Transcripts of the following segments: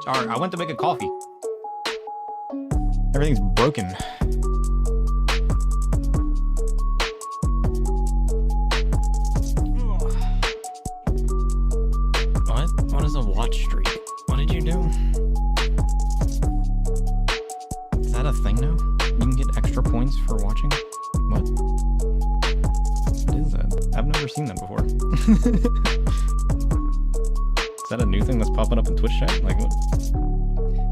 Alright, I went to make a coffee. Everything's broken. What? What is a watch streak? What did you do? Is that a thing now? You can get extra points for watching? What? What is that? I've never seen that before. Is that a new thing that's popping up in Twitch chat? Like, what?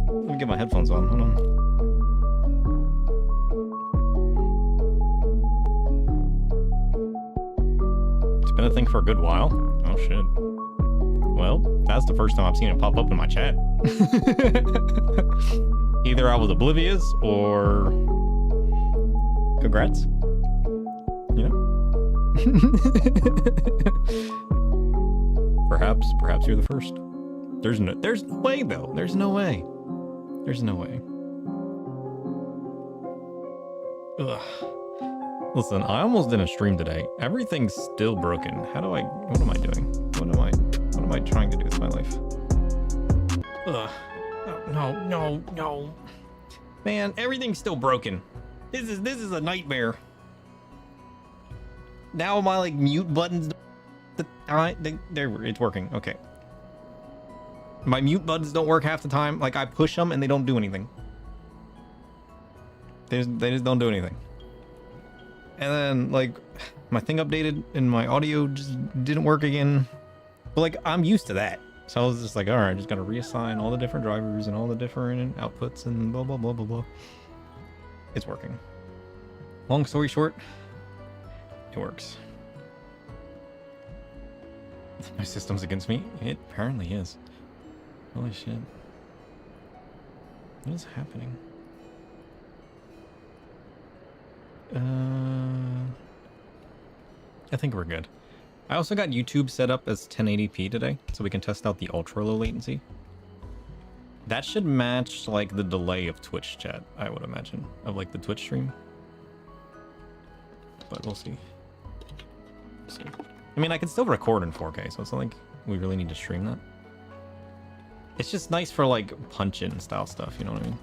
Let me get my headphones on. Hold on. It's been a thing for a good while. Oh, shit. Well, that's the first time I've seen it pop up in my chat. Either I was oblivious or... Congrats. You know? Perhaps you're the first. There's no way, though. There's no way. There's no way. Ugh. Listen, I almost didn't stream today. Everything's still broken. What am I doing? What am I trying to do with my life? Ugh. No. Man, everything's still broken. This is a nightmare. Now my, like, mute buttons... There, it's working. Okay. My mute buttons don't work half the time. Like, I push them and they don't do anything. They just don't do anything. And then, like, my thing updated and my audio just didn't work again. But, like, I'm used to that. So I was just like, all right, just gotta reassign all the different drivers and all the different outputs and blah, blah, blah, blah, blah. It's working. Long story short, it works. My system's against me? It apparently is. Holy shit. What is happening? I think we're good. I also got YouTube set up as 1080p today, so we can test out the ultra low latency. That should match, like, the delay of Twitch chat, I would imagine, of, like, the Twitch stream. But we'll see. I mean, I can still record in 4K, so it's not like we really need to stream that. It's just nice for, like, punch-in style stuff, you know what I mean?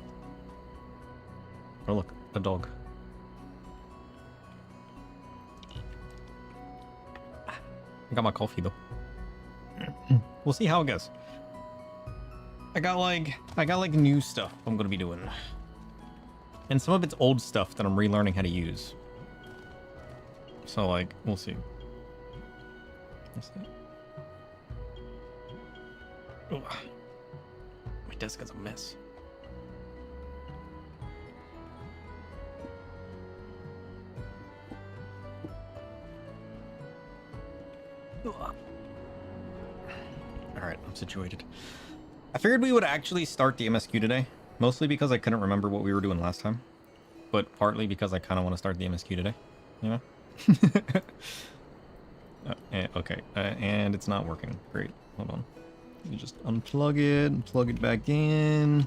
Oh, look, a dog. I got my coffee, though. We'll see how it goes. I got like new stuff I'm gonna be doing. And some of it's old stuff that I'm relearning how to use. So, like, we'll see. What's that? Ugh. My desk is a mess. Alright, I'm situated. I figured we would actually start the MSQ today, mostly because I couldn't remember what we were doing last time, but partly because I kind of want to start the MSQ today, you know? Okay, and it's not working. Great, hold on. You just unplug it and plug it back in.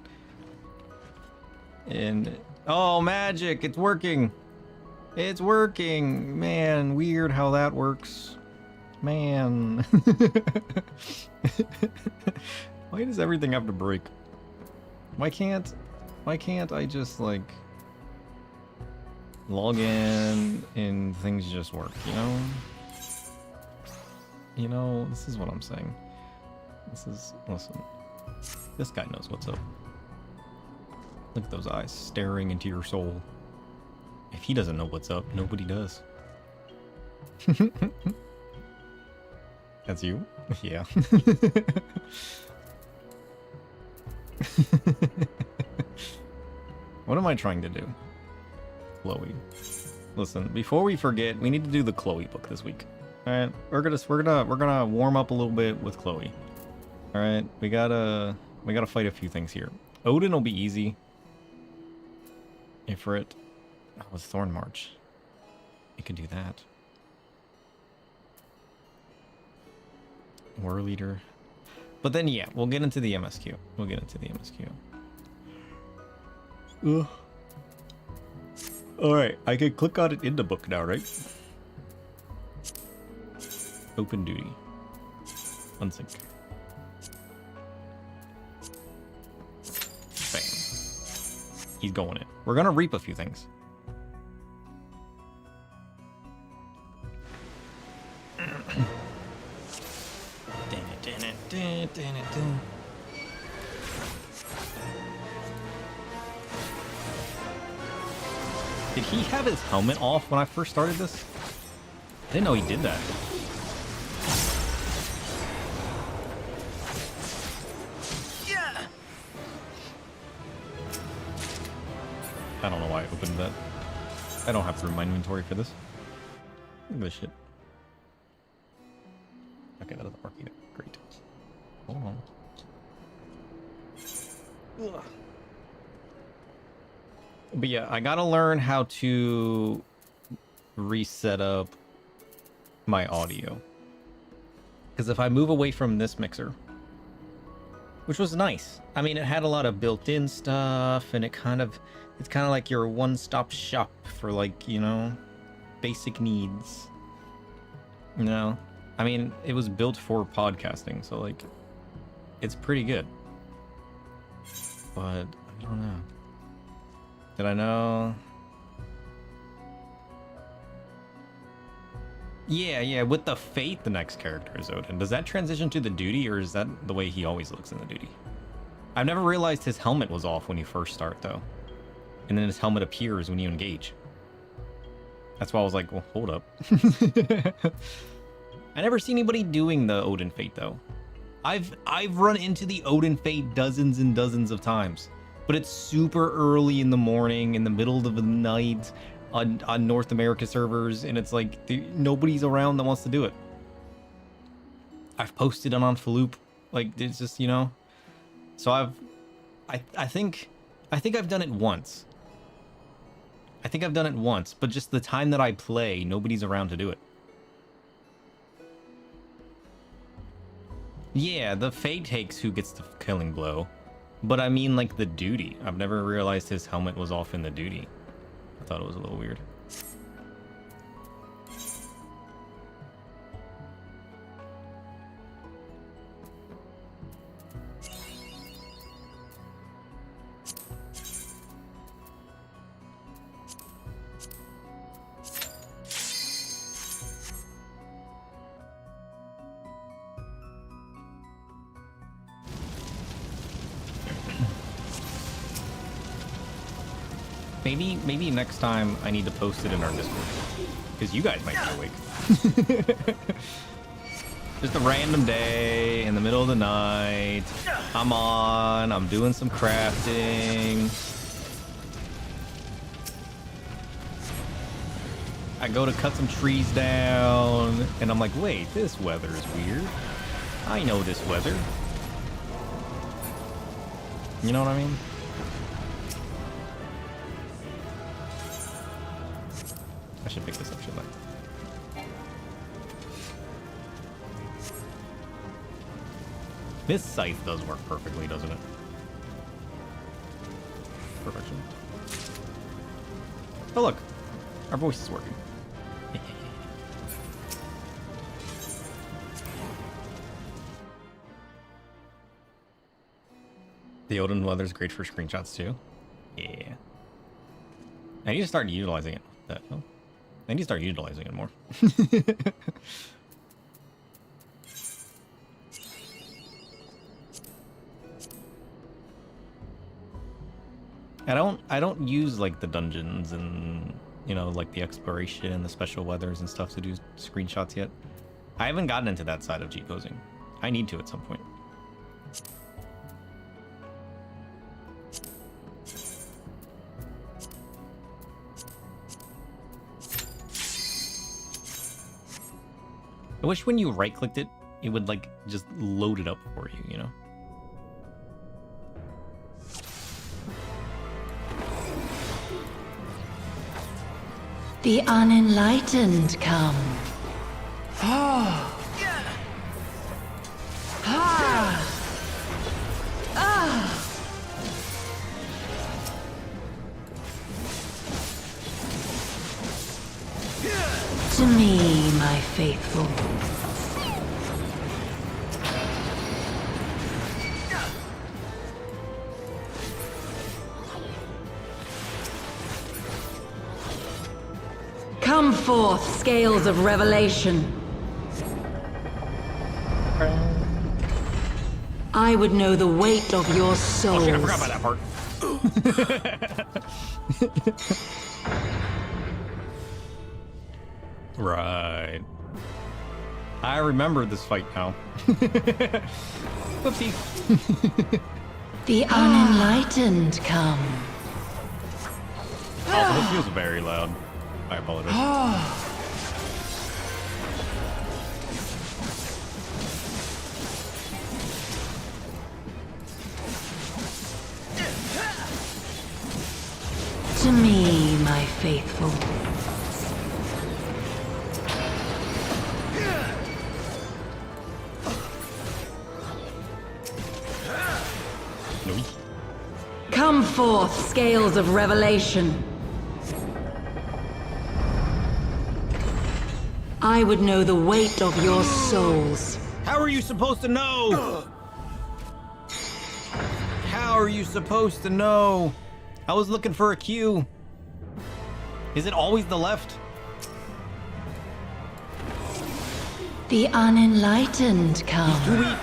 And, oh, magic, it's working. It's working. Man, weird how that works. Man. Why does everything have to break? Why can't I just, like, log in and things just work, you know? You know, this is what I'm saying. Listen, this guy knows what's up. Look at those eyes staring into your soul. If he doesn't know what's up, nobody does. That's you? Yeah. What am I trying to do? Chloe. Listen, before we forget, we need to do the Chloe book this week. Alright, we're gonna warm up a little bit with Chloe. Alright, we gotta fight a few things here. Odin will be easy. Ifrit. Oh, it's Thorn March. We could do that. War leader. But then, yeah, we'll get into the MSQ. Ugh. Alright, I can click on it in the book now, right? Open duty. Unsync. He's going in. We're gonna reap a few things. Did he have his helmet off when I first started this? I didn't know he did that. Yeah. I don't know why I opened that. I don't have room in my inventory for this. Look at this shit. Okay, that doesn't work either. Great. Hold on. Ugh. But yeah, I gotta learn how to reset up my audio. Because if I move away from this mixer, which was nice. I mean, it had a lot of built-in stuff, and it's kind of like your one-stop shop for, like, you know, basic needs. You know? I mean, it was built for podcasting, so, like, it's pretty good. But I don't know. Did I know? Yeah, with the Fate, the next character is Odin. Does that transition to the duty, or is that the way he always looks in the duty? I've never realized his helmet was off when you first start, though. And then his helmet appears when you engage. That's why I was like, well, hold up. I never see anybody doing the Odin Fate, though. I've run into the Odin Fate dozens and dozens of times. But it's super early in the morning, in the middle of the night, on North America servers, and it's like nobody's around that wants to do it. I've posted it on Faloop, like it's just, you know. So I think I've done it once. I think I've done it once, but just the time that I play, nobody's around to do it. Yeah, the Fate takes who gets the killing blow. But I mean, like, the duty. I've never realized his helmet was off in the duty. I thought it was a little weird. Maybe next time I need to post it in our Discord, because you guys might be awake. Just a random day in the middle of the night. I'm doing some crafting. I go to cut some trees down, and I'm like, wait, this weather is weird. I know this weather. You know what I mean? I should pick this up, shouldn't I? This scythe does work perfectly, doesn't it? Perfection. Oh look, our voice is working. The Odin weather's great for screenshots too. Yeah. I need to start utilizing it. I need to start utilizing it more. I don't use like the dungeons and, you know, like the exploration and the special weathers and stuff to do screenshots yet. I haven't gotten into that side of G-posing. I need to at some point. I wish when you right-clicked it, it would, like, just load it up for you, you know? The unenlightened come. Ah! Ah! Ah! To me, my faithful. Come forth, scales of revelation. I would know the weight of your souls. Oh shit, I forgot about that part. Right. I remember this fight now. Whoopsie. The unenlightened come. Oh, this feels very loud. I apologize. To me, my faithful. Come forth, scales of revelation. I would know the weight of your souls. How are you supposed to know? How are you supposed to know? I was looking for a cue. Is it always the left? The unenlightened come. Too weak.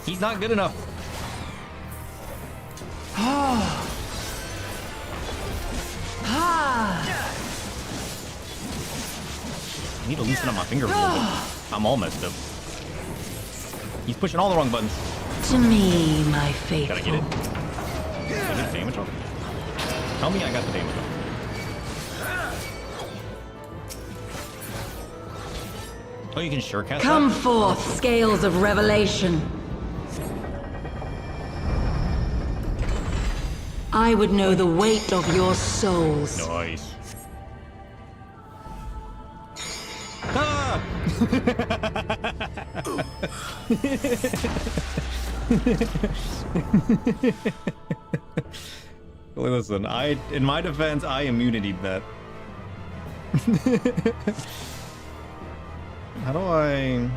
He's not good enough. I need to loosen up my finger a little bit. I'm all messed up. He's pushing all the wrong buttons. To me, my faithful. Gotta get it. Did I get damage off? Tell me I got the damage off. Oh, you can sure cast Come that? forth, scales of revelation. I would know the weight of your souls. Nice. Ah! Listen, in my defense, I immunity'd that. How do I...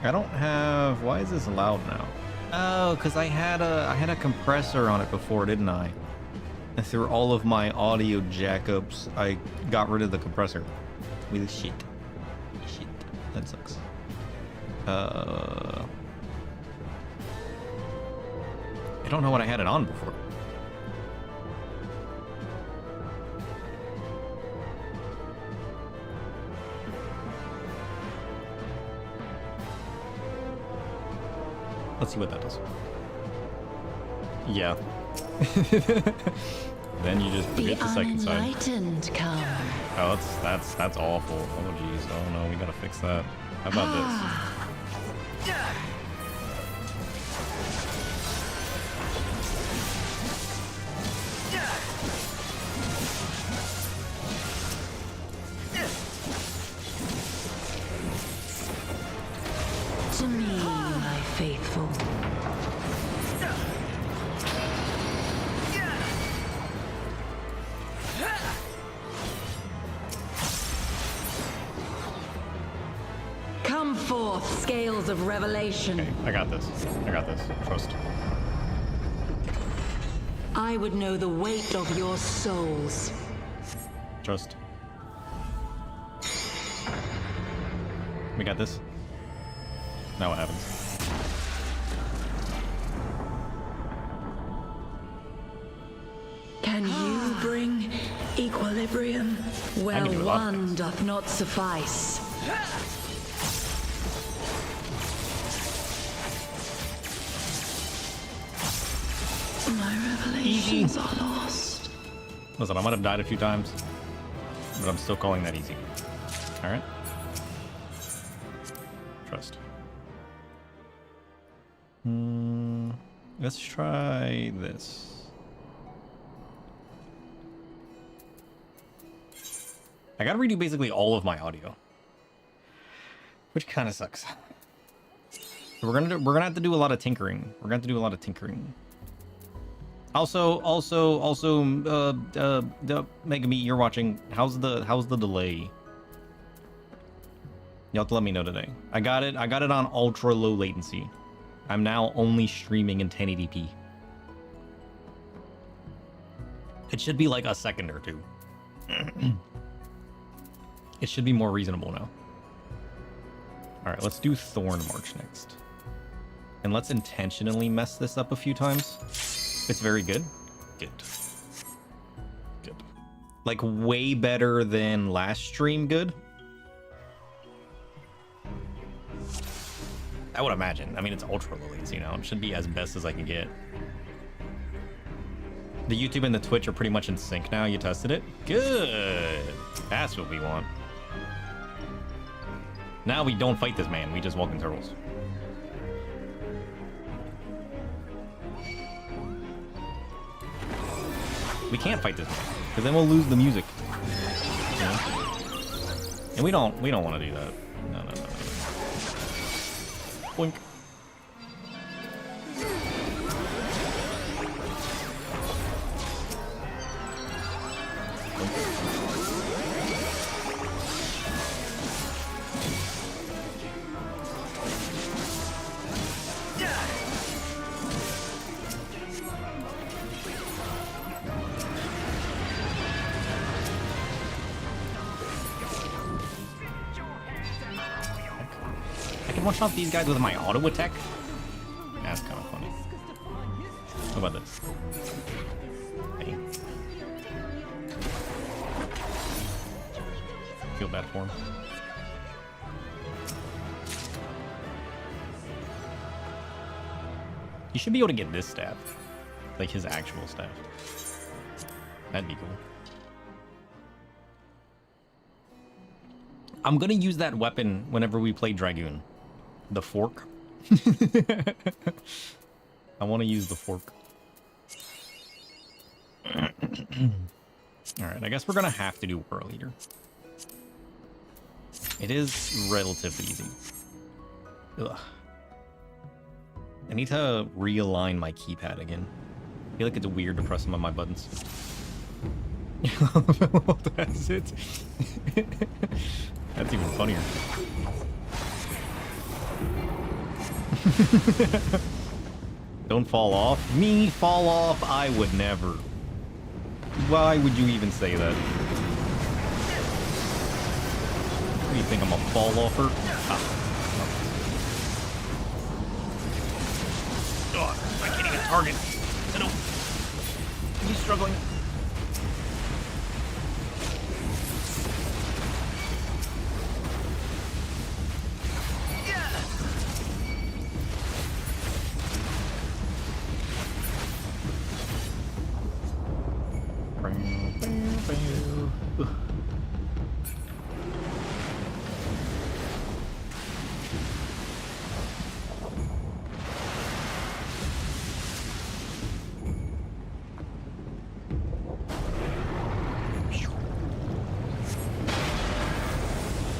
I don't have... Why is this loud now? Oh, because I had a compressor on it before, didn't I? And through all of my audio jackups, I got rid of the compressor. With shit. Shit. That sucks. I don't know what I had it on before. Let's see what that does. Yeah. Then you just forget the second side. Unenlightened come. Oh, that's awful. Oh jeez. Oh no, we gotta fix that. How about this? To me, my faithful. Come forth, scales of revelation. Okay, I got this. I got this. Trust. I would know the weight of your souls. Trust. We got this. Now what happens? Can you bring equilibrium? Well, do a lot of one things. doth not suffice. My revelations are lost. Listen, I might have died a few times, but I'm still calling that easy. Alright? Trust. Let's try this. I gotta redo basically all of my audio, which kind of sucks. We're gonna have to do a lot of tinkering. We're gonna have to do a lot of tinkering. Also, Mega Meat, you're watching. How's the delay? You'll have to let me know today. I got it on ultra low latency. I'm now only streaming in 1080p. It should be like a second or two. It should be more reasonable now. All right, let's do Thorn March next. And let's intentionally mess this up a few times. It's very good. Good. Good. Like way better than last stream good. I would imagine. I mean, it's Ultra Lilies, you know. It should be as best as I can get. The YouTube and the Twitch are pretty much in sync now. You tested it? Good. That's what we want. Now we don't fight this man. We just walk in turtles. We can't fight this man, because then we'll lose the music. You know? And we don't want to do that. No. Boink. One-shot these guys with my auto attack? That's kind of funny. How about this? Hey. Feel bad for him. He should be able to get this staff. Like his actual staff. That'd be cool. I'm gonna use that weapon whenever we play Dragoon. The fork. I want to use the fork. Alright, I guess we're gonna have to do Whirl Eater. It is relatively easy. Ugh. I need to realign my keypad again. I feel like it's weird to press some of my buttons. That's it. That's even funnier. Don't fall off. Me fall off? I would never. Why would you even say that? What do you think, I'm a fall offer? Ah. Oh, I can't even target. I don't. He's struggling.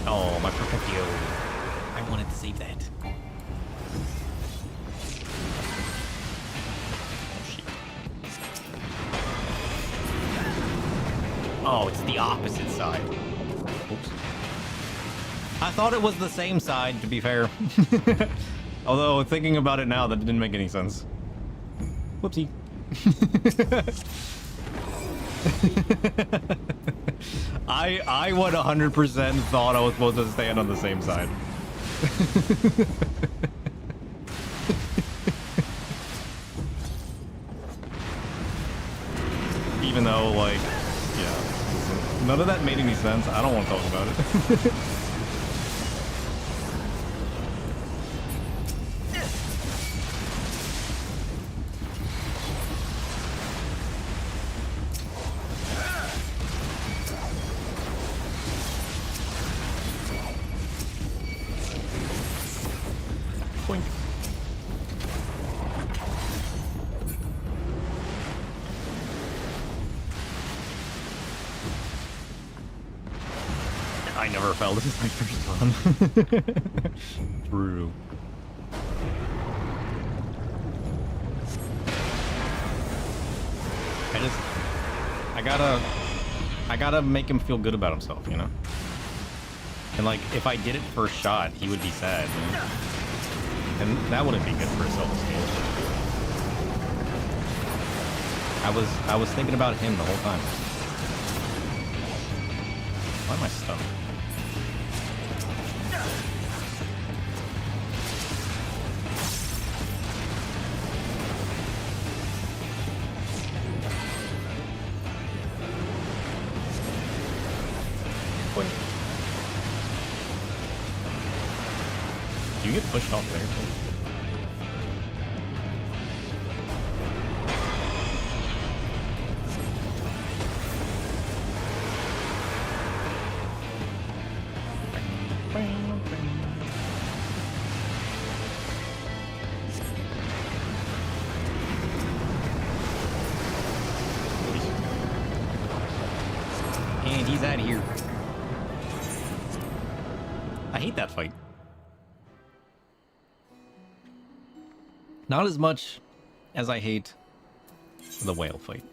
Oh, my Perfectio. I wanted to save that. Oh, it's the opposite side. Oops. I thought it was the same side, to be fair. Although, thinking about it now, that didn't make any sense. Whoopsie. I 100% thought I was supposed to stand on the same side. Even though, like, yeah, none of that made any sense. I don't want to talk about it. I never fell. This is my first time. True. I gotta make him feel good about himself, you know? And like, if I did it first shot, he would be sad. You know? And that wouldn't be good for his self-esteem. I was thinking about him the whole time. Why am I stuck? Wait. Do you get pushed off there too? And he's out of here. I hate that fight. Not as much as I hate the whale fight.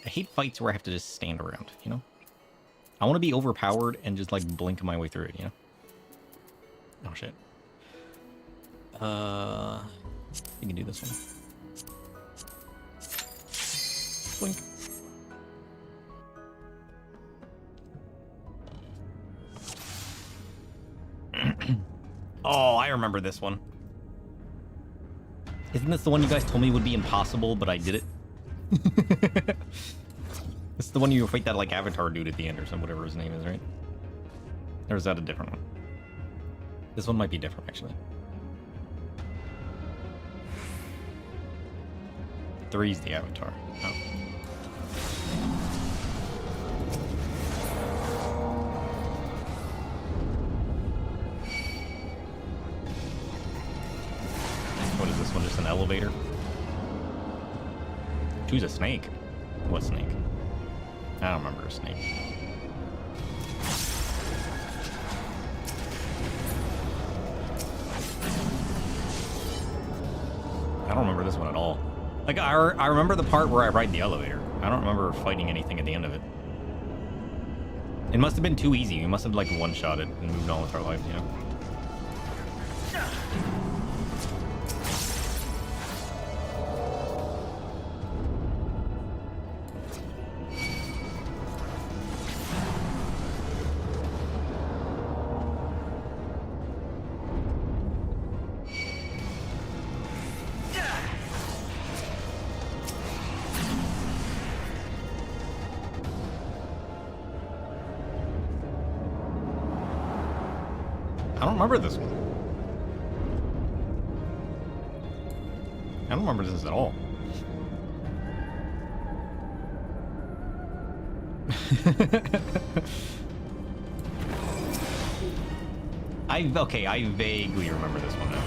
I hate fights where I have to just stand around, you know? I want to be overpowered and just like blink my way through it, you know? Oh shit. You can do this one. Blink. Oh, I remember this one. Isn't this the one you guys told me would be impossible, but I did it? This is the one you fight that like avatar dude at the end or some whatever his name is, right? Or is that a different one? This one might be different, actually. 3's the avatar. Oh. What is this one? Just an elevator? 2's a snake. What snake? I don't remember a snake. I don't remember this one at all. Like, I remember the part where I ride the elevator. I don't remember fighting anything at the end of it. It must have been too easy. We must have, like, one-shot it and moved on with our life, you know? I don't remember this one. I don't remember this at all. I vaguely remember this one now.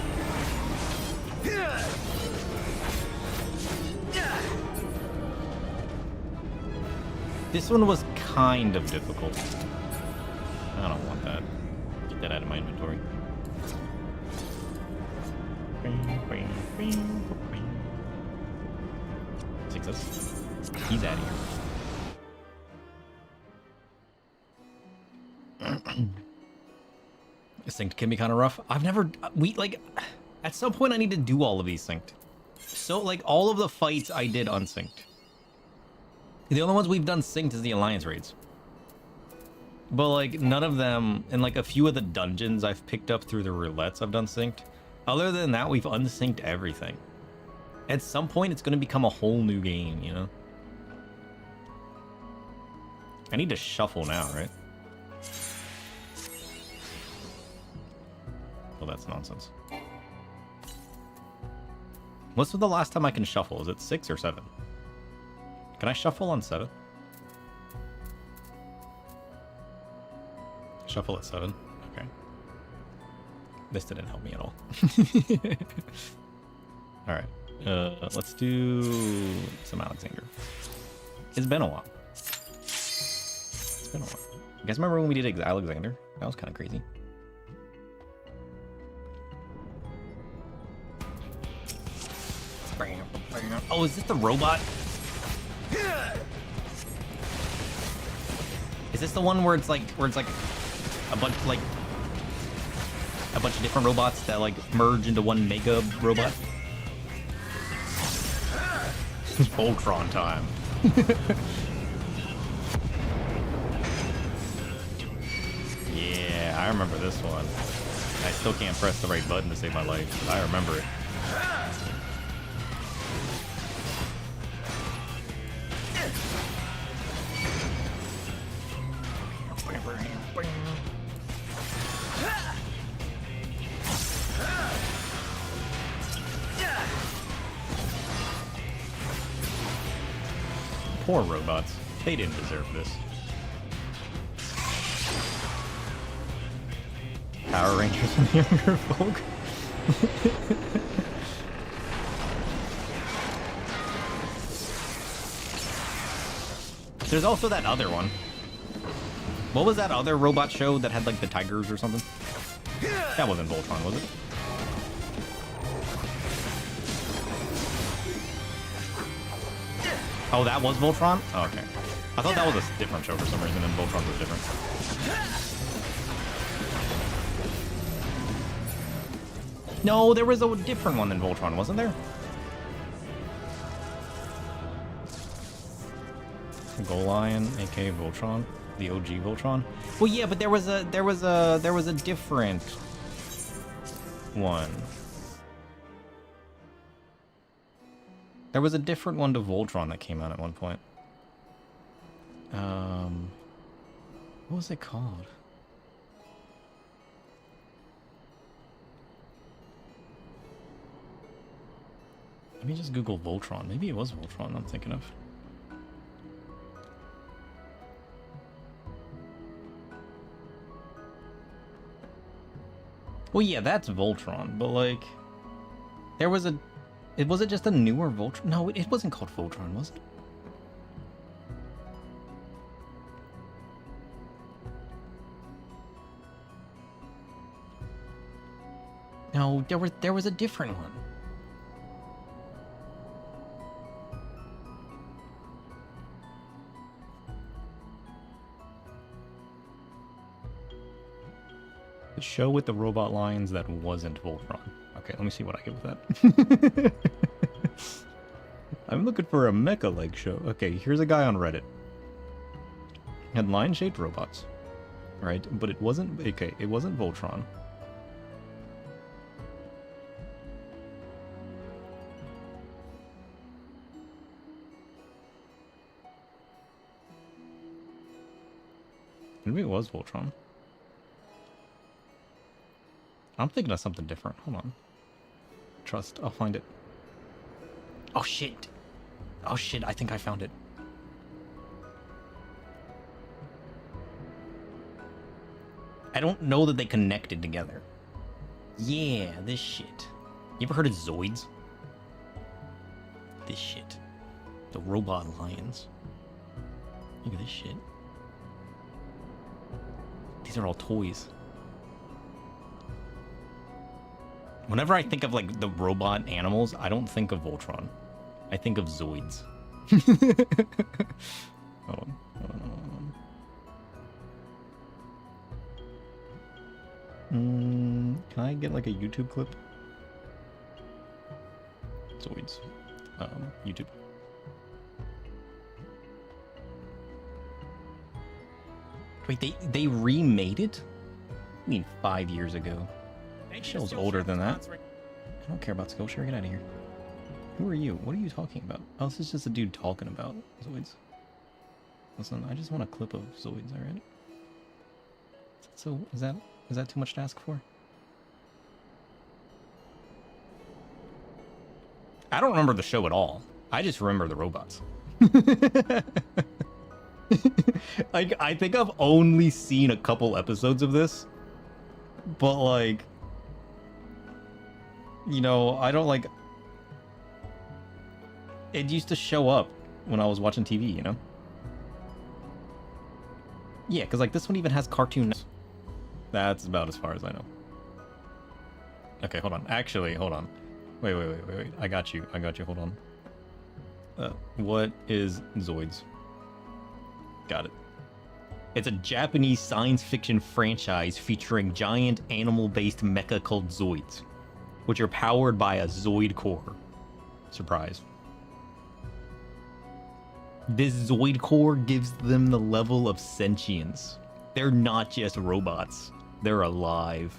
This one was kind of difficult. I don't want that. Get that out of my inventory. Success. He's out of here. Synced can be kind of rough. I've never... at some point I need to do all of these synced. So, like, all of the fights I did unsynced. The only ones we've done synced is the Alliance raids. But, like, none of them... And, like, a few of the dungeons I've picked up through the roulettes I've done synced. Other than that, we've unsynced everything. At some point, it's going to become a whole new game, you know? I need to shuffle now, right? Well, that's nonsense. What's the last time I can shuffle? Is it 6 or 7? Can I shuffle on 7? Shuffle at 7. Okay. This didn't help me at all. Alright. Let's do some Alexander. It's been a while. It's been a while. You guys remember when we did Alexander? That was kind of crazy. Oh, is this the robot? Is this the one where it's like a bunch of different robots that like merge into one mega robot? It's Voltron time. Yeah, I remember this one. I still can't press the right button to save my life, but I remember it. Poor robots. They didn't deserve this. Power Rangers and younger folk. There's also that other one. What was that other robot show that had like the tigers or something? That wasn't Voltron, was it? Oh, that was Voltron? Oh, okay. I thought that was a different show for some reason, and Voltron was different. No, there was a different one than Voltron, wasn't there? Goal Lion, aka Voltron, the OG Voltron. Well, yeah, but there was a different one. There was a different one to Voltron that came out at one point. What was it called? Let me just Google Voltron. Maybe it was Voltron I'm thinking of. Well, yeah, that's Voltron, but like, there was a... Was it just a newer Voltron? No, it wasn't called Voltron, was it? No, there was a different one. The show with the robot lions that wasn't Voltron. Okay, let me see what I get with that. I'm looking for a mecha-like show. Okay, here's a guy on Reddit. Had lion-shaped robots, right? But it wasn't... Okay, it wasn't Voltron. Maybe it was Voltron. I'm thinking of something different. Hold on. Trust. I'll find it. Oh, shit. Oh, shit. I think I found it. I don't know that they connected together. Yeah, this shit. You ever heard of Zoids? This shit. The robot lions. Look at this shit. These are all toys. Whenever I think of, like, the robot animals, I don't think of Voltron. I think of Zoids. Hold on. Can I get, like, a YouTube clip? Zoids. YouTube. Wait, they remade it? I mean, 5 years ago. Shell's older than that. I don't care about Skillshare. Get out of here. Who are you? What are you talking about? Oh, this is just a dude talking about Zoids. Listen, I just want a clip of Zoids, alright? So, is that too much to ask for? I don't remember the show at all. I just remember the robots. Like, I think I've only seen a couple episodes of this. But, like... You know, I don't like... It used to show up when I was watching TV, you know? Yeah, because, like, this one even has cartoons. That's about as far as I know. Okay, hold on. Actually, hold on. Wait. I got you. Hold on. What is Zoids? Got it. It's a Japanese science fiction franchise featuring giant animal-based mecha called Zoids, which are powered by a Zoid core. Surprise. This Zoid core gives them the level of sentience. They're not just robots. They're alive.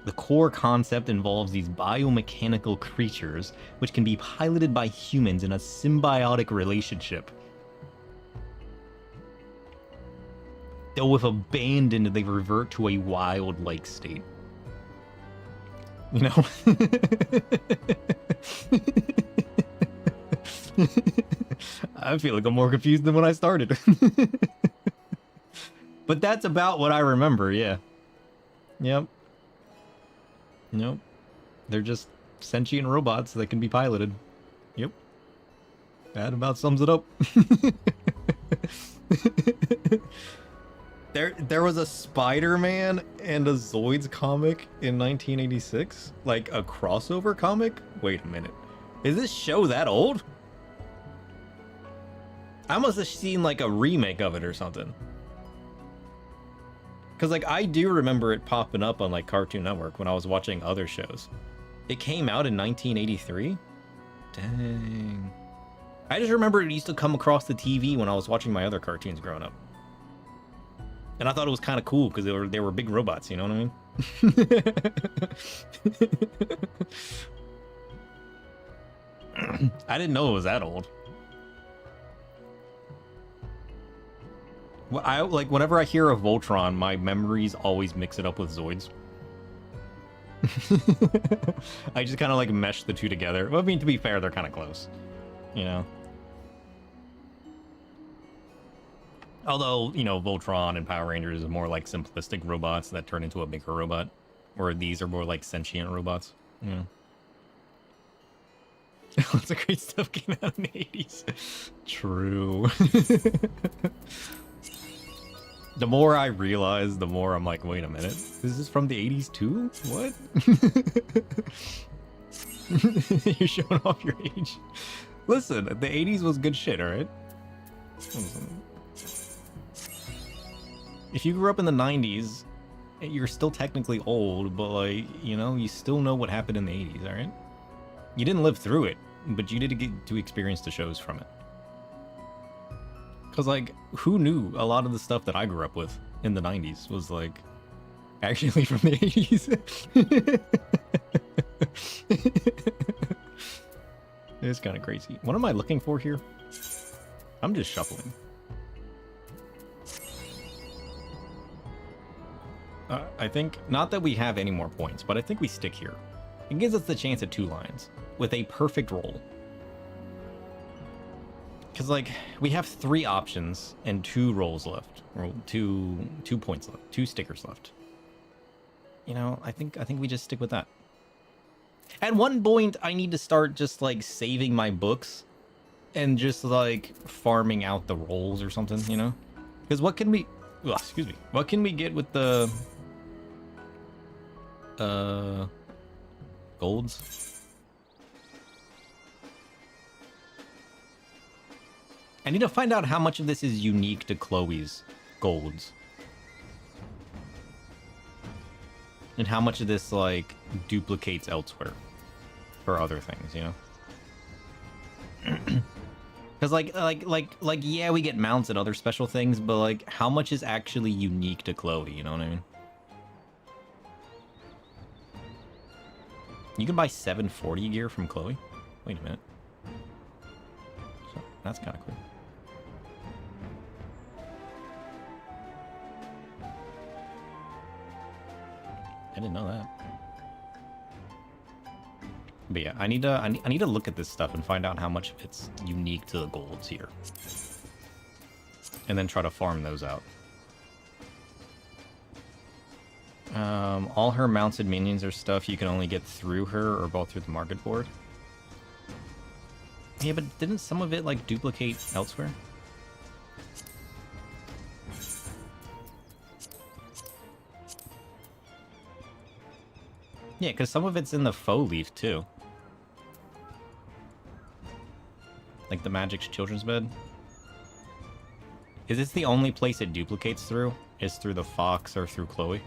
The core concept involves these biomechanical creatures which can be piloted by humans in a symbiotic relationship. Though if abandoned, they revert to a wild-like state. You know? I feel like I'm more confused than when I started. But that's about what I remember, yeah. Yep. Nope. They're just sentient robots that can be piloted. Yep. That about sums it up. There was a Spider-Man and a Zoids comic in 1986? Like a crossover comic? Wait a minute. Is this show that old? I must have seen like a remake of it or something. Because like I do remember it popping up on like Cartoon Network when I was watching other shows. It came out in 1983? Dang. I just remember it used to come across the TV when I was watching my other cartoons growing up. And I thought it was kind of cool because they were big robots, you know what I mean? I didn't know it was that old. Well, I like whenever I hear of Voltron, my memories always mix it up with Zoids. I just kind of like mesh the two together. Well, I mean, to be fair, they're kind of close, you know. Although, you know, Voltron and Power Rangers is more like simplistic robots that turn into a bigger robot, where these are more like sentient robots. Yeah. Lots of great stuff came out in the 80s. True. The more I realize, the more I'm like, wait a minute. This is from the 80s too? What? You're showing off your age. Listen, the 80s was good shit, alright? If you grew up in the 90s, you're still technically old, but like, you know, you still know what happened in the 80s, alright? You didn't live through it, but you did get to experience the shows from it. Because, like, who knew a lot of the stuff that I grew up with in the 90s was, like, actually from the 80s? It's kind of crazy. What am I looking for here? I'm just shuffling. I think, not that we have any more points, but I think we stick here. It gives us the chance at 2 lines, with a perfect roll. Because, like, we have 3 options and 2 rolls left. Or 2 points left. 2 stickers left. You know, I think we just stick with that. At one point, I need to start just, like, saving my books and just, like, farming out the rolls or something, you know? Because what can we... Oh, excuse me. What can we get with the... golds? I need to find out how much of this is unique to Chloe's golds. And how much of this, like, duplicates elsewhere for other things, you know? Because, like, yeah, we get mounts and other special things, but, like, how much is actually unique to Chloe, you know what I mean? You can buy 740 gear from Chloe? Wait a minute. So, that's kind of cool. I didn't know that. But yeah, I need to look at this stuff and find out how much of it's unique to the golds here. And then try to farm those out. All her mounted minions are stuff you can only get through her or both through the market board. Yeah, but didn't some of it, like, duplicate elsewhere? Yeah, because some of it's in the faux leaf, too. Like the Magic's Children's Bed. Is this the only place it duplicates through? Is through the Fox or through Chloe?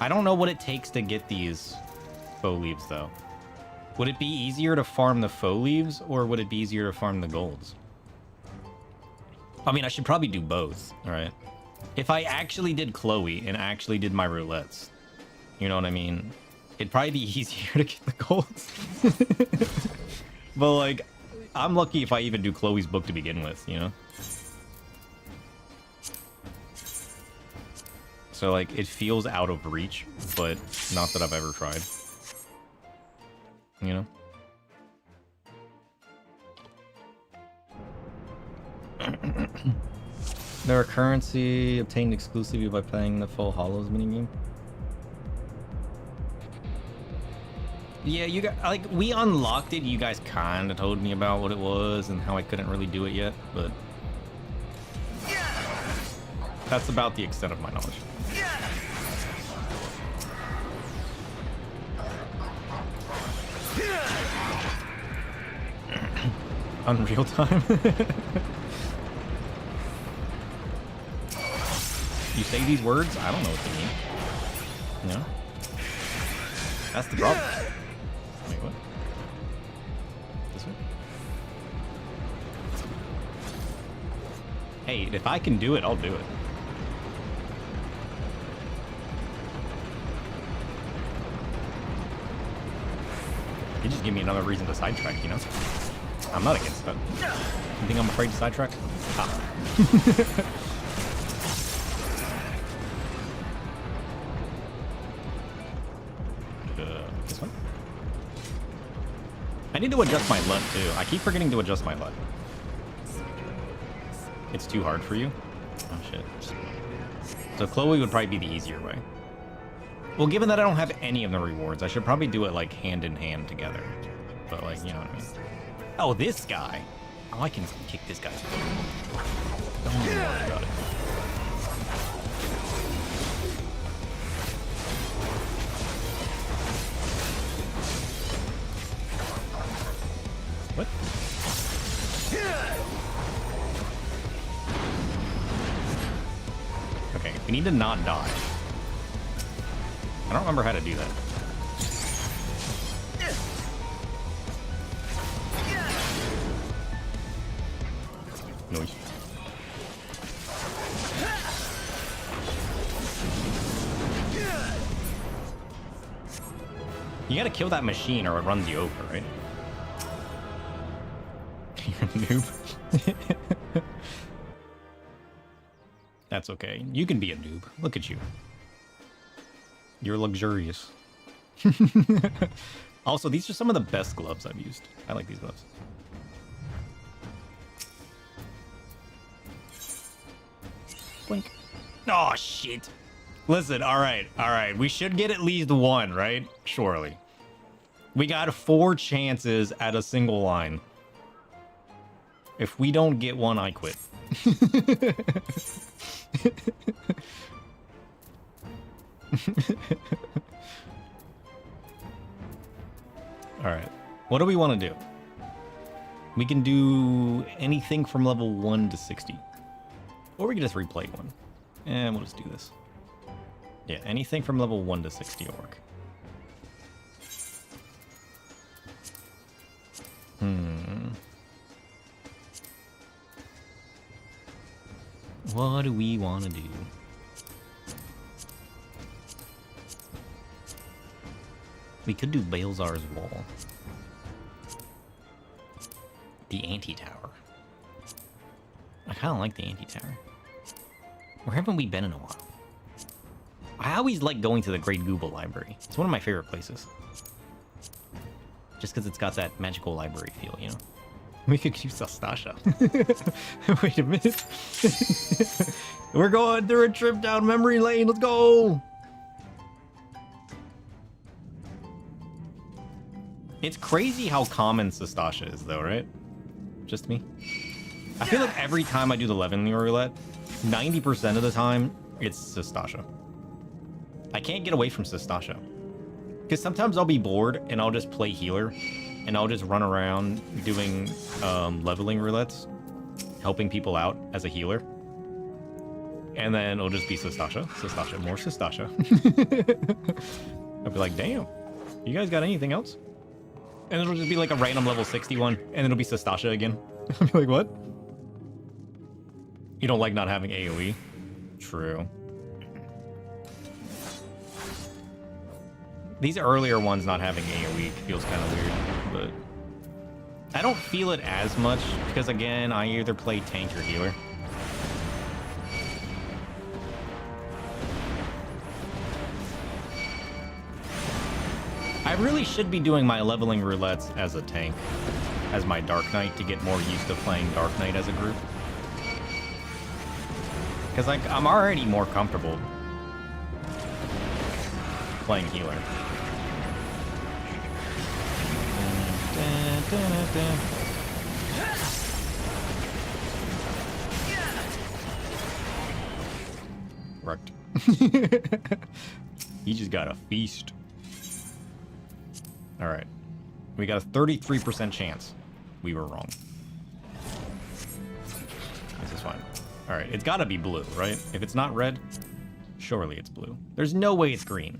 I don't know what it takes to get these faux leaves, though. Would it be easier to farm the faux leaves, or would it be easier to farm the golds? I mean, I should probably do both, all right? If I actually did Chloe and actually did my roulettes, you know what I mean? It'd probably be easier to get the golds. But, like, I'm lucky if I even do Chloe's book to begin with, you know? So, like, it feels out of reach, but not that I've ever tried. You know? There are currency obtained exclusively by playing the full Hollows minigame. Yeah, you guys, like, we unlocked it. You guys kind of told me about what it was and how I couldn't really do it yet, but that's about the extent of my knowledge. Unreal time. You say these words? I don't know what they mean. No? That's the problem. Wait, what? This way? Hey, if I can do it, I'll do it. You just give me another reason to sidetrack, you know? I'm not against that. You think I'm afraid to sidetrack? Ah. This one? I need to adjust my LUT too. I keep forgetting to adjust my LUT. It's too hard for you? Oh shit. So Chloe would probably be the easier way. Well, given that I don't have any of the rewards, I should probably do it like hand in hand together. But like, you know what I mean? Oh, this guy. Oh, I can kick this guy's butt. Don't even worry about it. What? Okay, we need to not dodge. I don't remember how to do that. Noise. You gotta kill that machine or it runs you over, right? You're a noob. That's okay. You can be a noob. Look at you. You're luxurious. Also, these are some of the best gloves I've used. I like these gloves. Blink. Oh, shit. Listen, all right. We should get at least one, right? Surely. We got 4 chances at a single line. If we don't get one, I quit. All right. What do we want to do? We can do anything from level 1 to 60. Or we can just replay one. And we'll just do this. Yeah, anything from level 1 to 60 will work. What do we want to do? We could do Balzar's Wall. The Anti-Tower. I kind of like the Anti-Tower. Where haven't we been in a while? I always like going to the Great Google Library. It's one of my favorite places. Just because it's got that magical library feel, you know? We could use Sastasha. Wait a minute. We're going through a trip down memory lane. Let's go. It's crazy how common Sastasha is, though, right? Just me. I feel like every time I do the Leavenly Roulette, 90% of the time, it's Sastasha. I can't get away from Sastasha. Because sometimes I'll be bored and I'll just play healer. And I'll just run around doing leveling roulettes, helping people out as a healer. And then it'll just be Sastasha, Sastasha, more Sastasha. I'll be like, damn, you guys got anything else? And it'll just be like a random level 61, and it'll be Sastasha again. I'll be like, what? You don't like not having AoE? True. These earlier ones not having AoE feels kind of weird, but I don't feel it as much because, again, I either play tank or healer. I really should be doing my leveling roulettes as a tank, as my Dark Knight, to get more used to playing Dark Knight as a group. Because, like, I'm already more comfortable playing healer. Wrecked. He just got a feast. All right. We got a 33% chance. We were wrong. This is fine. All right. It's got to be blue, right? If it's not red, surely it's blue. There's no way it's green.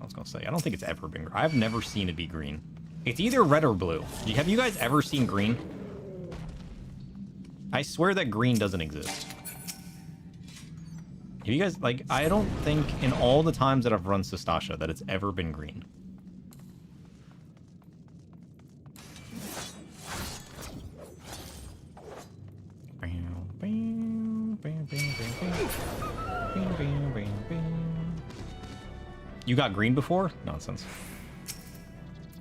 I was going to say, I don't think it's ever been green. I've never seen it be green. It's either red or blue. Have you guys ever seen green? I swear that green doesn't exist. Have you guys, like, I don't think in all the times that I've run Sastasha that it's ever been green. You got green before? Nonsense.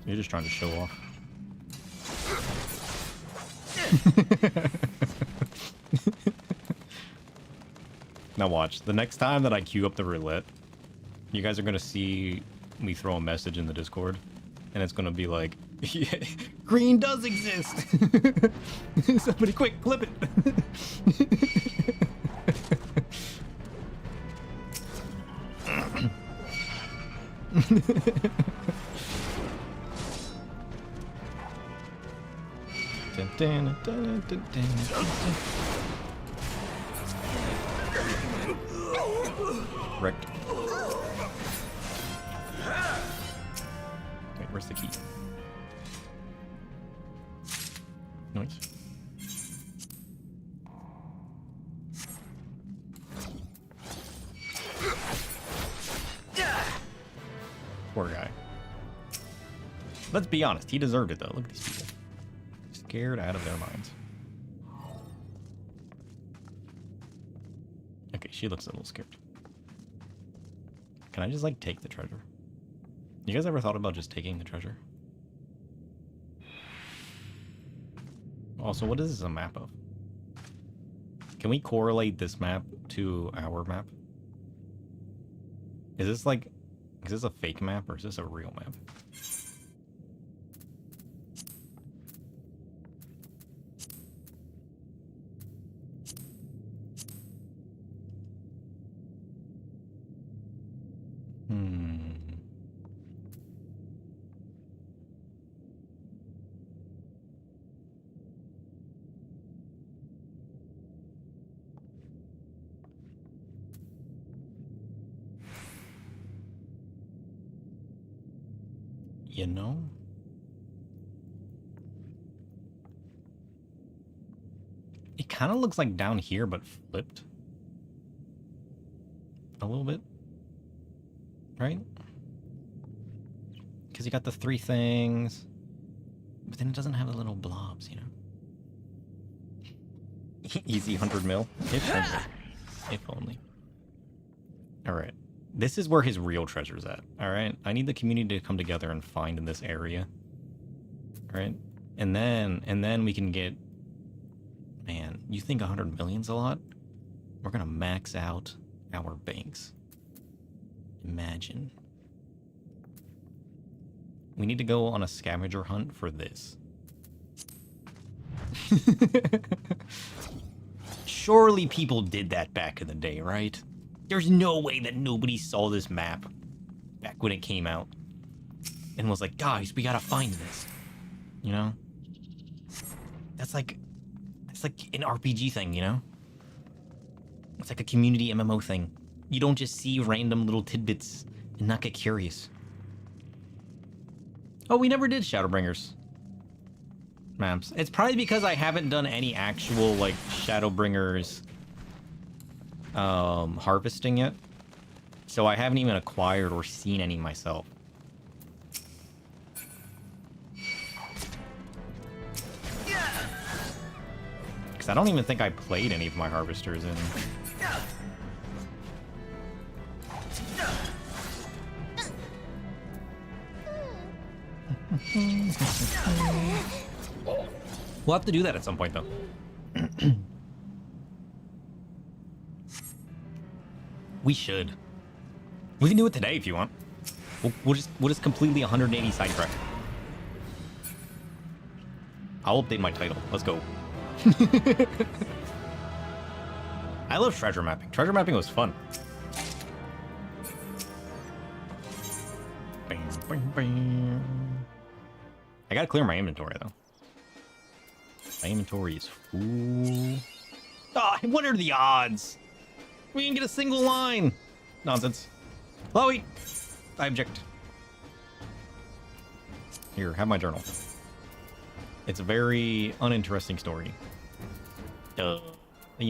You're just trying to show off. Now watch. The next time that I queue up the roulette, you guys are going to see me throw a message in the Discord. And it's going to be like, yeah, green does exist! Somebody quick, clip it! Wrecked. Wait, where's the key? Nice. Poor guy. Let's be honest, he deserved it though. Look at these people. Scared out of their minds. Okay, she looks a little scared. Can I just, like, take the treasure? You guys ever thought about just taking the treasure? Also, what is this a map of? Can we correlate this map to our map? Is this, like... Is this a fake map or is this a real map? You know? It kind of looks like down here, but flipped. A little bit. Right? Because you got the three things. But then it doesn't have the little blobs, you know? Easy 100 mil. If only. If only. Alright. This is where his real treasure's at, alright? I need the community to come together and find in this area. Alright? And then we can get... Man, you think 100 million's a lot? We're gonna max out our banks. Imagine. We need to go on a scavenger hunt for this. Surely people did that back in the day, right? There's no way that nobody saw this map back when it came out and was like, guys, we gotta find this. You know? That's like an RPG thing, you know? It's like a community MMO thing. You don't just see random little tidbits and not get curious. Oh, we never did Shadowbringers maps. It's probably because I haven't done any actual, like, Shadowbringers harvesting yet. So I haven't even acquired or seen any myself. Because I don't even think I played any of my harvesters in... We'll have to do that at some point, though. We should. We can do it today if you want. We'll just completely 180 sidetrack. I'll update my title. Let's go. I love treasure mapping. Treasure mapping was fun. Bing, bing, bing. I gotta clear my inventory, though. My inventory is full. Ah, what are the odds? We didn't get a single line. Nonsense. Chloe, I object. Here, have my journal. It's a very uninteresting story. You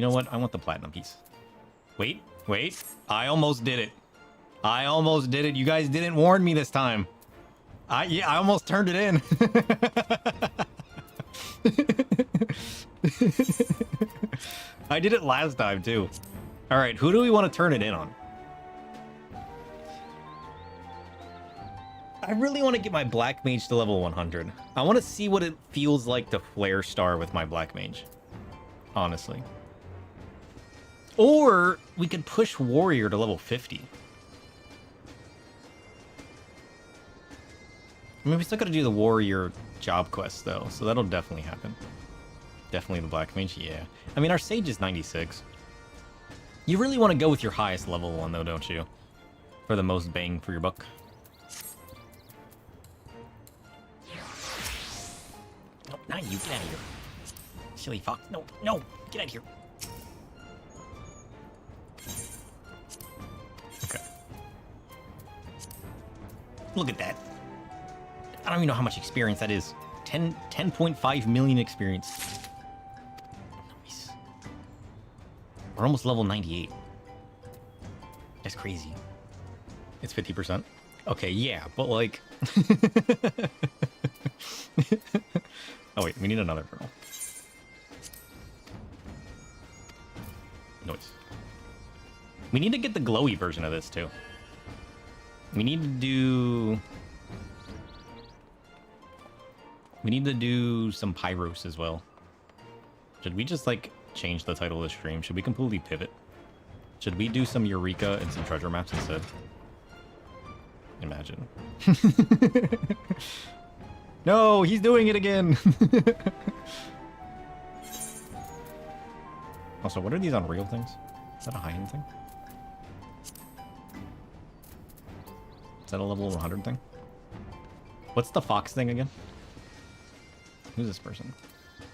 know what? I want the platinum piece. Wait. I almost did it. You guys didn't warn me this time. I almost turned it in. I did it last time too. All right, who do we want to turn it in on? I really want to get my Black Mage to level 100. I want to see what it feels like to Flare Star with my Black Mage. Honestly. Or we could push Warrior to level 50. I mean, we still got to do the Warrior job quest, though, so that'll definitely happen. Definitely the Black Mage, yeah. I mean, our Sage is 96. You really want to go with your highest level one, though, don't you? For the most bang for your buck. No, not you. Get out of here. Silly fox. No, get out of here. Okay. Look at that. I don't even know how much experience that is. 10.5 million experience. Nice. We're almost level 98. That's crazy. It's 50%. Okay, yeah, but like... Oh wait, we need another journal. Noise. We need to get the glowy version of this too. We need to do some Pyros as well. Should we just like change the title of the stream? Should we completely pivot? Should we do some Eureka and some treasure maps instead? Imagine. No, he's doing it again. Also, what are these Unreal things? Is that a high-end thing? Is that a level 100 thing? What's the fox thing again? Who's this person?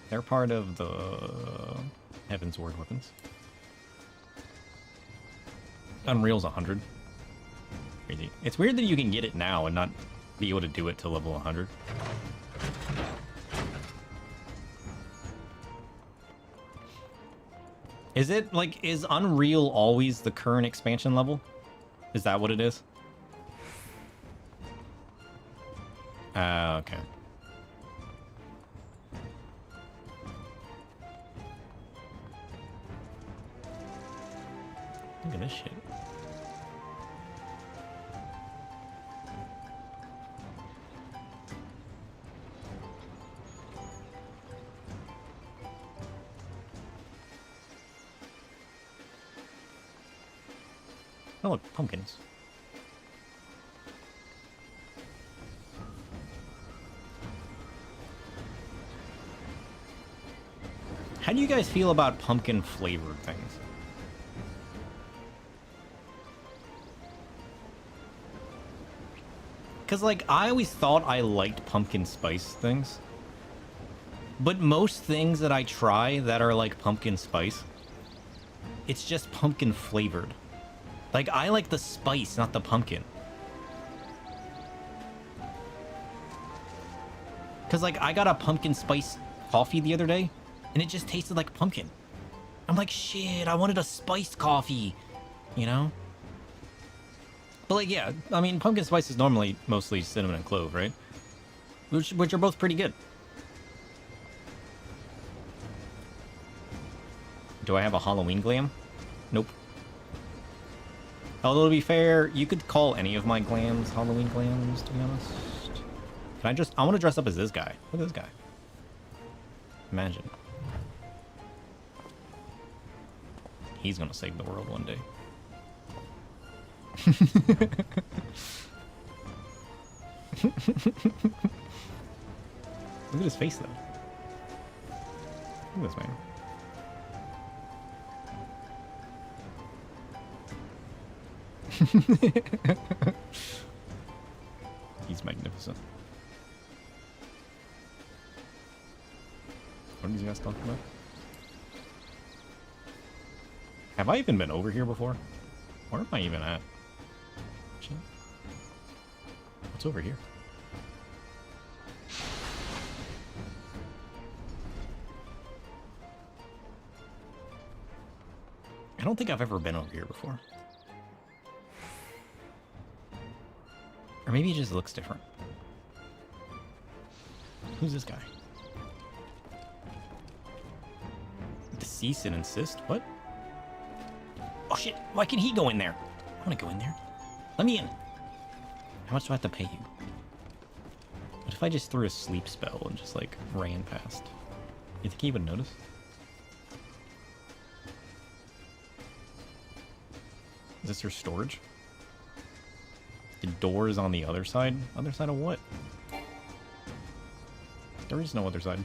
They're part of the Heaven's Ward weapons. Unreal's 100. Crazy. It's weird that you can get it now and not be able to do it to level 100. Is it like, is Unreal always the current expansion level? Is that what it is? Okay. Look at this shit. Oh, look, pumpkins. How do you guys feel about pumpkin flavored things? Because, like, I always thought I liked pumpkin spice things. But most things that I try that are like pumpkin spice, it's just pumpkin flavored. Like, I like the spice, not the pumpkin. Because, like, I got a pumpkin spice coffee the other day, and it just tasted like pumpkin. I'm like, shit, I wanted a spiced coffee, you know? But, like, yeah, I mean, pumpkin spice is normally mostly cinnamon and clove, right? Which are both pretty good. Do I have a Halloween glam? Nope. Although, to be fair, you could call any of my glams Halloween glams, to be honest. Can I want to dress up as this guy. Look at this guy. Imagine. He's gonna save the world one day. Look at his face, though. Look at this man. He's magnificent. What are these guys talking about? Have I even been over here before? Where am I even at? What's over here? I don't think I've ever been over here before. Or maybe it just looks different. Who's this guy? Cease and insist? What? Oh shit, why can he go in there? I want to go in there. Let me in. How much do I have to pay you? What if I just threw a sleep spell and just, like, ran past? You think he would notice? Is this your storage? The door is on the other side? Other side of what? There is no other side.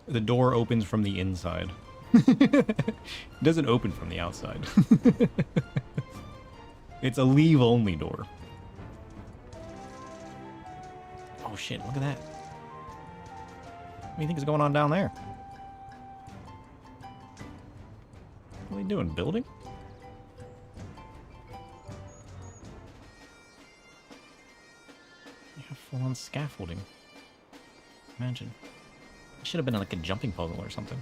The door opens from the inside. It doesn't open from the outside. It's a leave-only door. Oh shit, look at that. What do you think is going on down there? What are they doing, building? You have full-on scaffolding. Imagine. It should have been like a jumping puzzle or something.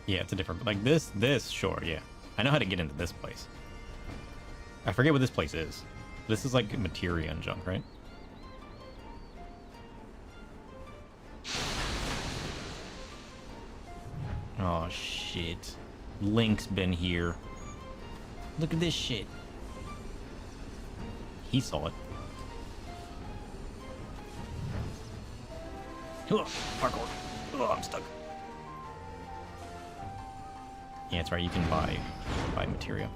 Yeah, it's a different... Like this, sure, yeah. I know how to get into this place. I forget what this place is. This is like materia and junk, right? Oh, shit. Link's been here. Look at this shit. He saw it. Ugh, parkour. Oh, I'm stuck. Yeah, that's right. You can buy materia.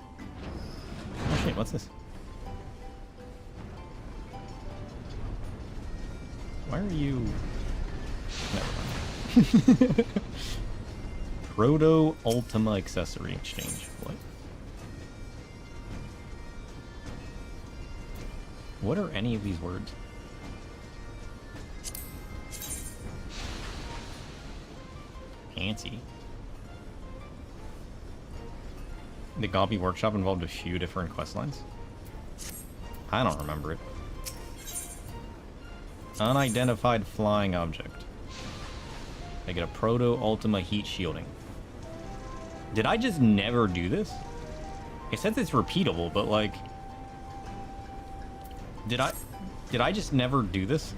Oh shit! What's this? Why are you? Never mind. Proto Ultima accessory exchange. What? What are any of these words? Fancy. The Gobby workshop involved a few different quest lines. I don't remember it. Unidentified flying object. I get a Proto Ultima heat shielding. Did I just never do this? It says it's repeatable, but like... Did I just never do this?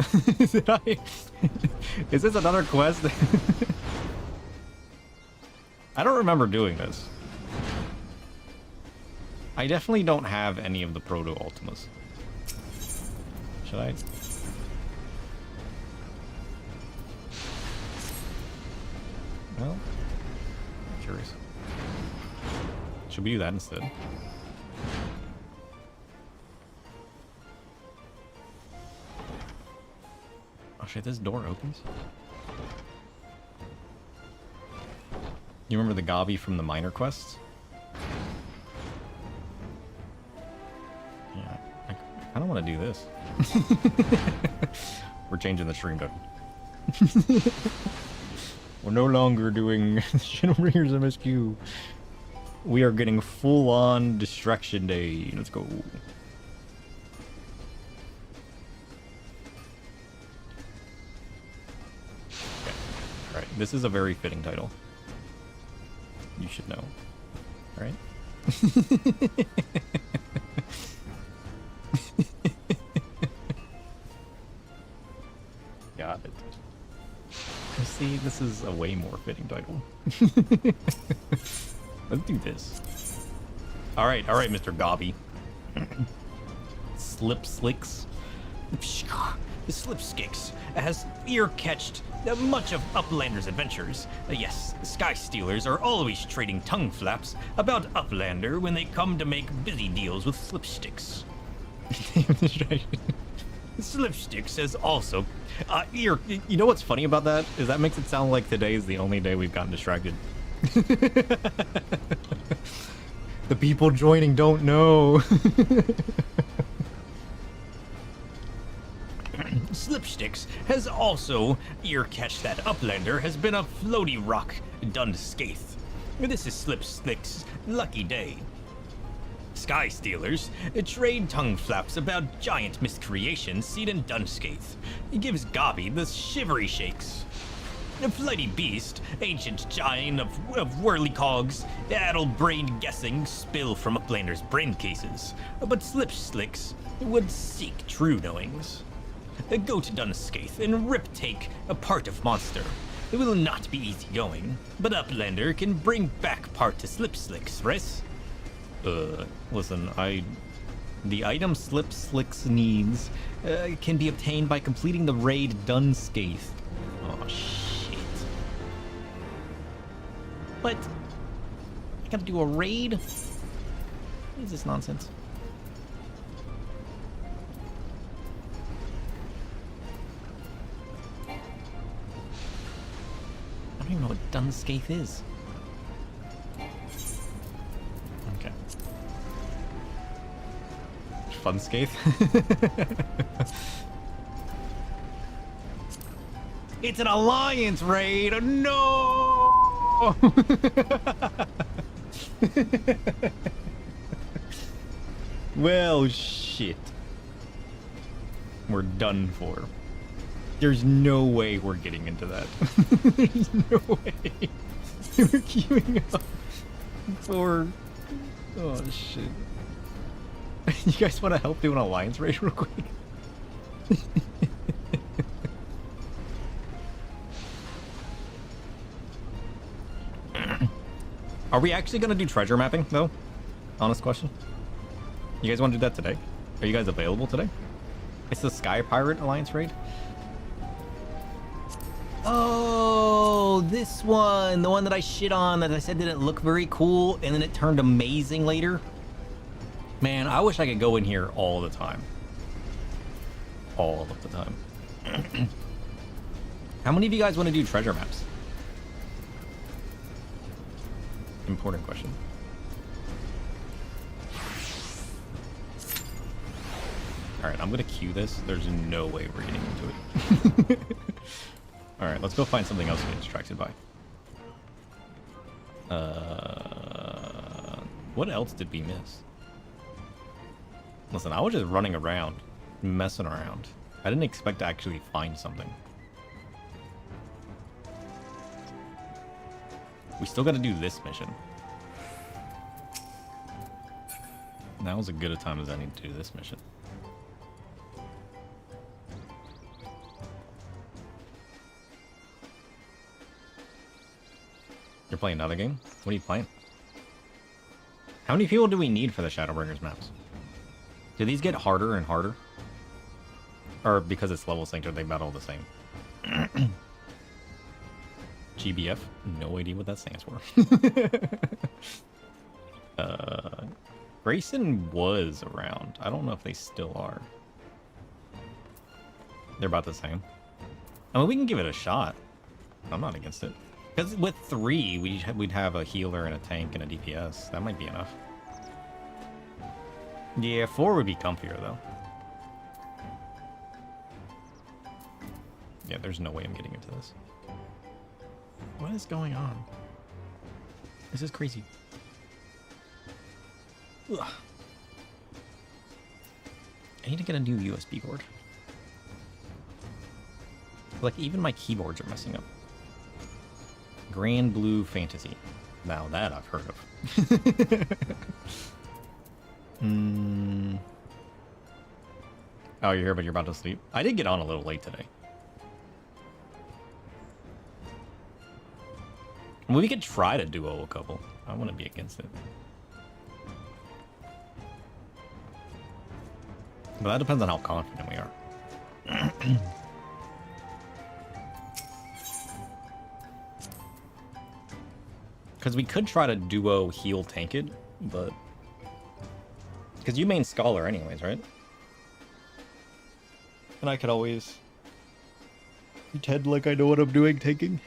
Is this another quest? I don't remember doing this. I definitely don't have any of the Proto Ultimas. Should I? Well, I'm curious. Should we do that instead? Oh shit, this door opens? You remember the Gobby from the minor quests? Yeah, I don't want to do this. We're changing the stream to We're no longer doing Shadowbringers MSQ. We are getting full-on Distraction Day. Let's go. Okay. Alright, this is a very fitting title. You should know. Right? Got it. See, this is a way more fitting title. Let's do this. Alright, Mr. Gobby. Slip Slicks. The Slip Skicks has ear-catched much of Uplander's adventures. Yes, Sky Stealers are always trading tongue flaps about Uplander when they come to make busy deals with Slipsticks. Slipsticks has also you know what's funny about that is that makes it sound like today is the only day we've gotten distracted. The people joining don't know. Slipsticks has also ear-catched that Uplander has been a floaty rock done scathe. This is Slipsticks' lucky day. Sky Stealers trade tongue flaps about giant miscreations seen in Dunscaith. It gives Gobby the shivery shakes. A flighty beast, ancient giant of whirly cogs, addle-brained guessing spill from Uplander's brain cases. But Slipsticks would seek true knowings. Go to Dunscaith and rip-take a part of monster. It will not be easy going, but Uplander can bring back part to Slipslicks, right? Listen, the item Slipslicks needs can be obtained by completing the raid Dunscaith. Oh, shit. What? I gotta do a raid? What is this nonsense? I don't even know what Dunscaith is. Okay. Funscaith? It's an alliance raid! Oh, no! Well, shit. We're done for. There's no way we're getting into that. There's no way. We're queuing up for... Oh, shit. You guys want to help do an alliance raid real quick? Are we actually going to do treasure mapping, though? Honest question. You guys want to do that today? Are you guys available today? It's the Sky Pirate Alliance raid? Oh, this one. The one that I shit on that I said didn't look very cool, and then it turned amazing later. Man, I wish I could go in here all the time. All of the time. How many of you guys want to do treasure maps? Important question. Alright, I'm gonna queue this. There's no way we're getting into it. Alright, let's go find something else to get distracted by. What else did we miss? Listen, I was just running around, messing around. I didn't expect to actually find something. We still gotta do this mission. Now's as good a time as any to do this mission. You're playing another game? What are you playing? How many people do we need for the Shadowbringers maps? Do these get harder and harder? Or because it's level synced, are they about all the same? GBF? No idea what that stands for. Grayson was around. I don't know if they still are. They're about the same. I mean, we can give it a shot. I'm not against it. Because with 3, we'd have a healer and a tank and a DPS. That might be enough. Yeah, 4 would be comfier, though. Yeah, there's no way I'm getting into this. What is going on? This is crazy. Ugh. I need to get a new USB cord. Like, even my keyboards are messing up. Grand Blue Fantasy. Now that I've heard of. Oh, you're here, but you're about to sleep? I did get on a little late today. Well, we could try to duo a couple. I wouldn't be against it. But that depends on how confident we are. Because we could try to duo heal Tanked, but... Because you main Scholar anyways, right? And I could always... pretend like I know what I'm doing tanking.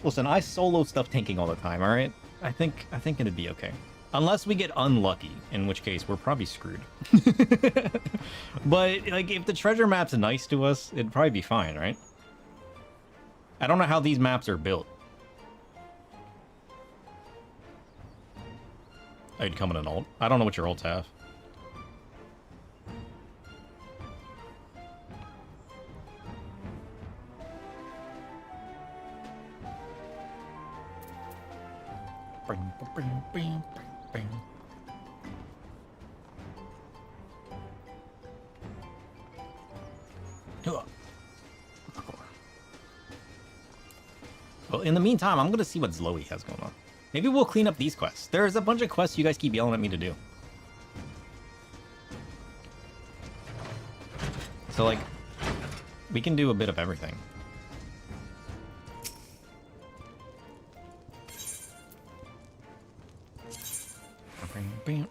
Listen, I solo stuff tanking all the time, alright? I think it'd be okay. Unless we get unlucky, in which case we're probably screwed. But, like, if the treasure map's nice to us, it'd probably be fine, right? I don't know how these maps are built. Oh, you'd come in an ult? I don't know what your ults have. Well, in the meantime, I'm gonna see what Zloey has going on. Maybe we'll clean up these quests. There's a bunch of quests you guys keep yelling at me to do. So, like, we can do a bit of everything.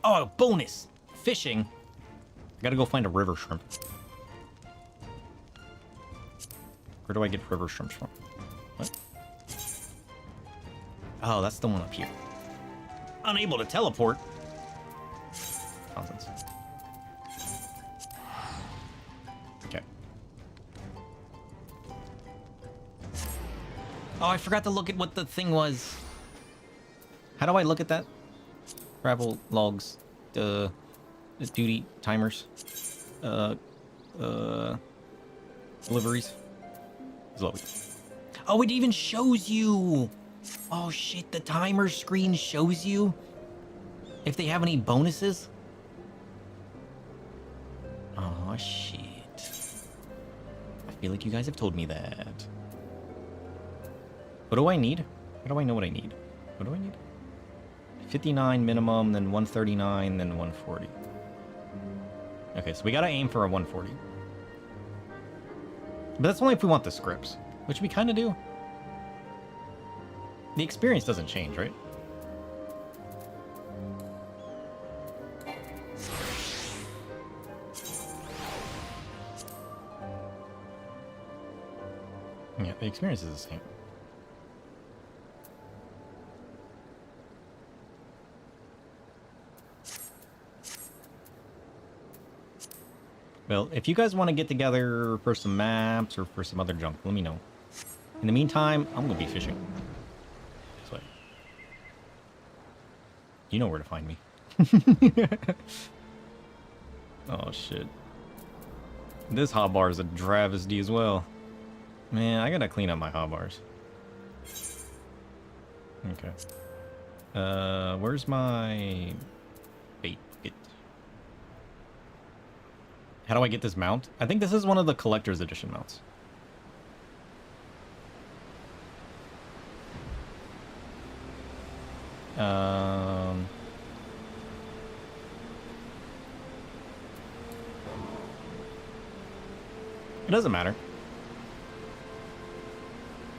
Oh, bonus! Fishing! I gotta go find a river shrimp. Where do I get river shrimps from? What? Oh, that's the one up here. Unable to teleport. Nonsense. Okay. Oh, I forgot to look at what the thing was. How do I look at that? Travel logs. Duty timers. Deliveries. Zloey. Oh, it even shows you. Oh shit, the timer screen shows you if they have any bonuses. Oh shit. I feel like you guys have told me that. What do I need? How do I know what I need? What do I need? 59 minimum, then 139, then 140. Okay, so we gotta aim for a 140. But that's only if we want the scripts, which we kind of do. The experience doesn't change, right? Yeah, the experience is the same. Well, if you guys want to get together for some maps or for some other junk, let me know. In the meantime, I'm going to be fishing. This way. You know where to find me. Oh, shit. This hotbar is a travesty as well. Man, I got to clean up my hotbars. Okay. Where's my bait? How do I get this mount? I think this is one of the collector's edition mounts. It doesn't matter.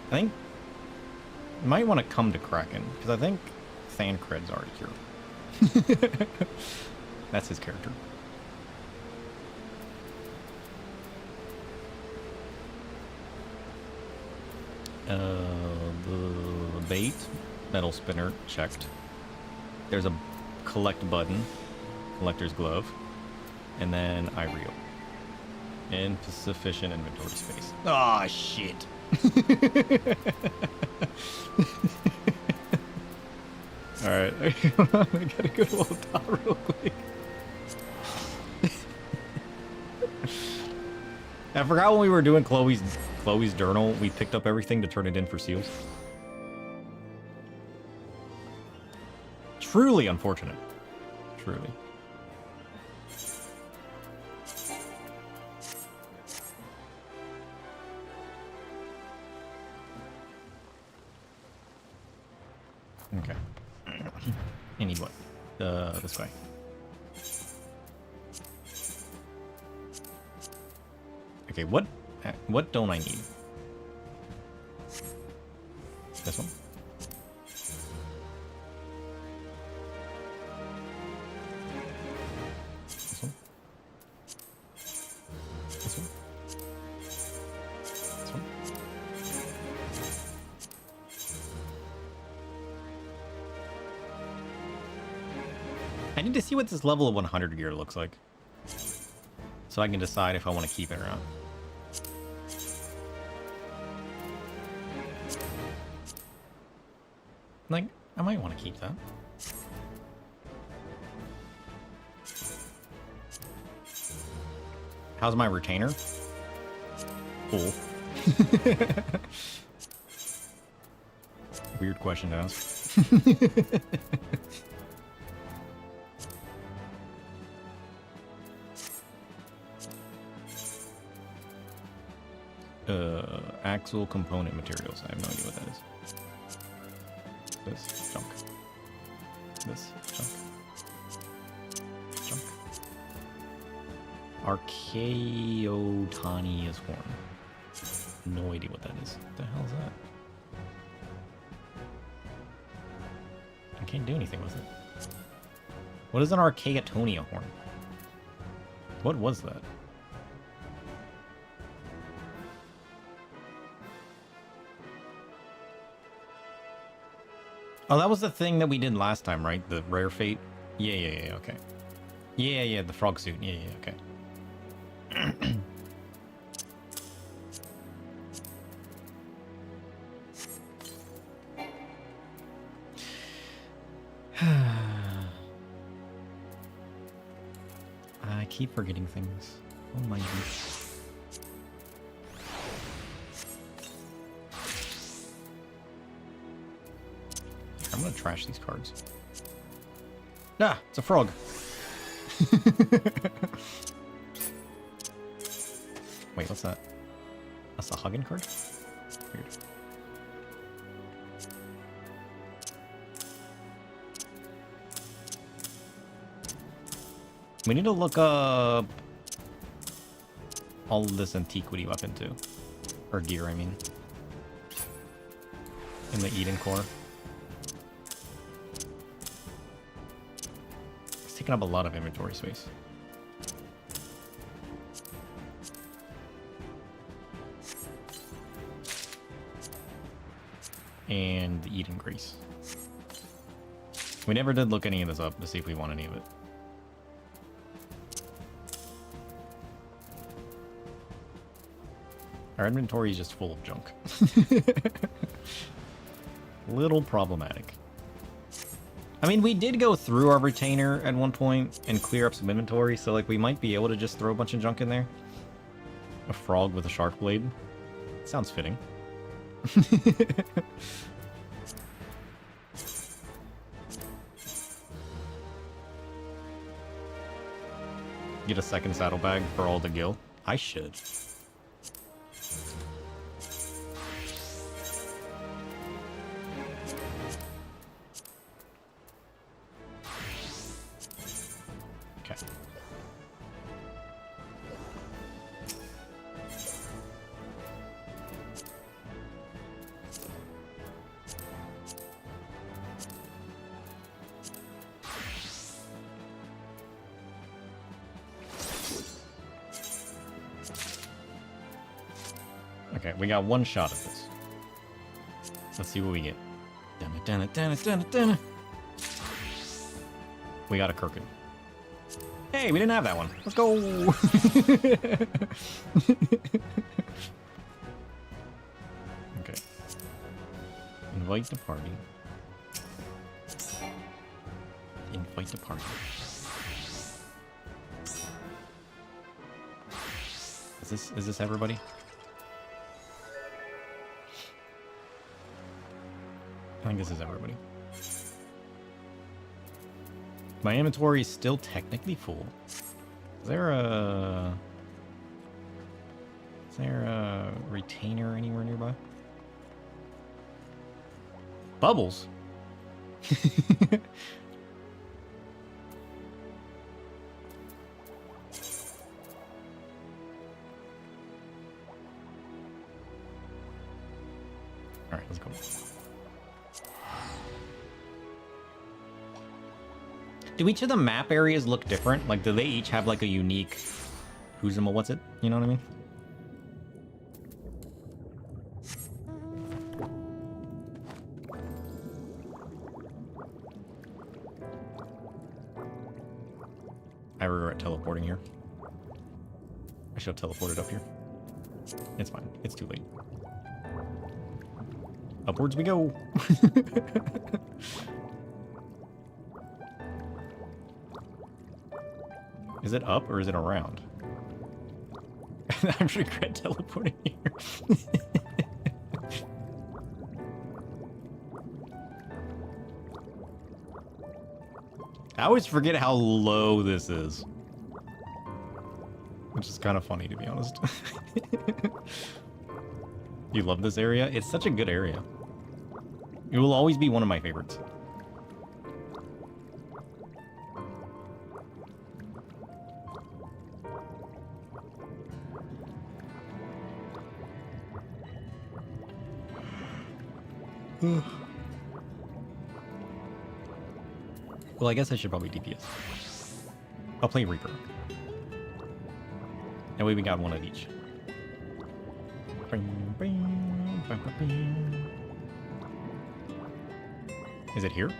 I think you might want to come to Kraken, because I think Thancred's already here. That's his character. The bait, metal spinner, checked. There's a collect button, collector's glove, and then Ireo. Insufficient inventory space. Ah, shit. Alright, I gotta go to Old Town real quick. I forgot when we were doing Chloe's journal, we picked up everything to turn it in for seals. Truly unfortunate. Truly. Okay. I need what? This way. Okay, what don't I need? This one? This one? This one? This one? I need to see what this level of 100 gear looks like, so I can decide if I want to keep it or not. Like, I might want to keep that. How's my retainer? Cool. Weird question to ask. Axle component materials. I have no idea what that is. This junk. This junk. Junk. Archaeotania's horn. No idea what that is. What the hell is that? I can't do anything with it. What is an Archaeotonia horn? What was that? Oh, that was the thing that we did last time, right? The rare fate? Yeah, okay. Yeah, the frog suit. Yeah, okay. I keep forgetting things. Oh my gosh. I'm gonna trash these cards. Ah, it's a frog. Wait, what's that? That's a Huggin card? Weird. We need to look up all of this antiquity weapon too. Or gear, I mean. In the Eden core. Taking up a lot of inventory space. And the Eden Grace. We never did look any of this up to see if we want any of it. Our inventory is just full of junk. Little problematic. I mean, we did go through our retainer at one point and clear up some inventory, so like we might be able to just throw a bunch of junk in there. A frog with a shark blade. Sounds fitting. Get a second saddlebag for all the gil. I should. Okay, we got one shot at this. Let's see what we get. We got a Kirkin. Hey, we didn't have that one. Let's go. Okay. Invite the party. Invite the party. Is this everybody? I think this is everybody. My inventory is still technically full. Is there a retainer anywhere nearby? Bubbles? Alright, let's go. Do each of the map areas look different? Like, do they each have like a unique what's it? You know what I mean? I regret teleporting here. I should have teleported up here. It's fine. It's too late. Upwards we go. Is it up or is it around? I regret teleporting here. I always forget how low this is. Which is kind of funny, to be honest. You love this area? It's such a good area. It will always be one of my favorites. Well, I guess I should probably DPS. I'll play Reaper. That way we got one of each. Is it here?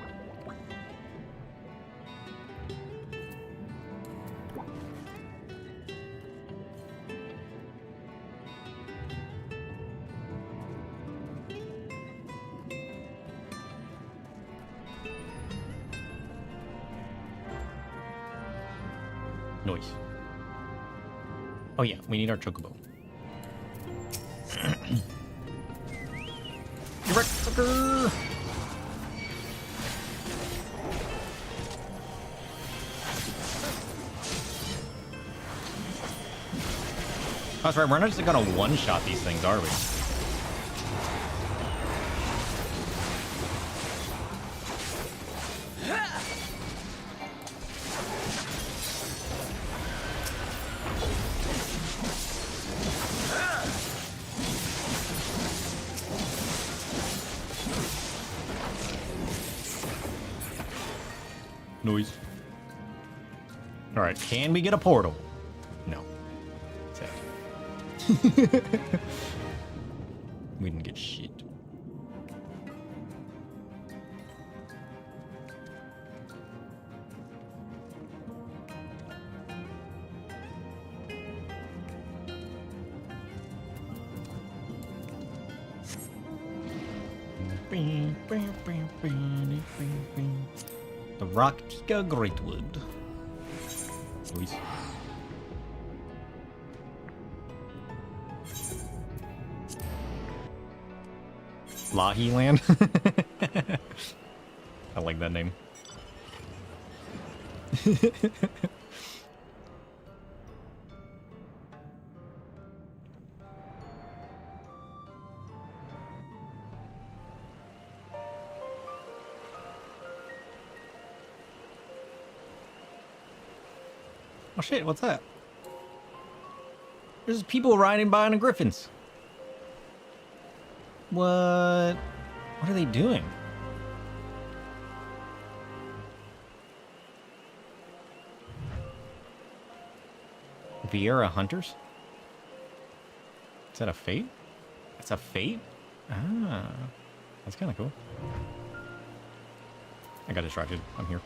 Noise. Oh yeah, we need our chocobo. You're right, sucker! That's right, we're not just gonna one-shot these things, are we? Noise. Alright, can we get a portal? No. Sad. We didn't get shit. The Rocktika Greatwood. Please. Lahi Land? I like that name. Oh shit, what's that? There's people riding by on the griffins. What are they doing? Vieira Hunters? Is that a fate? That's a fate? Ah, that's kind of cool. I got distracted. I'm here.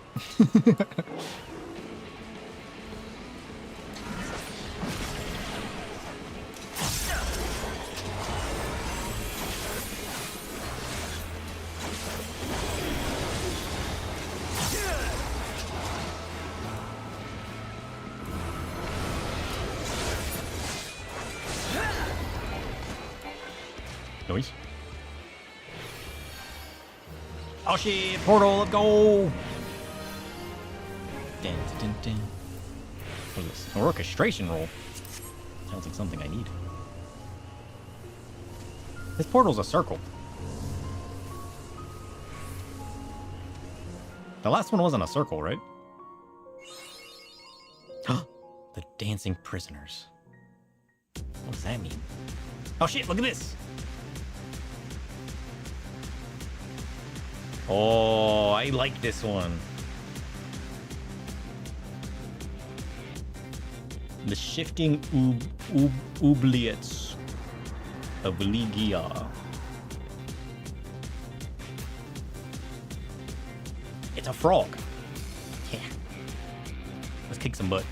Noise. Oh shit! Portal, let's go! Dun, dun, dun, dun. What is this? An orchestration roll. Sounds like something I need. This portal's a circle. The last one wasn't a circle, right? The dancing prisoners. What does that mean? Oh shit, look at this! Oh, I like this one. The shifting oubliettes of Ligia. It's a frog. Yeah. Let's kick some butt.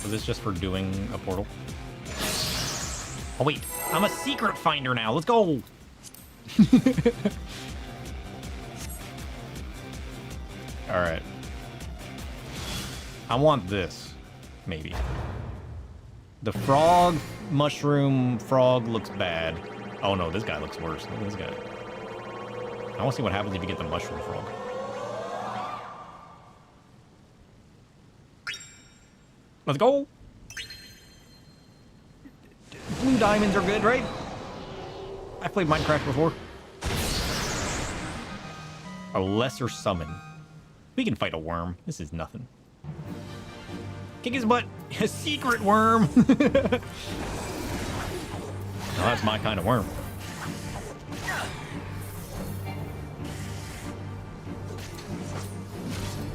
Was this just for doing a portal? Oh wait, I'm a secret finder now. Let's go. All right. I want this, maybe. The frog, mushroom, frog looks bad. Oh no, this guy looks worse. Look at this guy. I want to see what happens if you get the mushroom frog. Let's go. Blue diamonds are good, right? I played Minecraft before. A lesser summon. We can fight a worm. This is nothing. Kick his butt. A secret worm. Oh, that's my kind of worm.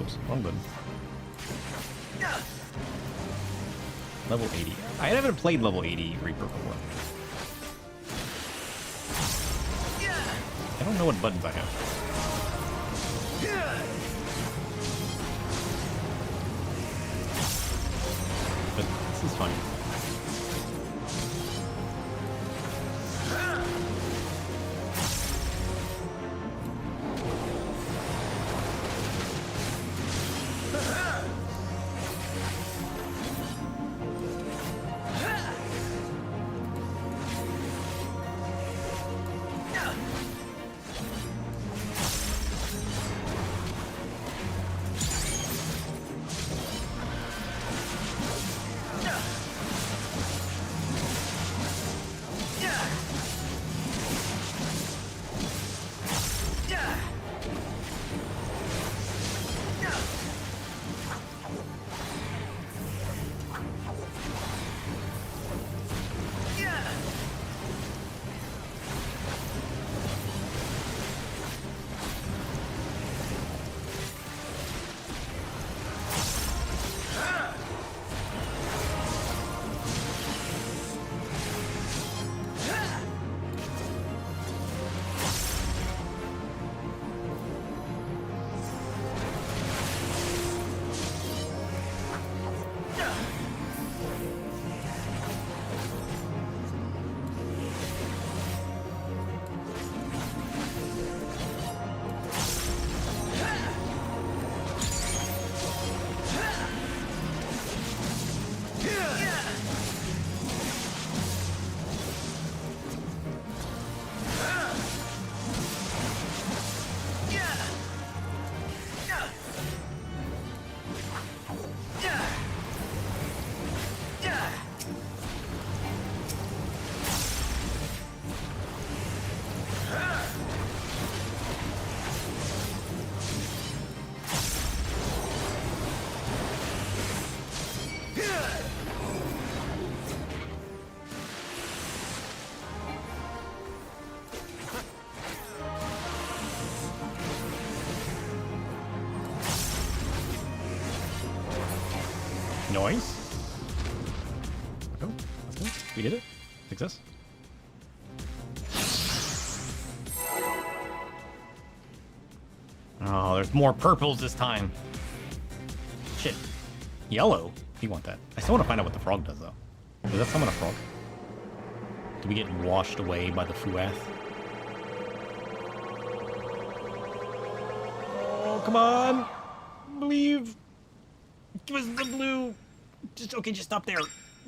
Oops, wrong button. Level 80. I haven't played level 80 Reaper before. I don't know what buttons I have. But this is fun. Noise. Let's go. Let's go. We did it. Success. Oh, there's more purples this time. Shit. Yellow? You want that. I still want to find out what the frog does, though. Does that summon a frog? Do we get washed away by the Fuath? Oh, come on. Believe. Give us the blue. Just, okay, just stop there.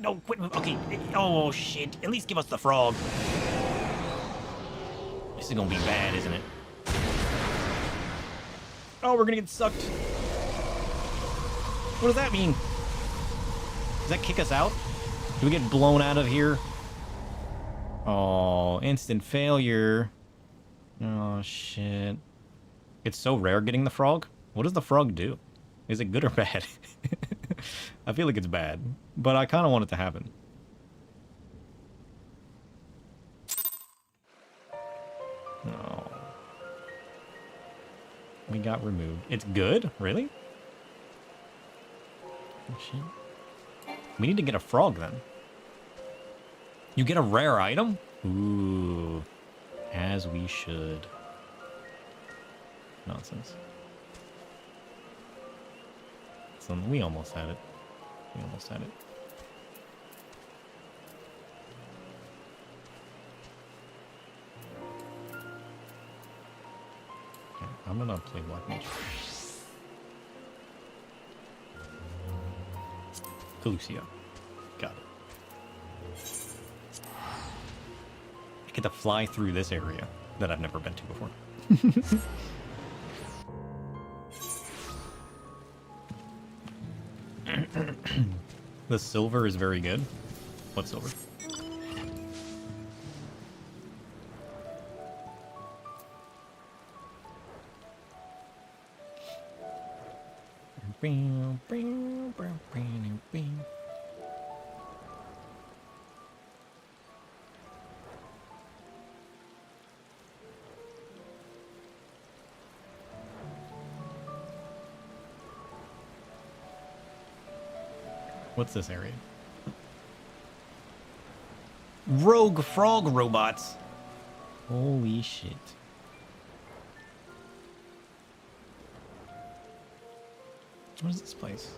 No, quit. Okay. Oh, shit. At least give us the frog. This is gonna be bad, isn't it? Oh, we're gonna get sucked. What does that mean? Does that kick us out? Do we get blown out of here? Oh, instant failure. Oh, shit. It's so rare getting the frog. What does the frog do? Is it good or bad? I feel like it's bad, but I kind of want it to happen. Oh. We got removed. It's good? Really? Oh, shit. We need to get a frog then. You get a rare item? Ooh. As we should. Nonsense. So we almost had it. We almost had it. Okay, I'm gonna play Black Mage. Calucia. Got it. I get to fly through this area that I've never been to before. The silver is very good. What silver? What's this area? Rogue frog robots. Holy shit. What is this place?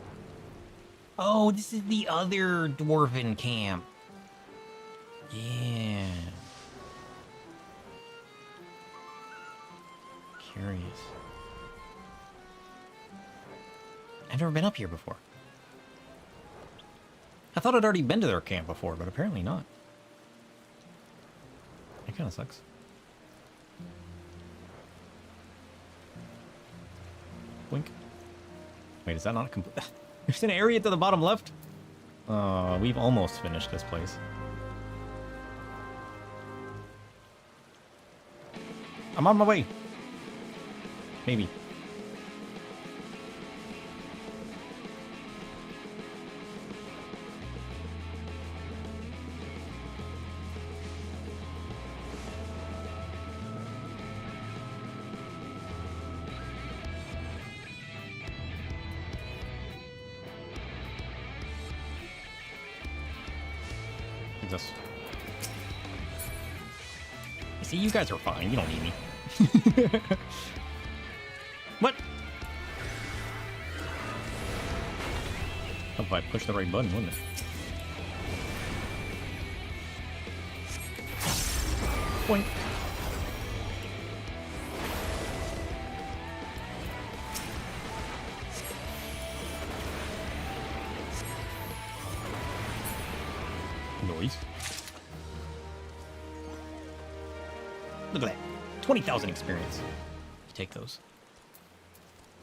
Oh, this is the other dwarven camp. Yeah. Curious. I've never been up here before. I thought I'd already been to their camp before, but apparently not. That kind of sucks. Blink. Wait, is that not complete? There's an area to the bottom left? We've almost finished this place. I'm on my way. Maybe. This. You see, you guys are fine. You don't need me. What? If I push the right button, wouldn't it? Point. Noise. Look at that. 20,000 experience. Take those.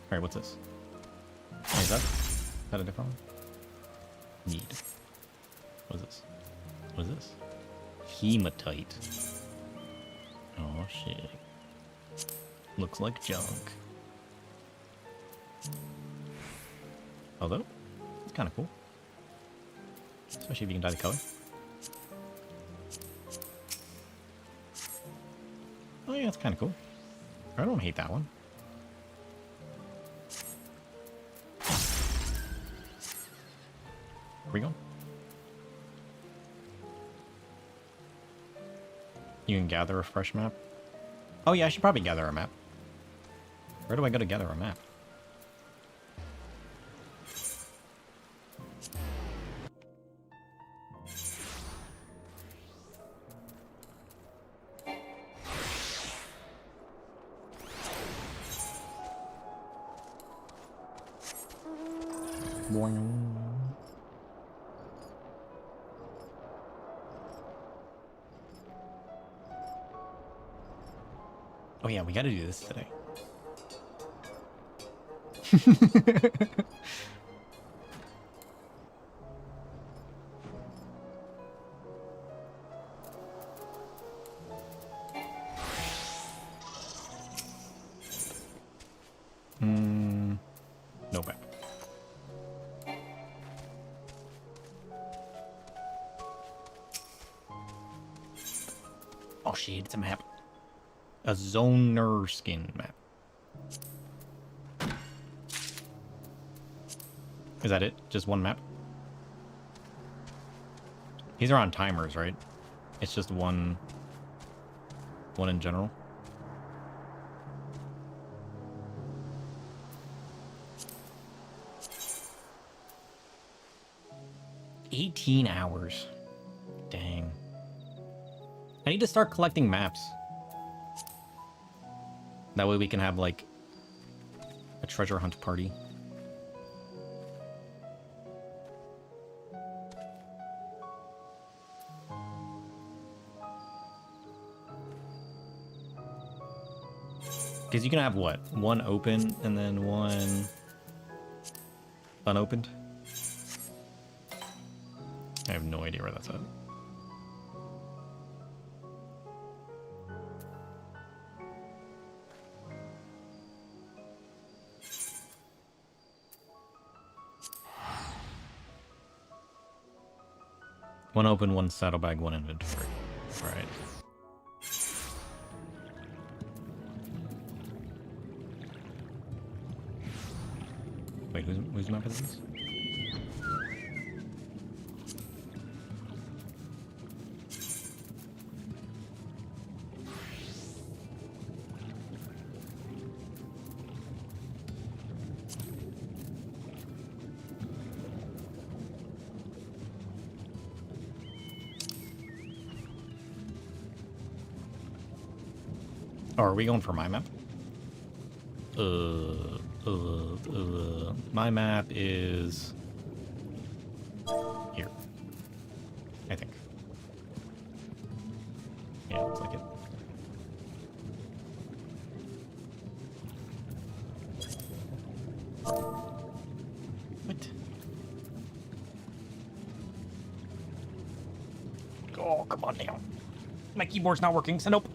Alright, what's this? Hey, is that a different one? Need. What is this? What is this? Hematite. Oh, shit. Looks like junk. Although, it's kind of cool. Especially if you can dye the color. Oh yeah, that's kind of cool. I don't hate that one. Where we going? You can gather a fresh map. Oh yeah, I should probably gather a map. Where do I go to gather a map? Oh yeah, we gotta do this today. No back. Oh shit, it's a map. A zoner skin map. Is that it? Just one map? These are on timers, right? It's just one in general. $18 hours. Dang. I need to start collecting maps. That way we can have, like, a treasure hunt party. Because you can have, what? One open and then one unopened? I have no idea where that's at. One open, one saddlebag, one inventory. Right. Wait, whose map is this? Oh, are we going for my map? My map is here, I think. Yeah, looks like it. What? Oh, come on now. My keyboard's not working, so nope.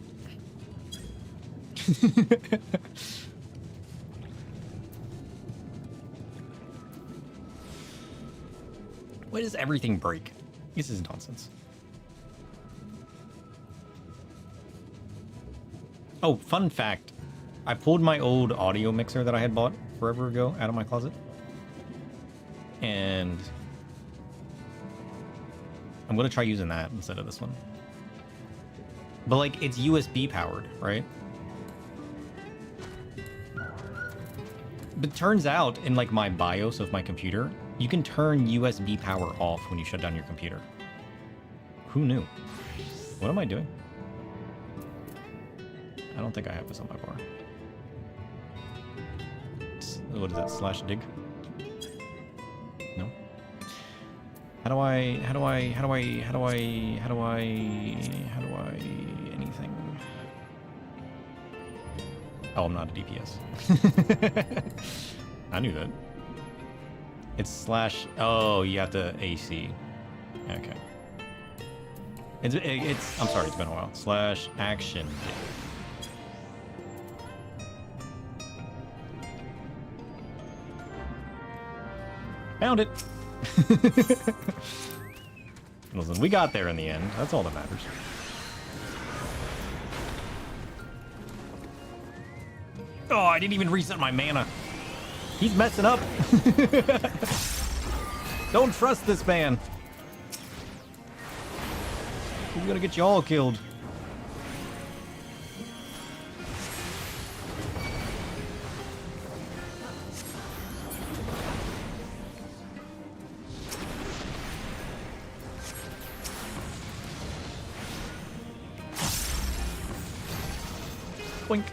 Why does everything break? This is nonsense. Oh, fun fact. I pulled my old audio mixer that I had bought forever ago out of my closet. And I'm going to try using that instead of this one. But, like, it's USB powered, right? But turns out, in, like, my BIOS of my computer, you can turn USB power off when you shut down your computer. Who knew? What am I doing? I don't think I have this on my bar. What is it? /dig? No? How do I anything? Oh, I'm not a DPS. I knew that. It's / oh, you have to AC. Okay. It's I'm sorry, it's been a while. /action. Found it. Listen, we got there in the end. That's all that matters. Oh, I didn't even reset my mana. He's messing up. Don't trust this man. He's gonna get you all killed. Boink.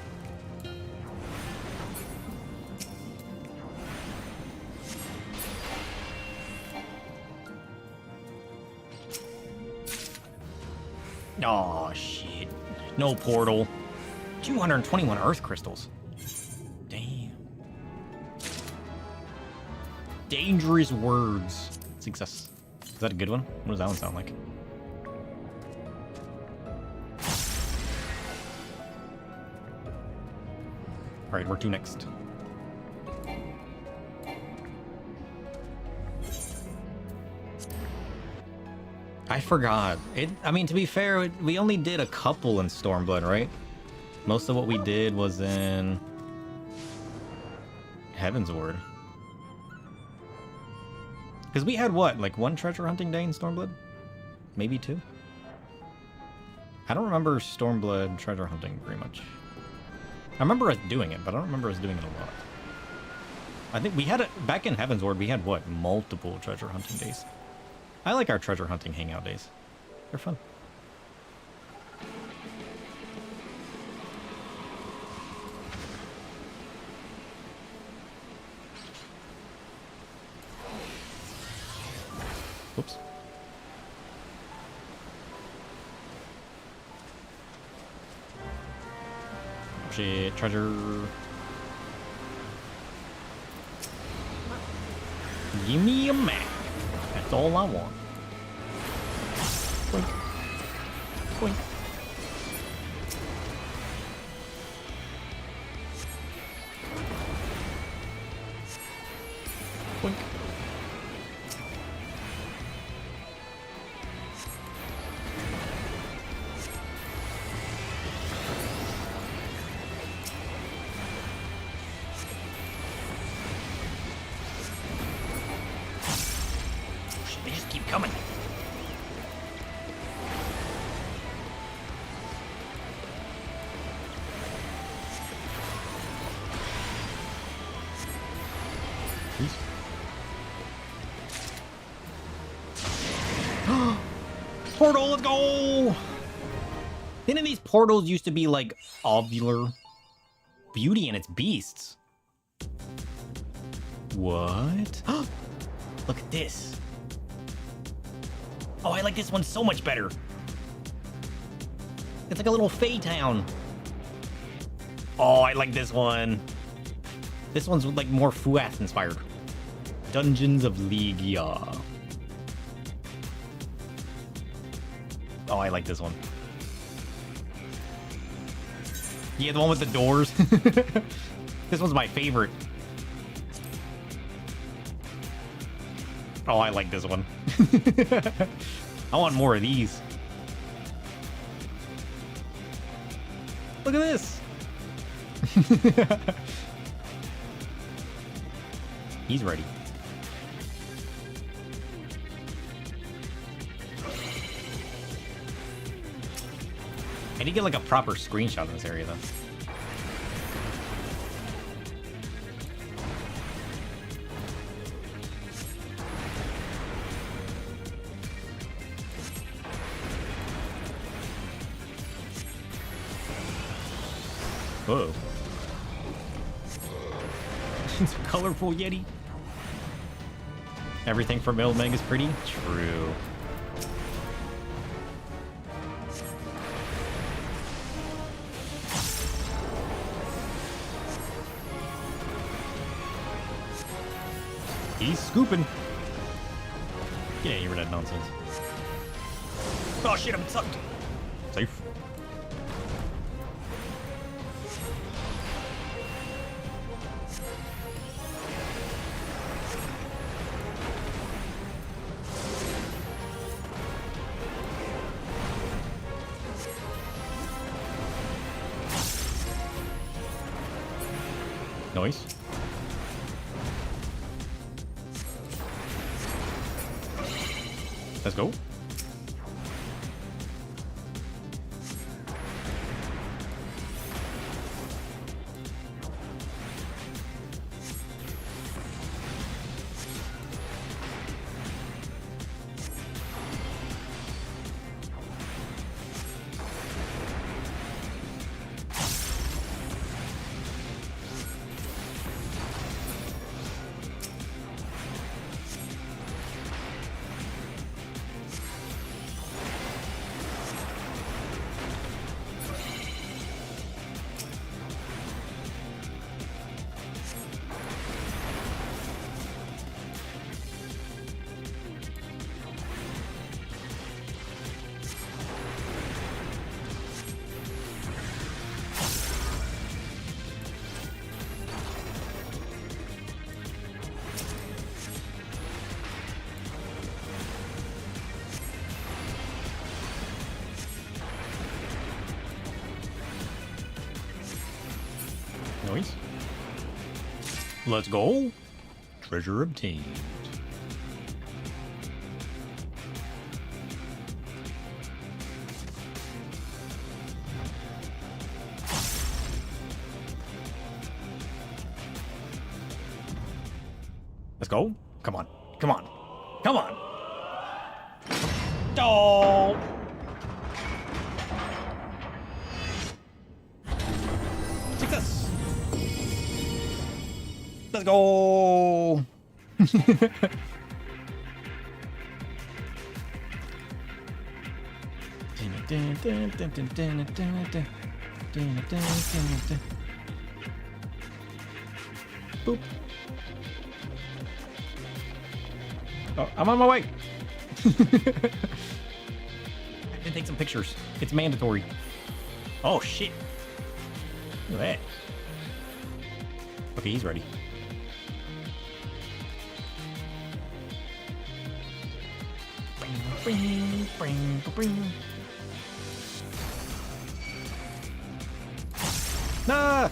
Oh, shit. No portal. 221 earth crystals. Damn. Dangerous words. Success. Is that a good one? What does that one sound like? Alright, where to next? I forgot. I mean, to be fair, we only did a couple in Stormblood, right? Most of what we did was in Heaven's Ward. Because we had what, like one treasure hunting day in Stormblood? Maybe two? I don't remember Stormblood treasure hunting very much. I remember us doing it, but I don't remember us doing it a lot. I think we had it back in Heaven's Ward. We had what, multiple treasure hunting days. I like our treasure hunting hangout days. They're fun. Oops. Shit, treasure. Give me a map. That's all I want. Boink. Boink. Boink. They just keep coming. Portal, let's go! Didn't these portals used to be like ovular? Beauty and its beasts. What? Look at this. Oh, I like this one so much better. It's like a little Fey town. Oh, I like this one. This one's like more Fuath inspired. Dungeons of Legia. Oh, I like this one. Yeah, the one with the doors. This one's my favorite. Oh, I like this one. I want more of these. Look at this. He's ready. I need to get like a proper screenshot of this area though. Whoa. It's a colorful Yeti. Everything from Ilmeg is pretty? True. He's scooping. Yeah, you were that nonsense. Oh shit, I'm sucked. Safe. Nice. Let's go. Nice. Let's go. Treasure obtained. Let's go. Come on. Come on. Come on. Oh! Success! Let's go! Boop. Oh, I'm on my way. I can take some pictures. It's mandatory. Oh shit. Look at that. Okay, he's ready. Bring, bring, bring. Nah!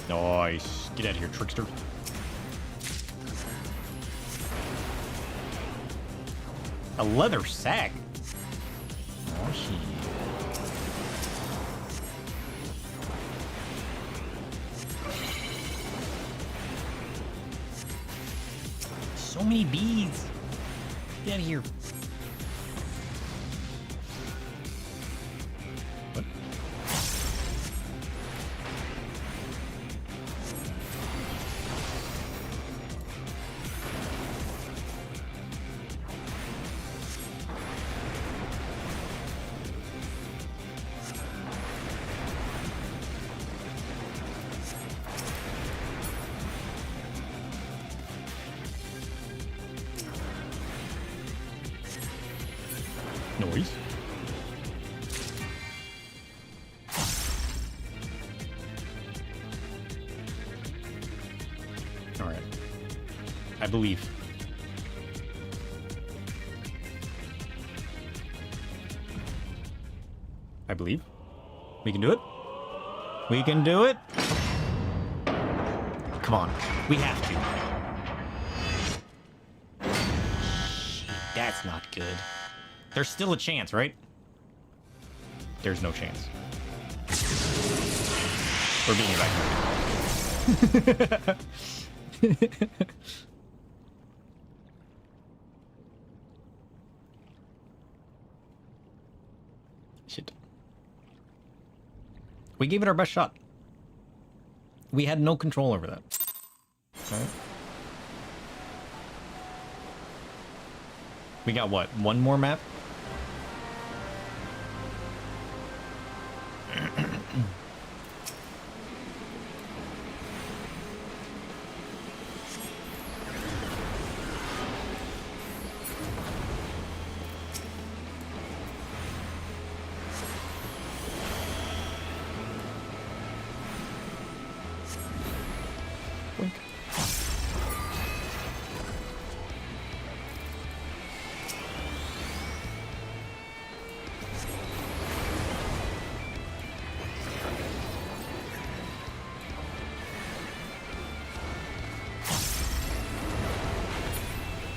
Nice. Get out of here, trickster. A leather sack. Oh, shit. So many bees. Get out of here. What? Noise. All right. I believe. I believe. We can do it. We can do it. Come on. We have to. Shit, that's not good. There's still a chance, right? There's no chance. We're being evacuated. Shit. We gave it our best shot. We had no control over that. All right. We got what? One more map? Wink.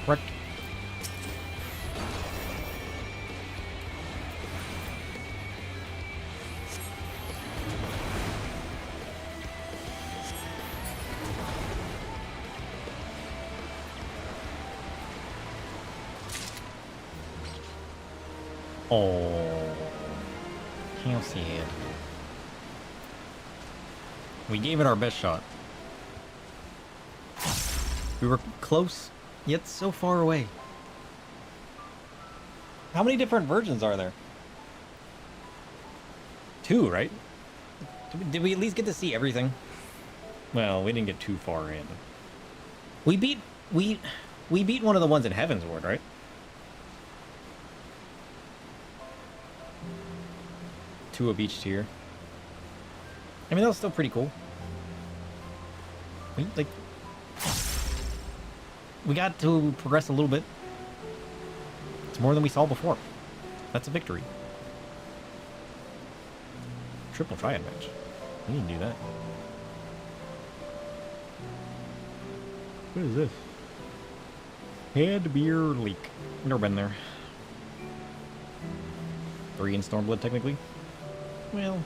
Correct. Oh, can't see it. We gave it our best shot. We were close, yet so far away. How many different versions are there? 2, right? Did we at least get to see everything? Well, we didn't get too far in. We beat one of the ones in Heaven's Ward, right? Two of each tier. I mean, that was still pretty cool. We got to progress a little bit. It's more than we saw before. That's a victory. Triple triad match. We need to do that. What is this? Head beer leak. Never been there. 3 in Stormblood, technically. Well,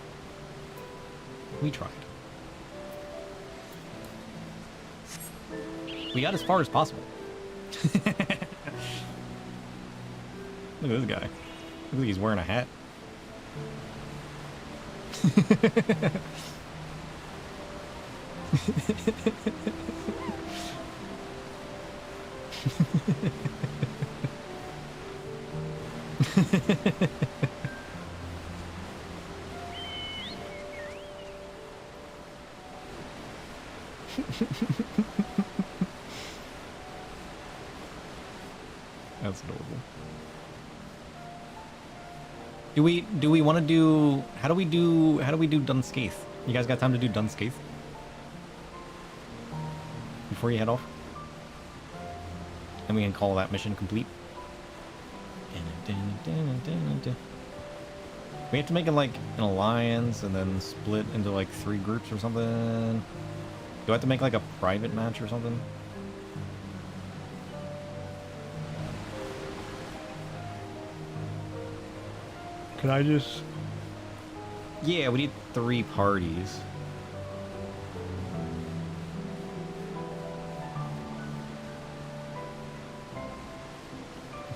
we tried. We got as far as possible. Look at this guy. Look like he's wearing a hat. That's adorable. Do we want to do how do we do Dunscaith? You guys got time to do Dunscaith before you head off? And we can call that mission complete. We have to make it like an alliance and then split into like 3 groups or something. Do I have to make like a private match or something? Can I just... Yeah, we need 3 parties.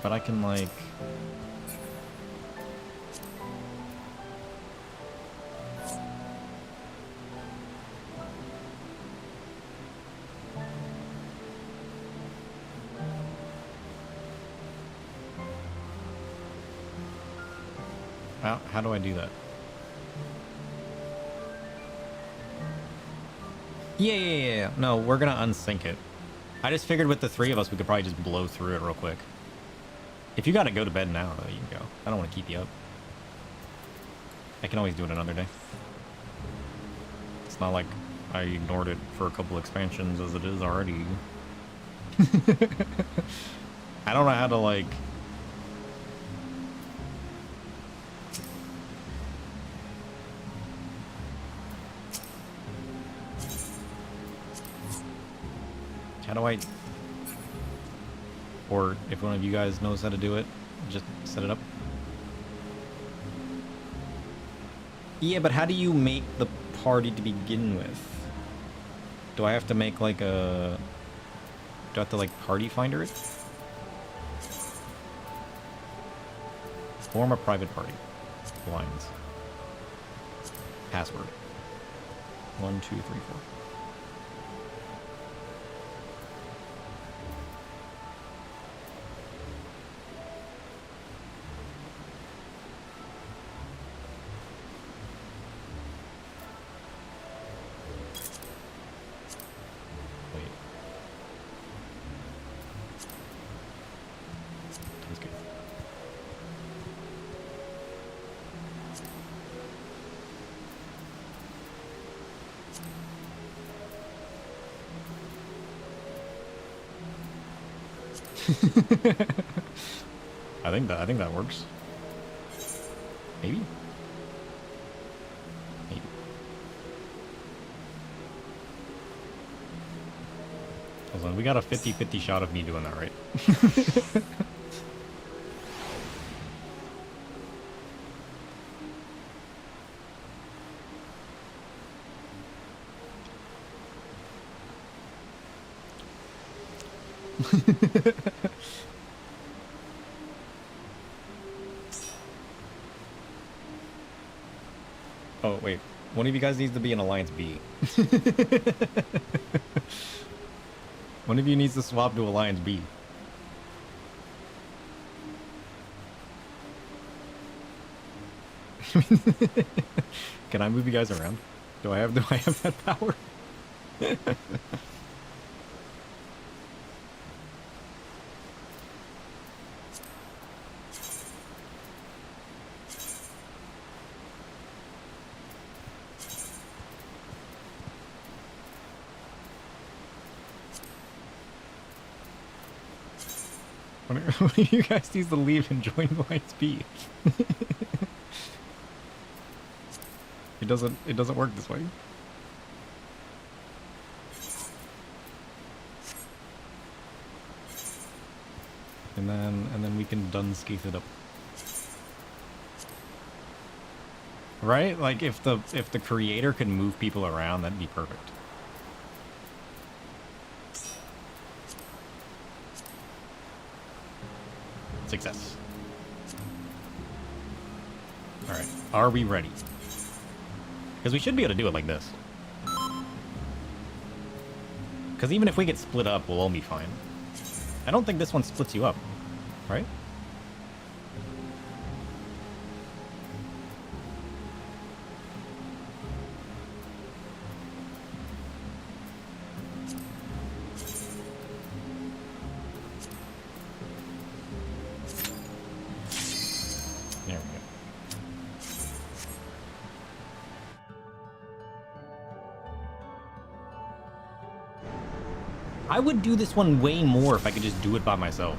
But I can like... How do I do that? Yeah. No, we're gonna unsync it. I just figured with the 3 of us, we could probably just blow through it real quick. If you gotta go to bed now, though, you can go. I don't want to keep you up. I can always do it another day. It's not like I ignored it for a couple expansions as it is already. I don't know how to, like... How do I... Or if one of you guys knows how to do it, just set it up. Yeah, but how do you make the party to begin with? Do I have to make like a... Do I have to like party finder it? Form a private party. Alliance. Password. 1, 2, 3, 4. I think that works. Maybe. Hold on, we got a 50-50 shot of me doing that, right? Oh, wait. One of you guys needs to be in Alliance B. One of you needs to swap to Alliance B. Can I move you guys around? Do I have that power? When do you guys need to leave and join Lightspeed? It doesn't work this way. And then we can Dunscape it up. Right? Like if the creator could move people around, that'd be perfect. Success. Alright. Are we ready? Because we should be able to do it like this. Because even if we get split up, we'll all be fine. I don't think this one splits you up, right? There we go. I would do this one way more if I could just do it by myself.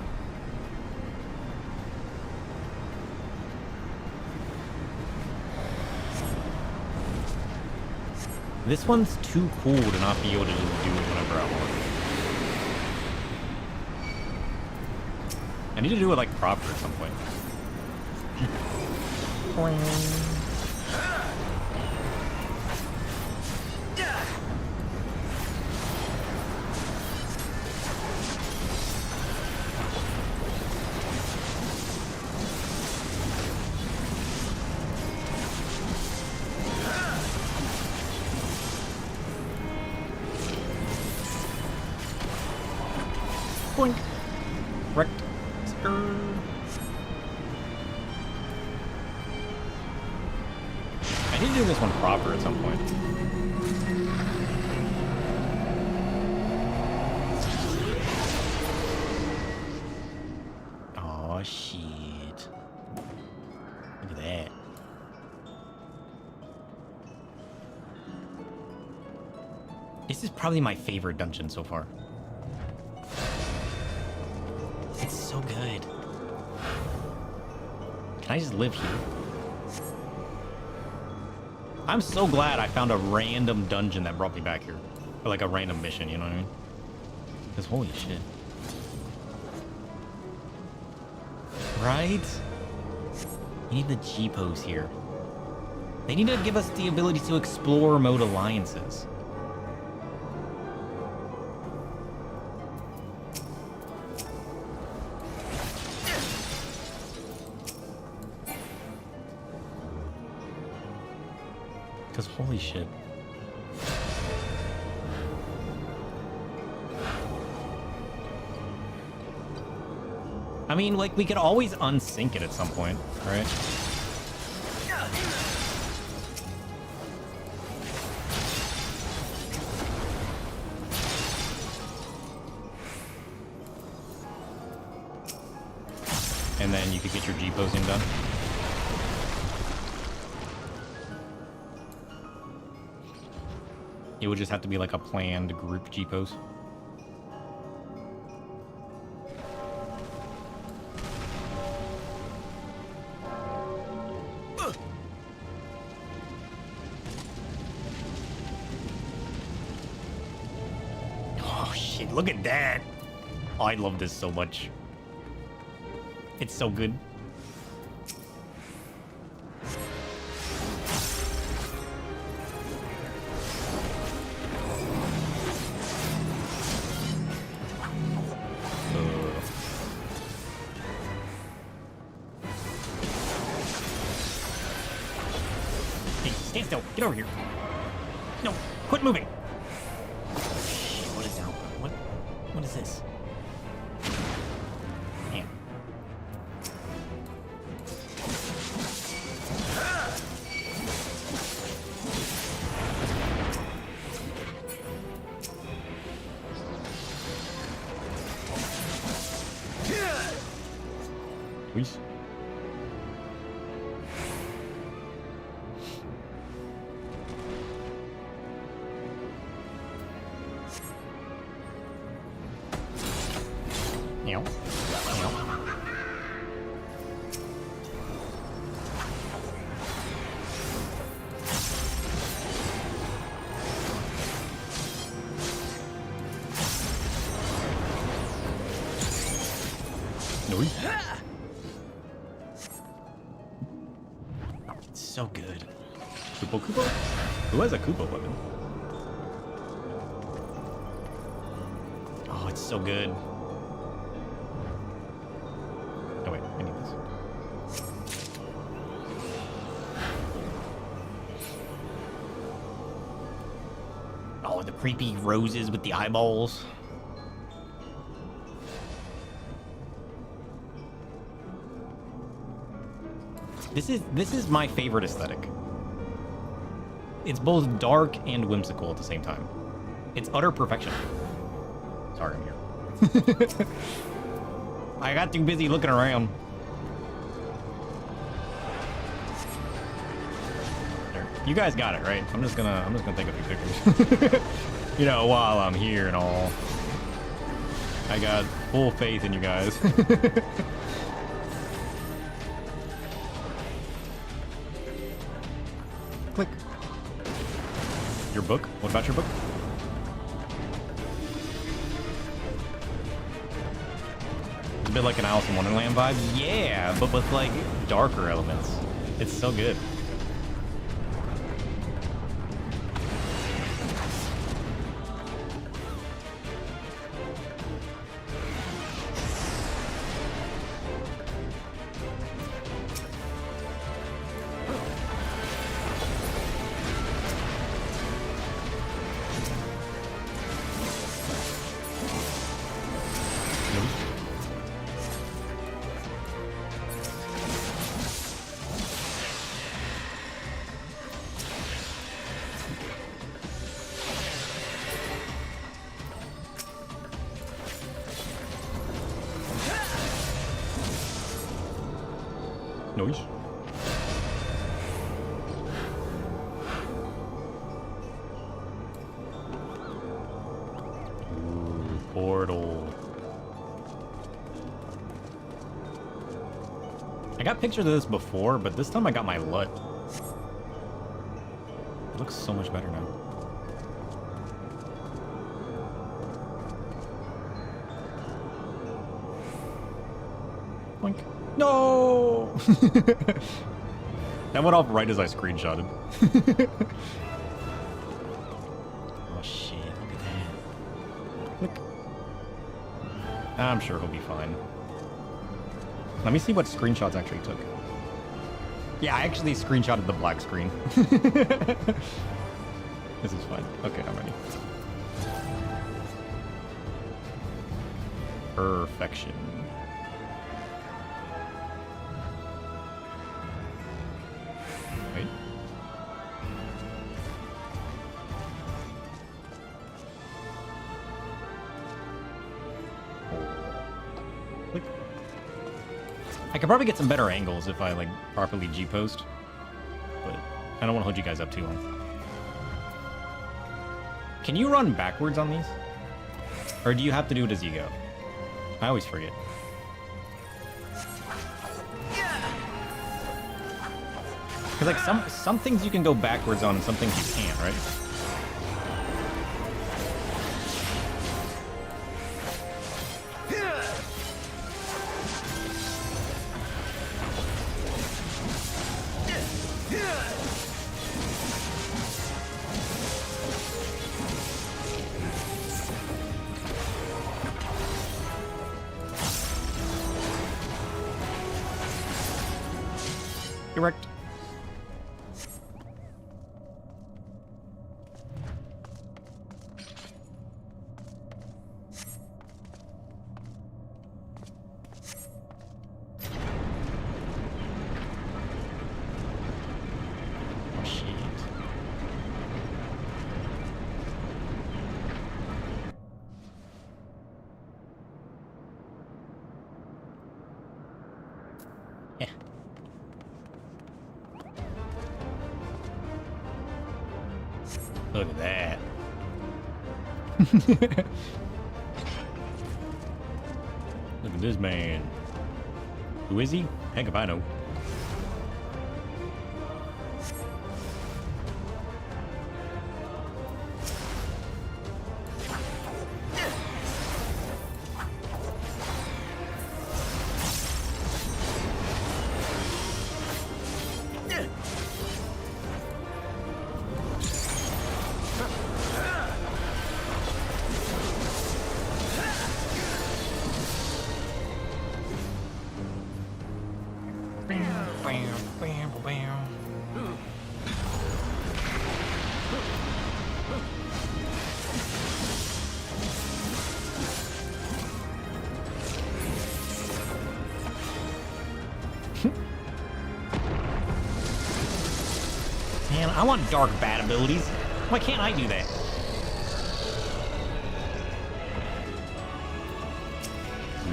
This one's too cool to not be able to just do it whenever I want. I need to do it like proper at some point. Boink. Wrecked. I need to do this one proper at some point. Oh shit. Look at that. This is probably my favorite dungeon so far. It's so good. Can I just live here? I'm so glad I found a random dungeon that brought me back here. Or like a random mission, you know what I mean? Because holy shit. Right? We need the G-pose here. They need to give us the ability to explore remote alliances. Because holy shit. I mean, like, we could always unsync it at some point, right? And then you could get your G-posing done. It would just have to be like a planned group G-pose. Oh shit, look at that! Oh, I love this so much. It's so good. Hey, stand still. Get over here. No, quit moving. Shit, what is that? What is this? Damn. Nice. Meow. Meow. Nice. It's so good. Koopo Koopo? Who has a Koopa weapon? Oh, it's so good. Oh wait, I need this. Oh, the creepy roses with the eyeballs. This is my favorite aesthetic. It's both dark and whimsical at the same time. It's utter perfection. Sorry, I'm here. I got too busy looking around. There. You guys got it, right? I'm just gonna take a few pictures. You know, while I'm here and all. I got full faith in you guys. Click. Your book? What about your book? It's a bit like an Alice in Wonderland vibe. Yeah, but with like darker elements. It's so good. Nice. Ooh, portal. I got pictures of this before, but this time I got my LUT. It looks so much better now. Boink. No! That went off right as I screenshotted. Oh shit, look at that. Look. I'm sure he'll be fine. Let me see what screenshots actually took. Yeah, I actually screenshotted the black screen. This is fine. Okay, I'm ready. Perfection. Wait. Click. I could probably get some better angles if I like properly G-post, but I don't want to hold you guys up too long. Can you run backwards on these? Or do you have to do it as you go? I always forget. Because like some things you can go backwards on and some things you can't, right? Correct. Oh shit. Look at that. Look at this man. Who is he? Heck if I know. Man, I want dark bat abilities. Why can't I do that?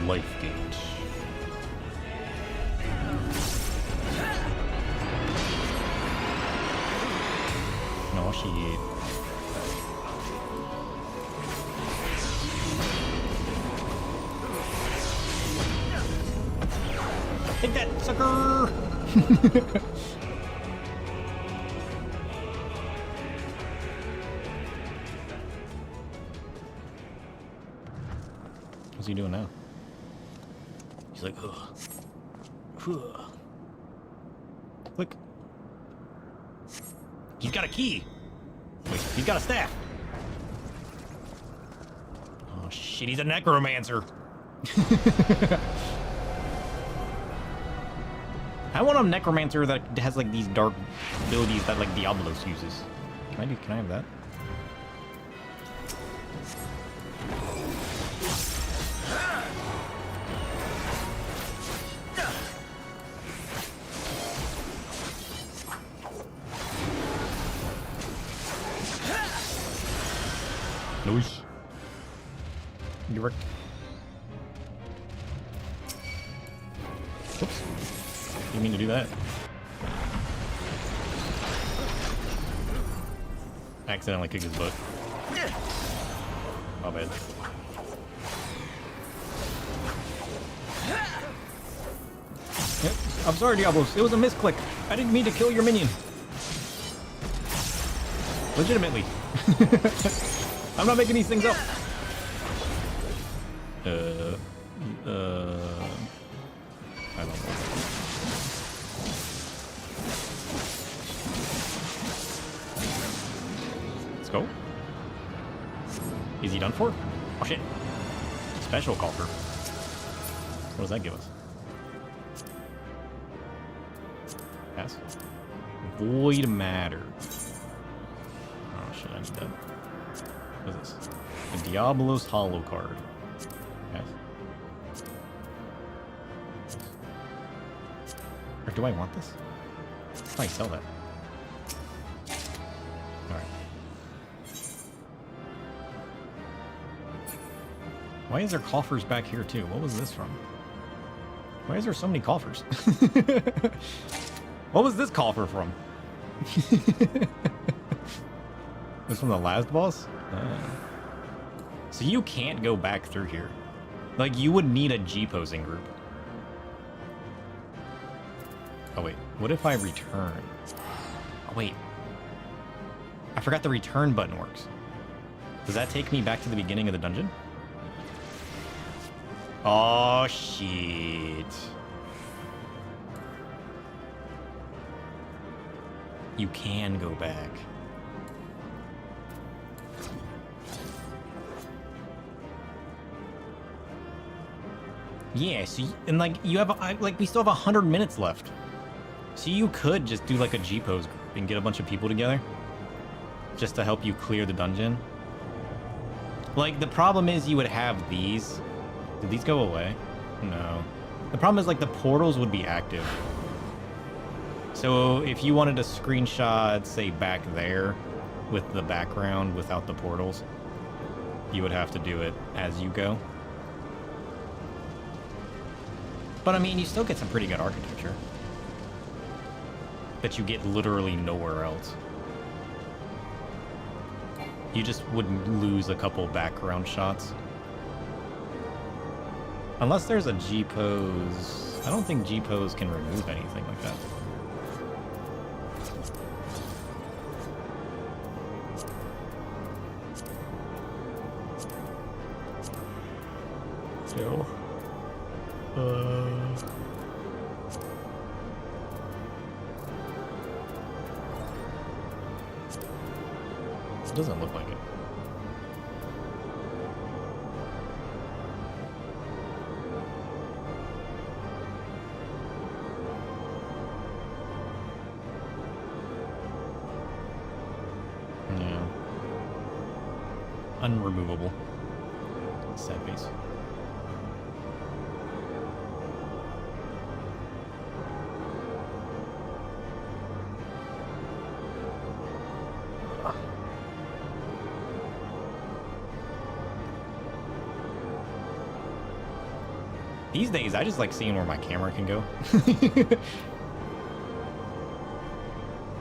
Life gauge. No shit. Take that, sucker! What's he doing now? He's like, ugh. Ugh. Click. He's got a key. Wait, he's got a staff. Oh shit, he's a necromancer. I want a necromancer that has like these dark abilities that like Diablos uses. Can I have that? Nice. You work. Oops. Didn't mean to do that. Accidentally kicked his butt. My bad. Yep. I'm sorry, Diablos. It was a misclick. I didn't mean to kill your minion. Legitimately. I'm not making these things up. I don't know. Let's go. Is he done for? Oh shit. Special coffer. What does that give us? Pass. Void matter. Oh shit, I need that. What is this? A Diablos Hollow card. Yes. Or do I want this? How do I sell that? Alright. Why is there coffers back here too? What was this from? Why is there so many coffers? What was this coffer from? This from the last boss? So you can't go back through here. Like, you would need a G-posing group. Oh, wait. What if I return? Oh, wait. I forgot the return button works. Does that take me back to the beginning of the dungeon? Oh, shit. You can go back. Yeah, so and like you have like we still have 100 minutes left, so you could just do like a G-pose group and get a bunch of people together, just to help you clear the dungeon. Like the problem is you would have these. Did these go away? No. The problem is like the portals would be active. So if you wanted to screenshot, say back there, with the background without the portals, you would have to do it as you go. But I mean, you still get some pretty good architecture that you get literally nowhere else. You just would lose a couple background shots. Unless there's a G-pose. I don't think G-pose can remove anything like that. Still. It doesn't look like it. Yeah. Unremovable. Sad face. These days, I just like seeing where my camera can go.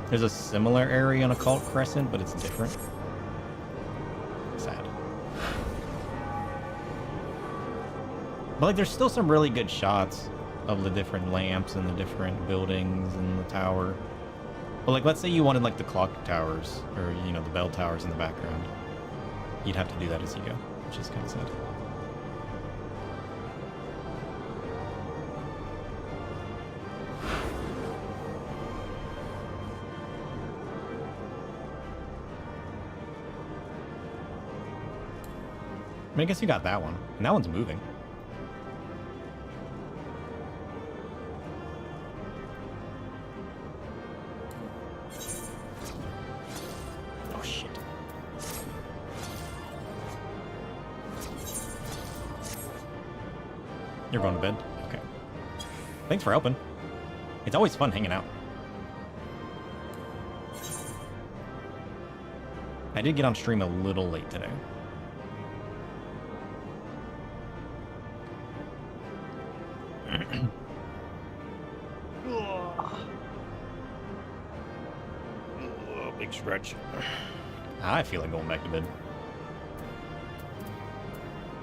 There's a similar area on Occult Crescent, but it's different. Sad. But like, there's still some really good shots of the different lamps and the different buildings and the tower. But like, let's say you wanted like the clock towers, or you know, the bell towers in the background. You'd have to do that as you go, which is kind of sad. I mean, I guess you got that one. And that one's moving. Oh, shit. You're going to bed? Okay. Thanks for helping. It's always fun hanging out. I did get on stream a little late today. Big stretch. I feel like going back to bed.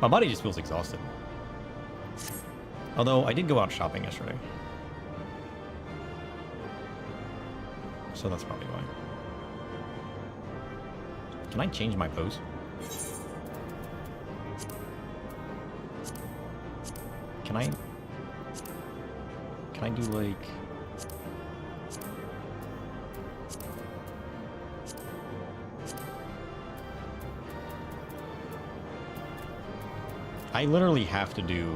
My body just feels exhausted. Although I did go out shopping yesterday. So that's probably why. Can I change my pose? Can I do like... I literally have to do...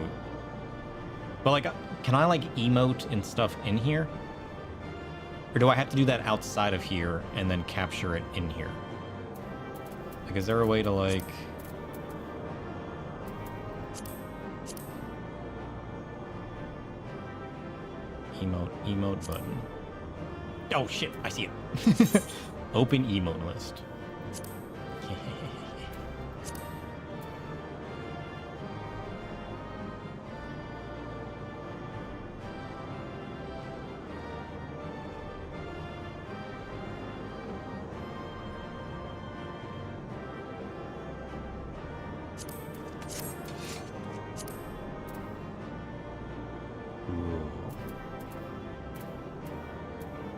But like, can I like emote and stuff in here? Or do I have to do that outside of here and then capture it in here? Like, is there a way to like... Emote button. Oh shit, I see it. Open emote list.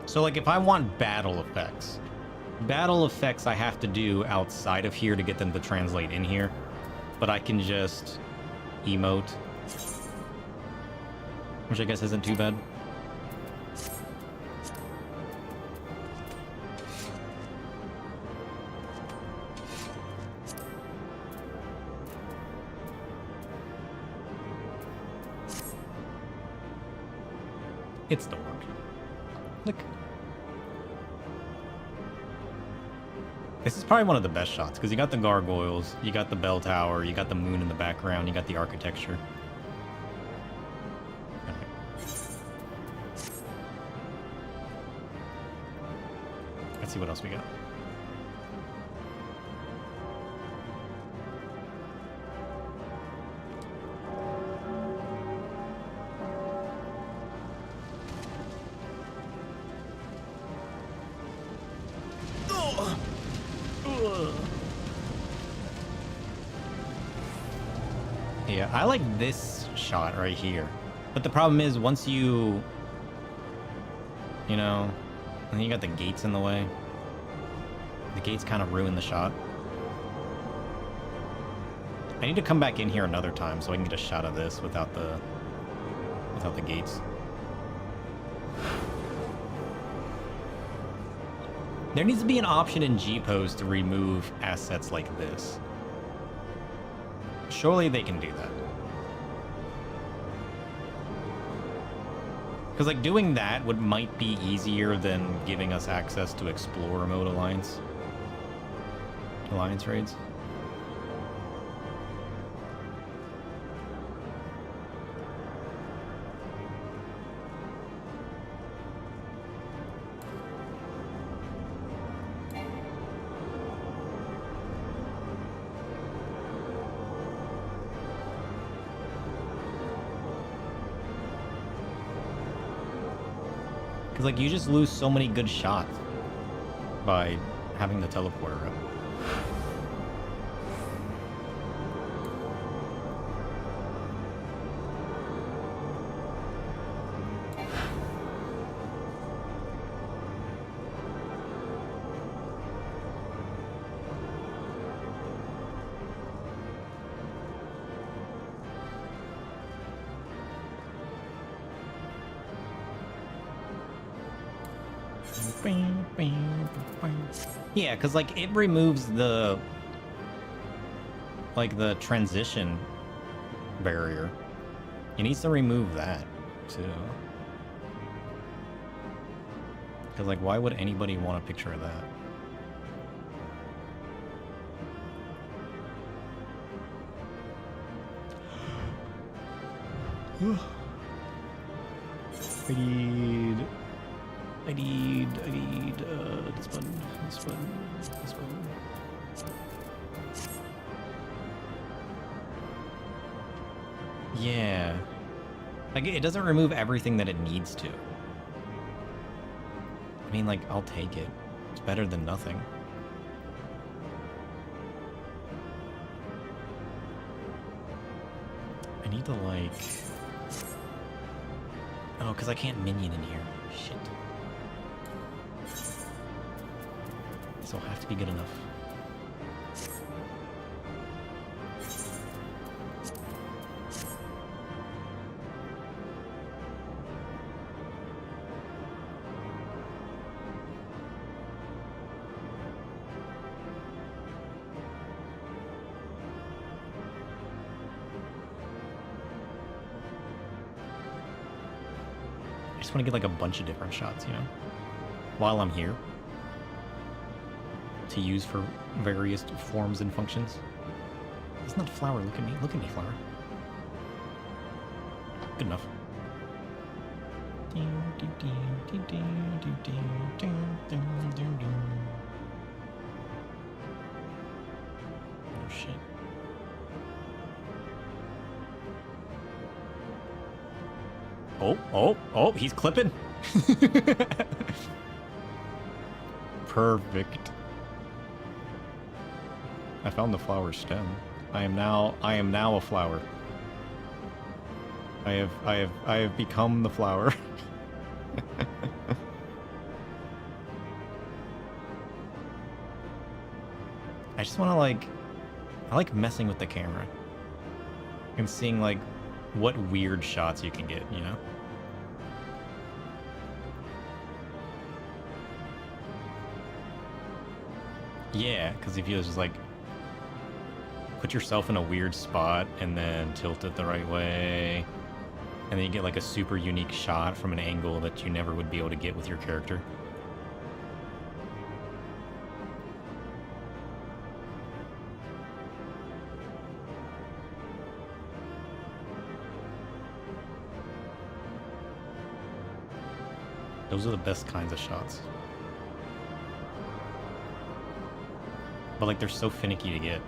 So like if I want battle effects I have to do outside of here to get them to translate in here. But I can just emote, which I guess isn't too bad. It's the word. Look. This is probably one of the best shots, because you got the gargoyles, you got the bell tower, you got the moon in the background, you got the architecture. Okay. Let's see what else we got. Yeah, I like this shot right here. But the problem is once you know, and then you got the gates in the way. The gates kind of ruin the shot. I need to come back in here another time so I can get a shot of this without the gates. There needs to be an option in G-Pose to remove assets like this. Surely they can do that. Because like doing that might be easier than giving us access to Explorer mode alliance raids. Because, like, you just lose so many good shots by having the teleporter up. Yeah, because like it removes the transition barrier. It needs to remove that too. Because like why would anybody want a picture of that? I need this button. Yeah. Like, it doesn't remove everything that it needs to. I mean, like, I'll take it. It's better than nothing. I need to, like... Oh, because I can't minion in here. Shit. This will have to be good enough. I just want to get like a bunch of different shots, you know, while I'm here to use for various forms and functions. It's not flower. Look at me, flower. Good enough. Oh shit. Oh, he's clipping. Perfect. I found the flower stem. I am now a flower. I have become the flower. I just want to I like messing with the camera and seeing like what weird shots you can get, you know? Yeah, because if you just like put yourself in a weird spot and then tilt it the right way, and then you get like a super unique shot from an angle that you never would be able to get with your character. Those are the best kinds of shots. But like they're so finicky to get.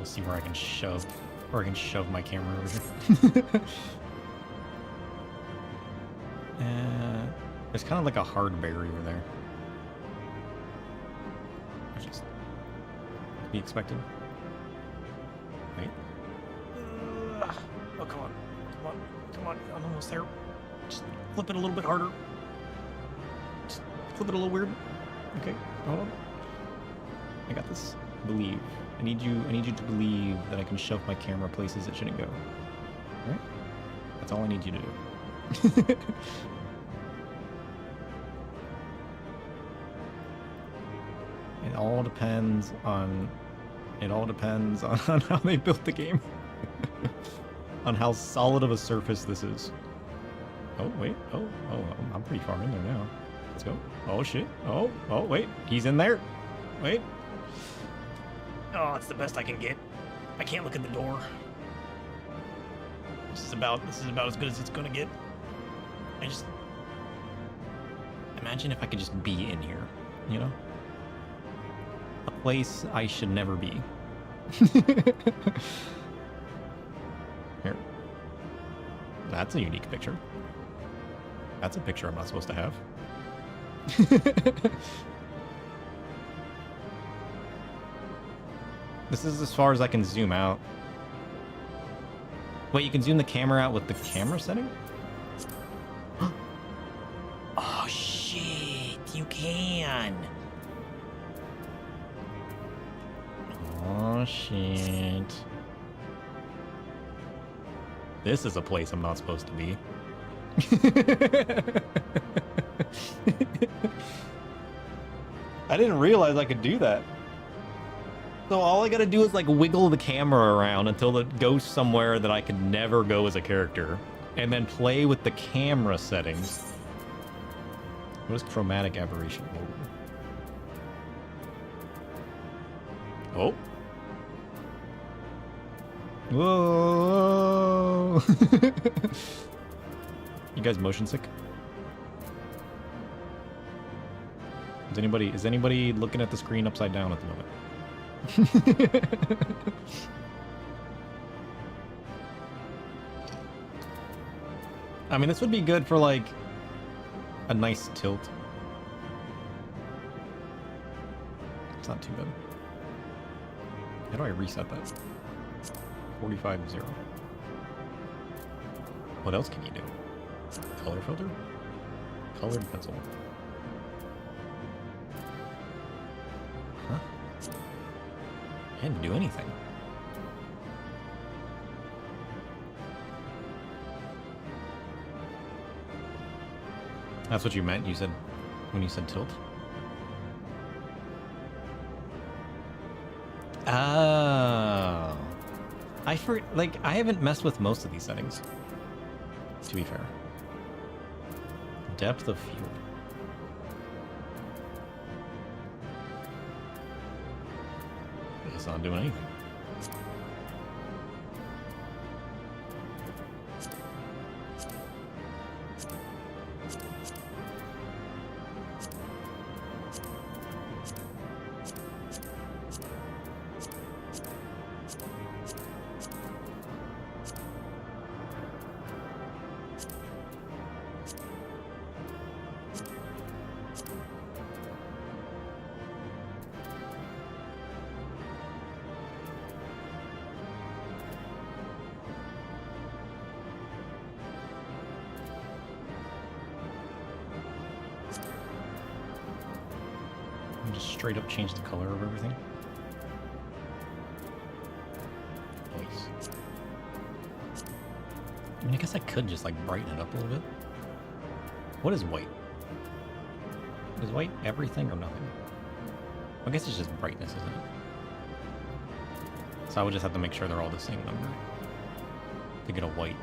We'll see where I can shove my camera over here. There's kind of like a hard barrier there. Which is to be expected. Wait. Oh, come on. Come on. Come on. I'm almost there. Just flip it a little bit harder. Just flip it a little weird. Okay. Hold on. I got this. Believe. I need you to believe that I can shove my camera places it shouldn't go. All right? That's all I need you to do. It all depends on how they built the game. On how solid of a surface this is. Oh, wait. Oh, I'm pretty far in there now. Let's go. Oh, shit. Oh, wait. He's in there. Wait. Oh, it's the best I can get. I can't look at the door. This is about as good as it's gonna get. Imagine if I could just be in here, you know? A place I should never be. Here. That's a unique picture. That's a picture I'm not supposed to have. This is as far as I can zoom out. Wait, you can zoom the camera out with the camera setting? Oh shit, you can. Oh shit. This is a place I'm not supposed to be. I didn't realize I could do that. So all I gotta do is like wiggle the camera around until it goes somewhere that I could never go as a character, and then play with the camera settings. What is chromatic aberration? Oh. Whoa. You guys motion sick? Is anybody looking at the screen upside down at the moment? I mean, this would be good for like a nice tilt. It's not too bad. How do I reset that? 45-0. What else can you do? Color filter? Colored pencil. Huh? I didn't do anything. That's what you meant, you said, when you said tilt? Oh. I haven't messed with most of these settings, to be fair. Depth of field. It's not doing anything. Straight up change the color of everything. Nice. I mean, I guess I could just like brighten it up a little bit. What is white? Is white everything or nothing? I guess it's just brightness, isn't it? So I would just have to make sure they're all the same number to get a white.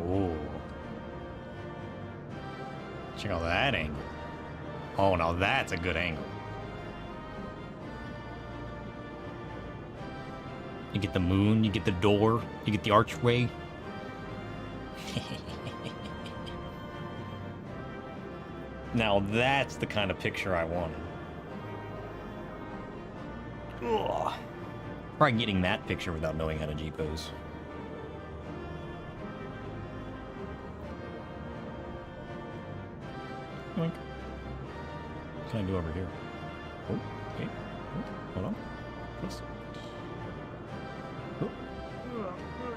Ooh. Check out that angle. Oh, now that's a good angle. You get the moon, you get the door, you get the archway. Now that's the kind of picture I wanted. Ugh. Probably getting that picture without knowing how to G-pose. What can I do over here? Oh, okay. Oh, hold on. Close. Oh.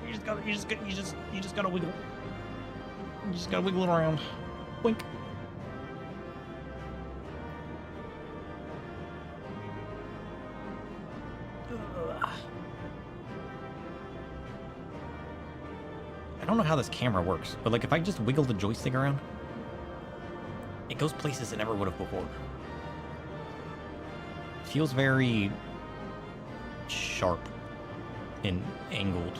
You just gotta wiggle. You just gotta wiggle it around. Blink. I don't know how this camera works, but like if I just wiggle the joystick around, it goes places it never would have before. It feels very sharp and angled.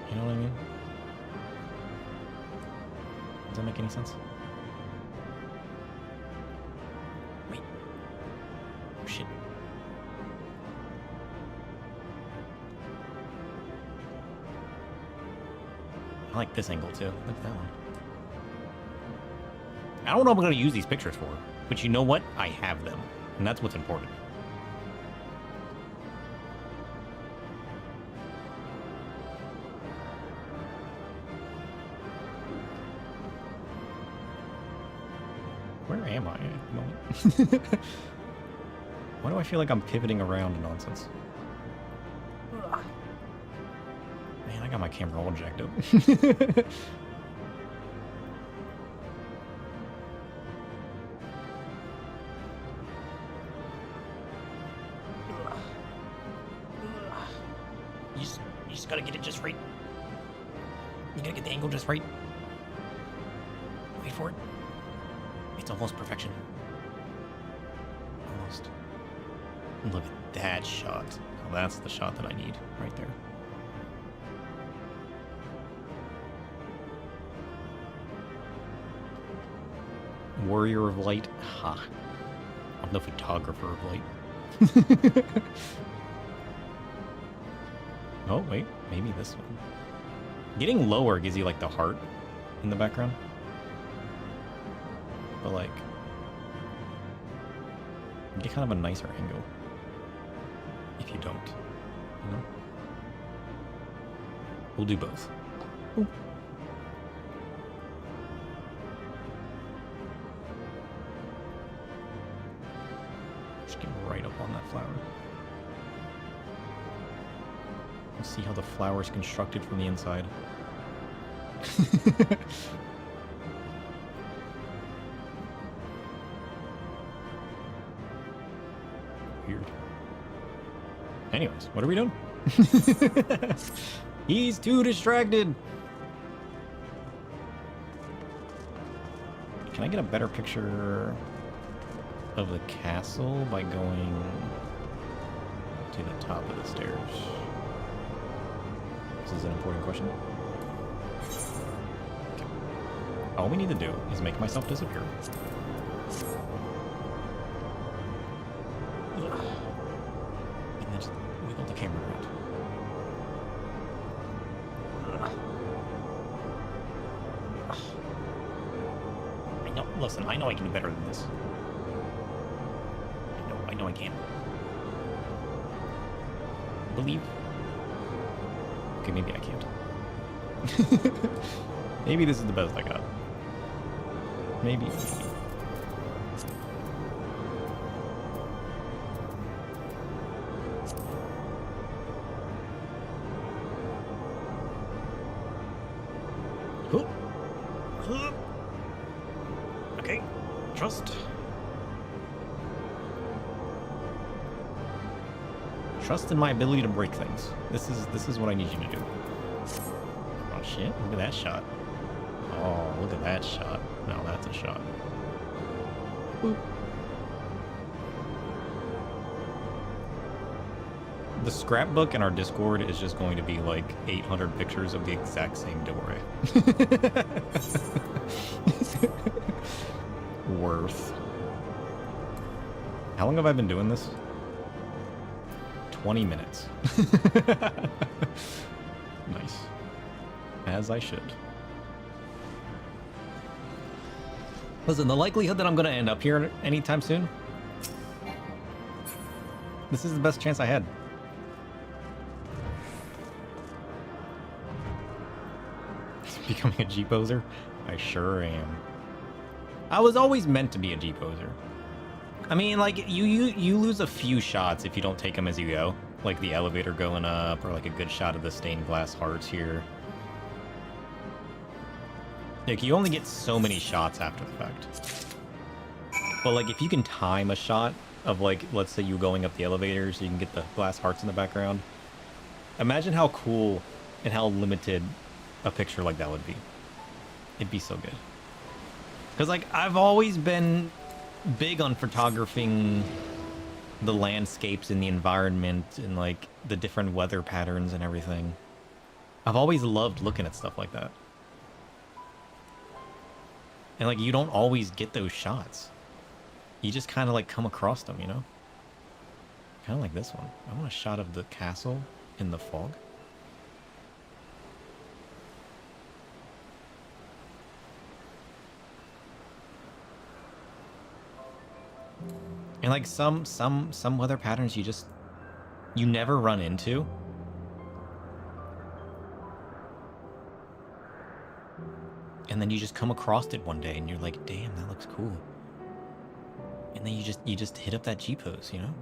You know what I mean? Does that make any sense? Wait. Oh shit. I like this angle too. Look at that one. I don't know what I'm going to use these pictures for, but you know what? I have them, and that's what's important. Where am I at the moment? Why do I feel like I'm pivoting around nonsense? Man, I got my camera all jacked up. You just gotta get it just right. You gotta get the angle just right. Wait for it. It's almost perfection. Almost. Look at that shot. Oh, that's the shot that I need right there. Warrior of Light. Ha. I'm the photographer of light. Oh, wait. Maybe this one. Getting lower gives you, like, the heart in the background. But, like, you get kind of a nicer angle. If you don't. You know? We'll do both. Ooh. Just get right up on that flower. Let's see how the flower is constructed from the inside. Weird. Anyways, what are we doing? He's too distracted. Can I get a better picture of the castle by going to the top of the stairs? This is an important question. Okay. All we need to do is make myself disappear. And then just wiggle the camera around. I know, listen, I know I can do better than this. I know I can. Believe. Okay, maybe I can't. Maybe this is the best I got. Maybe. Okay, trust. Trust in my ability to break things. This is what I need you to do. Oh shit, look at that shot. Oh, look at that shot. Now that's a shot. Boop. The scrapbook in our Discord is just going to be like 800 pictures of the exact same doorway. Worth. How long have I been doing this? 20 minutes. Nice. As I should. Listen, the likelihood that I'm going to end up here anytime soon, this is the best chance I had. Becoming a G-poser? I sure am. I was always meant to be a G-poser. I mean, like, you lose a few shots if you don't take them as you go. Like the elevator going up, or like a good shot of the stained glass hearts here. Like, you only get so many shots after the fact. But, like, if you can time a shot of, like, let's say you going up the elevator so you can get the glass hearts in the background. Imagine how cool and how limited a picture like that would be. It'd be so good. Because, like, I've always been big on photographing the landscapes and the environment and, like, the different weather patterns and everything. I've always loved looking at stuff like that. And, like, you don't always get those shots. You just kind of, like, come across them, you know? Kind of like this one. I want a shot of the castle in the fog. And, like, some weather patterns you never run into. And then you just come across it one day and you're like, damn, that looks cool. And then you just hit up that G-pose, you know?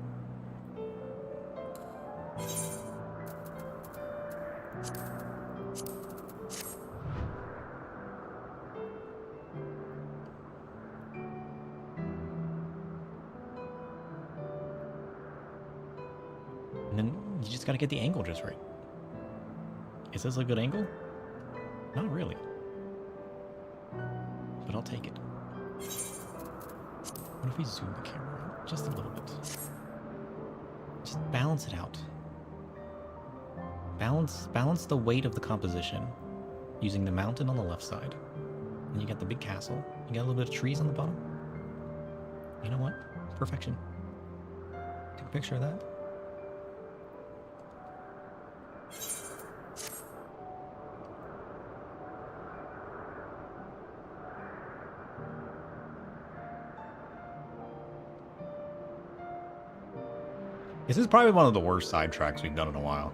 And then you just gotta get the angle just right. Is this a good angle? Not really. But I'll take it. What if we zoom the camera out just a little bit? Just balance it out. Balance the weight of the composition using the mountain on the left side. And you got the big castle. You got a little bit of trees on the bottom. You know what? Perfection. Take a picture of that. This is probably one of the worst sidetracks we've done in a while.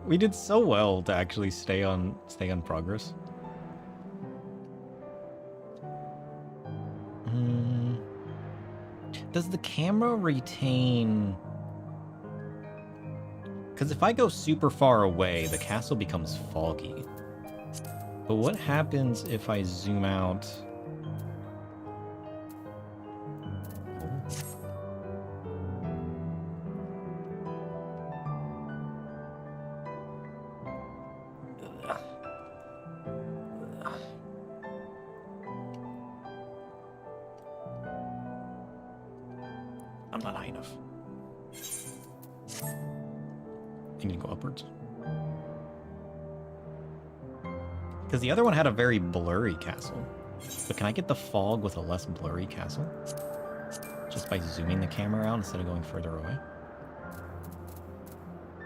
We did so well to actually stay on progress. Does the camera retain? Because if I go super far away, the castle becomes foggy. But what happens if I zoom out? I'm not high enough. You can go upwards. Because the other one had a very blurry castle. But can I get the fog with a less blurry castle? Just by zooming the camera out instead of going further away?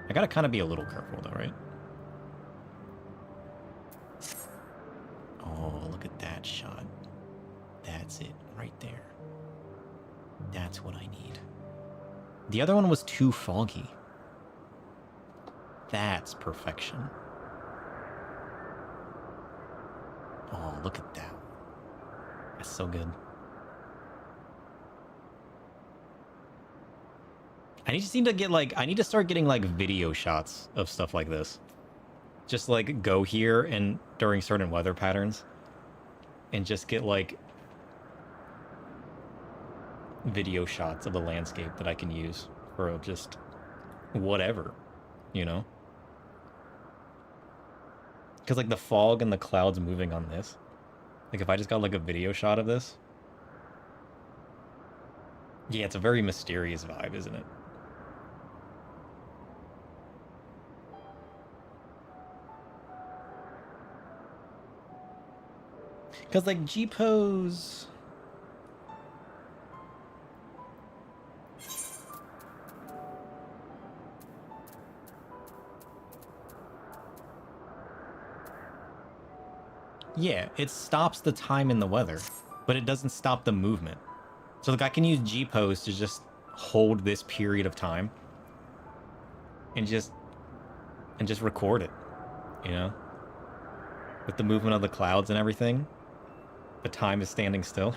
I gotta kind of be a little careful though, right? Oh, look at that shot. That's it, right there. That's what I need. The other one was too foggy. That's perfection. Oh, look at that. That's so good. I just need to get, like, I need to start getting, like, video shots of stuff like this. Just, like, go here and during certain weather patterns. And just get, like, video shots of the landscape that I can use for just whatever, you know? Because, like, the fog and the clouds moving on this. Like, if I just got, like, a video shot of this, Yeah, it's a very mysterious vibe, isn't it? Because, like, G-Pose... Yeah, it stops the time in the weather, but it doesn't stop the movement. So, like, I can use G-Pose to just hold this period of time and just record it, you know? With the movement of the clouds and everything, the time is standing still.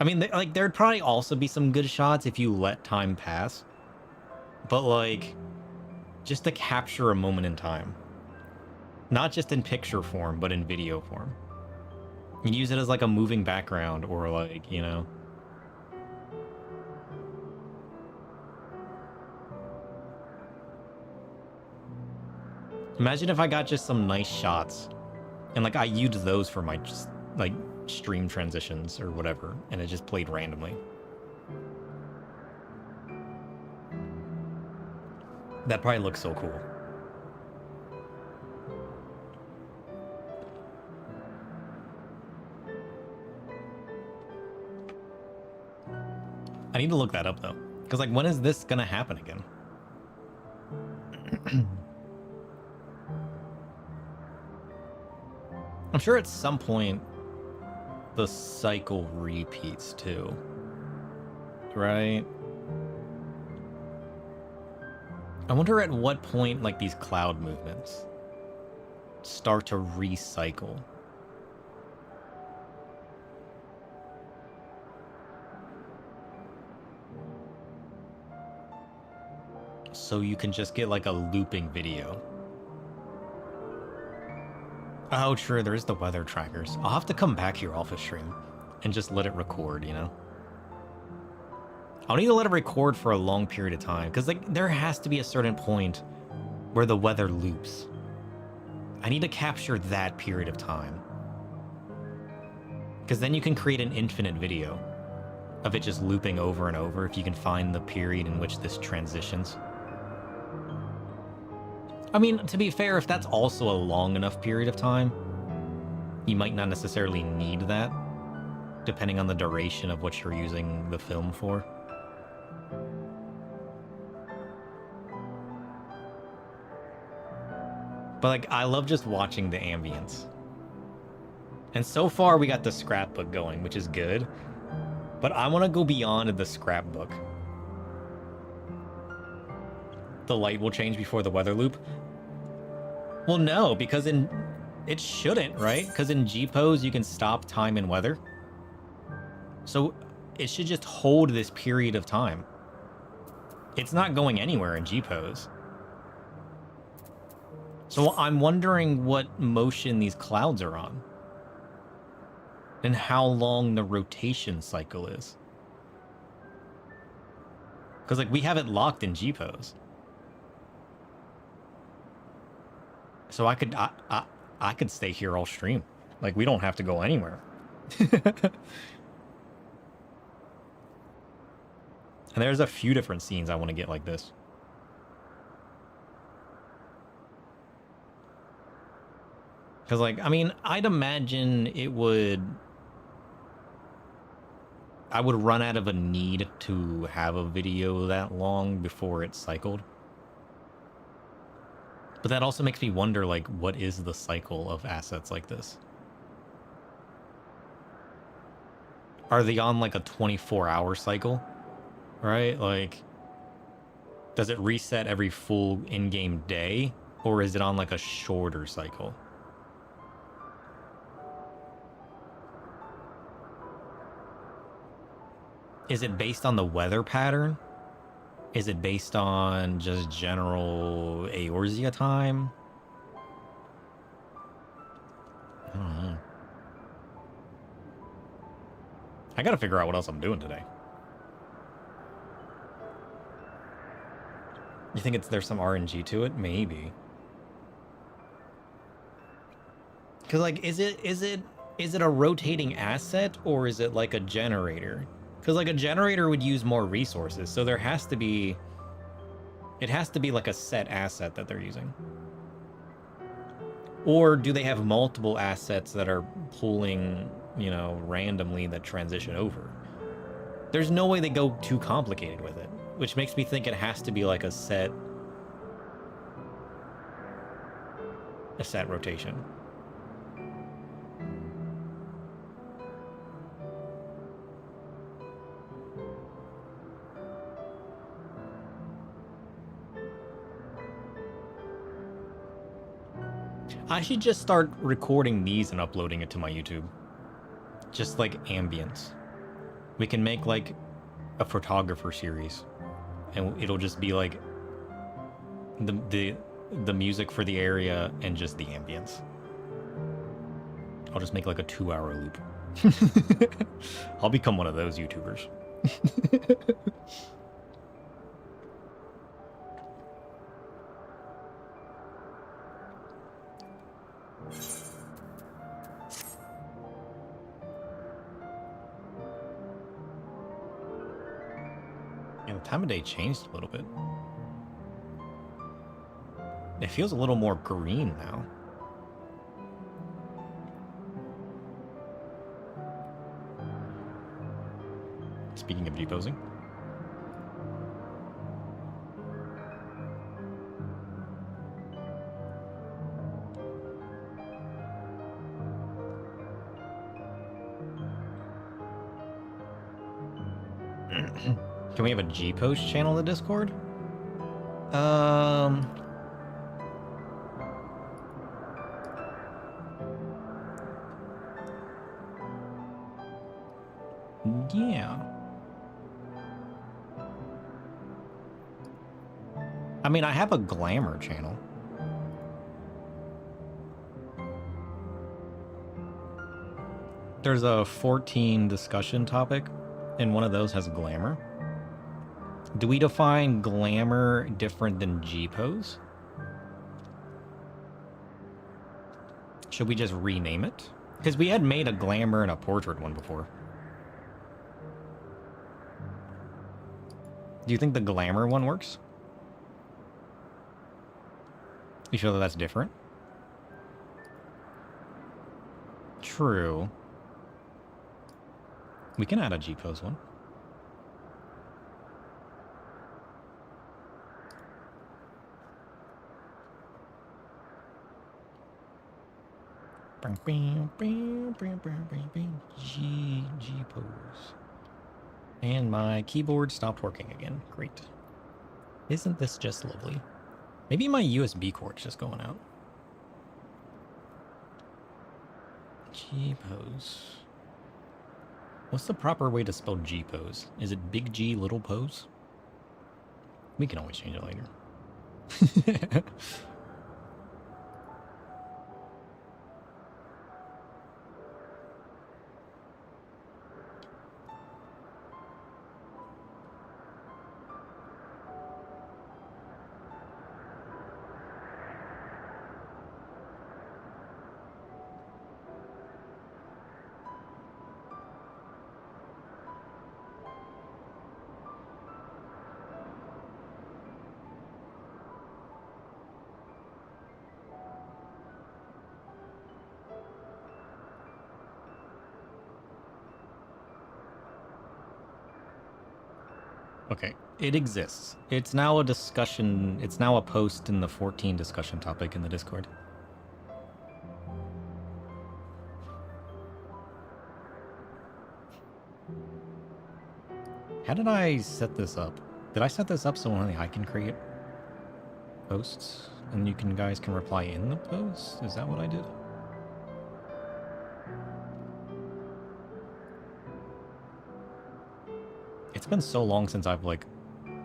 I mean, like, there'd probably also be some good shots if you let time pass. But, like, just to capture a moment in time. Not just in picture form, but in video form. You use it as, like, a moving background or, like, you know... Imagine if I got just some nice shots and, like, I used those for my, just, like, stream transitions or whatever, and it just played randomly. That probably looks so cool. I need to look that up, though. Because, like, when is this gonna happen again? I'm sure at some point the cycle repeats, too. Right? I wonder at what point, like, these cloud movements start to recycle. So you can just get, like, a looping video. Oh, true, there's the weather trackers. I'll have to come back here off a stream and just let it record, you know? I'll need to let it record for a long period of time, because, like, there has to be a certain point where the weather loops. I need to capture that period of time. Because then you can create an infinite video of it just looping over and over if you can find the period in which this transitions. I mean, to be fair, if that's also a long enough period of time, you might not necessarily need that, depending on the duration of what you're using the film for. But, like, I love just watching the ambience. And so far, we got the scrapbook going, which is good. But I want to go beyond the scrapbook. The light will change before the weather loop? Well, no, because it shouldn't, right? Because in G-Pose, you can stop time and weather. So it should just hold this period of time. It's not going anywhere in G-Pose. So I'm wondering what motion these clouds are on. And how long the rotation cycle is. Because, like, we have it locked in G-Pose. So I could stay here all stream. Like, we don't have to go anywhere. And there's a few different scenes I want to get like this. Because, like, I mean, I'd imagine it would... I would run out of a need to have a video that long before it cycled. But that also makes me wonder, like, what is the cycle of assets like this? Are they on, like, a 24-hour cycle? Right? Like, does it reset every full in-game day? Or is it on, like, a shorter cycle? Is it based on the weather pattern? Is it based on just general Eorzea time? I don't know. I gotta figure out what else I'm doing today. You think there's some RNG to it? Maybe. Cause, like, is it a rotating asset or is it like a generator? Because like a generator would use more resources, so there has to be... It has to be like a set asset that they're using. Or do they have multiple assets that are pulling, you know, randomly that transition over? There's no way they go too complicated with it, which makes me think it has to be like a set rotation. I should just start recording these and uploading it to my YouTube. Just like ambience. We can make like a photographer series, and it'll just be like the music for the area and just the ambience. I'll just make like a 2-hour loop. I'll become one of those YouTubers. Yeah, the time of day changed a little bit. It feels a little more green now. Speaking of G-posing. Can we have a G-post channel in the Discord? Yeah. I mean, I have a glamour channel. There's a 14 discussion topic, and one of those has glamour. Do we define glamour different than G-pose? Should we just rename it? Because we had made a glamour and a portrait one before. Do you think the glamour one works? You feel that that's different? True. We can add a G-pose one. G-pose. And my keyboard stopped working again. Great. Isn't this just lovely? Maybe my USB cord's just going out. G-pose. What's the proper way to spell G-pose? Is it big G, little pose? We can always change it later. Okay, it exists. It's now a discussion, it's now a post in the 14 discussion topic in the Discord. How did I set this up? Did I set this up so only I can create posts and you guys can reply in the post? Is that what I did? It's been so long since I've like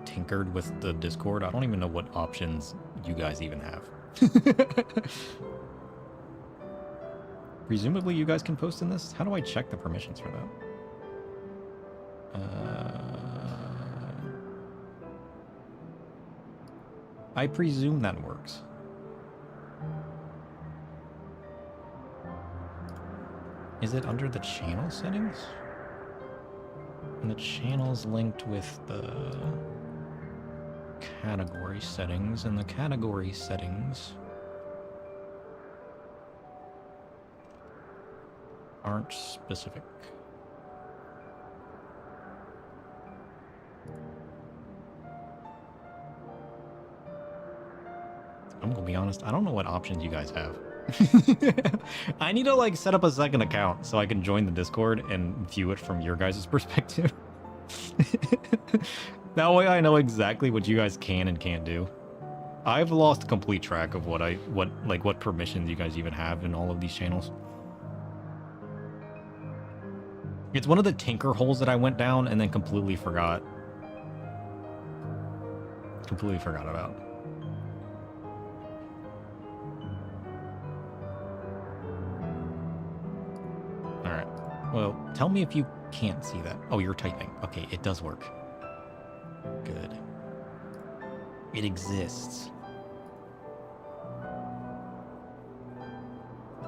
tinkered with the Discord. I don't even know what options you guys even have. Presumably you guys can post in this? How do I check the permissions for that? I presume that works. Is it under the channel settings? And the channel's linked with the category settings, and the category settings aren't specific. I'm gonna be honest, I don't know what options you guys have. I need to like set up a second account so I can join the Discord and view it from your guys' perspective. That way I know exactly what you guys can and can't do. I've lost complete track of what permissions you guys even have in all of these channels. It's one of the tinker holes that I went down and then completely forgot. Completely forgot about. Alright. Well, tell me if you can't see that. Oh, you're typing. Okay, it does work. Good. It exists.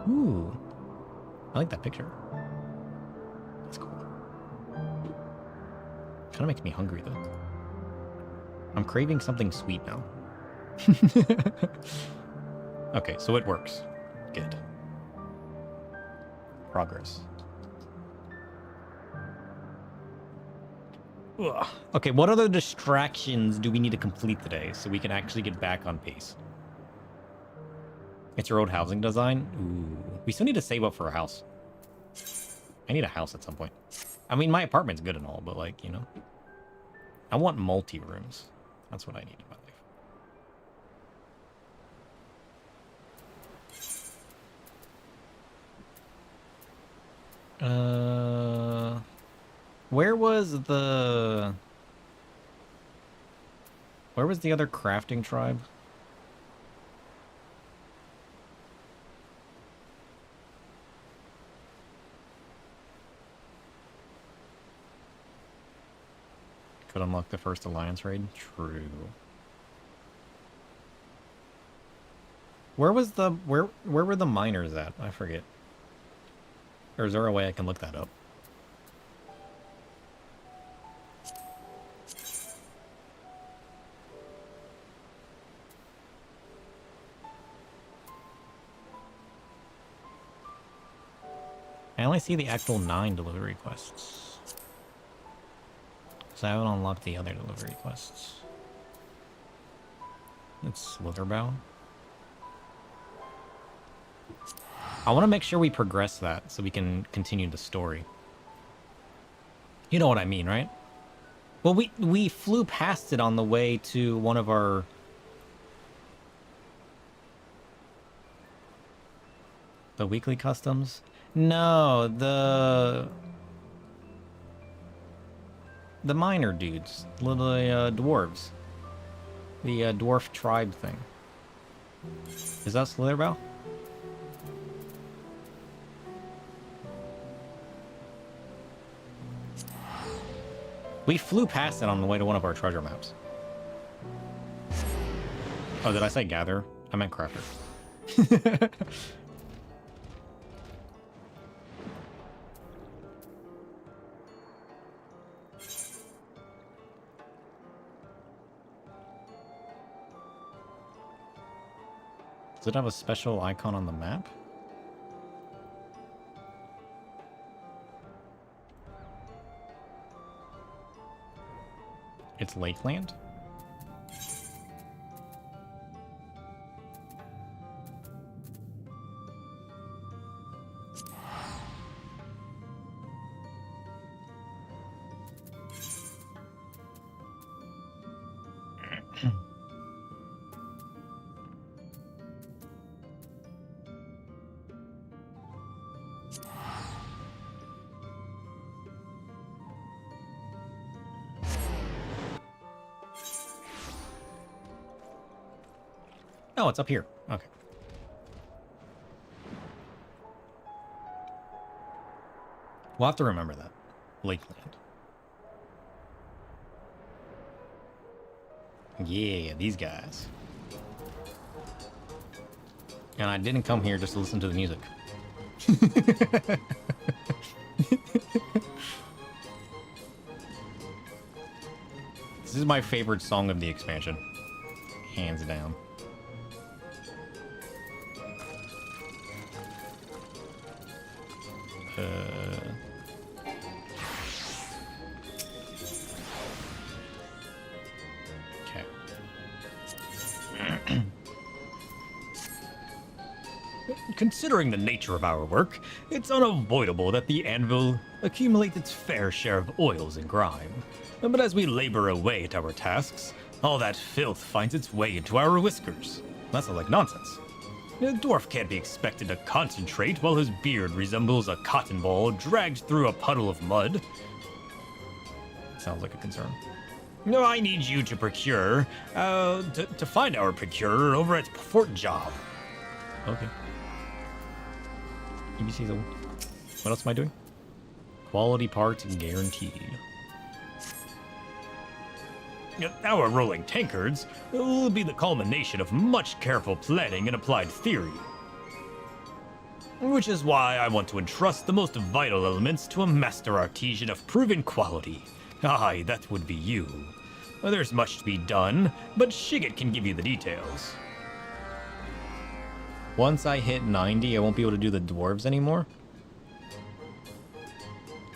Ooh. I like that picture. That's cool. Kind of makes me hungry, though. I'm craving something sweet now. Okay, so it works. Good. Progress. Ugh. Okay, what other distractions do we need to complete today so we can actually get back on pace? It's your old housing design? Ooh. We still need to save up for a house. I need a house at some point. I mean, my apartment's good and all, but like, you know. I want multi-rooms. That's what I need in my life. Where was the other crafting tribe? Could unlock the first alliance raid? True. Where was the where were the miners at? I forget. Or is there a way I can look that up? I only see the actual 9 delivery quests. So I haven't unlocked the other delivery quests. It's Slitherbow. I want to make sure we progress that so we can continue the story. You know what I mean, right? Well, we flew past it on the way to one of our... The weekly customs? No, the miner dudes, little dwarves. The dwarf tribe thing. Is that Slitherbow? We flew past it on the way to one of our treasure maps. Oh, did I say gather? I meant crafter. Does it have a special icon on the map? It's Lakeland? Oh, it's up here. Okay. We'll have to remember that. Lakeland. Yeah, these guys. And I didn't come here just to listen to the music. is my favorite song of the expansion. Hands down. Okay. Considering the nature of our work, it's unavoidable that the anvil accumulates its fair share of oils and grime. But as we labor away at our tasks, all that filth finds its way into our whiskers. That sounds like nonsense. A dwarf can't be expected to concentrate while his beard resembles a cotton ball dragged through a puddle of mud. Sounds like a concern. No, I need you to procure, to find our procurer over at Fort Job. Okay. EBC's old. What else am I doing? Quality parts guaranteed. Our rolling tankards will be the culmination of much careful planning and applied theory. Which is why I want to entrust the most vital elements to a master artisan of proven quality. Aye, that would be you. There's much to be done, but Shigget can give you the details. Once I hit 90, I won't be able to do the dwarves anymore.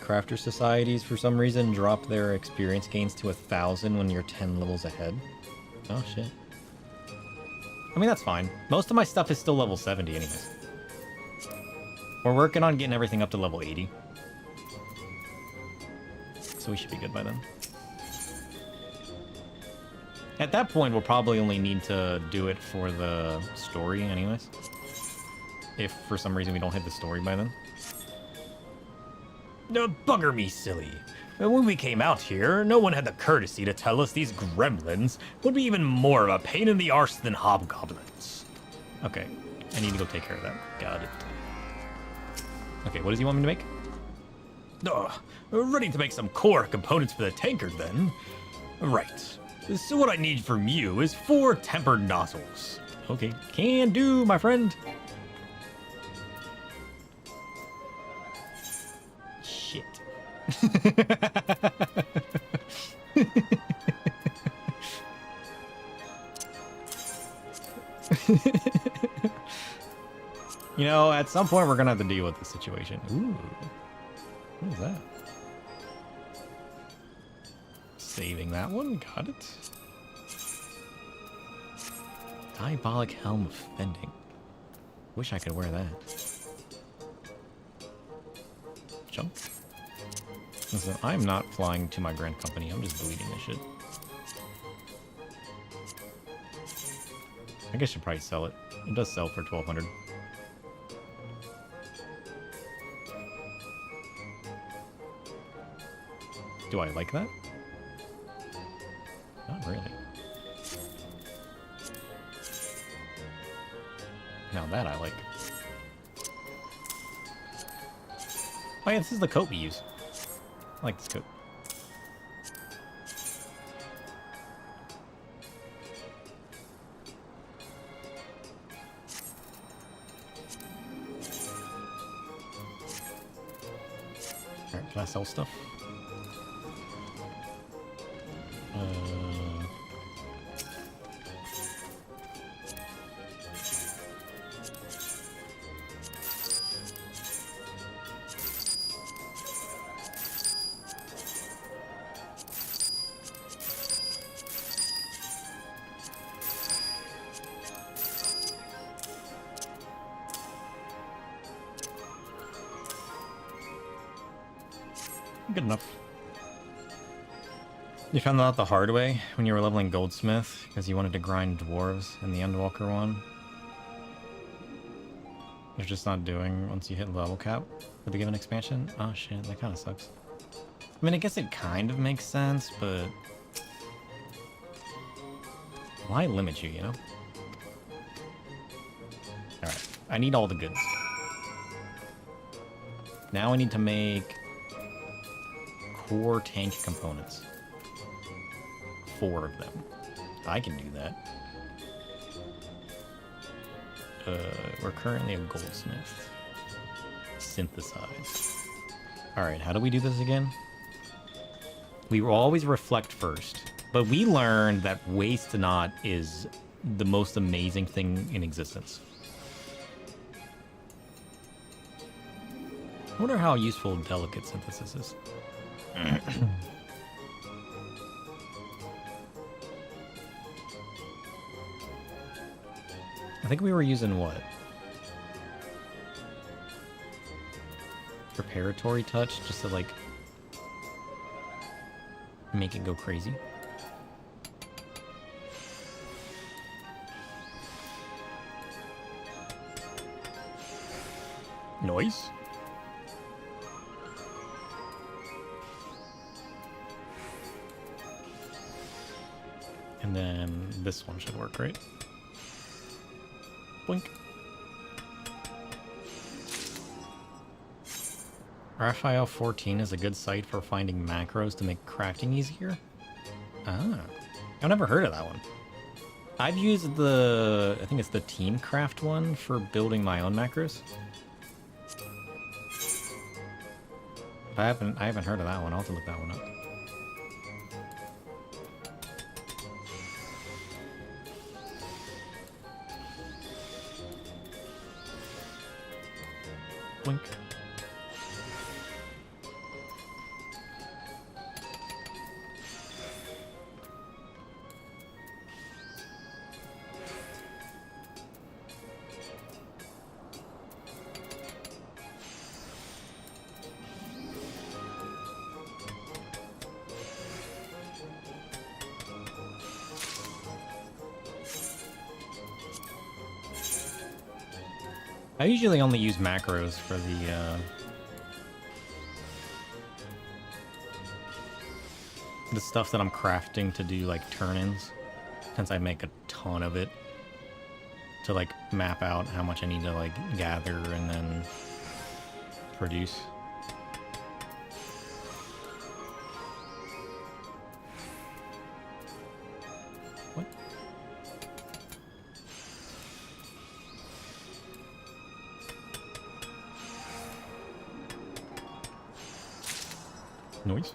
Crafter societies, for some reason, drop their experience gains to 1,000 when you're 10 levels ahead. Oh, shit. I mean, that's fine. Most of my stuff is still level 70 anyways. We're working on getting everything up to level 80. So we should be good by then. At that point, we'll probably only need to do it for the story anyways. If for some reason we don't hit the story by then. Bugger me silly. When we came out here, no one had the courtesy to tell us these gremlins would be even more of a pain in the arse than hobgoblins. Okay, I need to go take care of that. Got it. Okay, what does he want me to make? Ready to make some core components for the tankard then. Right. So what I need from you is 4 tempered nozzles. Okay, can do, my friend. Shit. You know, at some point we're gonna have to deal with the situation. Ooh. What is that? Saving that one, got it. Diabolic Helm of Fending. Wish I could wear that. Jump. Listen, I'm not flying to my grand company, I'm just deleting this shit. I guess I should probably sell it. It does sell for 1,200. Do I like that? Not really. Now that I like. Oh yeah, this is the coat we use. I like this coat. Alright, can I sell stuff? Good enough. You found that out the hard way when you were leveling Goldsmith because you wanted to grind dwarves in the Endwalker one. You're just not doing once you hit level cap for the given expansion. Oh shit, that kind of sucks. I mean, I guess it kind of makes sense, but why limit you, you know? Alright, I need all the goods. Now I need to make core tank components. 4 of them. I can do that. We're currently a goldsmith. Synthesize. Alright, how do we do this again? We will always reflect first. But we learned that waste not is the most amazing thing in existence. I wonder how useful delicate synthesis is. I think we were using what? Preparatory touch, just to like make it go crazy. Noise. And then this one should work, right? Blink. ffxiv is a good site for finding macros to make crafting easier. Ah, I've never heard of that one. I've used the, I think it's the Teamcraft one for building my own macros. I haven't heard of that one. I'll have to look that one up. Blink. I usually only use macros for the stuff that I'm crafting to do like turn-ins, since I make a ton of it to like map out how much I need to like gather and then produce. What? Noise.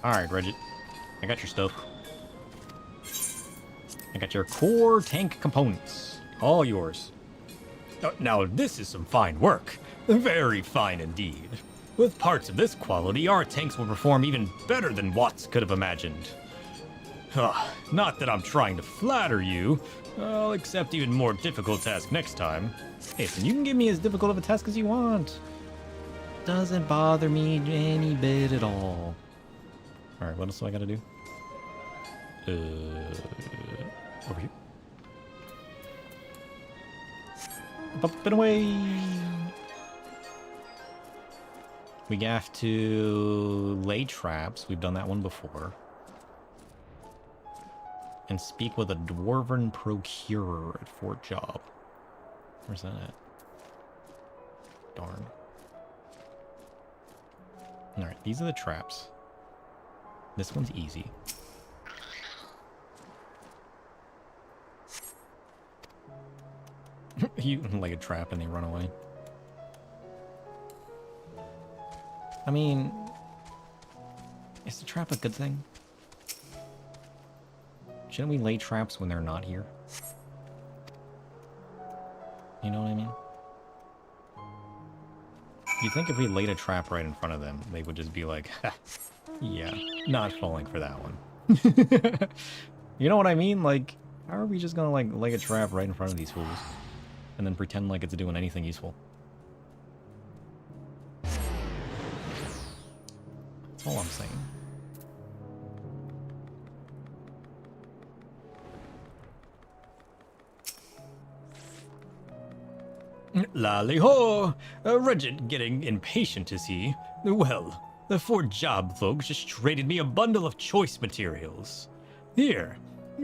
Alright, Reggie. I got your stuff. I got your core tank components. All yours. Now, this is some fine work. Very fine indeed. With parts of this quality, our tanks will perform even better than Watts could have imagined. Not that I'm trying to flatter you. I'll accept even more difficult tasks next time. Listen, you can give me as difficult of a task as you want. Doesn't bother me any bit at all. Alright, what else do I gotta do? Over here. Up and away! We have to lay traps. We've done that one before. And speak with a dwarven procurer at Fort Job. Where's that at? Darn. Alright, these are the traps. This one's easy. You lay a trap and they run away. I mean, is the trap a good thing? Shouldn't we lay traps when they're not here? You know what I mean? You'd think if we laid a trap right in front of them, they would just be like, ha, yeah, not falling for that one. You know what I mean? Like, how are we just gonna like lay a trap right in front of these fools and then pretend like it's doing anything useful? That's all I'm saying. Lally ho! Regid getting impatient, is he? Well, The Fort Job folks just traded me a bundle of choice materials. Here,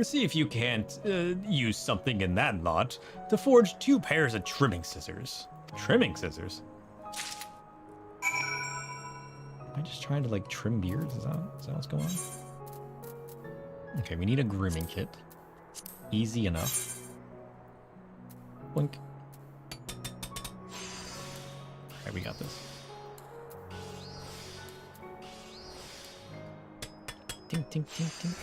see if you can't use something in that lot to forge 2 pairs of trimming scissors. Trimming scissors? Am I just trying to like trim beards? Is that what's going on? Okay, we need a grooming kit. Easy enough. Boink. Alright, we got this. Tink, tink, tink, tink.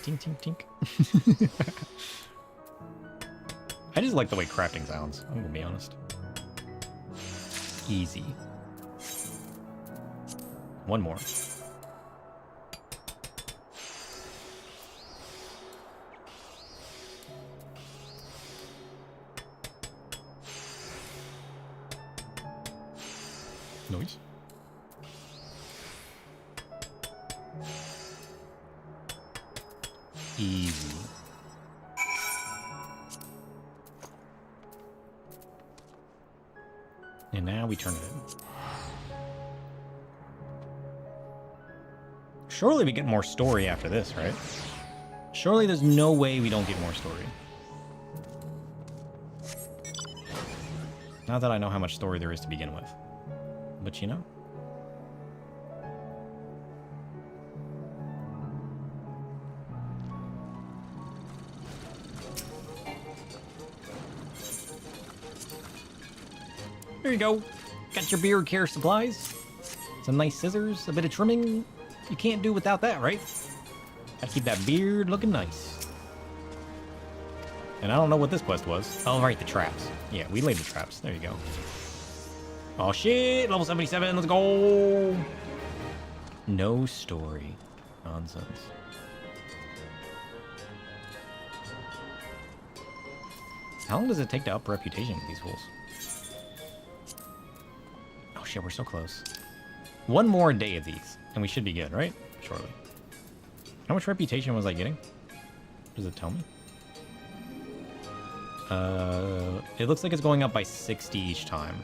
Tink, tink, tink. I just like the way crafting sounds, I'm gonna be honest. Easy. One more. Noise. Easy. And now we turn it in. Surely we get more story after this, right? Surely there's no way we don't get more story. Not that I know how much story there is to begin with. But you know. There you go. Got your beard care supplies. Some nice scissors, a bit of trimming. You can't do without that, right? Gotta keep that beard looking nice. And I don't know what this quest was. Oh, right, the traps. Yeah, we laid the traps. There you go. Oh shit, level 77, let's go! No story. Nonsense. How long does it take to up reputation with these fools? Oh shit, we're so close. One more day of these, and we should be good, right? Surely. How much reputation was I getting? Does it tell me? It looks like it's going up by 60 each time.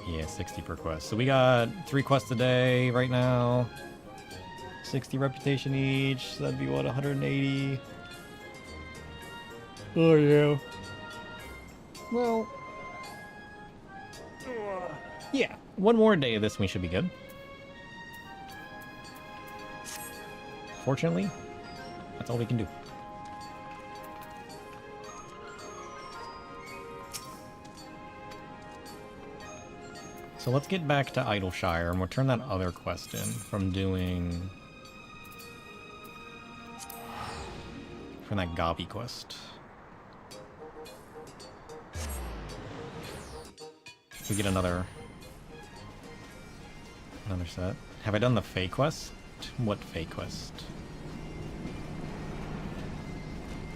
Yeah, 60 per quest. So we got 3 quests a day right now. 60 reputation each. So that'd be what, 180? Oh yeah. Well, yeah, one more day of this and we should be good. Fortunately, that's all we can do. So let's get back to Idleshire and we'll turn that other quest in from doing... from that Gabi quest. We get another set. Have I done the Fae quest? What Fae quest?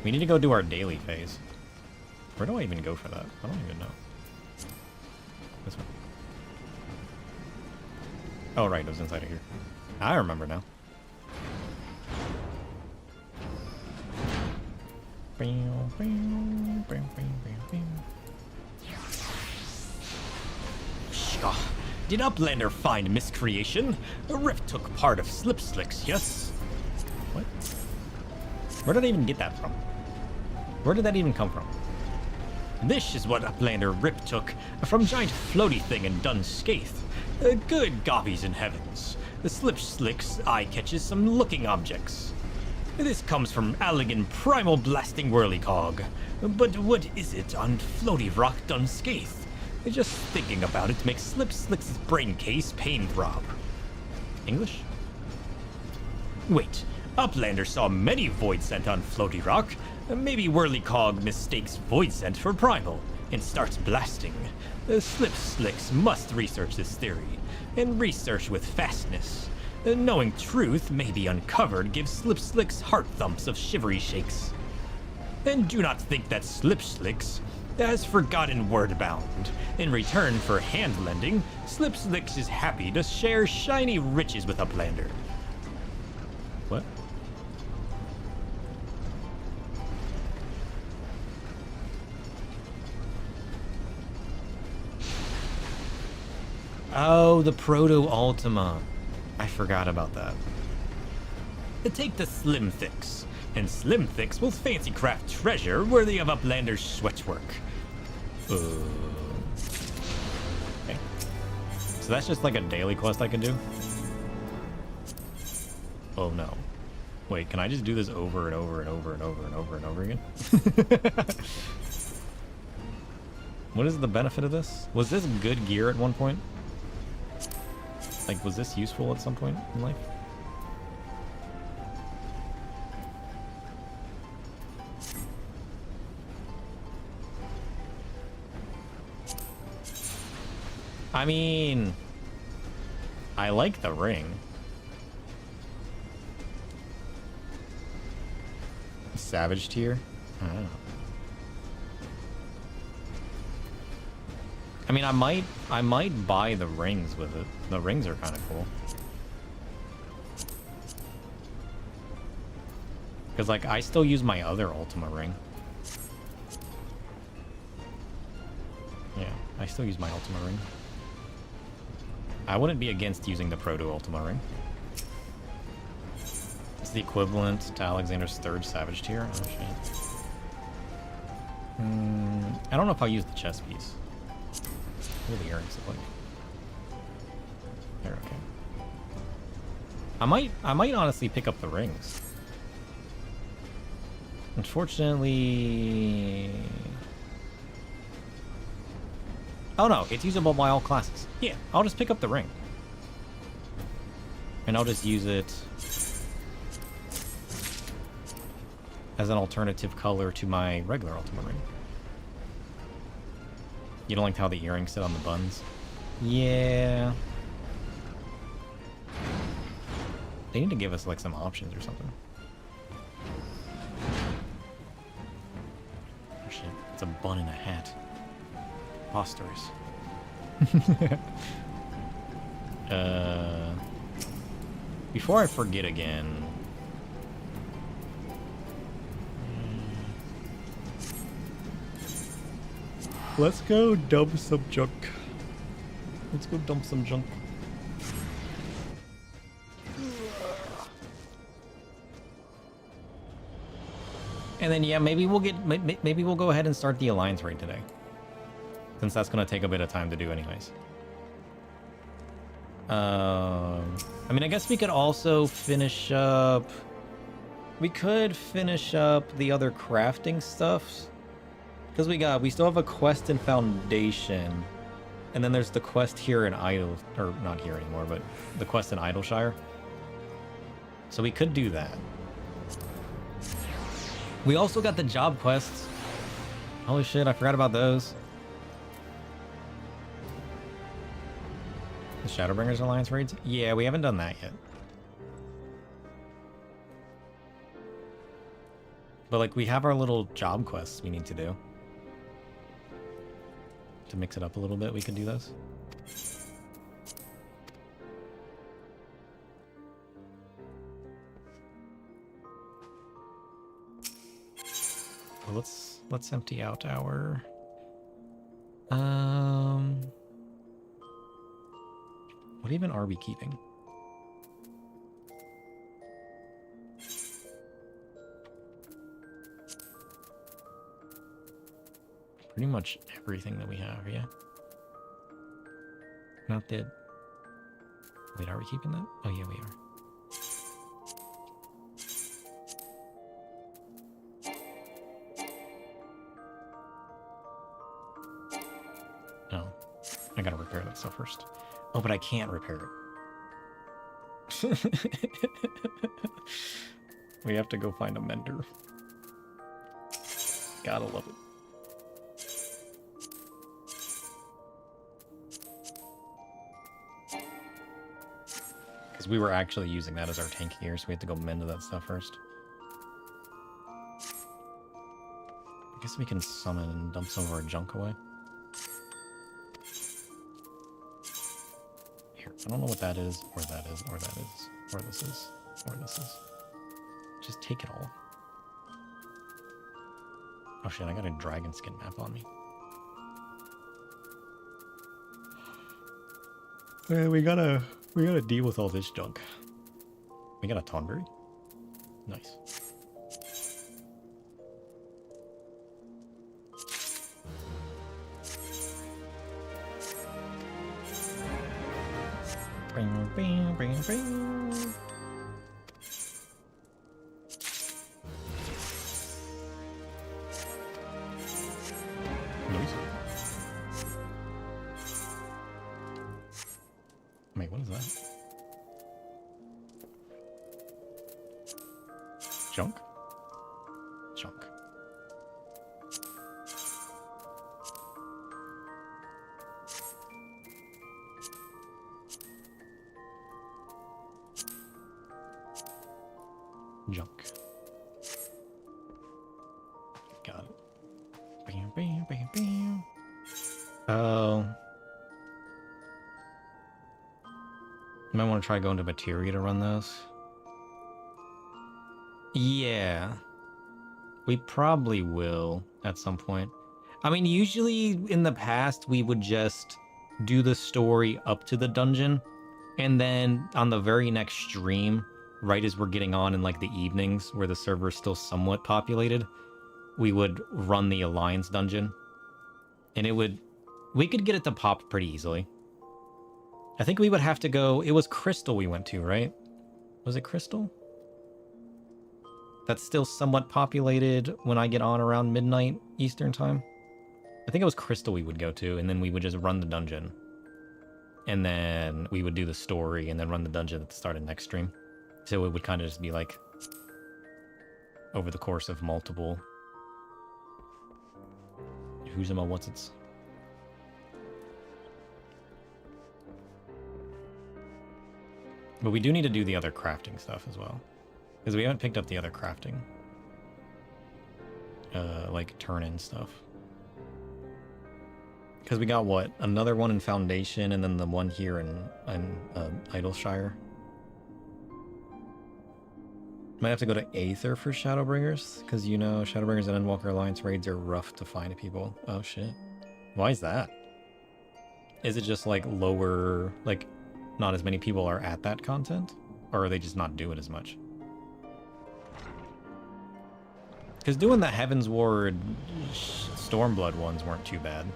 We need to go do our daily phase. Where do I even go for that? I don't even know. This one. Oh, right, it was inside of here. I remember now. Did Uplander find miscreation? Rip took part of Slipslicks, yes? What? Where did I even get that from? Where did that even come from? This is what Uplander Rip took from giant floaty thing in Dunscaith. Good gobbies in heavens. The Slipslicks eye catches some looking objects. This comes from Allegan Primal Blasting Whirlycog. But what is it on Floaty Rock Dunscaith? Just thinking about it makes Slipslicks' brain case pain throb. English? Wait, Uplander saw many Void Scent on Floaty Rock. Maybe Whirlycog mistakes Void Scent for Primal and starts blasting. Slipslicks must research this theory, and research with fastness. Knowing truth may be uncovered gives Slipslicks heart thumps of shivery shakes. And do not think that Slipslicks has forgotten Wordbound. In return for hand lending, Slipslicks is happy to share shiny riches with Uplander. What? Oh, the Proto Ultima. I forgot about that. Take the Slim Thix, and Slim Thix will fancy craft treasure worthy of Uplander's sweatwork. Okay. So that's just like a daily quest I can do? Oh no. Wait, can I just do this over and over and over and over and over and over again? What is the benefit of this? Was this good gear at one point? Like, was this useful at some point in life? I mean, I like the ring. Savage tier? I don't know. I mean, I might buy the rings with it. The rings are kind of cool. Because, like, I still use my other Ultima ring. Yeah, I still use my Ultima ring. I wouldn't be against using the Proto Ultima ring. It's the equivalent to Alexander's third Savage tier. Oh, shit. I don't know if I'll use the chest piece. What do the earrings look like? They're okay. I might honestly pick up the rings. Unfortunately... Oh no, it's usable by all classes. Yeah, I'll just pick up the ring. And I'll just use it as an alternative color to my regular Ultima ring. You don't like how the earrings sit on the buns? Yeah. They need to give us like some options or something. Oh shit, it's a bun in a hat. Posters. Before I forget again. Let's go dump some junk. Let's go dump some junk. And then yeah, maybe we'll go ahead and start the Alliance raid today. Since that's gonna take a bit of time to do anyways. I mean, I guess we could also finish up... We could finish up the other crafting stuff. Because we still have a quest in Foundation. And then there's the quest here in Idle... Or, not here anymore, but the quest in Idleshire. So we could do that. We also got the job quests. Holy shit, I forgot about those. The Shadowbringers Alliance raids? Yeah, we haven't done that yet. But, like, we have our little job quests we need to do. To mix it up a little bit, we can do those. Well, let's empty out our... What even are we keeping? Pretty much everything that we have, yeah. Not that... Wait, are we keeping that? Oh yeah, we are. Oh, I gotta repair that stuff first. Oh, but I can't repair it. We have to go find a mender. Gotta love it. Because we were actually using that as our tank gear, so we had to go mend that stuff first. I guess we can summon and dump some of our junk away. I don't know what that is, or that is, or that is, or this is, or this is. Just take it all. Oh shit, I got a dragon skin map on me. We gotta deal with all this junk. We got a Tonberry. Nice. Bing, bing, bing, bing. Nice. Wait, what is that? Junk? Junk. Junk. Got it. Bam, bam, bam, bam. Oh. You might want to try going to materia to run those. Yeah. We probably will at some point. I mean, usually in the past, we would just do the story up to the dungeon. And then on the very next stream, right as we're getting on in like the evenings where the server is still somewhat populated, we would run the Alliance dungeon. And we could get it to pop pretty easily. I think we would have to go, it was Crystal we went to, right? Was it Crystal? That's still somewhat populated when I get on around midnight Eastern time. I think it was Crystal we would go to, and then we would just run the dungeon. And then we would do the story, and then run the dungeon at the start of next stream. So it would kind of just be like over the course of multiple. Who's in my what's its? But we do need to do the other crafting stuff as well. Because we haven't picked up the other crafting. Like turn-in stuff. Because we got what? Another one in Foundation and then the one here in Idleshire. Might have to go to Aether for Shadowbringers. Because you know Shadowbringers and Endwalker Alliance raids are rough to find people. Oh shit. Why is that? Is it just like lower, like not as many people are at that content? Or are they just not doing as much? Because doing the Heaven's Ward Stormblood ones weren't too bad.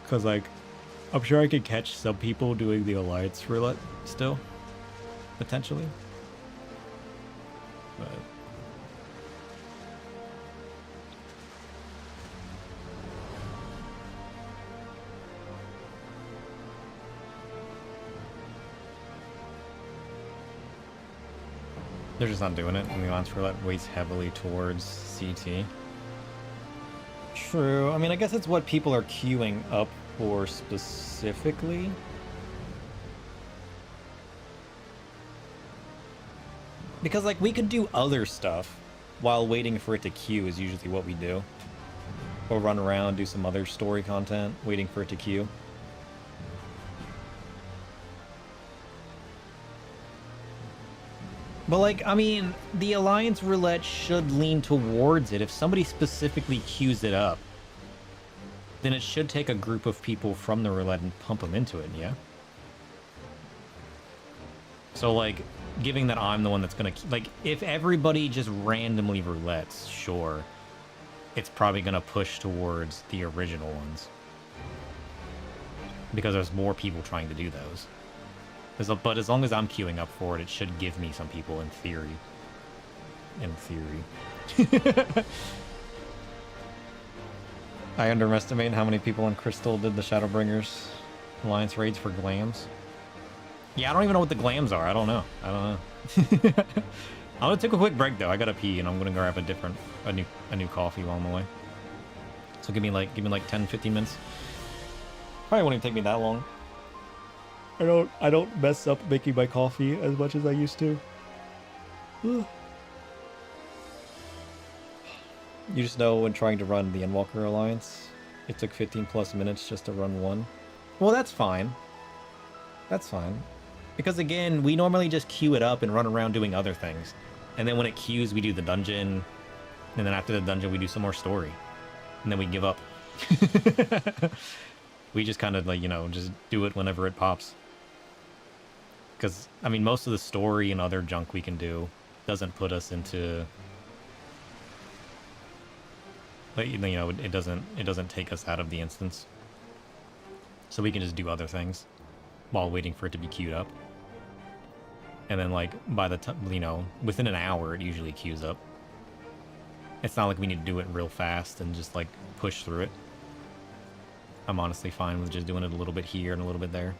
Because, like, I'm sure I could catch some people doing the Alliance roulette still. Potentially. But... they're just not doing it, and the Alliance roulette weighs heavily towards CT. True. I mean, I guess it's what people are queuing up for specifically. Because, like, we could do other stuff while waiting for it to queue is usually what we do. Or run around, do some other story content, waiting for it to queue. But, like, I mean, the Alliance Roulette should lean towards it. If somebody specifically queues it up, then it should take a group of people from the roulette and pump them into it, yeah? So, like, giving that I'm the one that's gonna... like, if everybody just randomly roulettes, sure, it's probably gonna push towards the original ones. Because there's more people trying to do those. But as long as I'm queuing up for it, it should give me some people in theory. In theory. I underestimate how many people in Crystal did the Shadowbringers Alliance raids for glams. Yeah, I don't even know what the glams are. I don't know. I'm gonna take a quick break though. I gotta pee and I'm gonna grab a new coffee while I'm away. So give me like 10-15 minutes. Probably won't even take me that long. I don't mess up making my coffee as much as I used to. You just know when trying to run the Endwalker Alliance, it took 15 plus minutes just to run one. Well, that's fine. That's fine. Because again, we normally just queue it up and run around doing other things. And then when it queues, we do the dungeon. And then after the dungeon, we do some more story. And then we give up. We just kind of like, you know, just do it whenever it pops. Because, I mean, most of the story and other junk we can do doesn't put us into... But, you know, it doesn't take us out of the instance. So we can just do other things while waiting for it to be queued up. And then, like, by the time, you know, within an hour, it usually queues up. It's not like we need to do it real fast and just, like, push through it. I'm honestly fine with just doing it a little bit here and a little bit there.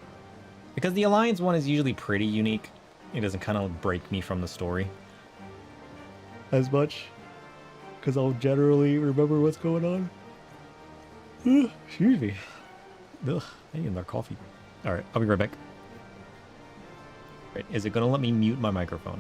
Because the Alliance one is usually pretty unique. It doesn't kind of break me from the story as much. Because I'll generally remember what's going on. Excuse me. Ugh, I need another coffee. Alright, I'll be right back. Right, is it going to let me mute my microphone?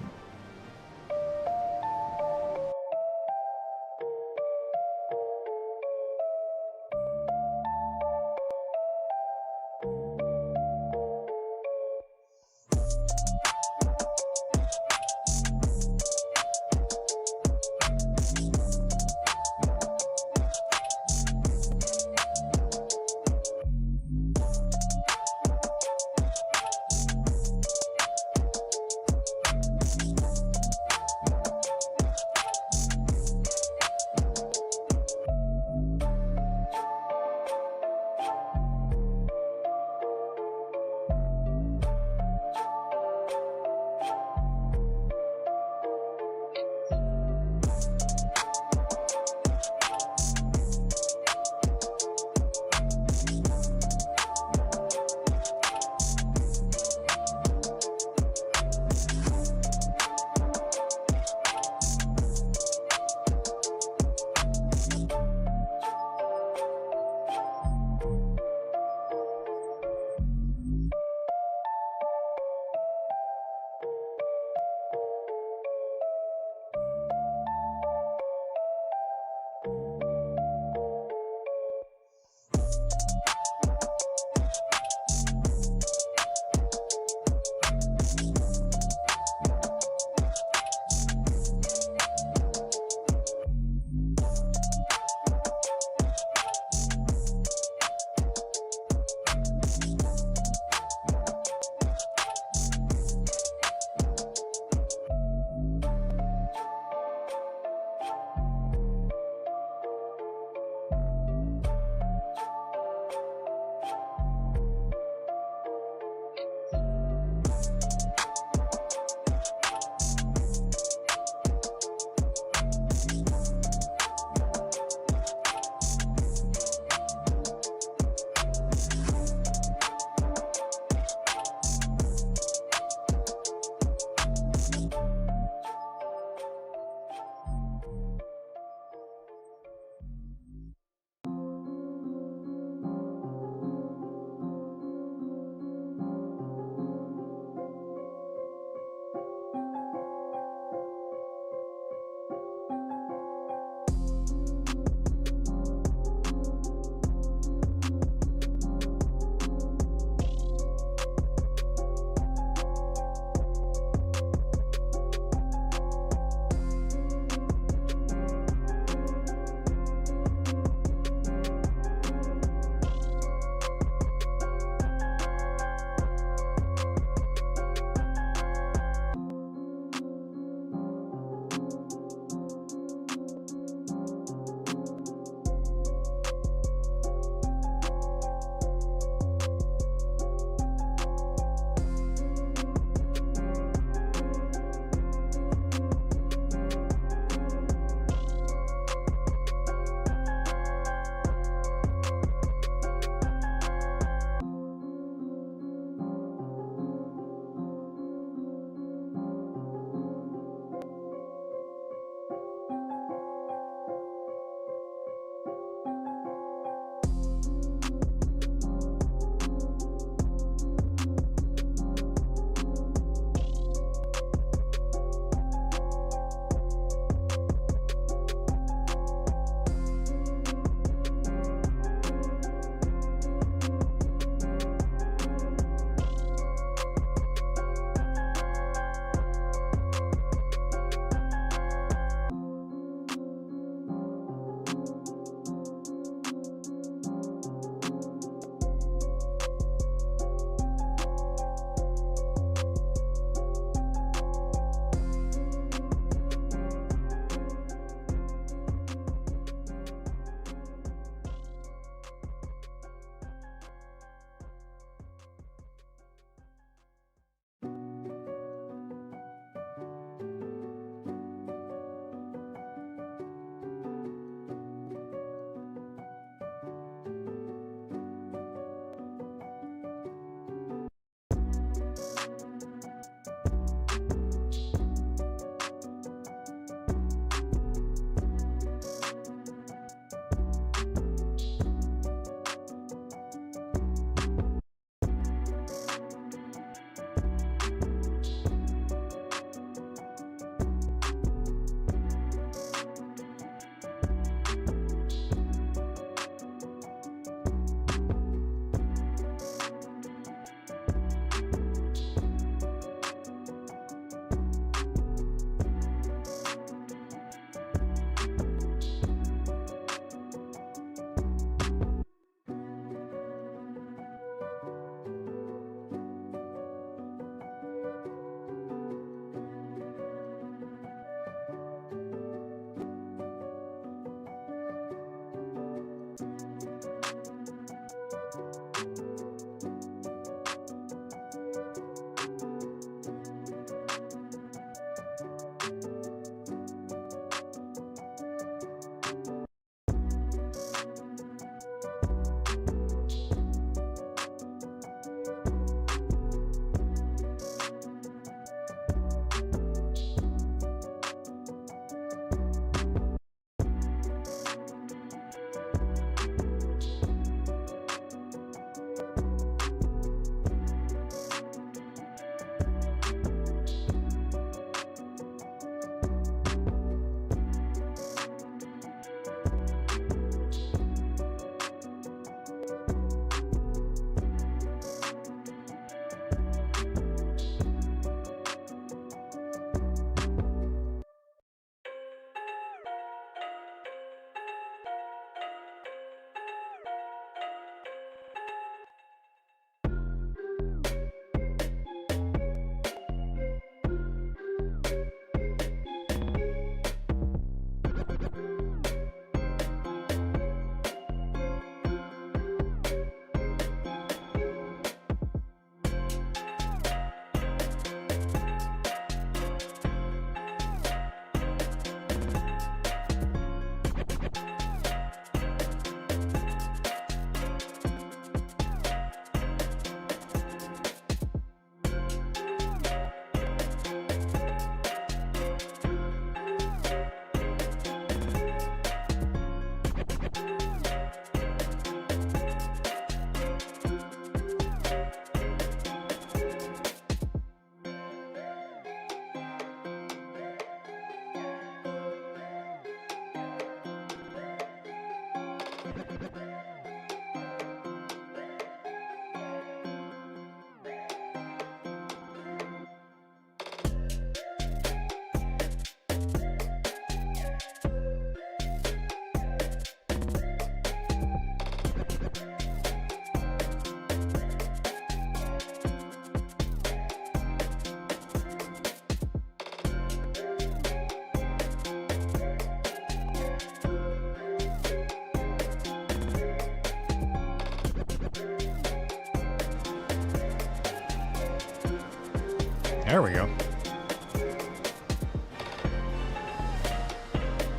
There we go.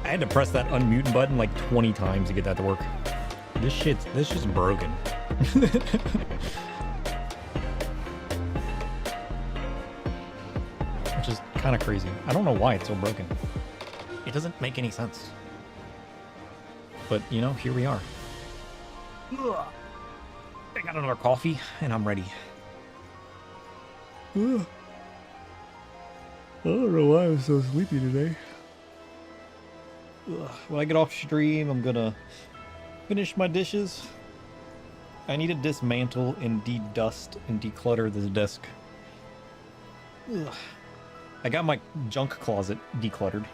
I had to press that unmute button like 20 times to get that to work. This shit's broken. Which is kind of crazy. I don't know why it's so broken. It doesn't make any sense. But, you know, here we are. Ugh. I got another coffee, and I'm ready. Ugh. I don't know why I'm so sleepy today. Ugh. When I get off stream, I'm gonna finish my dishes. I need to dismantle and de-dust and declutter this desk. Ugh. I got my junk closet decluttered.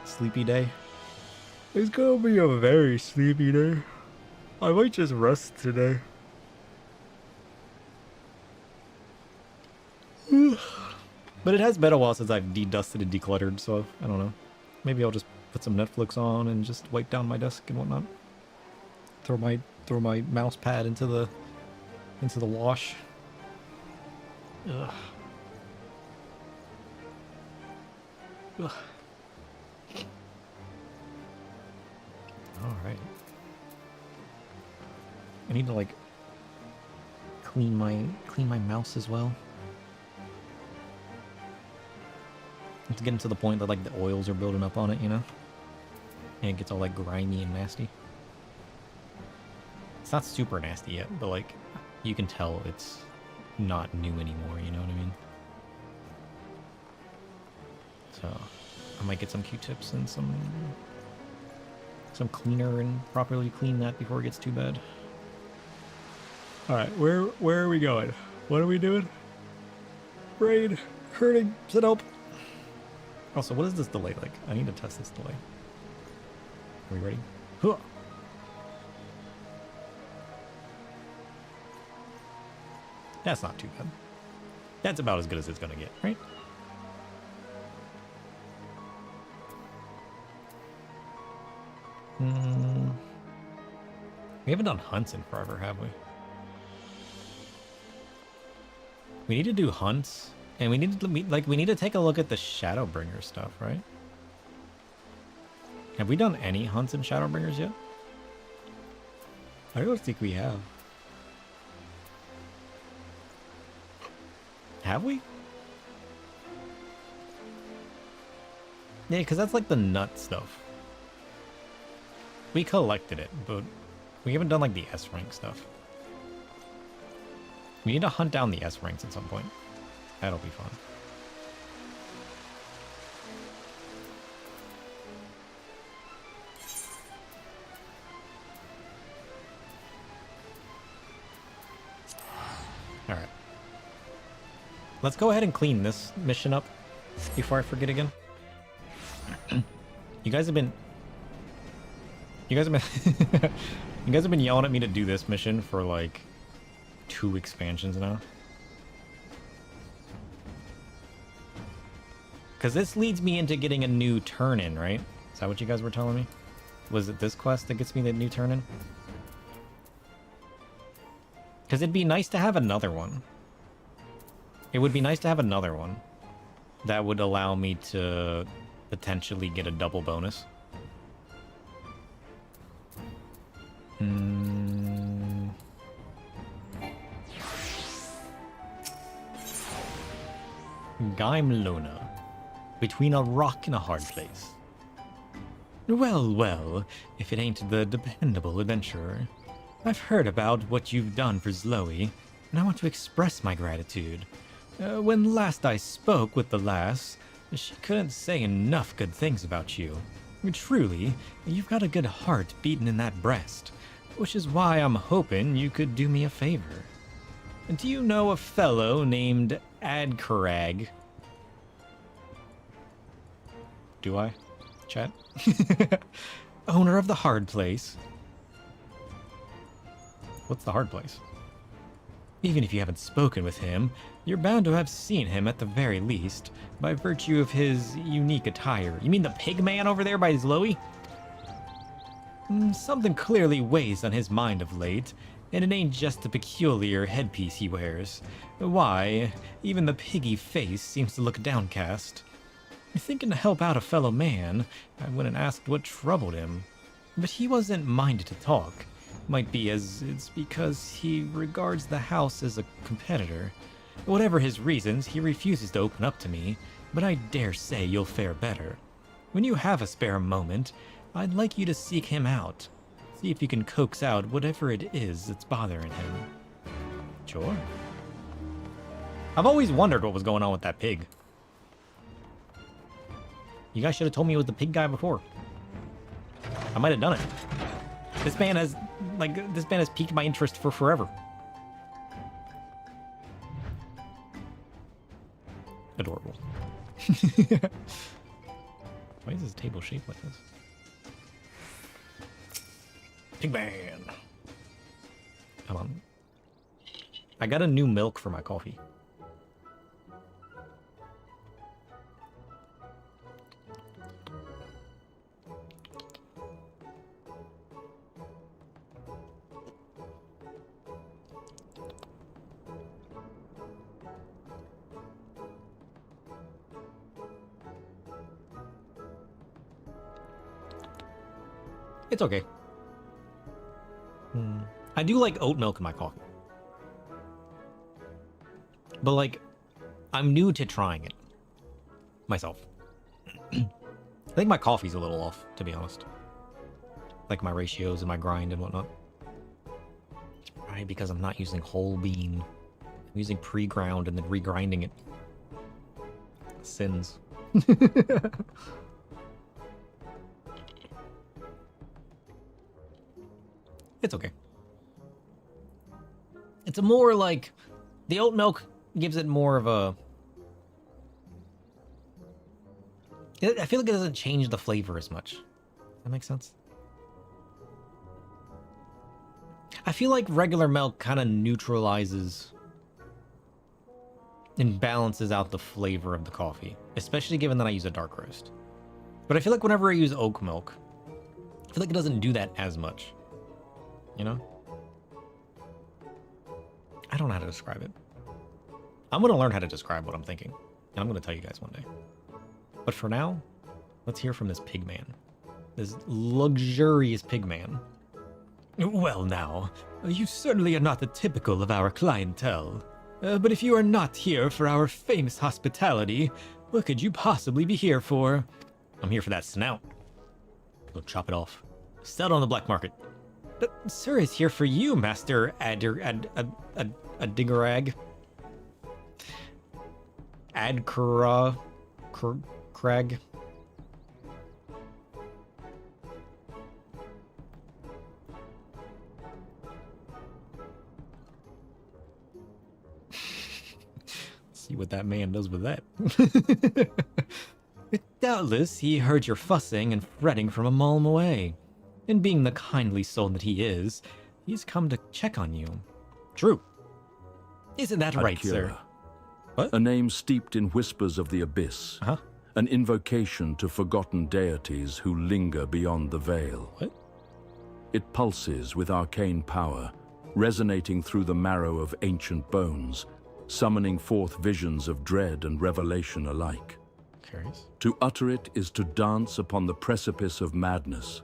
Sleepy day. It's gonna be a very sleepy day. I might just rest today. But it has been a while since I've de-dusted and decluttered, so I don't know. Maybe I'll just put some Netflix on and just wipe down my desk and whatnot. Throw my mouse pad into the wash. Ugh. Ugh. All right. I need to like clean my mouse as well. It's getting to the point that like the oils are building up on it, you know? And it gets all like grimy and nasty. It's not super nasty yet, but like you can tell it's not new anymore, you know what I mean? So I might get some Q-tips and some cleaner and properly clean that before it gets too bad. All right, where are we going? What are we doing? Brain hurting. Sit up. Also, what is this delay like? I need to test this delay. Are we ready? Huh. That's not too bad. That's about as good as it's gonna get, right? We haven't done hunts in forever, have we? We need to do hunts, and we need to take a look at the Shadowbringer stuff, right? Have we done any hunts in Shadowbringers yet? I don't think we have. Have we? Yeah, because that's like the nut stuff. We collected it, but we haven't done like the S rank stuff. We need to hunt down the S ranks at some point. That'll be fun. Alright. Let's go ahead and clean this mission up before I forget again. You guys have been you guys have been yelling at me to do this mission for like 2 expansions now. Because this leads me into getting a new turn-in, right? Is that what you guys were telling me? Was it this quest that gets me the new turn-in? Because it'd be nice to have another one. It would be nice to have another one that would allow me to potentially get a double bonus. Gaim Luna. Between a rock and a hard place. Well, well, if it ain't the dependable adventurer. I've heard about what you've done for Zoe, and I want to express my gratitude. When last I spoke with the lass, she couldn't say enough good things about you. Truly, you've got a good heart beating in that breast, which is why I'm hoping you could do me a favor. Do you know a fellow named Adkarag? Do I? Chat? Owner of the hard place. What's the hard place? Even if you haven't spoken with him, you're bound to have seen him at the very least, by virtue of his unique attire. You mean the pig man over there by Zoe? Something clearly weighs on his mind of late, And it ain't just the peculiar headpiece he wears. Why, even the piggy face seems to look downcast. Thinking to help out a fellow man, I went and asked what troubled him. But he wasn't minded to talk. Might be as it's because he regards the house as a competitor. Whatever his reasons, he refuses to open up to me, but I dare say you'll fare better. When you have a spare moment, I'd like you to seek him out. See if you can coax out whatever it is that's bothering him. Sure. I've always wondered what was going on with that pig. You guys should have told me it was the pig guy before. I might have done it. This man has piqued my interest for forever. Adorable. Why is this table shaped like this? Pigman. Come on. I got a new milk for my coffee. It's okay. I do like oat milk in my coffee. But, like, I'm new to trying it. Myself. I think my coffee's a little off, to be honest. Like my ratios and my grind and whatnot. It's probably because I'm not using whole bean. I'm using pre-ground and then regrinding it. Sins. It's okay. It's a more like... The oat milk gives it more of a... I feel like it doesn't change the flavor as much. Does that make sense? I feel like regular milk kind of neutralizes and balances out the flavor of the coffee, especially given that I use a dark roast. But I feel like whenever I use oat milk, I feel like it doesn't do that as much. You know? I don't know how to describe it. I'm going to learn how to describe what I'm thinking, and I'm going to tell you guys one day. But for now, let's hear from this pig man. This luxurious pig man. Well now, you certainly are not the typical of our clientele. But if you are not here for our famous hospitality, what could you possibly be here for? I'm here for that snout. Go chop it off. Sell it on the black market. But sir is here for you, Master Adigarag. Crag. See what that man does with that. Doubtless he heard your fussing and fretting from a mile away. And being the kindly soul that he is, he's come to check on you. True. Isn't that right, sir? What? A name steeped in whispers of the abyss. Huh? An invocation to forgotten deities who linger beyond the veil. What? It pulses with arcane power, resonating through the marrow of ancient bones, summoning forth visions of dread and revelation alike. Curious. To utter it is to dance upon the precipice of madness,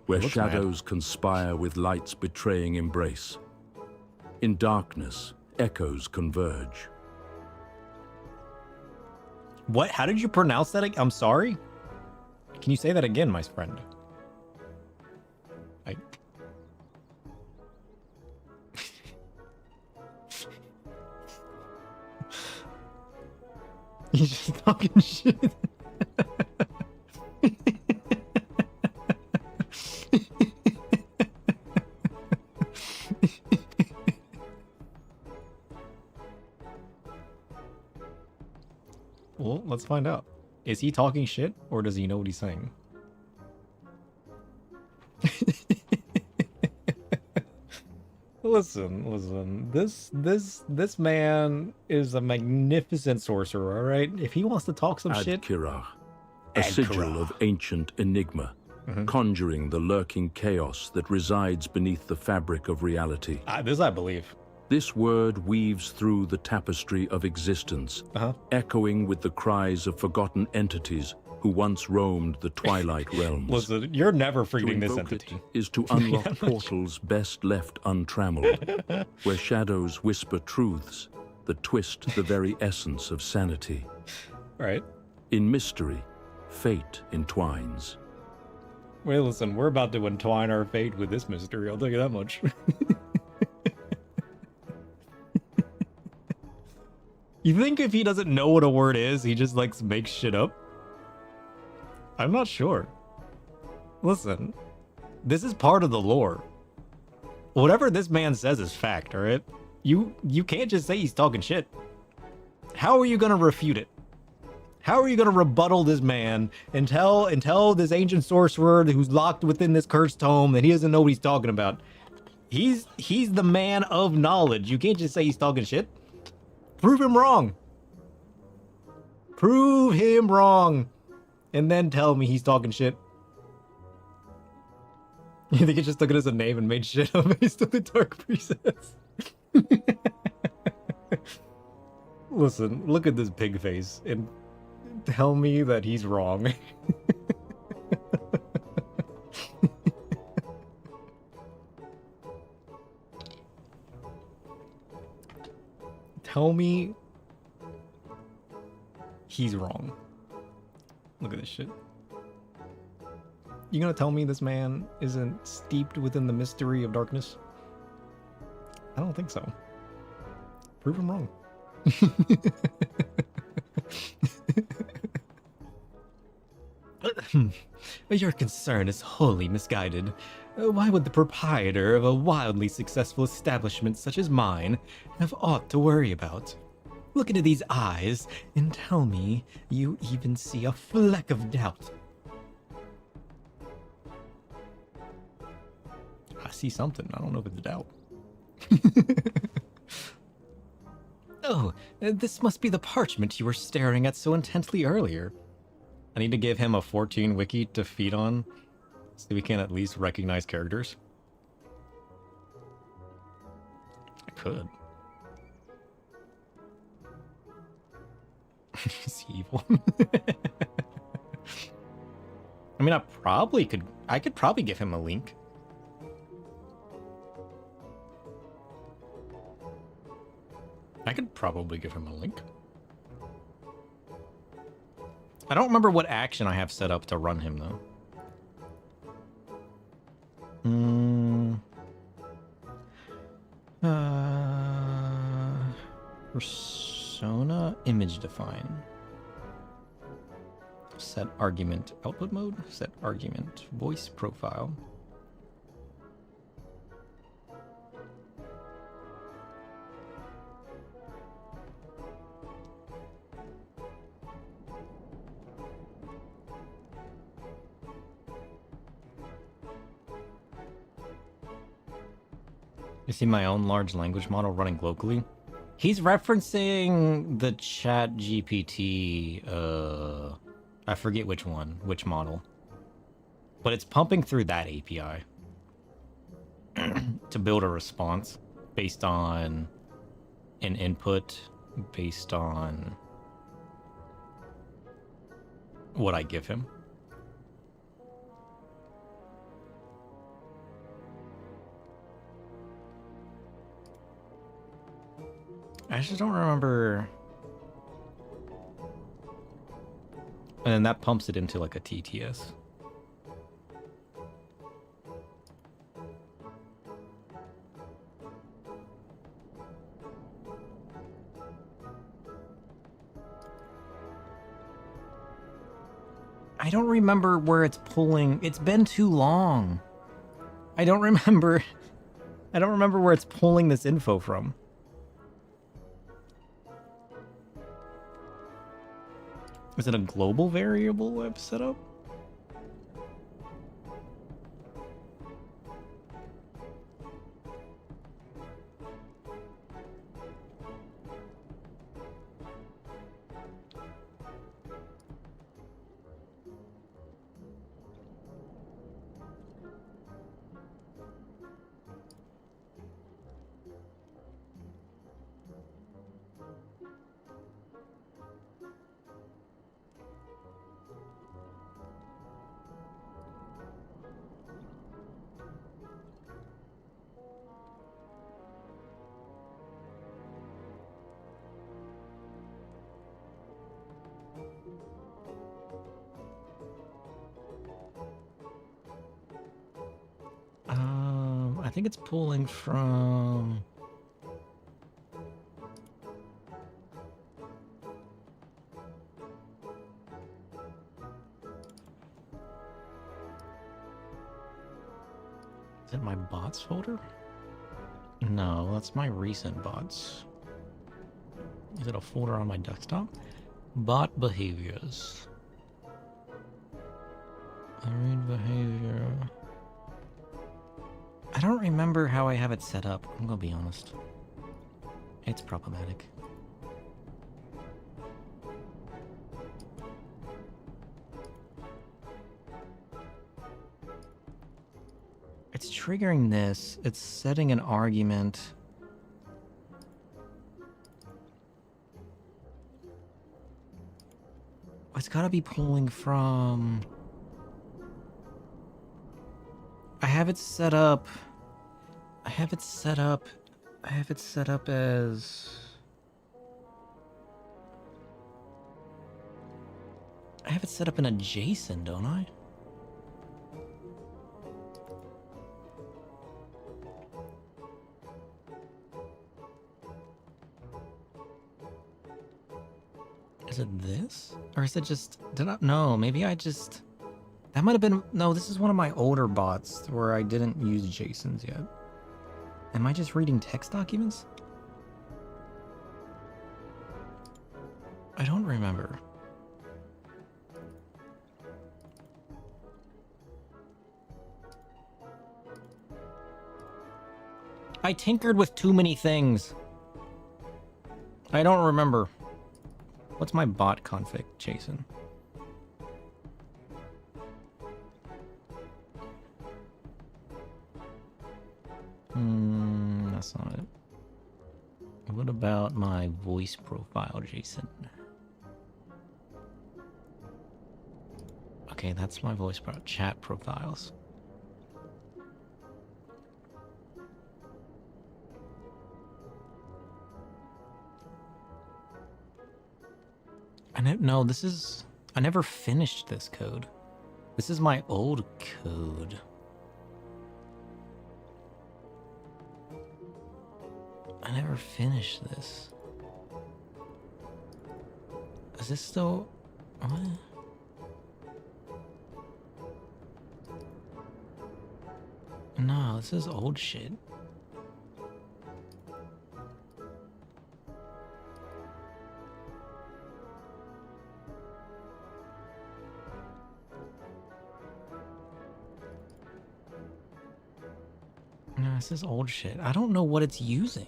where shadows conspire with light's betraying embrace. In darkness, echoes converge. What? How did you pronounce that? I'm sorry? Can you say that again, my friend? He's just talking shit. Well, let's find out. Is he talking shit, or does he know what he's saying? Listen. This man is a magnificent sorcerer, all right? If he wants to talk some shit... Ad-Kirah, a sigil of ancient enigma, conjuring the lurking chaos that resides beneath the fabric of reality. This I believe. This word weaves through the tapestry of existence, echoing with the cries of forgotten entities who once roamed the twilight realms. Listen, you're never To freeing this invoke entity. it is to unlock portals best left untrammeled, where shadows whisper truths that twist the very essence of sanity. Right. In mystery, fate entwines. Wait, listen, we're about to entwine our fate with this mystery, I'll tell you that much. You think if he doesn't know what a word is, he just like makes shit up? I'm not sure. Listen, this is part of the lore. Whatever this man says is fact, alright? You can't just say he's talking shit. How are you gonna refute it? How are you gonna rebuttal this man and tell this ancient sorcerer who's locked within this cursed tome that he doesn't know what he's talking about? He's the man of knowledge. You can't just say he's talking shit. Prove him wrong. Prove him wrong. And then tell me he's talking shit. You think he just took it as a name and made shit up based on the Dark Princess? Listen, look at this pig face and tell me that he's wrong. Tell me he's wrong. Look at this shit. You gonna tell me this man isn't steeped within the mystery of darkness? I don't think so. Prove him wrong. Your concern is wholly misguided. Why would the proprietor of a wildly successful establishment such as mine have aught to worry about? Look into these eyes and tell me you even see a fleck of doubt. I see something. I don't know if it's doubt. Oh, this must be the parchment you were staring at so intently earlier. I need to give him a 14 wiki to feed on, so we can at least recognize characters. I could. He's evil. I mean, I could probably give him a link. I could probably give him a link. I don't remember what action I have set up to run him, though. Persona image define. Set argument output mode. Set argument voice profile. You see my own large language model running locally? He's referencing the Chat GPT, I forget which model. But it's pumping through that API to build a response based on an input, based on what I give him. I just don't remember. And then that pumps it into like a TTS. I don't remember where it's pulling. It's been too long. I don't remember where it's pulling this info from. Is it a global variable I've set up? think it's pulling from... Is it my bots folder? No, that's my recent bots. Is it a folder on my desktop? Bot behaviors. Read behavior. I don't remember how I have it set up. I'm gonna be honest. It's problematic. It's triggering this. It's setting an argument. It's gotta be pulling from... I have it set up as... I have it set up in a JSON, don't I? Is it this? Or is it just... No, maybe I just... That might have been... No, this is one of my older bots where I didn't use JSONs yet. Am I just reading text documents? I don't remember. I tinkered with too many things. I don't remember. What's my bot config, Jason? That's not it. What about my voice profile, Jason? Okay, that's my voice profile. Chat profiles. No, this is... I never finished this code. This is my old code. I never finished this. Is this still... What? No, this is old shit. No, this is old shit. I don't know what it's using.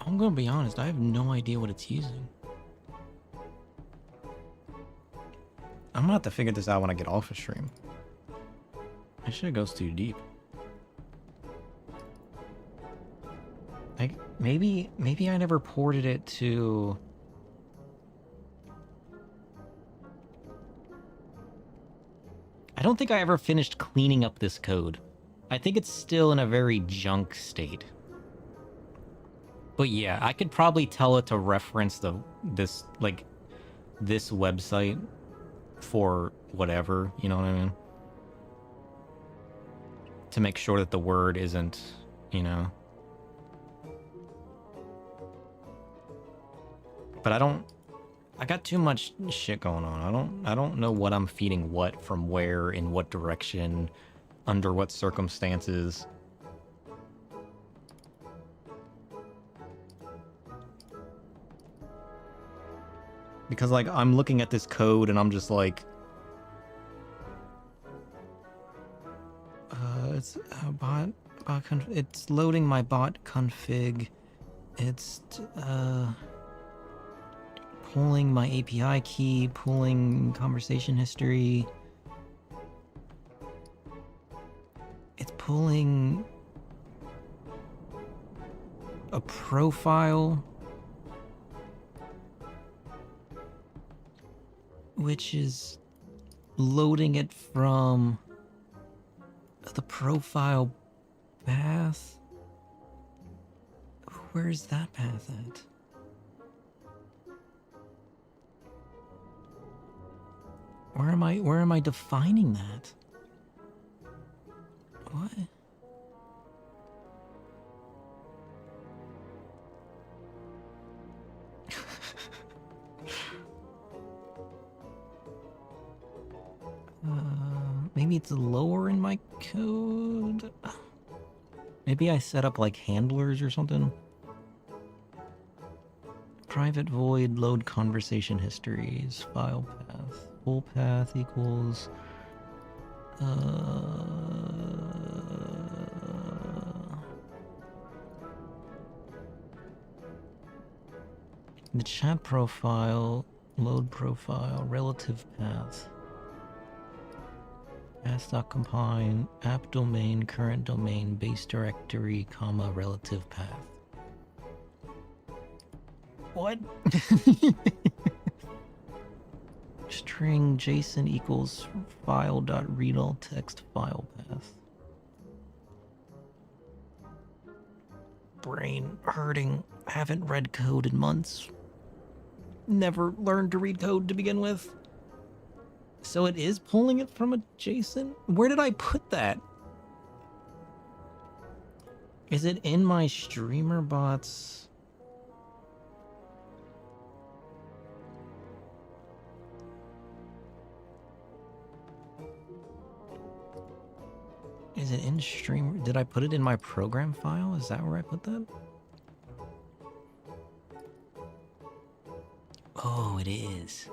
I'm gonna be honest, I have no idea what it's using. I'm gonna have to figure this out when I get off the stream. That shit goes too deep. Like, maybe I never ported it to... I don't think I ever finished cleaning up this code. I think it's still in a very junk state. But yeah, I could probably tell it to reference this website for whatever, you know what I mean? To make sure that the word isn't, you know. But I got too much shit going on. I don't know what I'm feeding what from where, in what direction, under what circumstances. Because, like, I'm looking at this code and I'm just like... it's it's loading my bot config. It's, pulling my API key, pulling conversation history. It's pulling a profile, which is loading it from the profile path. Where's that path at? Where am I defining that? Maybe it's lower in my code. Maybe I set up like handlers or something. Private void load conversation histories file path. Full path equals the chat profile, load profile, relative path. Path.combine, app domain, current domain, base directory, comma, relative path. What? String JSON equals file.read all text file path. Brain hurting. Haven't read code in months. Never learned to read code to begin with. So it is pulling it from a JSON? Where did I put that? Is it in my streamer bots? Is it in streamer? Did I put it in my program file? Is that where I put that? Oh, it is.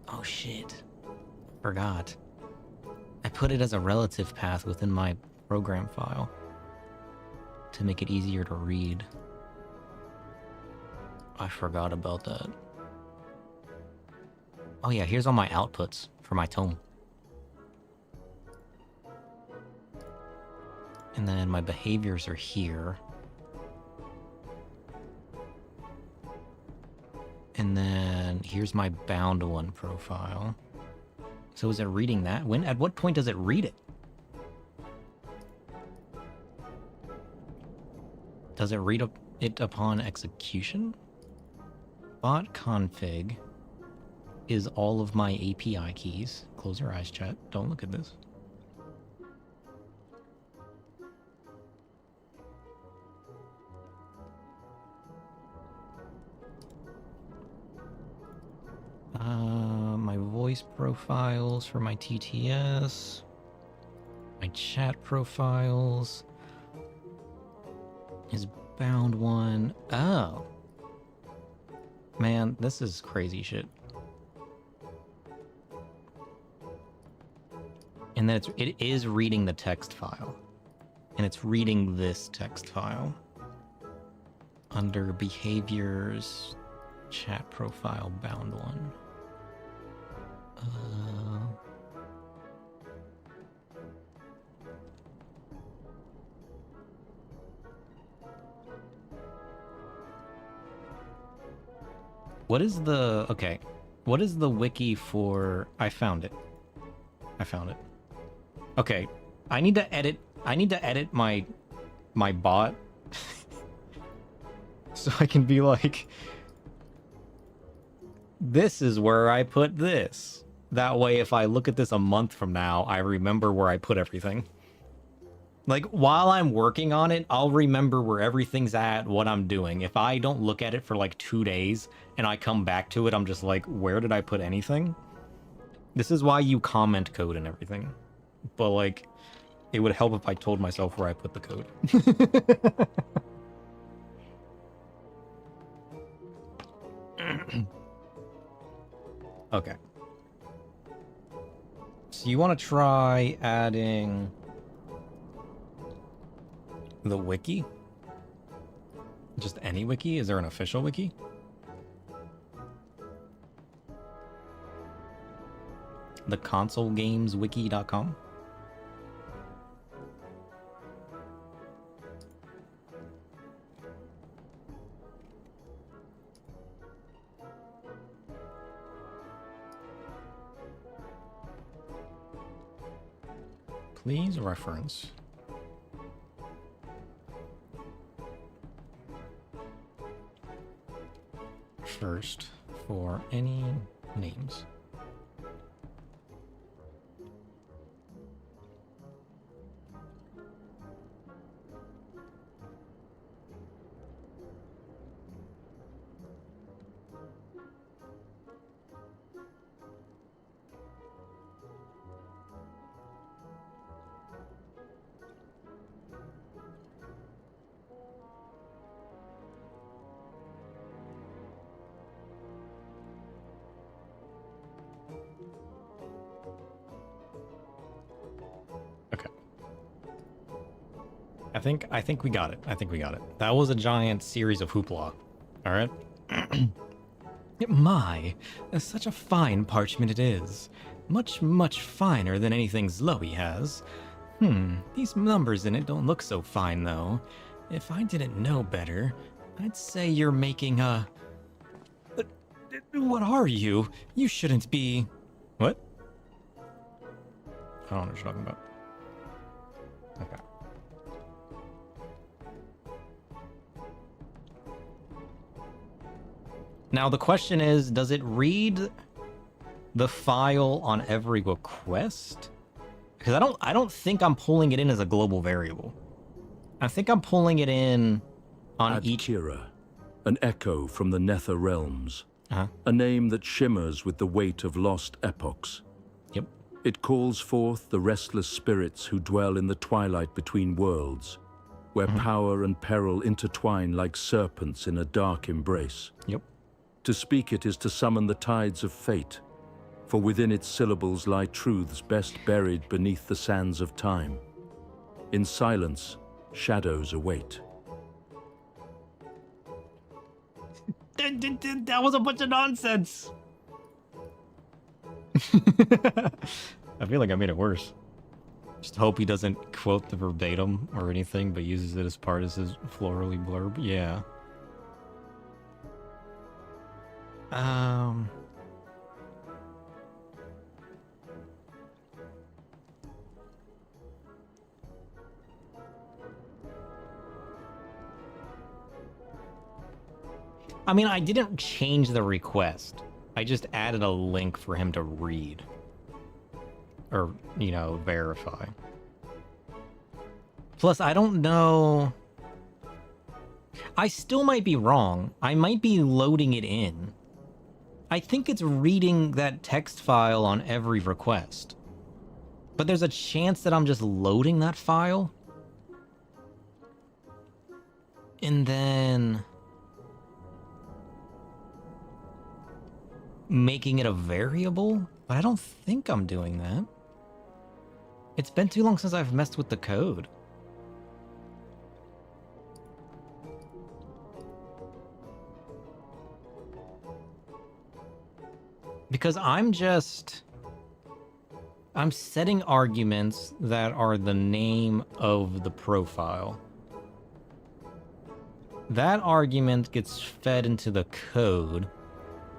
Oh shit. Forgot. I put it as a relative path within my program file to make it easier to read. I forgot about that. Oh yeah, here's all my outputs for my tome. And then my behaviors are here. And then here's my bound one profile. So is it reading that? At what point does it read it? Does it read it upon execution? Bot config is all of my API keys. Close your eyes, chat. Don't look at this. My voice profiles for my TTS, my chat profiles is bound one. Oh, man, this is crazy shit. And then it is reading the text file, and it's reading this text file under behaviors, chat profile, bound one. What is the... Okay. What is the wiki for... I found it. Okay. I need to edit my bot so I can be like, this is where I put this. That way, if I look at this a month from now, I remember where I put everything. Like, while I'm working on it, I'll remember where everything's at, what I'm doing. If I don't look at it for like 2 days and I come back to it, I'm just like, where did I put anything? This is why you comment code and everything. But like, it would help if I told myself where I put the code. Okay. So you want to try adding the wiki? Just any wiki? Is there an official wiki? The consolegameswiki.com? Please reference first for any names. Okay. I think we got it. I think we got it. That was a giant series of hoopla. All right. My, such a fine parchment it is. Much, much finer than anything Zloe has. These numbers in it don't look so fine, though. If I didn't know better, I'd say you're making a... What are you? You shouldn't be... What? I don't know what you're talking about. Okay. Now the question is, does it read the file on every request? Because I don't think I'm pulling it in as a global variable. I think I'm pulling it in on each... Kira, an echo from the Nether realms. Uh-huh. A name that shimmers with the weight of lost epochs. Yep. It calls forth the restless spirits who dwell in the twilight between worlds, where power and peril intertwine like serpents in a dark embrace. Yep. To speak it is to summon the tides of fate, for within its syllables lie truths best buried beneath the sands of time. In silence, shadows await. That was a bunch of nonsense. I feel like I made it worse. Just hope he doesn't quote the verbatim or anything, but uses it as part of his florally blurb. Yeah. I mean, I didn't change the request. I just added a link for him to read. Or, you know, verify. Plus, I don't know... I still might be wrong. I might be loading it in. I think it's reading that text file on every request. But there's a chance that I'm just loading that file. And then... making it a variable? But I don't think I'm doing that. It's been too long since I've messed with the code. Because I'm setting arguments that are the name of the profile. That argument gets fed into the code,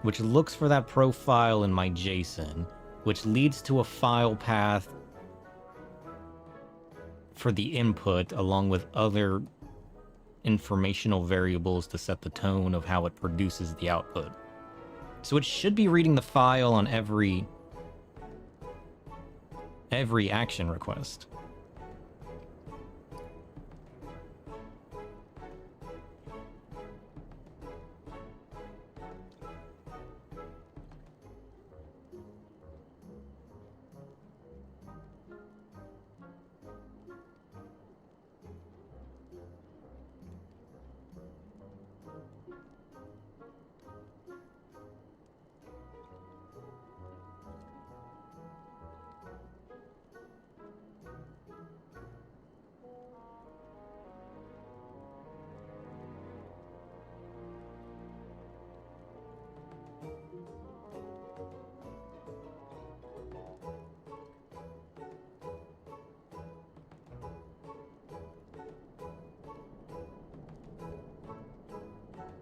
which looks for that profile in my JSON, which leads to a file path for the input, along with other informational variables to set the tone of how it produces the output. So it should be reading the file on every action request.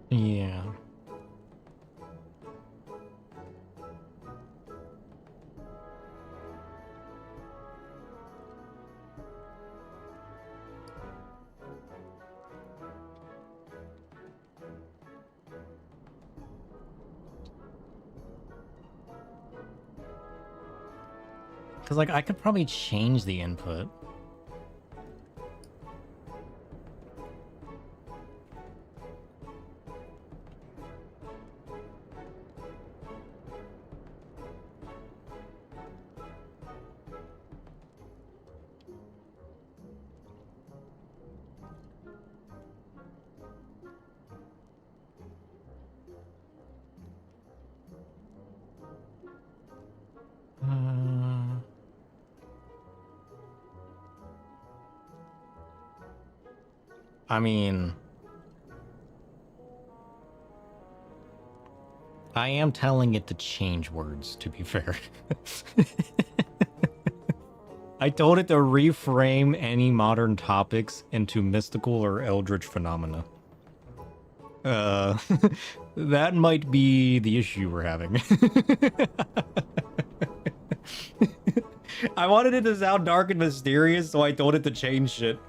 Yeah. Because, like, I could probably change the input. I mean, I am telling it to change words, to be fair. I told it to reframe any modern topics into mystical or eldritch phenomena. That might be the issue we're having. I wanted it to sound dark and mysterious, so I told it to change shit.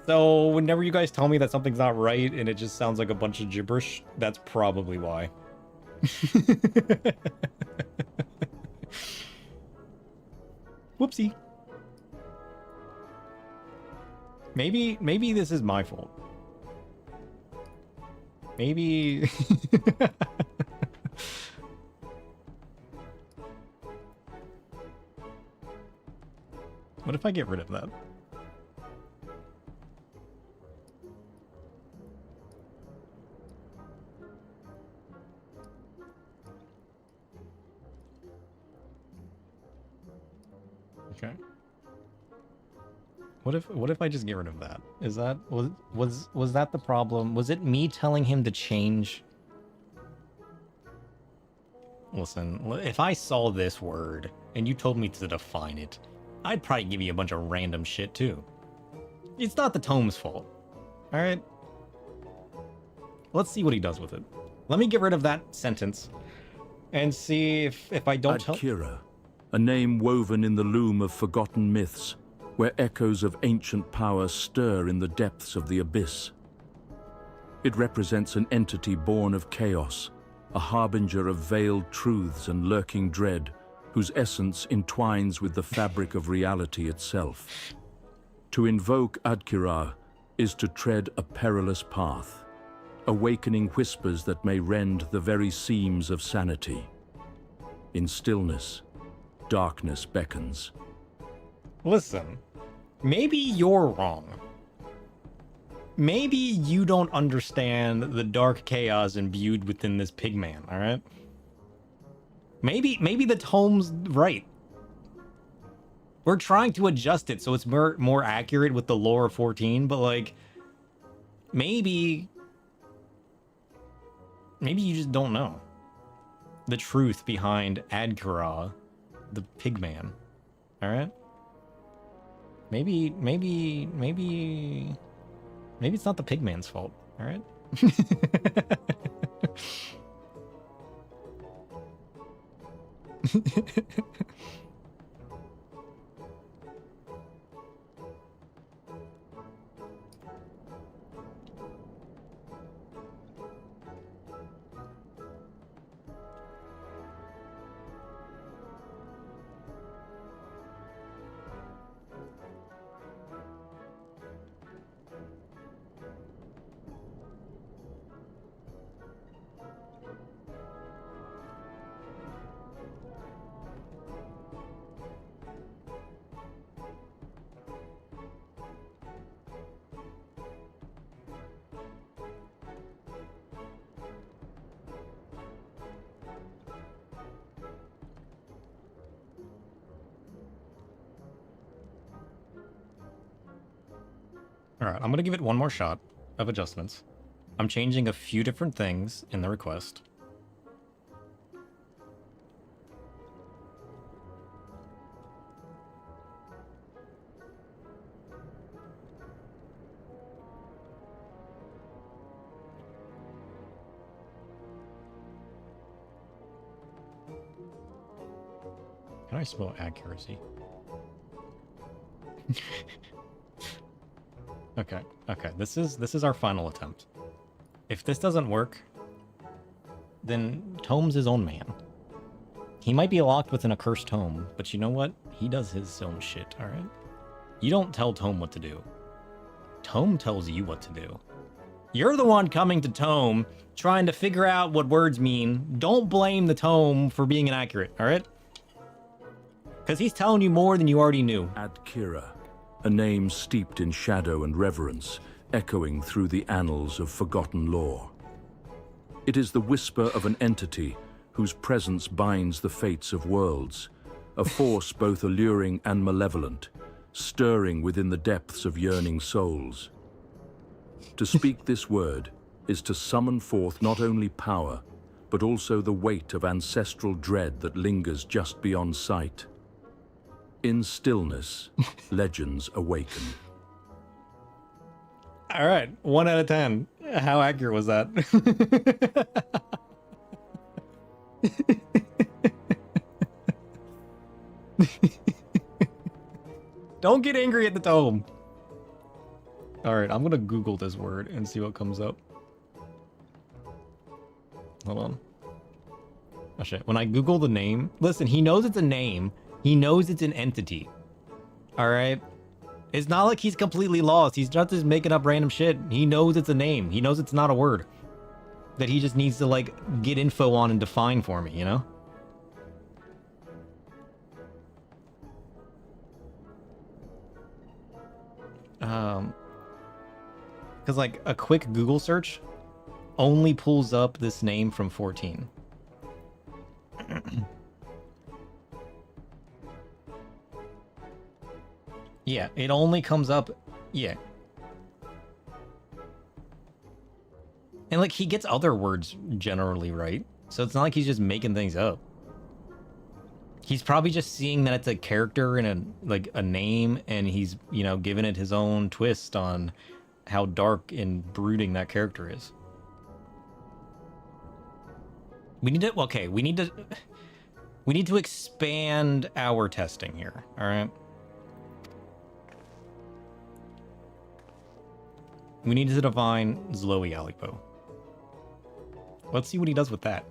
So whenever you guys tell me that something's not right and it just sounds like a bunch of gibberish, that's probably why. Whoopsie. Maybe this is my fault. Maybe... What if I get rid of that? Okay. What if I just get rid of that? Is that was that the problem? Was it me telling him to change? Listen, if I saw this word and you told me to define it, I'd probably give you a bunch of random shit too. It's not the tome's fault. All right. Let's see what he does with it. Let me get rid of that sentence and see if I don't tell. Adkira, a name woven in the loom of forgotten myths, where echoes of ancient power stir in the depths of the abyss. It represents an entity born of chaos, a harbinger of veiled truths and lurking dread, whose essence entwines with the fabric of reality itself. To invoke Adkira is to tread a perilous path, awakening whispers that may rend the very seams of sanity. In stillness, darkness beckons. Listen, maybe you're wrong. Maybe you don't understand the dark chaos imbued within this pigman, all right? Maybe the tome's right. We're trying to adjust it so it's more accurate with the lore of 14, but like, maybe you just don't know the truth behind Adkira, the pigman, all right? Maybe it's not the pigman's fault, all right? All right, I'm going to give it one more shot of adjustments. I'm changing a few different things in the request. How do I spell accuracy? Okay, this is our final attempt. If this doesn't work, then Tome's his own man. He might be locked within a cursed tome, but you know what? He does his own shit, alright? You don't tell Tome what to do. Tome tells you what to do. You're the one coming to Tome, trying to figure out what words mean. Don't blame the Tome for being inaccurate, alright? Because he's telling you more than you already knew. Adkira, a name steeped in shadow and reverence, echoing through the annals of forgotten lore. It is the whisper of an entity whose presence binds the fates of worlds, a force both alluring and malevolent, stirring within the depths of yearning souls. To speak this word is to summon forth not only power, but also the weight of ancestral dread that lingers just beyond sight. In stillness, legends awaken. All right, 1 out of 10. How accurate was that? Don't get angry at the tome. All right, I'm gonna Google this word and see what comes up. Hold on. Oh shit, when I Google the name, listen, he knows it's a name. He knows it's an entity. All right? It's not like he's completely lost. He's not just making up random shit. He knows it's a name. He knows it's not a word. That he just needs to, like, get info on and define for me, you know? Because, like, a quick Google search only pulls up this name from 14. Yeah, it only comes up... Yeah. And, like, he gets other words generally right. So it's not like he's just making things up. He's probably just seeing that it's a character and a name, and he's, you know, giving it his own twist on how dark and brooding that character is. We need to... Okay, we need to expand our testing here, alright? We need to define Zloey Alipo. Let's see what he does with that.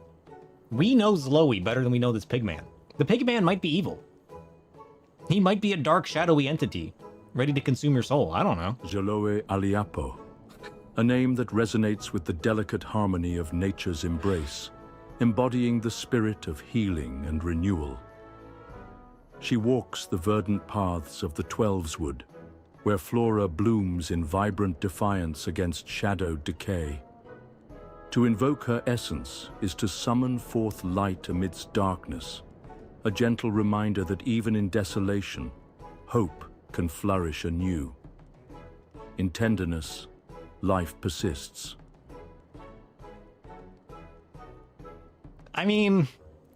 We know Zloey better than we know this pigman. The pigman might be evil. He might be a dark, shadowy entity, ready to consume your soul. I don't know. Zloey Aliapo, a name that resonates with the delicate harmony of nature's embrace, embodying the spirit of healing and renewal. She walks the verdant paths of the Twelveswood, where flora blooms in vibrant defiance against shadowed decay. To invoke her essence is to summon forth light amidst darkness, a gentle reminder that even in desolation, hope can flourish anew. In tenderness, life persists. I mean,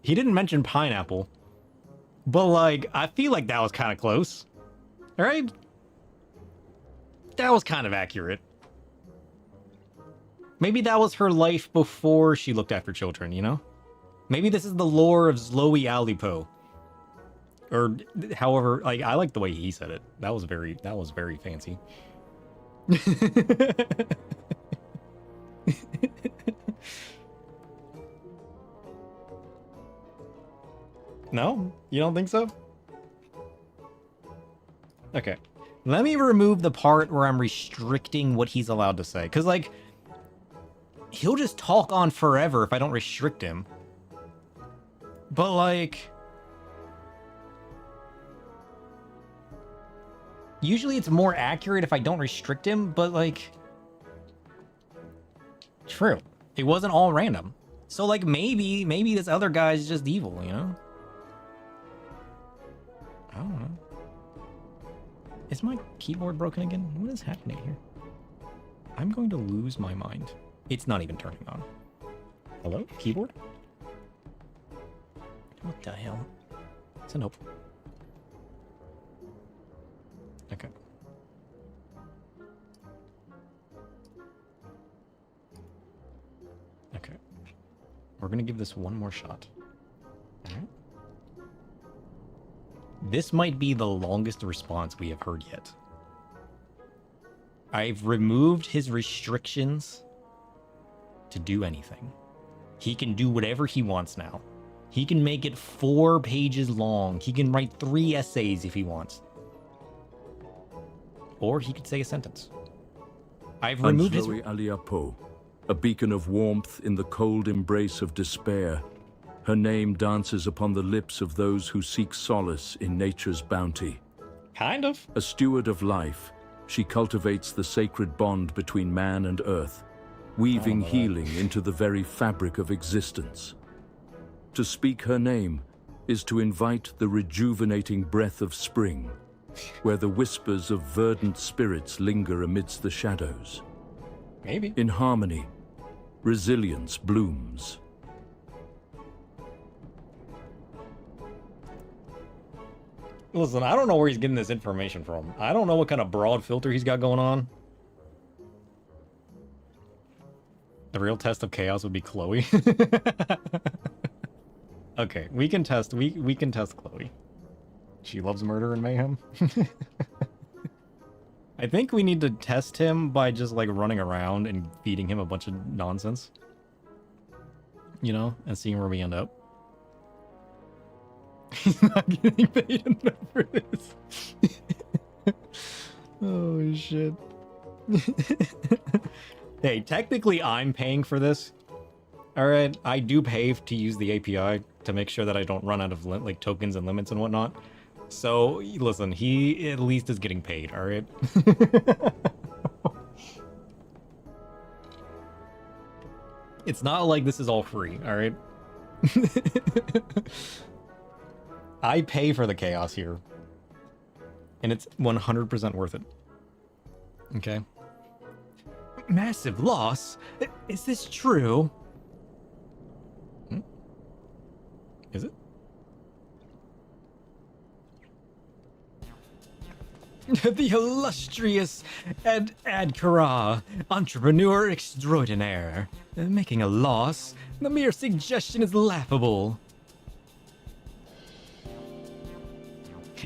he didn't mention pineapple, but, like, I feel like that was kind of close. All right? That was kind of accurate. Maybe that was her life before she looked after children, you know? Maybe this is the lore of Zloey Alipo. Or however, like, I like the way he said it. That was very fancy. No? You don't think so? Okay. Let me remove the part where I'm restricting what he's allowed to say. Because, like, he'll just talk on forever if I don't restrict him. But, like... Usually it's more accurate if I don't restrict him, but, like... True. It wasn't all random. So, like, maybe this other guy's just evil, you know? I don't know. Is my keyboard broken again? What is happening here? I'm going to lose my mind. It's not even turning on. Hello? Keyboard? What the hell? It's a nope. Okay. Okay. We're gonna give this one more shot. Alright. This might be the longest response we have heard yet. I've removed his restrictions to do anything. He can do whatever he wants now. He can make it 4 pages long. He can write 3 essays if he wants. Or he could say a sentence. I've removed his... Zloey Aliapo, a beacon of warmth in the cold embrace of despair. Her name dances upon the lips of those who seek solace in nature's bounty. Kind of. A steward of life, she cultivates the sacred bond between man and earth, weaving healing into the very fabric of existence. To speak her name is to invite the rejuvenating breath of spring, where the whispers of verdant spirits linger amidst the shadows. Maybe. In harmony, resilience blooms. Listen, I don't know where he's getting this information from. I don't know what kind of broad filter he's got going on. The real test of chaos would be Chloe. Okay, we can test Chloe. She loves murder and mayhem. I think we need to test him by just like running around and feeding him a bunch of nonsense. You know, and seeing where we end up. He's not getting paid enough for this. Oh shit. Hey, technically I'm paying for this. Alright, I do pay to use the API to make sure that I don't run out of like tokens and limits and whatnot. So, listen, he at least is getting paid, alright? It's not like this is all free, alright? I pay for the chaos here. And it's 100% worth it. Okay. Massive loss? Is this true? Is it? The illustrious Ed Adkara, entrepreneur extraordinaire. Making a loss? The mere suggestion is laughable.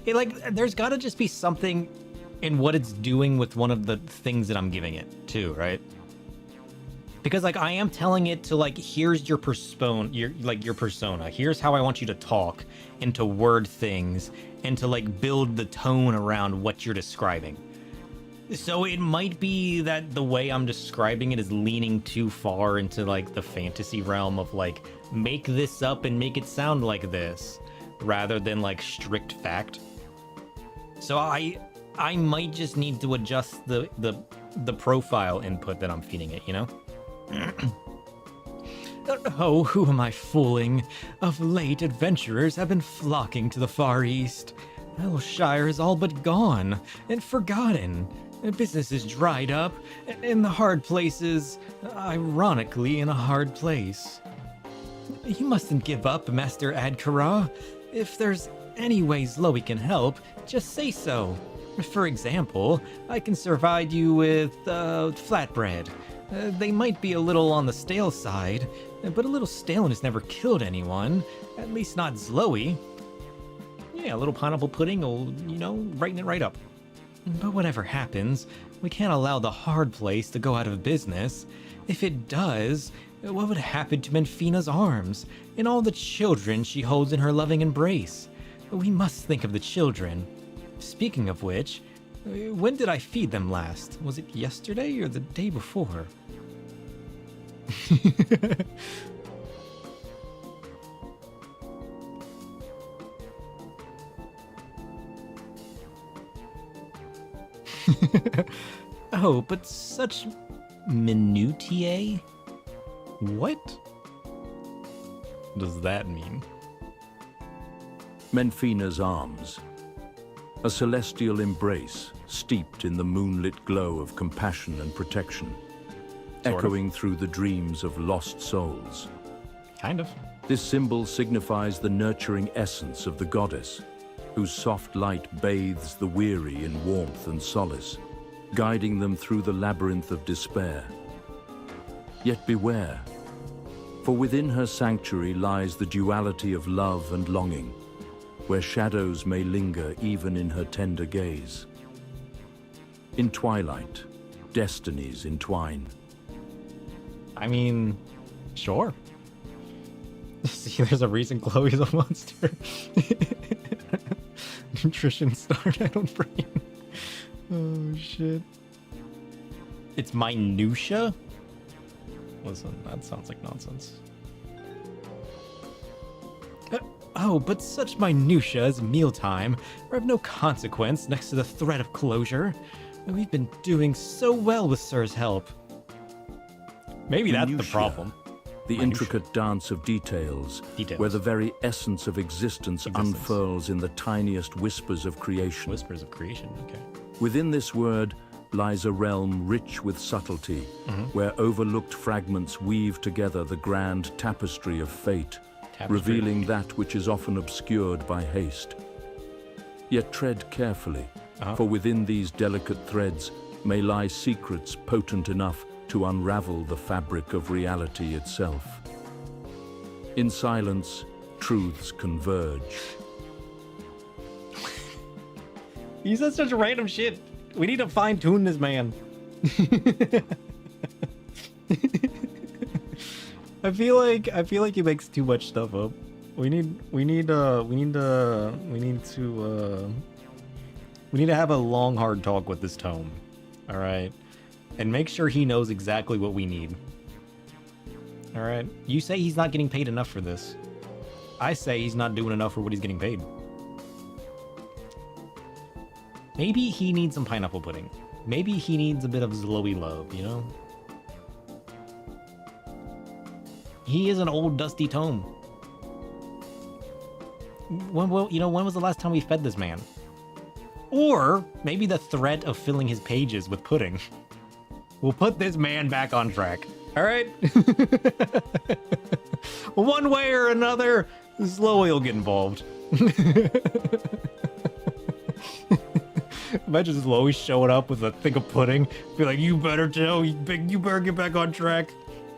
There's gotta just be something in what it's doing with one of the things that I'm giving it, too, right? Because, like, I am telling it to, like, here's your persona. Here's how I want you to talk and to word things and to, like, build the tone around what you're describing. So it might be that the way I'm describing it is leaning too far into, like, the fantasy realm of, like, make this up and make it sound like this, rather than, like, strict fact. So I might just need to adjust the profile input that I'm feeding it, you know? Oh, who am I fooling? Of late, adventurers have been flocking to the Far East. Elshire is all but gone and forgotten. Business is dried up, and the hard place is, ironically, in a hard place. You mustn't give up, Master Adkara. If there's any ways Loey can help, just say so. For example, I can provide you with flatbread. They might be a little on the stale side, but a little staleness never killed anyone. At least not Zloey. Yeah, a little pineapple pudding will, you know, brighten it right up. But whatever happens, we can't allow the hard place to go out of business. If it does, what would happen to Menfina's arms and all the children she holds in her loving embrace? We must think of the children. Speaking of which, when did I feed them last? Was it yesterday or the day before? Oh, but such minutiae? What does that mean? Menfina's arms. A celestial embrace steeped in the moonlit glow of compassion and protection, echoing through the dreams of lost souls. Kind of. This symbol signifies the nurturing essence of the goddess, whose soft light bathes the weary in warmth and solace, guiding them through the labyrinth of despair. Yet beware, for within her sanctuary lies the duality of love and longing, where shadows may linger even in her tender gaze. In twilight, destinies entwine. I mean, sure. See, there's a reason Chloe's a monster. Nutrition start out on brain. Oh, shit. It's minutia? Listen, that sounds like nonsense. Oh, but such minutia as mealtime are of no consequence next to the threat of closure. We've been doing so well with Sir's help. Maybe that's the problem. The intricate dance of details, where the very essence of existence unfurls in the tiniest whispers of creation. Whispers of creation, okay. Within this word, lies a realm rich with subtlety, where overlooked fragments weave together the grand tapestry of fate, revealing that which is often obscured by haste. Yet tread carefully, for within these delicate threads may lie secrets potent enough to unravel the fabric of reality itself. In silence, truths converge. He says such random shit. We need to fine-tune this man. I feel like he makes too much stuff up. We need to have a long, hard talk with this tome. All right, and make sure he knows exactly what we need. All right, you say he's not getting paid enough for this. I say he's not doing enough for what he's getting paid. Maybe he needs some pineapple pudding. Maybe he needs a bit of Zloey love, you know? He is an old dusty tome. When was the last time we fed this man? Or maybe the threat of filling his pages with pudding. We'll put this man back on track. All right? One way or another, Zloey will get involved. Imagine Zloey showing up with a thing of pudding. Be like, you better get back on track.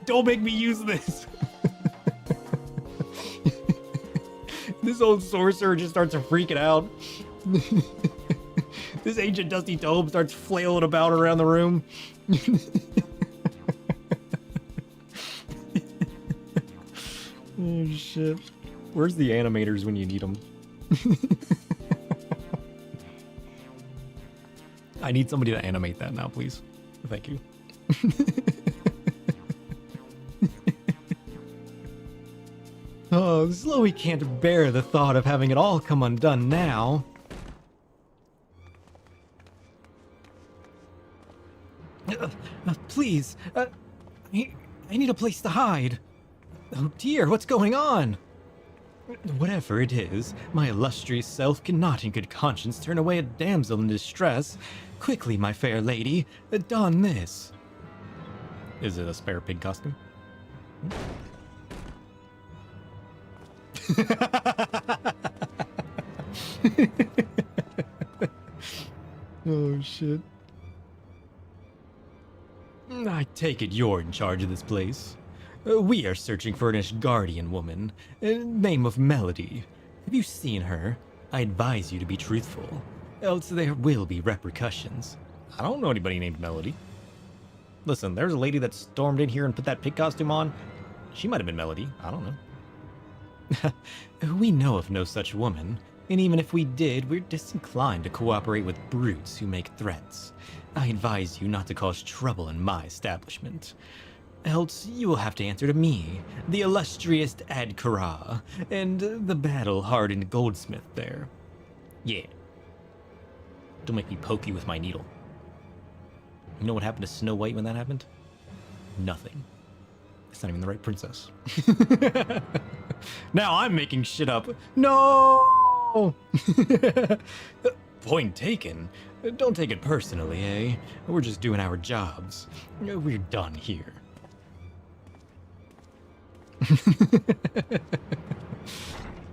Don't make me use this. This old sorcerer just starts freaking out. This ancient dusty tome starts flailing about around the room. Oh shit. Where's the animators when you need them? I need somebody to animate that now, please. Thank you. Oh, Zloey can't bear the thought of having it all come undone now. Please, I need a place to hide. Oh dear, what's going on? Whatever it is, my illustrious self cannot in good conscience turn away a damsel in distress. Quickly, my fair lady, don this. Is it a spare pig costume? Oh shit. I take it you're in charge of this place. We are searching for an Ishgardian woman, name of Melody. Have you seen her? I advise you to be truthful, else there will be repercussions. I don't know anybody named Melody. Listen, there's a lady that stormed in here and put that pig costume on. She might have been Melody. I don't know. We know of no such woman, and even if we did, we're disinclined to cooperate with brutes who make threats. I advise you not to cause trouble in my establishment. Else you will have to answer to me, the illustrious Adkara, and the battle-hardened goldsmith there. Yeah. Don't make me poke you with my needle. You know what happened to Snow White when that happened? Nothing. It's not even the right princess. Now I'm making shit up. No! Point taken. Don't take it personally, eh? We're just doing our jobs. We're done here.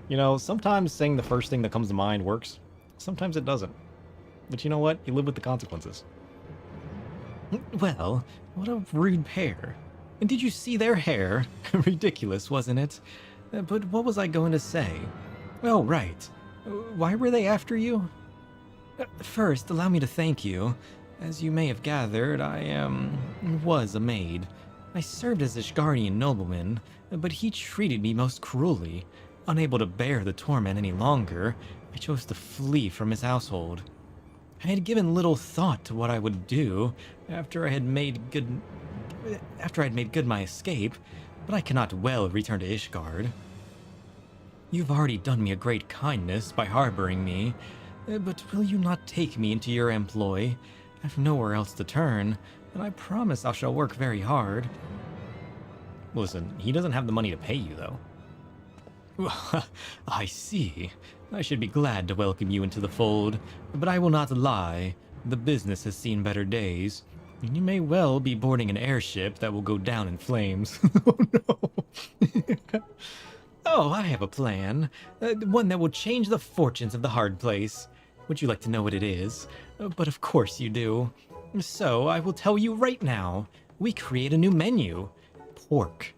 You know, sometimes saying the first thing that comes to mind works. Sometimes it doesn't. But you know what? You live with the consequences. Well, what a rude pair. And did you see their hair? Ridiculous, wasn't it? But what was I going to say? Oh, right. Why were they after you? First, allow me to thank you. As you may have gathered, I, was a maid. I served as Ishgardian nobleman, but he treated me most cruelly. Unable to bear the torment any longer, I chose to flee from his household. I had given little thought to what I would do after I'd made good my escape, but I cannot well return to Ishgard. You've already done me a great kindness by harboring me, but will you not take me into your employ? I've nowhere else to turn, and I promise I shall work very hard. Listen, he doesn't have the money to pay you, though. I see. I should be glad to welcome you into the fold, but I will not lie. The business has seen better days. And you may well be boarding an airship that will go down in flames. Oh no. Oh, I have a plan. One that will change the fortunes of the hard place. Would you like to know what it is? But of course you do. So I will tell you right now. We create a new menu. Pork.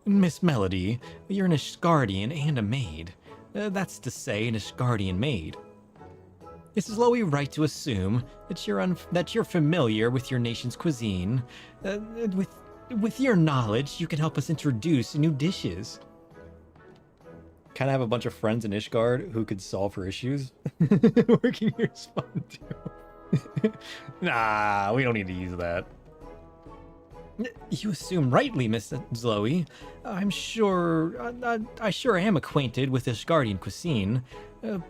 Miss Melody, you're an Ishgardian and a maid. That's to say, an Ishgardian maid. Is Loey right to assume that you're familiar with your nation's cuisine? With your knowledge, you can help us introduce new dishes. Kind of have a bunch of friends in Ishgard who could solve her issues. Working here is fun too. Nah, we don't need to use that. You assume rightly, Miss Zoe. I sure am acquainted with Ishgardian cuisine,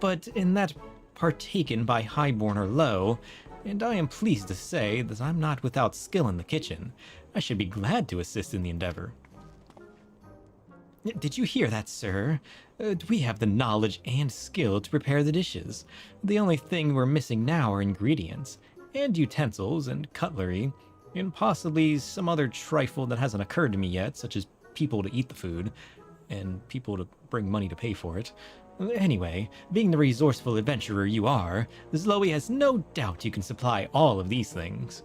but in that partaken by highborn or low, and I am pleased to say that I'm not without skill in the kitchen. I should be glad to assist in the endeavor. Did you hear that, sir? We have the knowledge and skill to prepare the dishes. The only thing we're missing now are ingredients, and utensils and cutlery, and possibly some other trifle that hasn't occurred to me yet, such as people to eat the food, and people to bring money to pay for it. Anyway, being the resourceful adventurer you are, Zoe has no doubt you can supply all of these things.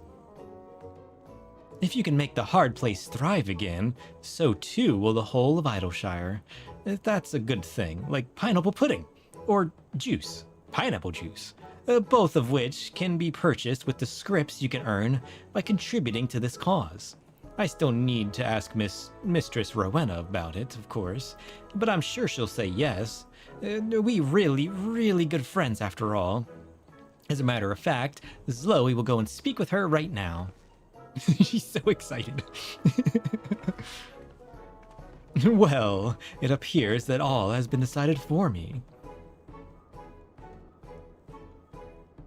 If you can make the hard place thrive again, so too will the whole of Idleshire. That's a good thing, like pineapple pudding, or juice, pineapple juice, both of which can be purchased with the scrips you can earn by contributing to this cause. I still need to ask Mistress Rowena about it, of course, but I'm sure she'll say yes. We really good friends after all. As a matter of fact, Zoe will go and speak with her right now. She's so excited. Well, it appears that all has been decided for me.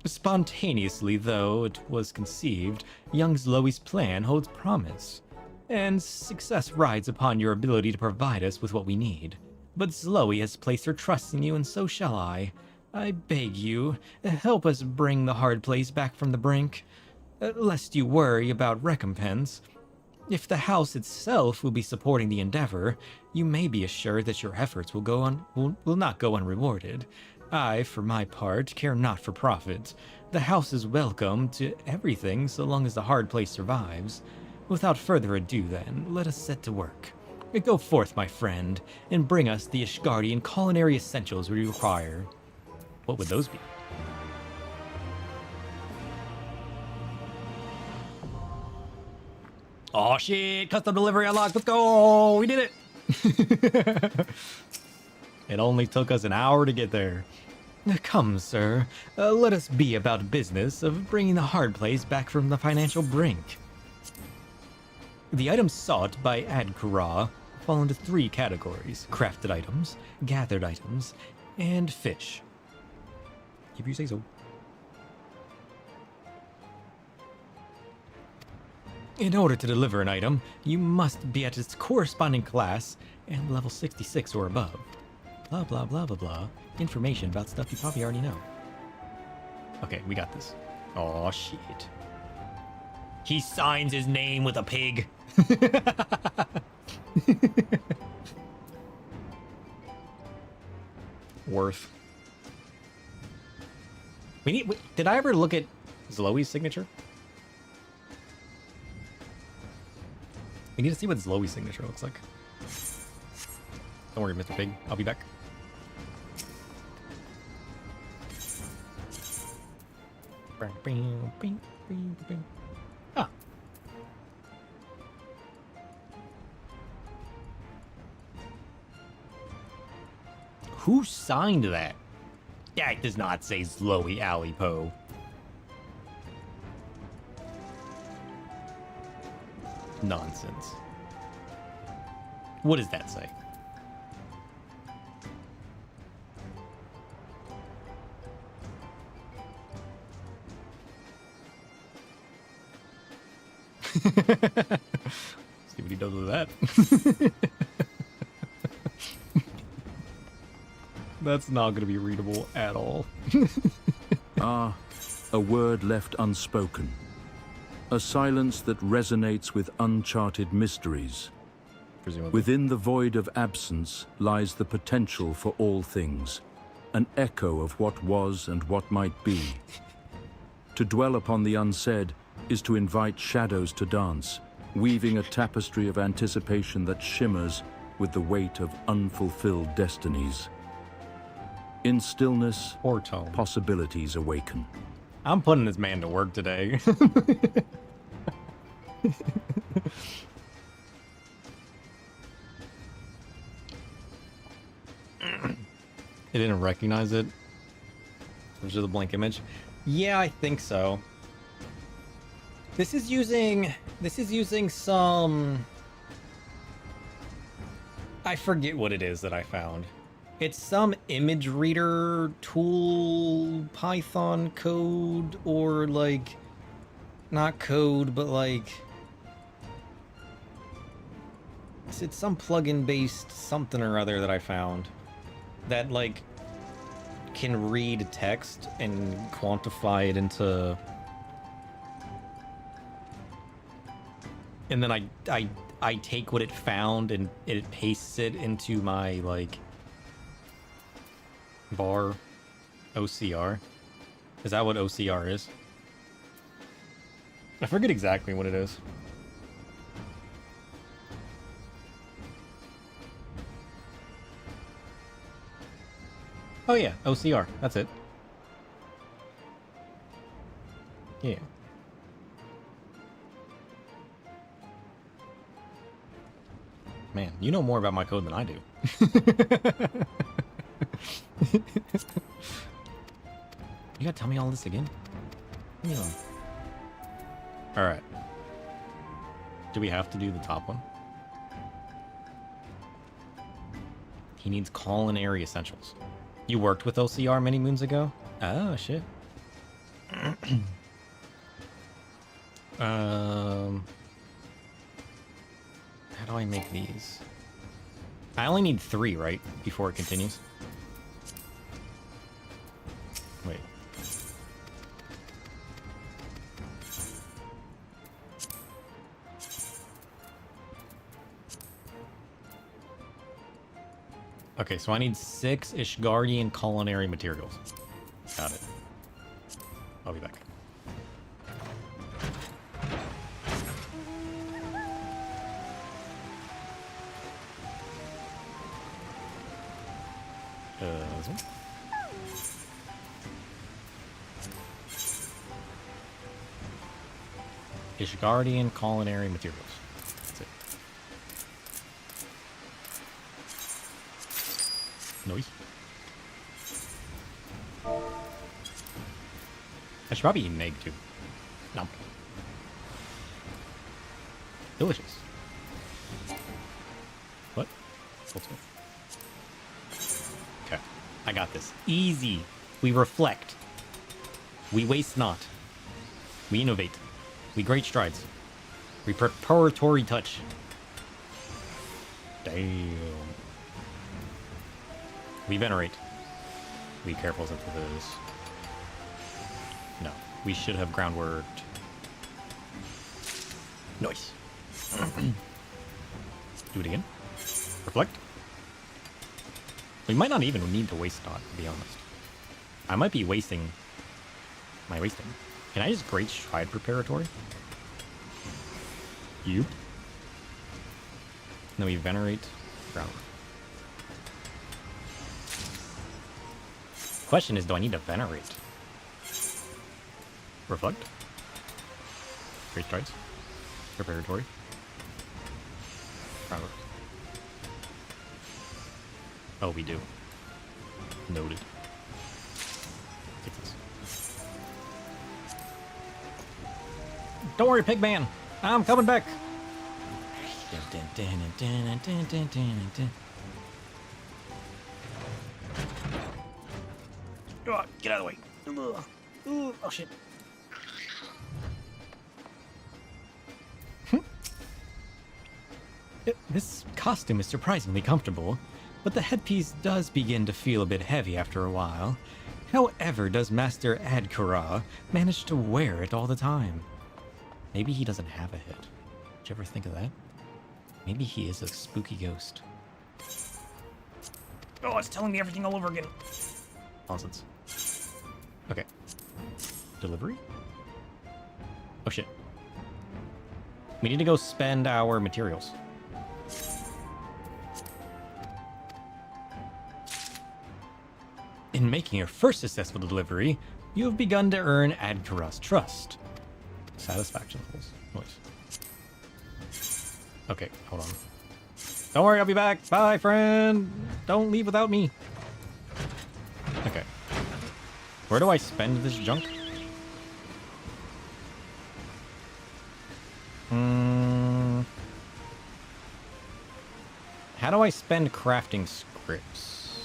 Spontaneously, though it was conceived, young Zoe's plan holds promise, and success rides upon your ability to provide us with what we need. But Zoe has placed her trust in you, and so shall I. I beg you, help us bring the hard place back from the brink, lest you worry about recompense. If the house itself will be supporting the endeavor, you may be assured that your efforts will not go unrewarded. I, for my part, care not for profit. The house is welcome to everything so long as the hard place survives. Without further ado, then, let us set to work. Go forth, my friend, and bring us the Ishgardian culinary essentials we require. What would those be? Oh shit, custom delivery unlocked, let's go! We did it! It only took us an hour to get there. Come, sir, let us be about business of bringing the hard place back from the financial brink. The items sought by Adkara fall into 3 categories: crafted items, gathered items, and fish. If you say so. In order to deliver an item, you must be at its corresponding class and level 66 or above. Blah, blah, blah, blah, blah. Information about stuff you probably already know. Okay, we got this. Oh shit. He signs his name with a pig. Worth. Did I ever look at Zoe's signature? We need to see what Zoe's signature looks like. Don't worry, Mr. Pig. I'll be back. Ah. Who signed that? That does not say Zoe Alipo. Nonsense. What does that say? See what he does with that. That's not going to be readable at all. a word left unspoken, a silence that resonates with uncharted mysteries. Presumably. Within the void of absence lies the potential for all things, an echo of what was and what might be. To dwell upon the unsaid is to invite shadows to dance, weaving a tapestry of anticipation that shimmers with the weight of unfulfilled destinies. In stillness, Or tone. possibilities awaken. I'm putting this man to work today. It didn't recognize it. Which is a blank image. Yeah, I think so. This is using some, I forget what it is that I found. It's some image reader tool, Python code, or like, not code, but like, it's some plugin based something or other that I found that like can read text and quantify it into, and then I take what it found and it pastes it into my like bar OCR. Is that what OCR is? I forget exactly what it is. Oh yeah, OCR. That's it. Yeah. Man, you know more about my code than I do. You gotta tell me all this again? Yeah. Alright. Do we have to do the top one? He needs culinary essentials. You worked with OCR many moons ago? Oh, shit. How do I make these? I only need 3, right? Before it continues. Wait. Okay, so I need 6 Ishgardian culinary materials. Got it. I'll be back. This one. Ishgardian culinary materials. That's it. Noise. I should probably eat an egg too. Nom. Delicious. What? Okay. I got this. Easy. We reflect. We waste not. We innovate. We great strides. We preparatory touch. Damn. We venerate. Be careful with this. No. We should have groundworked. Nice. Do it again. Reflect. We might not even need to waste not, to be honest. I might be wasting. Am I wasting? Can I just great stride preparatory? You. Then we venerate groundwork. Question is, do I need to venerate? Reflect. Great strides. Preparatory. Groundwork. Oh, we do. Noted. Take this. Don't worry, Pigman. I'm coming back. Oh, get out of the way. Ooh, oh, shit. This costume is surprisingly comfortable, but the headpiece does begin to feel a bit heavy after a while. However does Master Adkara manage to wear it all the time? Maybe he doesn't have a head. Did you ever think of that? Maybe he is a spooky ghost. Oh, it's telling me everything all over again. Nonsense. Okay. Delivery? Oh shit. We need to go spend our materials. In making your first successful delivery, you have begun to earn Adkara's trust. Satisfaction levels. Nice. Okay, hold on. Don't worry, I'll be back. Bye, friend. Don't leave without me. Okay. Where do I spend this junk? How do I spend crafting scripts?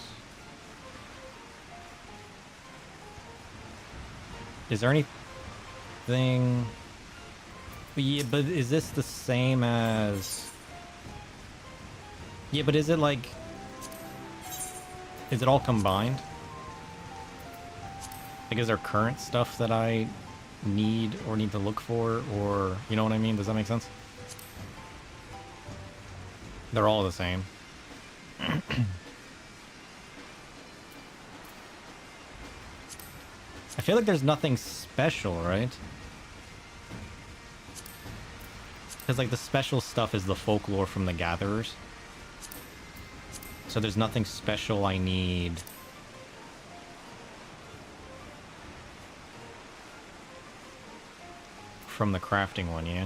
Is there anything... Yeah, but is this the same as... Yeah, but is it like... Is it all combined? Like, is there current stuff that I need or need to look for, or... You know what I mean? Does that make sense? They're all the same. I feel like there's nothing special, right? Because, like, the special stuff is the folklore from the Gatherers. So there's nothing special I need. From the crafting one, yeah?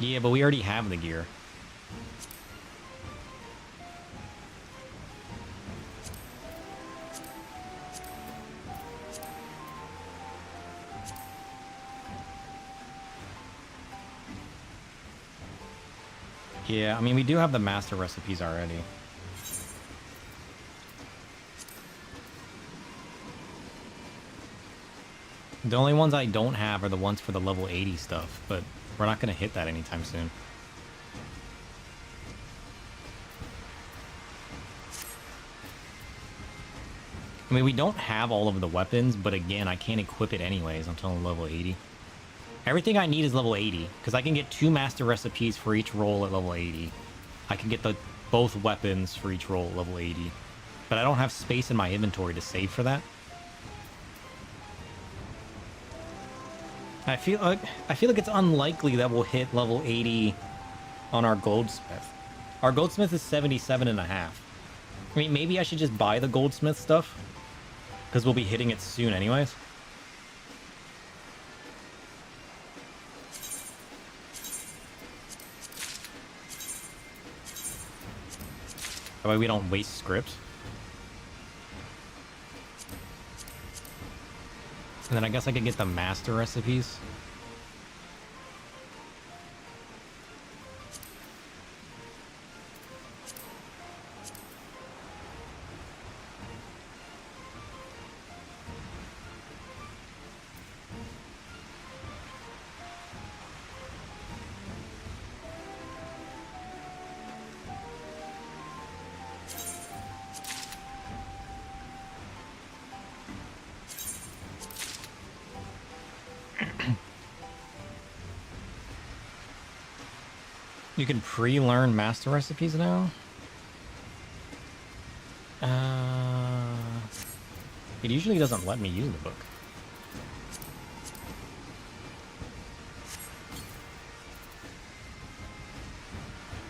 Yeah, but we already have the gear. Yeah, I mean, we do have the master recipes already. The only ones I don't have are the ones for the level 80 stuff, but we're not going to hit that anytime soon. I mean, we don't have all of the weapons, but again, I can't equip it anyways until level 80. Everything I need is level 80, because I can get 2 master recipes for each roll at level 80. I can get both weapons for each roll at level 80. But I don't have space in my inventory to save for that. I feel like it's unlikely that we'll hit level 80 on our goldsmith. Our goldsmith is 77.5. I mean, maybe I should just buy the goldsmith stuff, because we'll be hitting it soon anyways. That way we don't waste script. And then I guess I could get the master recipes. You can pre-learn master recipes now? It usually doesn't let me use the book.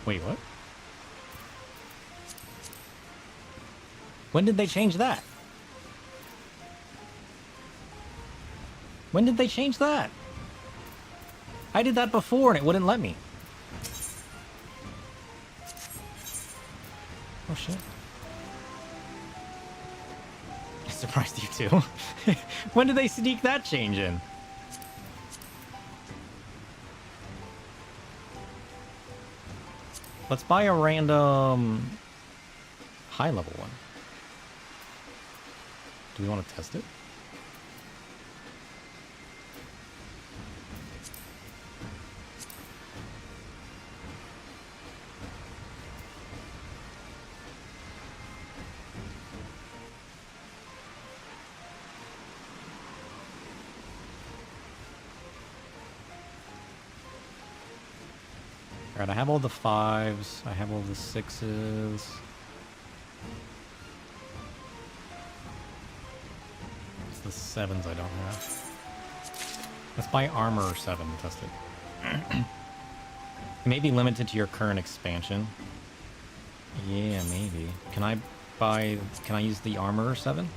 Wait, what? When did they change that? When did they change that? I did that before and it wouldn't let me. Oh shit. I surprised you too. When did they sneak that change in? Let's buy a random high level one. Do we want to test it? Alright, I have all the 5s. I have all the 6s. It's the 7s I don't have. Let's buy armor 7 and test it. It may be limited to your current expansion. Yeah, maybe. Can I use the armor 7?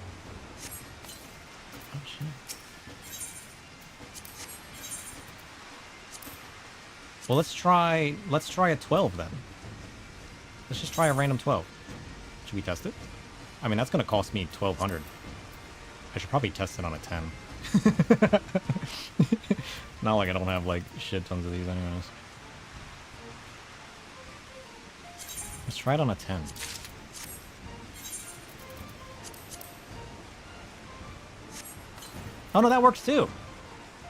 Oh shit. Well, let's try a 12 then. Let's just try a random 12. Should we test it? I mean, that's gonna cost me 1,200. I should probably test it on a 10. Not like I don't have like shit tons of these anyways. Let's try it on a 10. Oh no, that works too.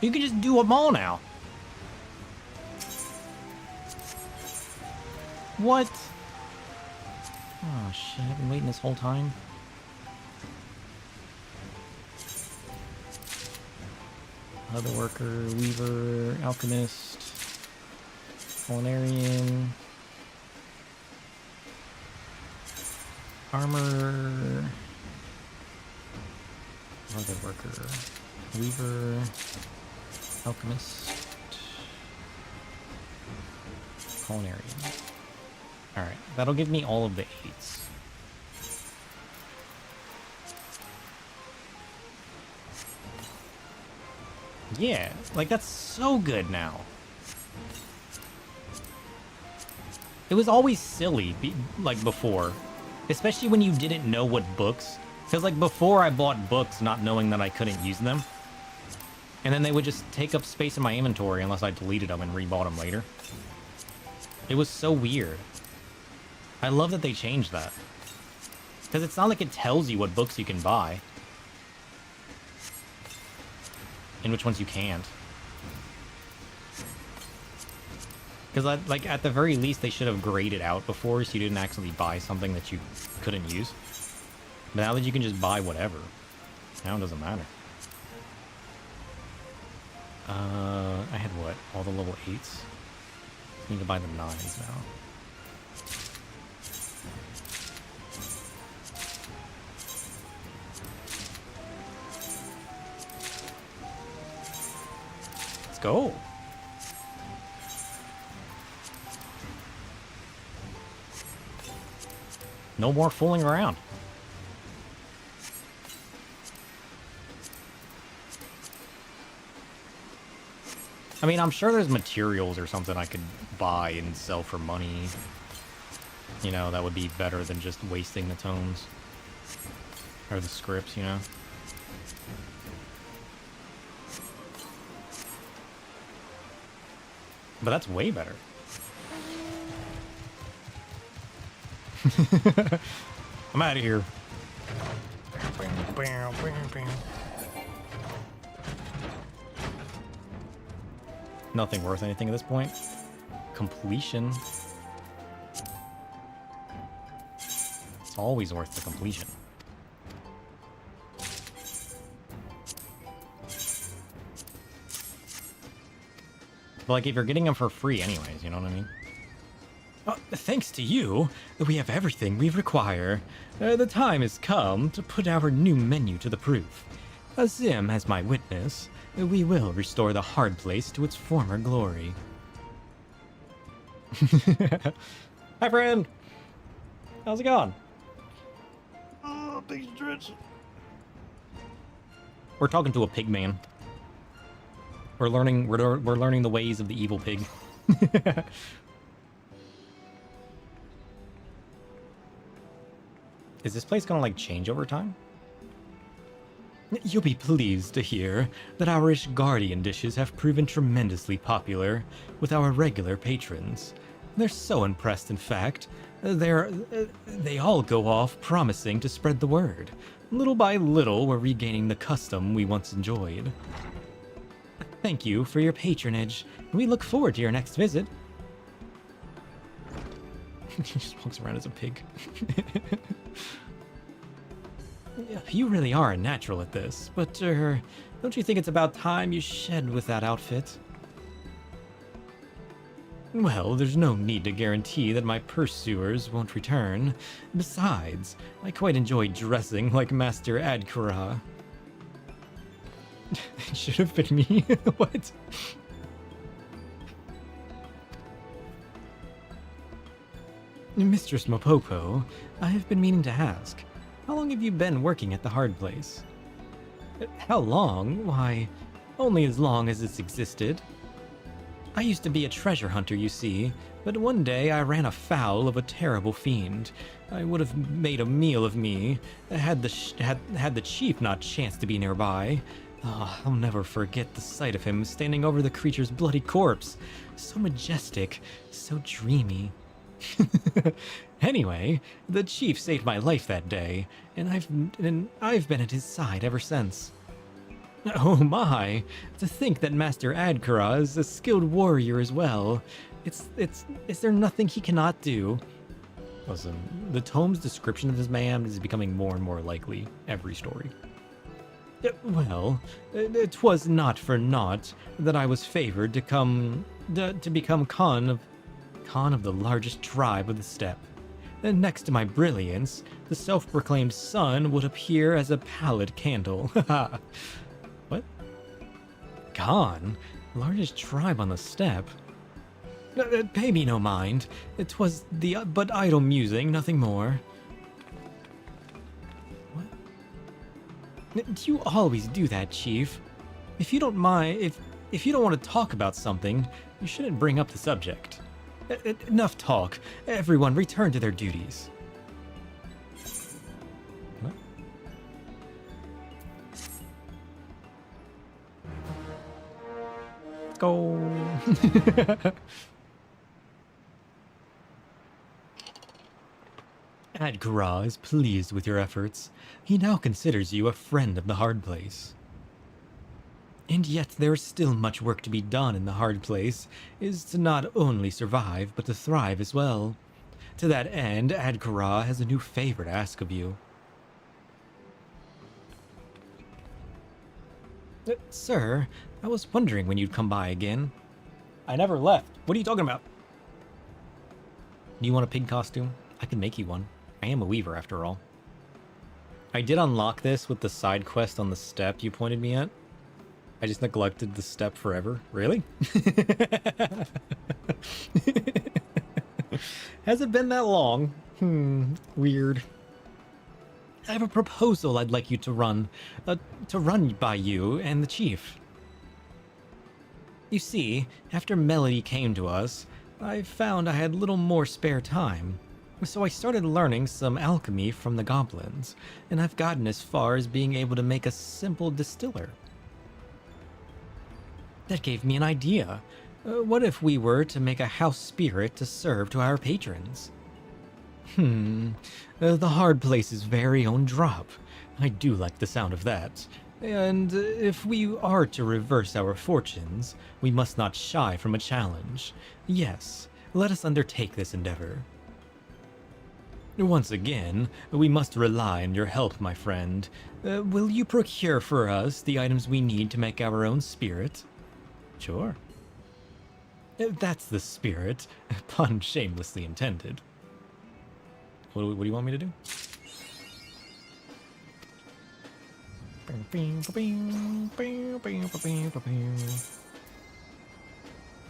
You can just do them all now. What? Oh shit, I've been waiting this whole time. Leather worker, weaver, alchemist, culinarian, armor, leather worker, weaver, alchemist, culinarian. Alright, that'll give me all of the 8s. Yeah, like that's so good now. It was always silly, like before. Especially when you didn't know what books. Because like before I bought books not knowing that I couldn't use them. And then they would just take up space in my inventory unless I deleted them and rebought them later. It was so weird. I love that they changed that. Because it's not like it tells you what books you can buy. And which ones you can't. Because, like, at the very least, they should have graded out before so you didn't actually buy something that you couldn't use. But now that you can just buy whatever, now it doesn't matter. I had what? All the level 8s? I need to buy the 9s now. Let's go. No more fooling around. I mean, I'm sure there's materials or something I could buy and sell for money. You know, that would be better than just wasting the tomes. Or the scripts, you know? But that's way better. I'm out of here. Nothing worth anything at this point. Completion. It's always worth the completion. But like if you're getting them for free anyways, you know what I mean? Thanks to you, we have everything we require. The time has come to put our new menu to the proof. Azim as my witness, we will restore the hard place to its former glory. Hi, friend! How's it going? Oh, big stretch. We're talking to a pig man. We're learning the ways of the evil pig. Is this place gonna like change over time? You'll be pleased to hear that our Ishgardian dishes have proven tremendously popular with our regular patrons. They're so impressed, in fact, they all go off promising to spread the word. Little by little, we're regaining the custom we once enjoyed. Thank you for your patronage. We look forward to your next visit. He just walks around as a pig. You really are a natural at this, but don't you think it's about time you shed with that outfit? Well, there's no need to guarantee that my pursuers won't return. Besides, I quite enjoy dressing like Master Adkura. It should have been me. What? Mistress Mopopo, I have been meaning to ask, how long have you been working at the hard place? How long? Why, only as long as it's existed. I used to be a treasure hunter, you see, but one day I ran afoul of a terrible fiend. I would have made a meal of me, had the chief not chanced to be nearby. Oh, I'll never forget the sight of him standing over the creature's bloody corpse. So majestic, so dreamy. Anyway, the chief saved my life that day, and I've been at his side ever since. Oh my! To think that Master Adkura is a skilled warrior as well. Is there nothing he cannot do? Listen, the tome's description of this man is becoming more and more likely every story. Well, it was not for naught that I was favored to become Khan of the largest tribe of the steppe. And next to my brilliance, the self-proclaimed sun would appear as a pallid candle. What? Khan? Largest tribe on the steppe? Pay me no mind. It was but idle musing, nothing more. What? Do you always do that, Chief? If you don't mind, if you don't want to talk about something, you shouldn't bring up the subject. Enough talk. Everyone return to their duties. What? Let's go. Adkura is pleased with your efforts. He now considers you a friend of the hard place. And yet there is still much work to be done in the hard place, is to not only survive, but to thrive as well. To that end, Adkura has a new favor to ask of you. Sir, I was wondering when you'd come by again. I never left. What are you talking about? Do you want a pig costume? I can make you one. I am a weaver, after all. I did unlock this with the side quest on the steppe you pointed me at. I just neglected the steppe forever. Really? Has it been that long? Weird. I have a proposal I'd like you to run by you and the chief. You see, after Melody came to us, I found I had little more spare time. So I started learning some alchemy from the goblins, and I've gotten as far as being able to make a simple distiller. That gave me an idea. What if we were to make a house spirit to serve to our patrons? The hard place's very own drop. I do like the sound of that. And if we are to reverse our fortunes, we must not shy from a challenge. Yes, let us undertake this endeavor. Once again, we must rely on your help, my friend. Will you procure for us the items we need to make our own spirit? Sure. That's the spirit. Pun shamelessly intended. What do you want me to do?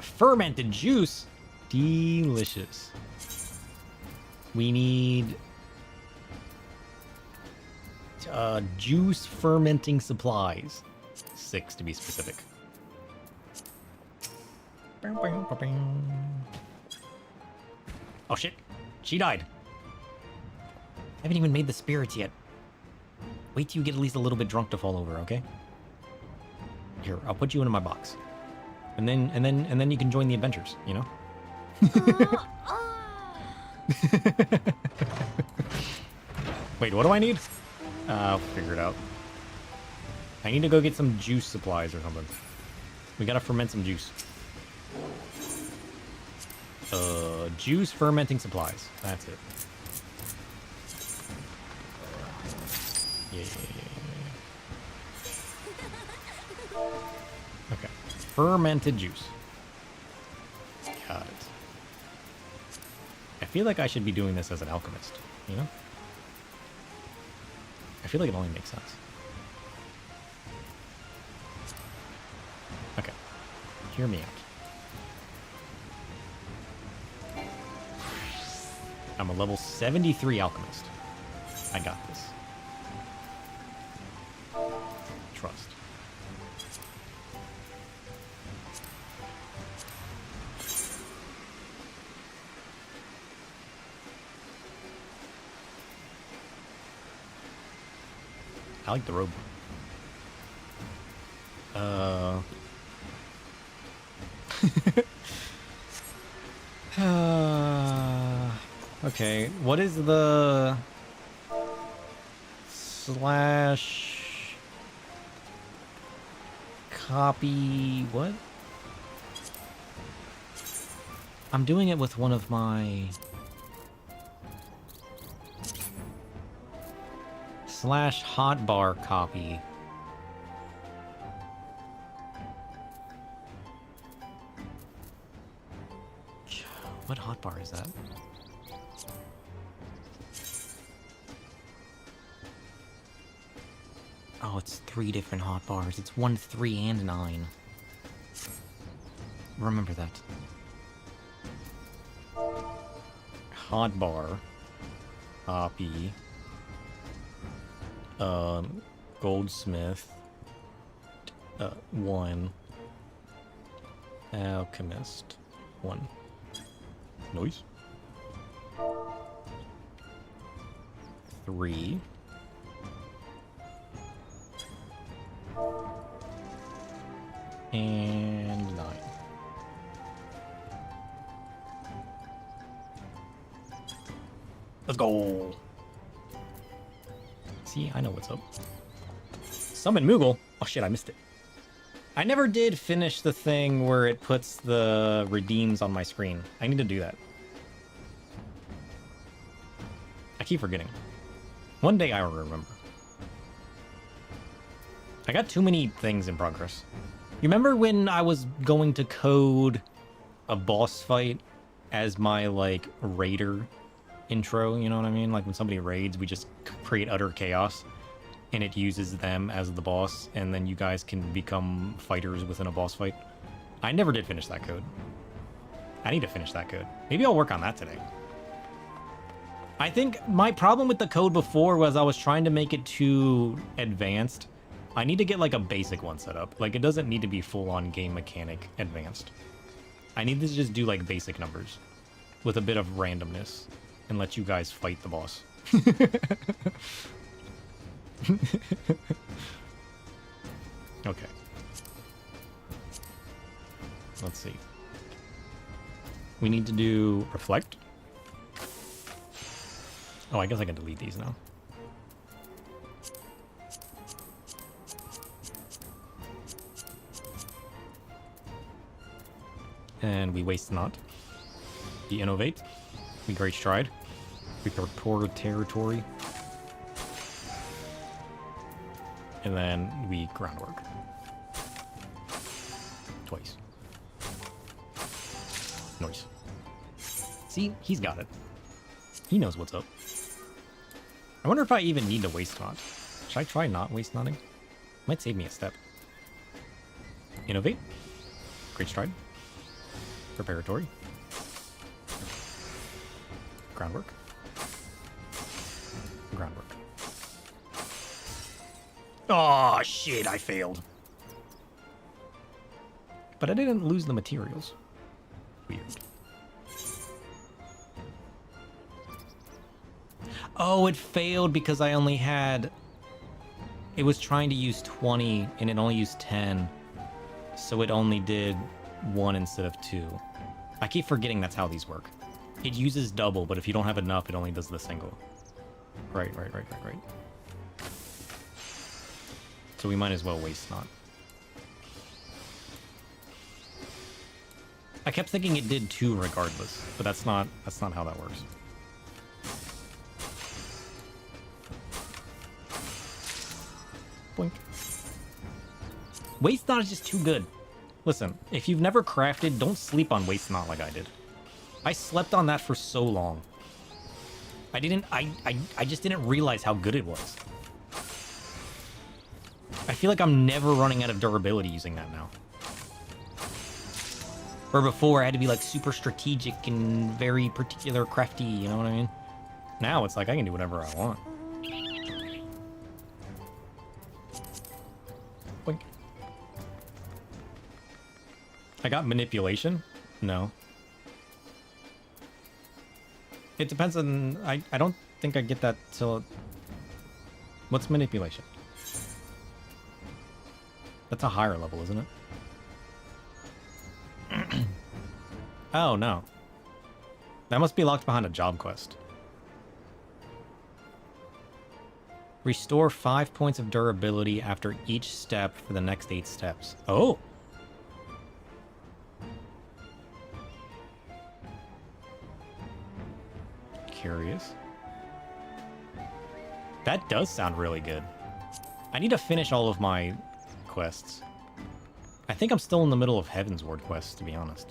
Fermented juice. Delicious. We need juice fermenting supplies. 6 to be specific. Oh shit, she died. I haven't even made the spirits yet. Wait till you get at least a little bit drunk to fall over, okay? Here, I'll put you into my box. And then you can join the adventures, you know? Wait, what do I need? I'll figure it out. I need to go get some juice supplies or something. We gotta ferment some juice. Juice fermenting supplies. That's it. Yeah. Okay. Fermented juice. Got it. I feel like I should be doing this as an alchemist, you know? I feel like it only makes sense. Okay. Hear me out. I'm a level 73 alchemist. I got this. Trust. I like the robe. Okay, what is the slash copy what? I'm doing it with one of my slash hotbar copy. What hotbar is that? Oh, it's 3 different hotbars. It's 1, 3, and 9. Remember that. Hotbar. Copy. Goldsmith. 1. Alchemist. 1. Noise. 3. And 9. Let's go. See, I know what's up. Summon Moogle. Oh shit, I missed it. I never did finish the thing where it puts the redeems on my screen. I need to do that. I keep forgetting. One day I will remember. I got too many things in progress. You remember when I was going to code a boss fight as my, like, raider intro? You know what I mean? Like, when somebody raids, we just create utter chaos, and it uses them as the boss, and then you guys can become fighters within a boss fight. I never did finish that code. I need to finish that code. Maybe I'll work on that today. I think my problem with the code before was I was trying to make it too advanced. I need to get like a basic one set up. Like, it doesn't need to be full-on game mechanic advanced. I need to just do like basic numbers with a bit of randomness and let you guys fight the boss. Okay. Let's see. We need to do reflect. Oh, I guess I can delete these now. And we waste not. We innovate. We great stride. We prepare territory. And then we groundwork. Twice. Noise. See, he's got it. He knows what's up. I wonder if I even need to waste not. Should I try not waste nodding? Might save me a step. Innovate. Great stride. Preparatory. Groundwork. Groundwork. Oh, shit, I failed. But I didn't lose the materials. Weird. Oh, it failed because I only had... It was trying to use 20, and it only used 10. So it only did 1 instead of 2. I keep forgetting that's how these work. It uses double, but if you don't have enough, it only does the single. Right. So we might as well waste not. I kept thinking it did 2 regardless, but that's not how that works. Boink. Waste not is just too good. Listen, if you've never crafted, don't sleep on waste not like I did. I slept on that for so long. I just didn't realize how good it was. I feel like I'm never running out of durability using that now. Or before, I had to be like super strategic and very particular crafty, you know what I mean? Now it's like I can do whatever I want. Boink. I got manipulation? No. It depends on... I don't think I get that till... What's manipulation? That's a higher level, isn't it? Oh, no. That must be locked behind a job quest. Restore 5 points of durability after each step for the next 8 steps. Oh! Curious. That does sound really good. I need to finish all of my quests. I think I'm still in the middle of Heavensward quests, to be honest.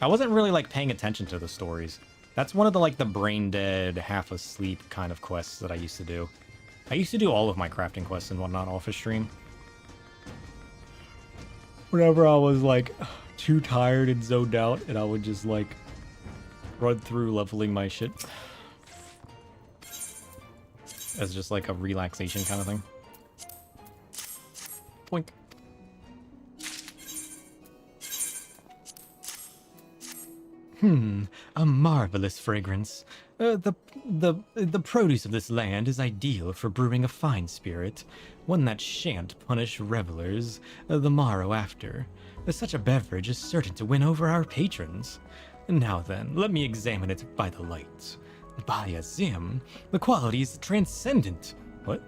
I wasn't really, like, paying attention to the stories. That's one of the, like, the brain dead, half asleep kind of quests that I used to do. I used to do all of my crafting quests and whatnot off of stream. Whenever I was, like, too tired and zoned out, and I would just, like, run through leveling my shit. As just, like, a relaxation kind of thing. Boink. A marvelous fragrance. The produce of this land is ideal for brewing a fine spirit, one that shan't punish revelers the morrow after. Such a beverage is certain to win over our patrons. Now then, let me examine it by the light. By Azim, the quality is transcendent. What?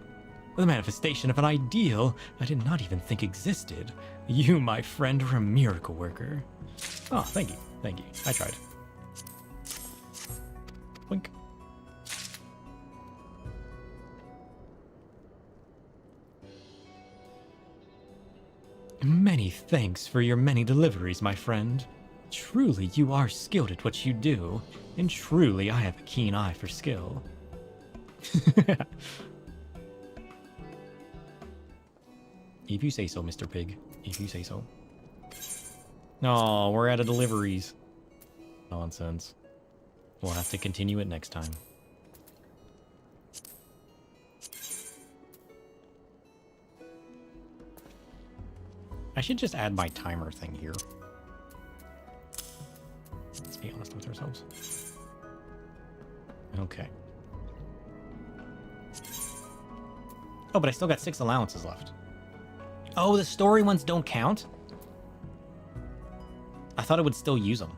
The manifestation of an ideal I did not even think existed. You, my friend, are a miracle worker. Oh, thank you. Thank you. I tried. Wink. Many thanks for your many deliveries, my friend. Truly, you are skilled at what you do, and truly, I have a keen eye for skill. If you say so, Mr. Pig. If you say so. Oh, we're out of deliveries. Nonsense. We'll have to continue it next time. I should just add my timer thing here. Let's be honest with ourselves. Okay. Oh, but I still got 6 allowances left. Oh, the story ones don't count? I thought it would still use them.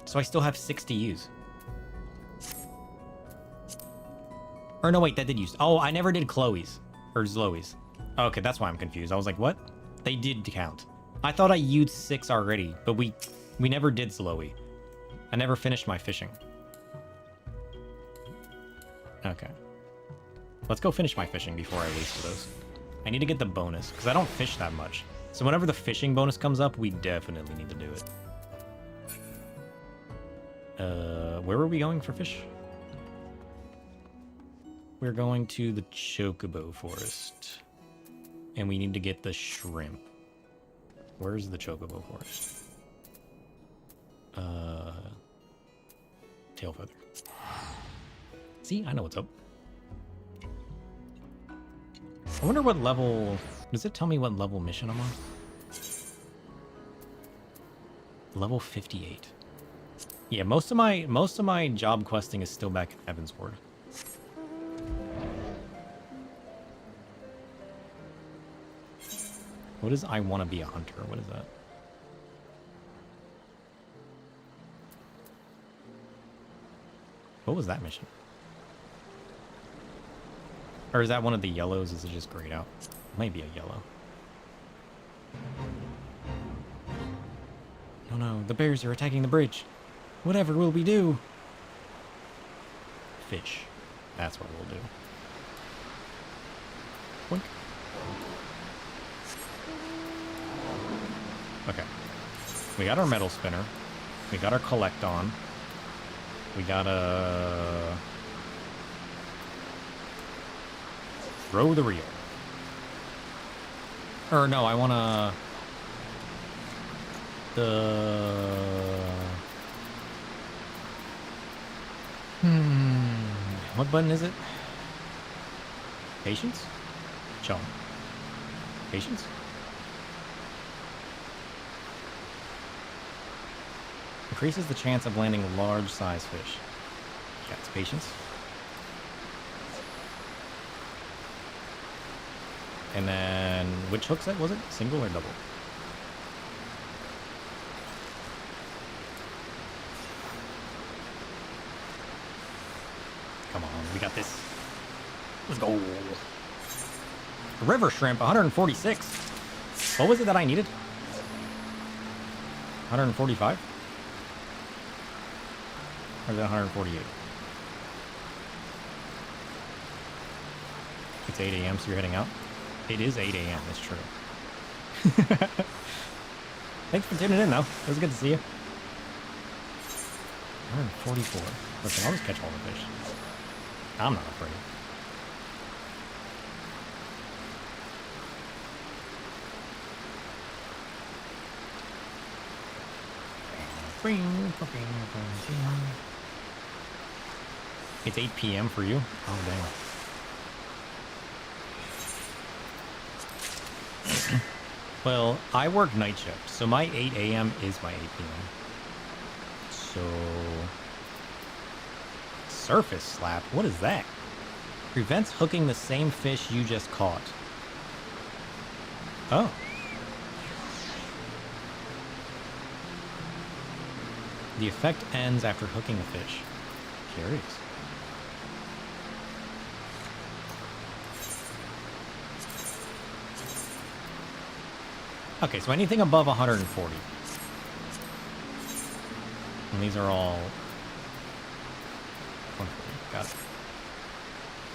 So I still have 6 to use. Or no, wait, that did use... Oh, I never did Chloe's. Or Zoe's. Okay, that's why I'm confused. I was like, what? They did count. I thought I used 6 already, but we never did Zoe. I never finished my fishing. Okay. Let's go finish my fishing before I waste those. I need to get the bonus, because I don't fish that much. So whenever the fishing bonus comes up, we definitely need to do it. Where are we going for fish? We're going to the Chocobo Forest. And we need to get the shrimp. Where's the Chocobo Forest? Tail feather. See, I know what's up. I wonder what level... Does it tell me what level mission I'm on? Level 58. Yeah, most of my job questing is still back in Heavensward. What is I want to be a hunter? What is that? What was that mission? Or is that one of the yellows? Is it just grayed out? It might be a yellow. No, no, the bears are attacking the bridge. Whatever will we do? Fish. That's what we'll do. Boink. Okay. We got our metal spinner. We got our collect on. We got a... Throw the reel. Or no, I want to... What button is it? Patience? Chum. Patience? Increases the chance of landing large-size fish. Yeah, it's patience. And then, which hook set was it? Single or double? Come on, we got this. Let's go. River shrimp, 146. What was it that I needed? 145? Or is it 148? It's 8 a.m., so you're heading out? It is 8 a.m., that's true. Thanks for tuning in, though. It was good to see you. 144. Listen, I'll just catch all the fish. I'm not afraid. It's 8 p.m. for you? Oh, dang. Well, I work night shift, so my 8 a.m. is my 8 p.m. So... Surface slap? What is that? Prevents hooking the same fish you just caught. Oh. The effect ends after hooking a fish. Curious. Okay, so anything above 140. And these are all 140. Got it.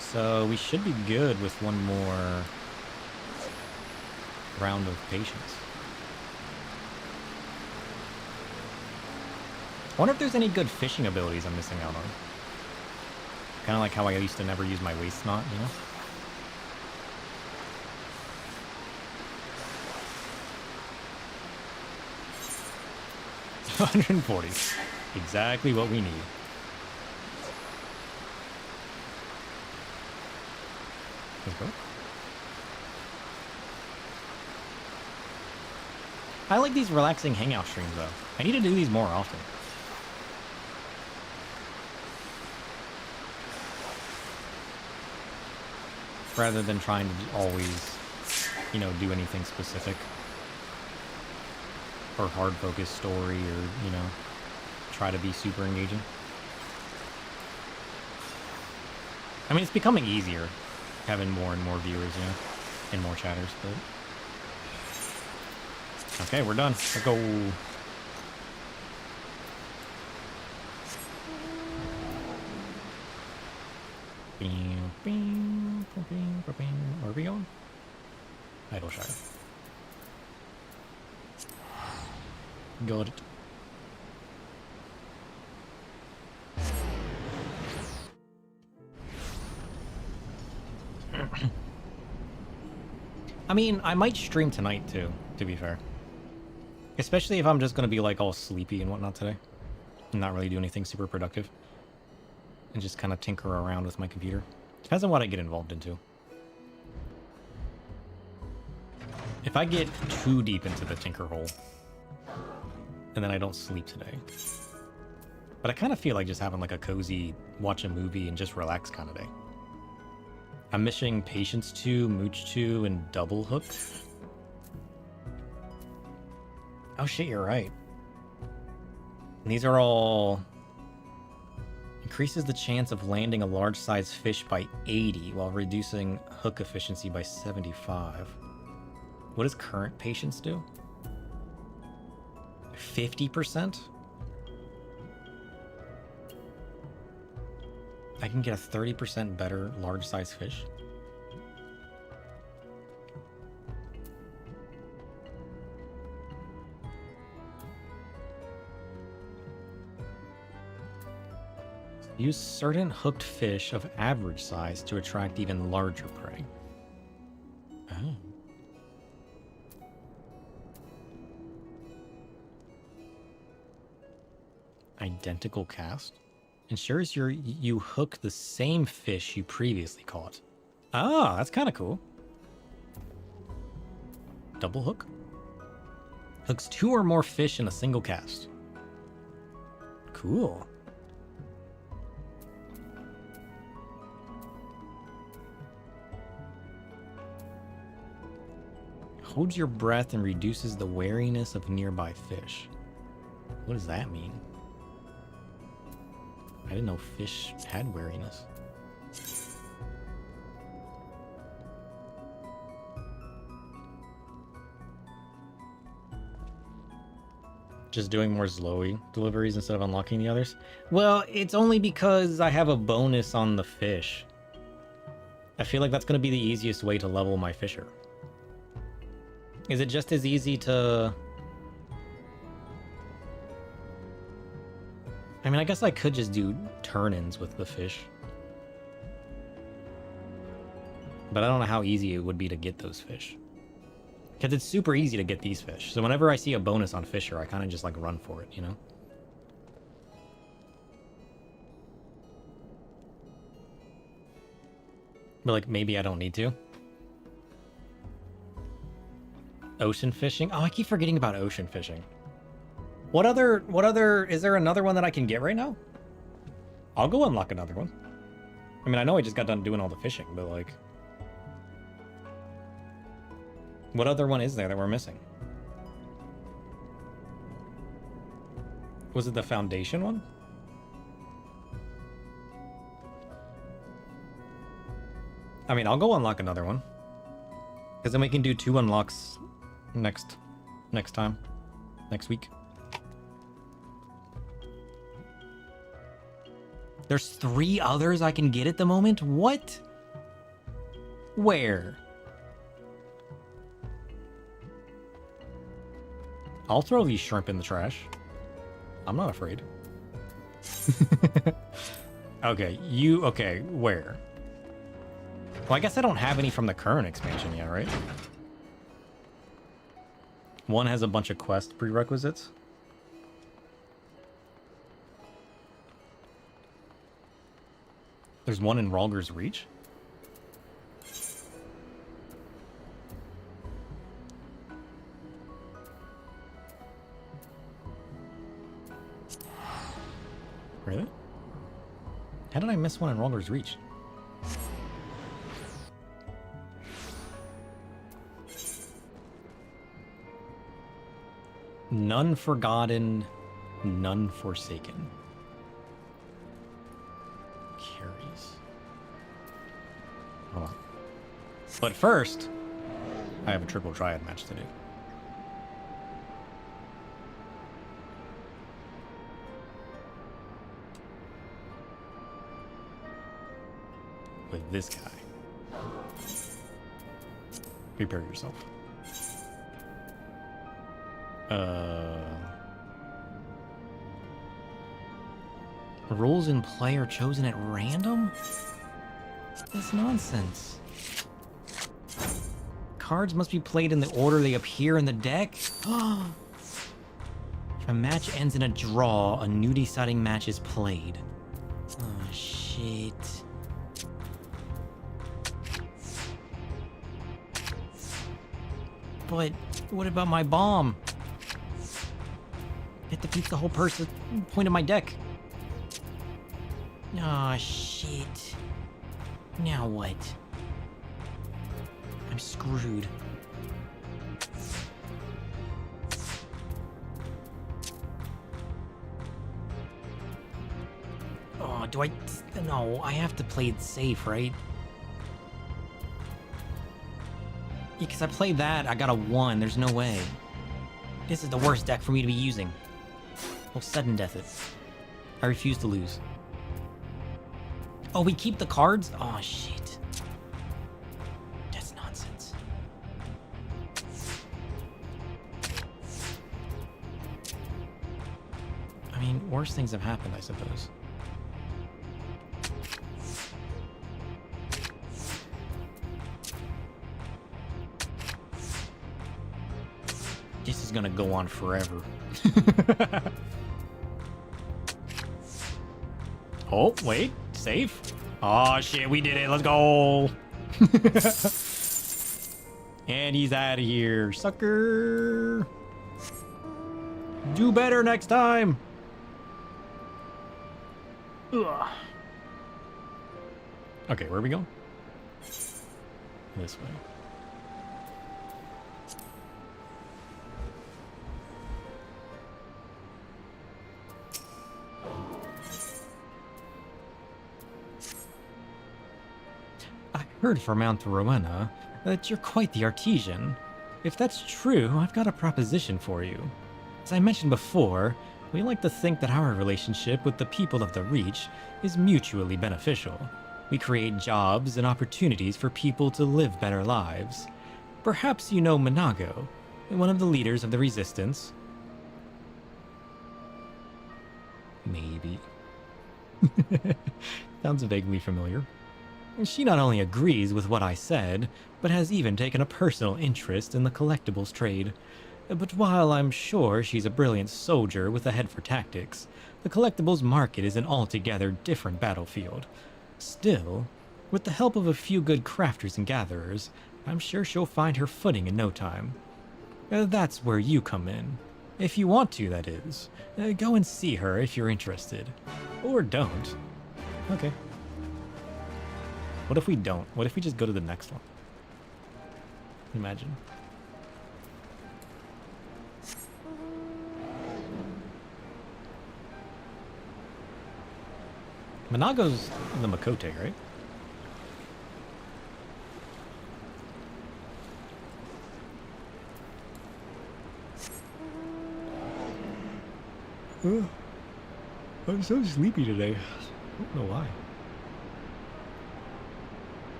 So we should be good with one more round of patience. I wonder if there's any good fishing abilities I'm missing out on. Kind of like how I used to never use my waist knot, you know? $140. Exactly what we need. Let's go. I like these relaxing hangout streams, though. I need to do these more often. Rather than trying to always, you know, do anything specific. Or hard focus story, or, you know, try to be super engaging. I mean, it's becoming easier having more and more viewers, you know, and more chatters, but... Okay, we're done. Let's go. Where are we going? Idleshire. Got it. I mean, I might stream tonight too, to be fair. Especially if I'm just gonna be like all sleepy and whatnot today. And not really do anything super productive. And just kind of tinker around with my computer. Depends on what I get involved into. If I get too deep into the tinker hole, and then I don't sleep today. But I kind of feel like just having like a cozy, watch a movie and just relax kind of day. I'm missing Patience 2, Mooch 2, and Double Hook. Oh shit, you're right. And these are all... Increases the chance of landing a large-sized fish by 80 while reducing hook efficiency by 75. What does current Patience do? 50%? I can get a 30% better large-size fish. Use certain hooked fish of average size to attract even larger prey. Oh. Identical cast? Ensures you hook the same fish you previously caught. Ah, that's kind of cool. Double hook? Hooks 2 or more fish in a single cast. Cool. Holds your breath and reduces the wariness of nearby fish. What does that mean? I didn't know fish had wariness. Just doing more Zoe deliveries instead of unlocking the others? Well, it's only because I have a bonus on the fish. I feel like that's going to be the easiest way to level my fisher. Is it just as easy to... I mean, I guess I could just do turn-ins with the fish. But I don't know how easy it would be to get those fish. Because it's super easy to get these fish. So whenever I see a bonus on Fisher, I kind of just like run for it, you know? But like, maybe I don't need to. Ocean fishing? Oh, I keep forgetting about ocean fishing. What other, is there another one that I can get right now? I'll go unlock another one. I mean, I know I just got done doing all the fishing, but like... What other one is there that we're missing? Was it the Foundation one? I mean, I'll go unlock another one. Because then we can do 2 unlocks next time. Next week. There's 3 others I can get at the moment? What? Where? I'll throw these shrimp in the trash. I'm not afraid. Okay, where? Well, I guess I don't have any from the current expansion yet, right? One has a bunch of quest prerequisites. There's one in Ralger's Reach. Really? How did I miss one in Ralger's Reach? None forgotten, none forsaken. Carries. Hold on. But first, I have a triple triad match to do. With this guy. Prepare yourself. Roles in play are chosen at random? That's nonsense. Cards must be played in the order they appear in the deck? If a match ends in a draw, a new deciding match is played. Oh, shit. But what about my bomb? It defeats the whole point of my deck. Aw, shit. Now what? I'm screwed. Oh, do I... No, I have to play it safe, right? Yeah, because I played that, I got a 1. There's no way. This is the worst deck for me to be using. We'll sudden death it. I refuse to lose. Oh, we keep the cards? Oh, shit. That's nonsense. I mean, worse things have happened, I suppose. This is gonna go on forever. Oh, wait. Safe? Oh, shit. We did it. Let's go. And he's out of here. Sucker. Do better next time. Ugh. Okay, where are we going? This way. I heard from Mount Rowena that you're quite the artesian. If that's true, I've got a proposition for you. As I mentioned before, we like to think that our relationship with the people of the Reach is mutually beneficial. We create jobs and opportunities for people to live better lives. Perhaps you know Minago, one of the leaders of the Resistance. Maybe. Sounds vaguely familiar. She not only agrees with what I said, but has even taken a personal interest in the collectibles trade. But while I'm sure she's a brilliant soldier with a head for tactics, the collectibles market is an altogether different battlefield. Still, with the help of a few good crafters and gatherers, I'm sure she'll find her footing in no time. That's where you come in. If you want to, that is. Go and see her if you're interested. Or don't. Okay. What if we don't? What if we just go to the next one? Imagine. Minago's the Makote, right? I'm so sleepy today. I don't know why.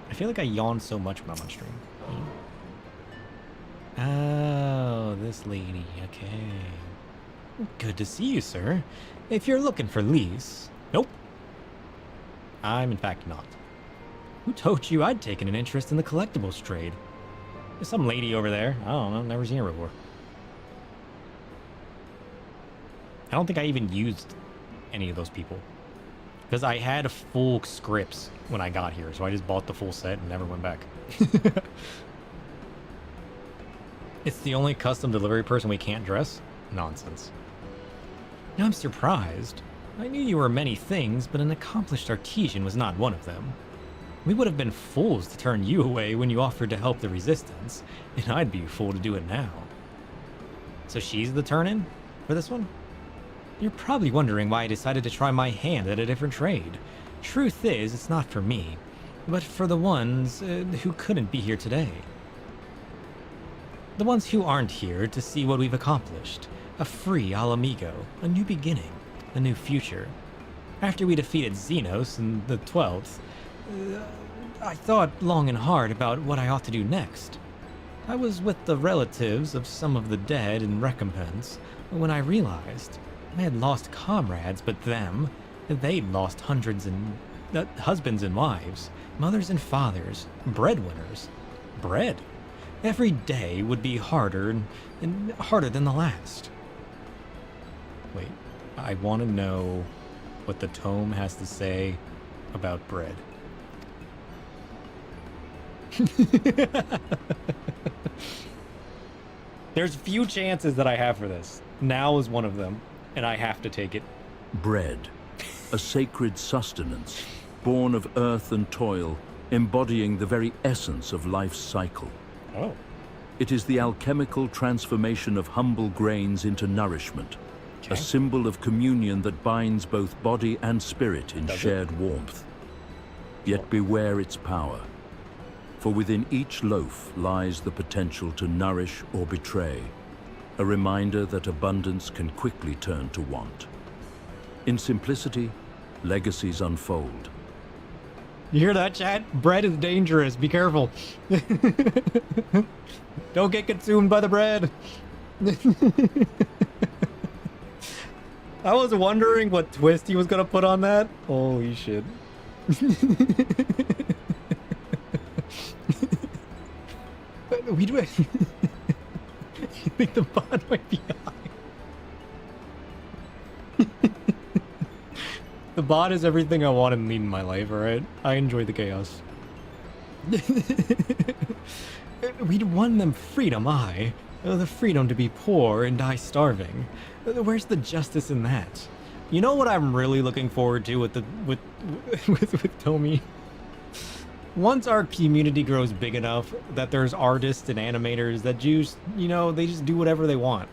I feel like I yawn so much when I'm on stream. Oh, this lady. Okay. Good to see you, sir. If you're looking for lease... Nope. I'm in fact not. Who told you I'd taken an interest in the collectibles trade? There's some lady over there. I don't know. Never seen her before. I don't think I even used any of those people. Because I had full scripts when I got here, so I just bought the full set and never went back. It's the only custom delivery person we can't dress? Nonsense. Now I'm surprised. I knew you were many things, but an accomplished artesian was not one of them. We would have been fools to turn you away when you offered to help the Resistance, and I'd be a fool to do it now. So she's the turn-in for this one? You're probably wondering why I decided to try my hand at a different trade. Truth is, it's not for me, but for the ones who couldn't be here today. The ones who aren't here to see what we've accomplished. A free Alamigo, a new beginning, a new future. After we defeated Xenos in the 12th, I thought long and hard about what I ought to do next. I was with the relatives of some of the dead in recompense when I realized I had lost comrades, but they'd lost hundreds and husbands and wives, mothers and fathers, breadwinners. Bread. Every day would be harder and harder than the last. Wait, I want to know what the tome has to say about bread. There's few chances that I have for this. Now is one of them, and I have to take it. Bread, a sacred sustenance, born of earth and toil, embodying the very essence of life's cycle. Oh. It is the alchemical transformation of humble grains into nourishment, Okay. a symbol of communion that binds both body and spirit in Does it? shared warmth. Yet beware its power, for within each loaf lies the potential to nourish or betray, a reminder that abundance can quickly turn to want. In simplicity, legacies unfold. You hear that, chat? Bread is dangerous. Be careful. Don't get consumed by the bread. I was wondering what twist he was gonna put on that. Holy shit. We do it. think the bot might be high. The bot is everything I want and need in my life, alright? I enjoy the chaos. We'd won them freedom, the freedom to be poor and die starving. Where's the justice in that? You know what I'm really looking forward to with Tomy? Once our community grows big enough that there's artists and animators that just, they just do whatever they want.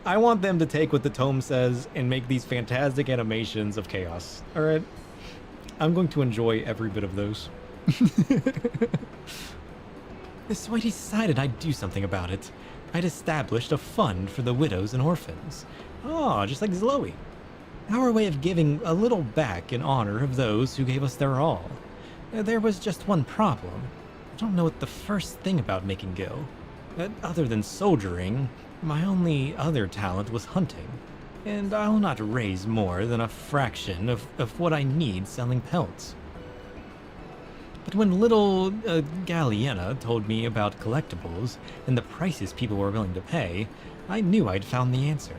I want them to take what the tome says and make these fantastic animations of chaos. Alright? I'm going to enjoy every bit of those. So I decided I'd do something about it. I'd established a fund for the widows and orphans. Oh, just like Zloe. Our way of giving a little back in honor of those who gave us their all. There was just one problem. I don't know what the first thing about making gil. Other than soldiering, my only other talent was hunting. And I'll not raise more than a fraction of what I need selling pelts. But when little Galliena told me about collectibles and the prices people were willing to pay, I knew I'd found the answer.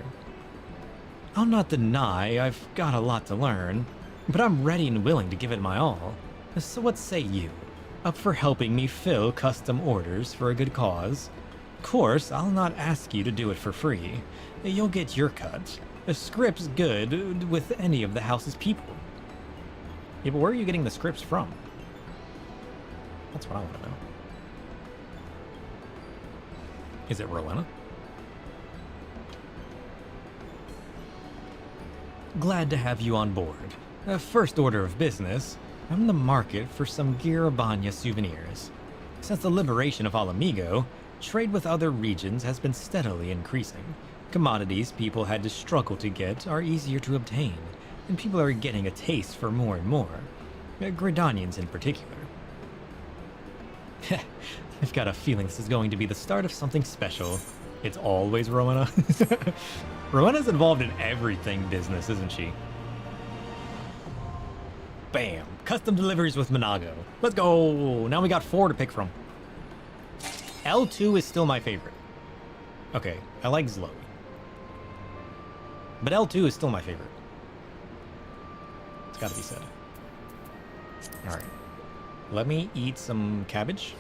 I'll not deny I've got a lot to learn, but I'm ready and willing to give it my all. So what say you? Up for helping me fill custom orders for a good cause? Of course, I'll not ask you to do it for free. You'll get your cut. The script's good with any of the house's people. Yeah, but where are you getting the scripts from? That's what I want to know. Is it Rowena? Glad to have you on board. First order of business, I'm in the market for some Girabanya souvenirs. Since the liberation of Alamigo, trade with other regions has been steadily increasing. Commodities people had to struggle to get are easier to obtain, and people are getting a taste for more and more. Gridanians in particular. I've got a feeling this is going to be the start of something special. It's always Rowena. Rowena's involved in everything business, isn't she? Bam! Custom deliveries with Monago. Let's go! Now we got 4 to pick from. L2 is still my favorite. Okay, I like Zloe. But L2 is still my favorite. It's gotta be said. Alright. Let me eat some cabbage.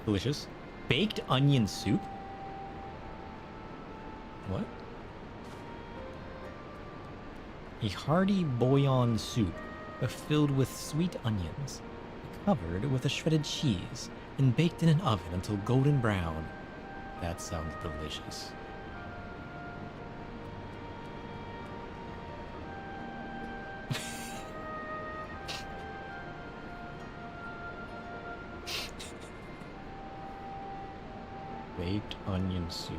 Delicious. Baked onion soup? What? A hearty bouillon soup filled with sweet onions, covered with a shredded cheese, and baked in an oven until golden brown. That sounds delicious. Baked onion soup.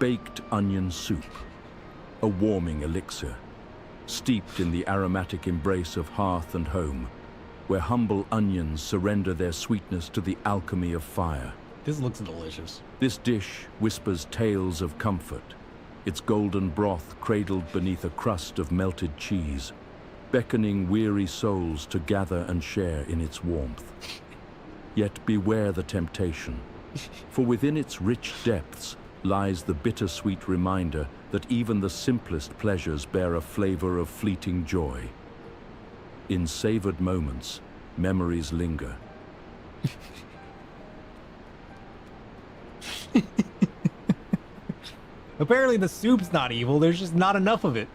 Baked onion soup, a warming elixir, steeped in the aromatic embrace of hearth and home, where humble onions surrender their sweetness to the alchemy of fire. This looks delicious. This dish whispers tales of comfort, its golden broth cradled beneath a crust of melted cheese, beckoning weary souls to gather and share in its warmth. Yet beware the temptation, for within its rich depths lies the bittersweet reminder that even the simplest pleasures bear a flavor of fleeting joy. In savored moments, memories linger. Apparently the soup's not evil, there's just not enough of it.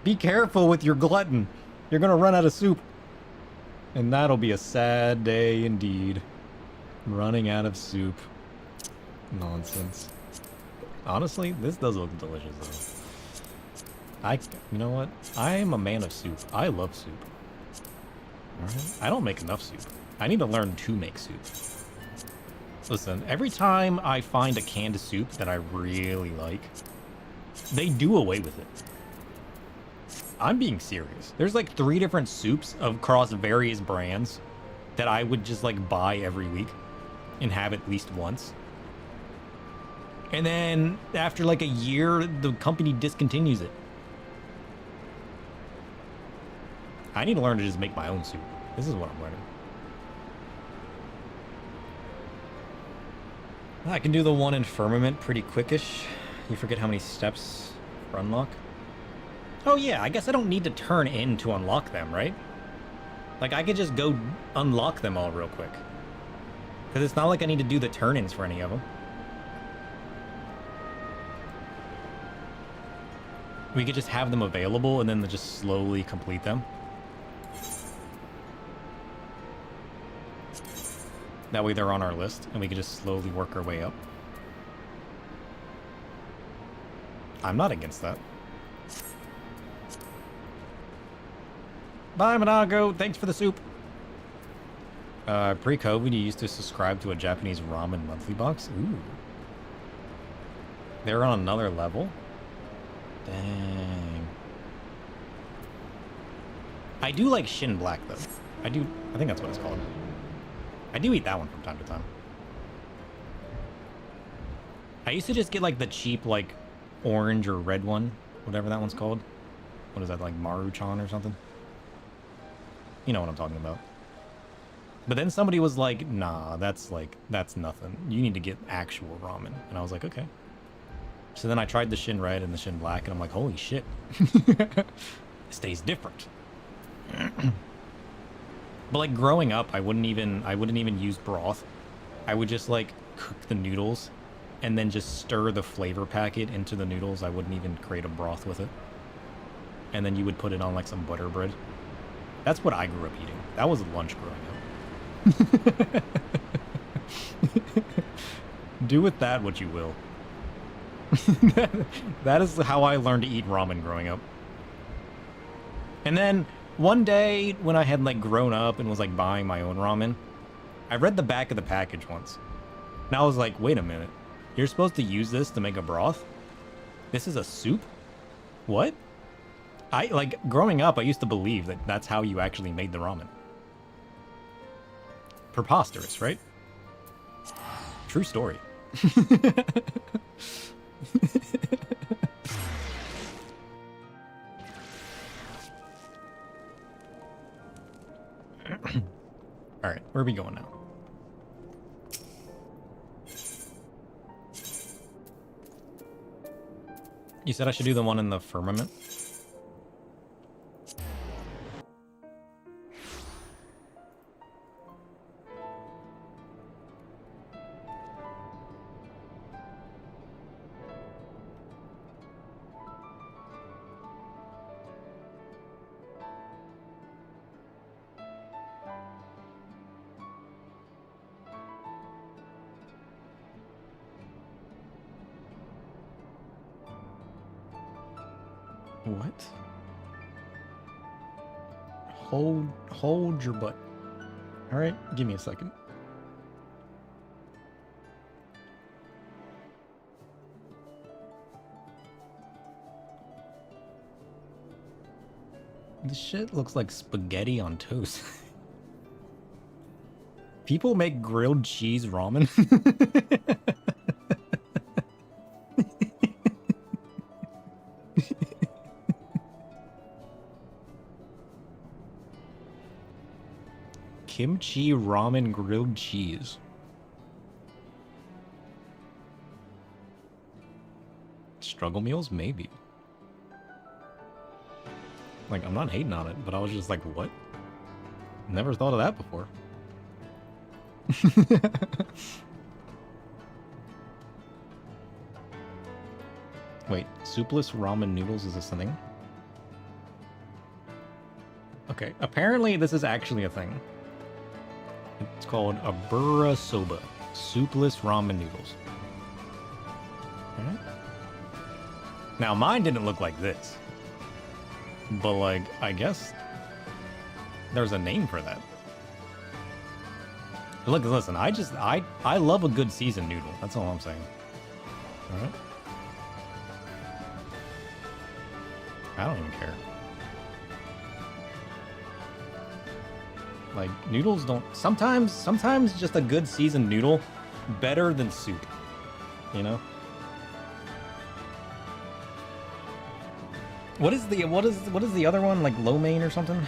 Be careful with your glutton. You're gonna run out of soup. And that'll be a sad day indeed. Running out of soup. Nonsense. Honestly, this does look delicious though. You know what? I'm a man of soup. I love soup. Alright? I don't make enough soup. I need to learn to make soup. Listen, every time I find a canned soup that I really like, they do away with it. I'm being serious. There's like 3 different soups across various brands that I would just like buy every week and have at least once. And then after like a year, the company discontinues it. I need to learn to just make my own soup. This is what I'm learning. I can do the one in Firmament pretty quickish. You forget how many steps for unlock. Oh yeah, I guess I don't need to turn in to unlock them, right? Like, I could just go unlock them all real quick. Because it's not like I need to do the turn-ins for any of them. We could just have them available and then just slowly complete them. That way they're on our list, and we can just slowly work our way up. I'm not against that. Bye, Monago. Thanks for the soup. Pre-COVID, you used to subscribe to a Japanese ramen monthly box. Ooh. They're on another level? Dang. I do like Shin Black, though. I think that's what it's called. I do eat that one from time to time. I used to just get, like, the cheap, like, orange or red one. Whatever that one's called. What is that, like, Maruchan or something? You know what I'm talking about. But then somebody was like, nah, that's nothing. You need to get actual ramen. And I was like, okay. So then I tried the Shin Red and the Shin Black, and I'm like, holy shit. This tastes different. But like growing up, I wouldn't even use broth. I would just like cook the noodles and then just stir the flavor packet into the noodles. I wouldn't even create a broth with it. And then you would put it on like some butter bread. That's what I grew up eating. That was lunch growing up. Do with that what you will. That is how I learned to eat ramen growing up. And then one day when I had like grown up and was like buying my own ramen, I read the back of the package once. And I was like, wait a minute. You're supposed to use this to make a broth? This is a soup? What? Growing up, I used to believe that that's how you actually made the ramen. Preposterous, right? True story. Alright, where are we going now? You said I should do the one in the firmament? What? Hold your butt. All right, give me a second. This shit looks like spaghetti on toast. People make grilled cheese ramen. Kimchi ramen grilled cheese. Struggle meals? Maybe. Like, I'm not hating on it, but I was just like, what? Never thought of that before. Wait, soupless ramen noodles is this a thing? Okay, apparently this is actually a thing. It's called abura soba, soupless ramen noodles. Alright. Now mine didn't look like this, but like, I guess there's a name for that. Look, listen, I love a good seasoned noodle. That's all I'm saying. Alright. I don't even care. Like, noodles don't... Sometimes just a good seasoned noodle, better than soup. You know? What is the other one? Like, lo mein or something?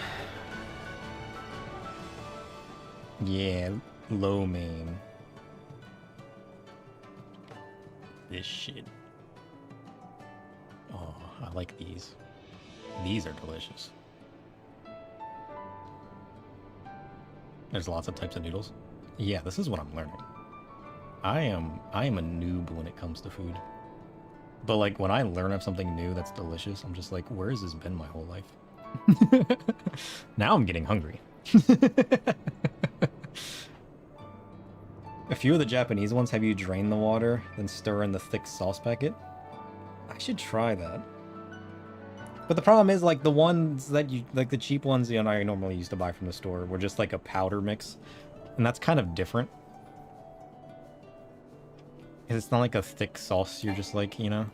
Yeah, lo mein. this shit. Oh, I like these. These are delicious. There's lots of types of noodles. Yeah, this is what I'm learning. I am a noob when it comes to food. But like when I learn of something new that's delicious, I'm just like, where has this been my whole life? Now I'm getting hungry. A few of the Japanese ones have you drain the water, then stir in the thick sauce packet. I should try that. But the problem is, like, the ones that you, like, the cheap ones, you know, I normally used to buy from the store were just, like, a powder mix. And that's kind of different. Because it's not like a thick sauce, you're just, like, you know.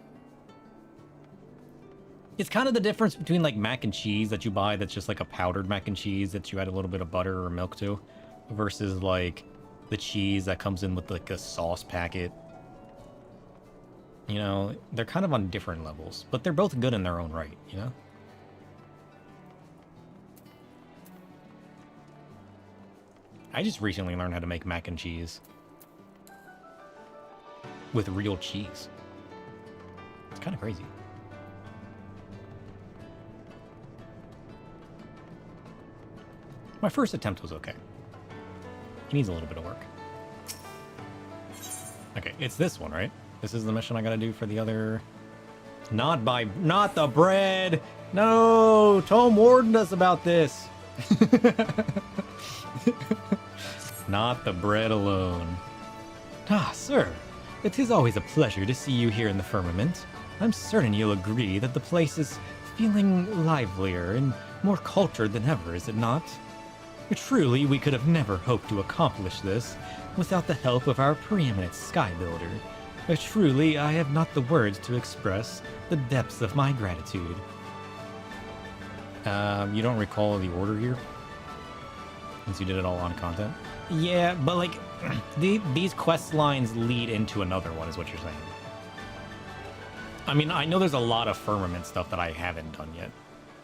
It's kind of the difference between, like, mac and cheese that you buy that's just, like, a powdered mac and cheese that you add a little bit of butter or milk to. Versus, like, the cheese that comes in with, like, a sauce packet. You know, they're kind of on different levels, but they're both good in their own right, you know? I just recently learned how to make mac and cheese. With real cheese. It's kind of crazy. My first attempt was okay. It needs a little bit of work. Okay, it's this one, right? This is the mission I gotta do for the other... Not the bread! No! Tom warned us about this! Not the bread alone. Ah, sir. It is always a pleasure to see you here in the firmament. I'm certain you'll agree that the place is feeling livelier and more cultured than ever, is it not? Truly, we could have never hoped to accomplish this without the help of our preeminent sky builder. Truly, I have not the words to express the depths of my gratitude. You don't recall the order here? Since you did it all on content? Yeah, but like, these quest lines lead into another one, is what you're saying. I mean, I know there's a lot of firmament stuff that I haven't done yet.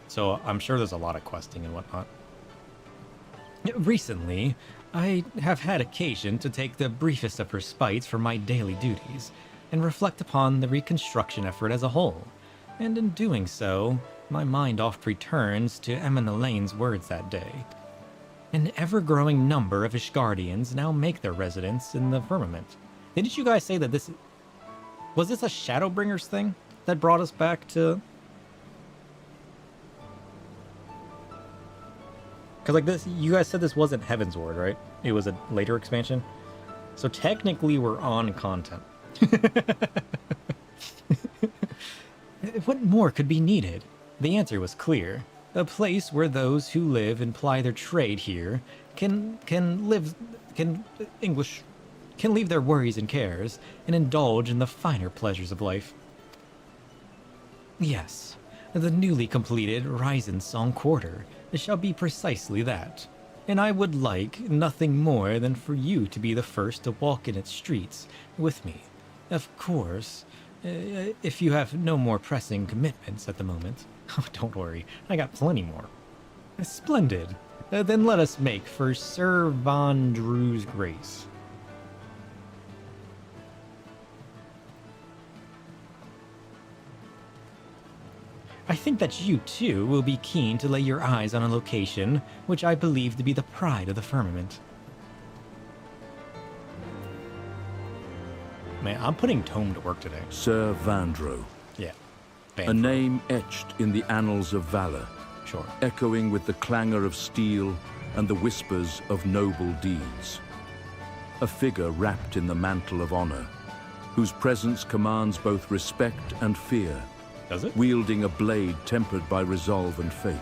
So I'm sure there's a lot of questing and whatnot. Recently, I have had occasion to take the briefest of respites from my daily duties and reflect upon the reconstruction effort as a whole. And in doing so, my mind oft returns to Emma Lane's words that day. An ever-growing number of Ishgardians now make their residence in the firmament. Didn't you guys say that this... Was this a Shadowbringers thing that brought us back to... Because, like, this, you guys said this wasn't Heaven's Ward, right? It was a later expansion. So technically, we're on content. What more could be needed? The answer was clear. A place where those who live and ply their trade here can leave their worries and cares and indulge in the finer pleasures of life. Yes, the newly completed Ryzen Song Quarter shall be precisely that, and I would like nothing more than for you to be the first to walk in its streets with me. Of course, if you have no more pressing commitments at the moment. Oh, don't worry, I got plenty more. Splendid. Then let us make for Sir Von Drew's grace. I think that you, too, will be keen to lay your eyes on a location which I believe to be the pride of the firmament. Man, I'm putting Tome to work today. Sir Vandro. Yeah. A name etched in the annals of valor. Sure. Echoing with the clangor of steel and the whispers of noble deeds. A figure wrapped in the mantle of honor, whose presence commands both respect and fear. Does it? Wielding a blade tempered by resolve and fate.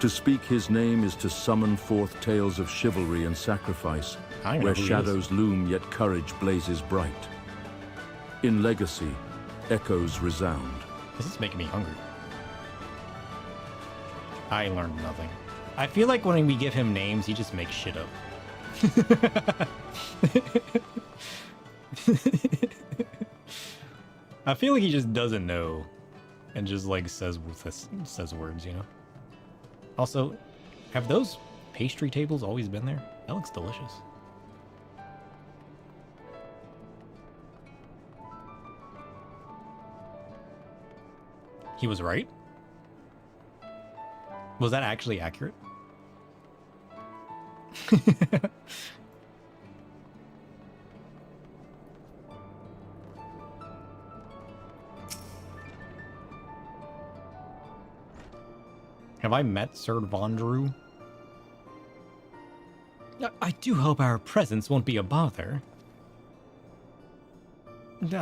To speak his name is to summon forth tales of chivalry and sacrifice, where shadows loom yet courage blazes bright. In legacy, echoes resound. This is making me hungry. I learned nothing. I feel like when we give him names, he just makes shit up. I feel like he just doesn't know and just like says words, you know? Also, have those pastry tables always been there? That looks delicious. He was right? Was that actually accurate? Have I met Sir Vondru? I do hope our presence won't be a bother.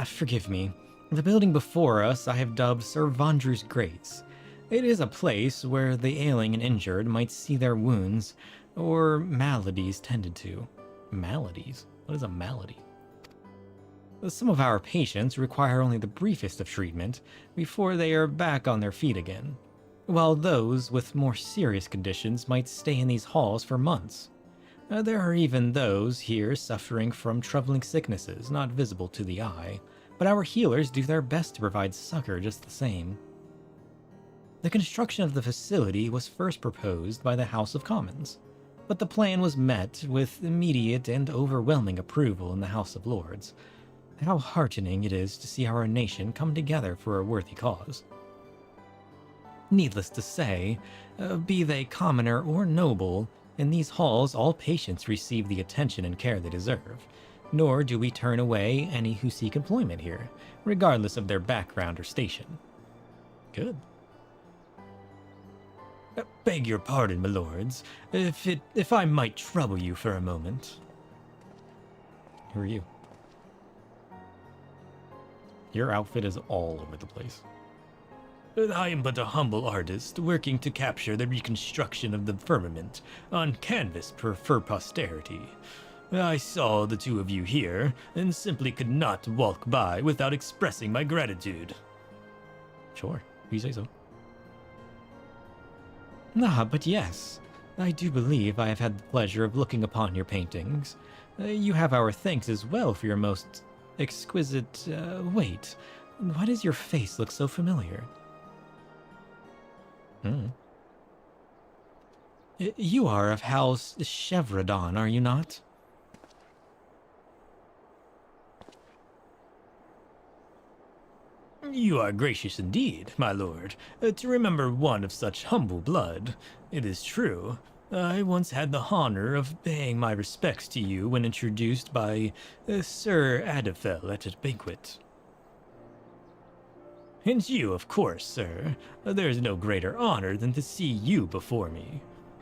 Forgive me. The building before us I have dubbed Sir Vondru's Grace. It is a place where the ailing and injured might see their wounds or maladies tended to. Maladies? What is a malady? Some of our patients require only the briefest of treatment before they are back on their feet again, while those with more serious conditions might stay in these halls for months. There are even those here suffering from troubling sicknesses not visible to the eye, but our healers do their best to provide succor just the same. The construction of the facility was first proposed by the House of Commons, but the plan was met with immediate and overwhelming approval in the House of Lords. How heartening it is to see our nation come together for a worthy cause. Needless to say, be they commoner or noble, in these halls all patients receive the attention and care they deserve, nor do we turn away any who seek employment here, regardless of their background or station. Good. Beg your pardon, my lords, if I might trouble you for a moment. Who are you? Your outfit is all over the place. I am but a humble artist, working to capture the reconstruction of the firmament on canvas for posterity. I saw the two of you here, and simply could not walk by without expressing my gratitude. Sure, you say so. But yes, I do believe I have had the pleasure of looking upon your paintings. You have our thanks as well for your most exquisite... wait, why does your face look so familiar? You are of House Chevredon, are you not? You are gracious indeed, my lord, to remember one of such humble blood. It is true. I once had the honor of paying my respects to you when introduced by Sir Adafel at a banquet. And you, of course, sir. There is no greater honor than to see you before me.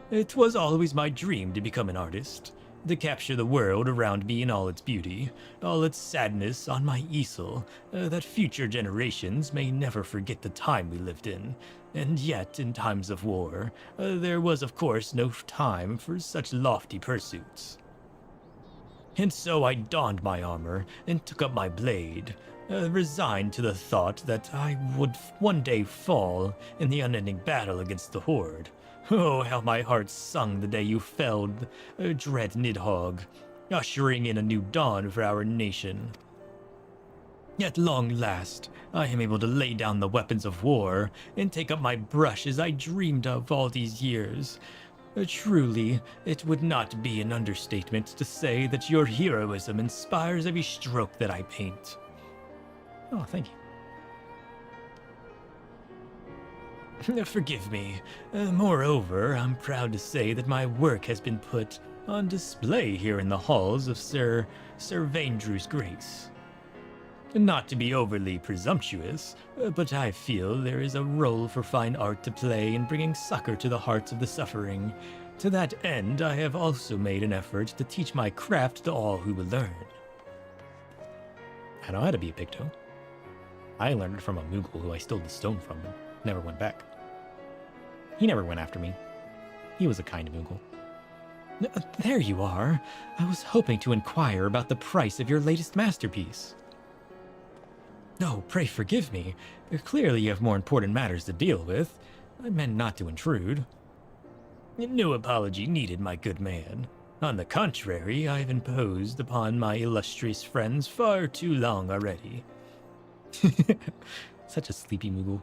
It was always my dream to become an artist, to capture the world around me in all its beauty, all its sadness on my easel, that future generations may never forget the time we lived in. And yet, in times of war, there was of course no time for such lofty pursuits. And so I donned my armor and took up my blade, resigned to the thought that I would one day fall in the unending battle against the Horde. Oh, how my heart sung the day you felled dread Nidhogg, ushering in a new dawn for our nation. At long last, I am able to lay down the weapons of war and take up my brush as I dreamed of all these years. Truly, it would not be an understatement to say that your heroism inspires every stroke that I paint. Oh, thank you. Forgive me. Moreover, I'm proud to say that my work has been put on display here in the halls of Sir Vondru's Grace. Not to be overly presumptuous, but I feel there is a role for fine art to play in bringing succor to the hearts of the suffering. To that end, I have also made an effort to teach my craft to all who will learn. I know how to be a Picto. I learned it from a Moogle who I stole the stone from and never went back. He never went after me. He was a kind Moogle. There you are. I was hoping to inquire about the price of your latest masterpiece. No, pray forgive me. Clearly you have more important matters to deal with. I meant not to intrude. No apology needed, my good man. On the contrary, I have imposed upon my illustrious friends far too long already. Such a sleepy Moogle.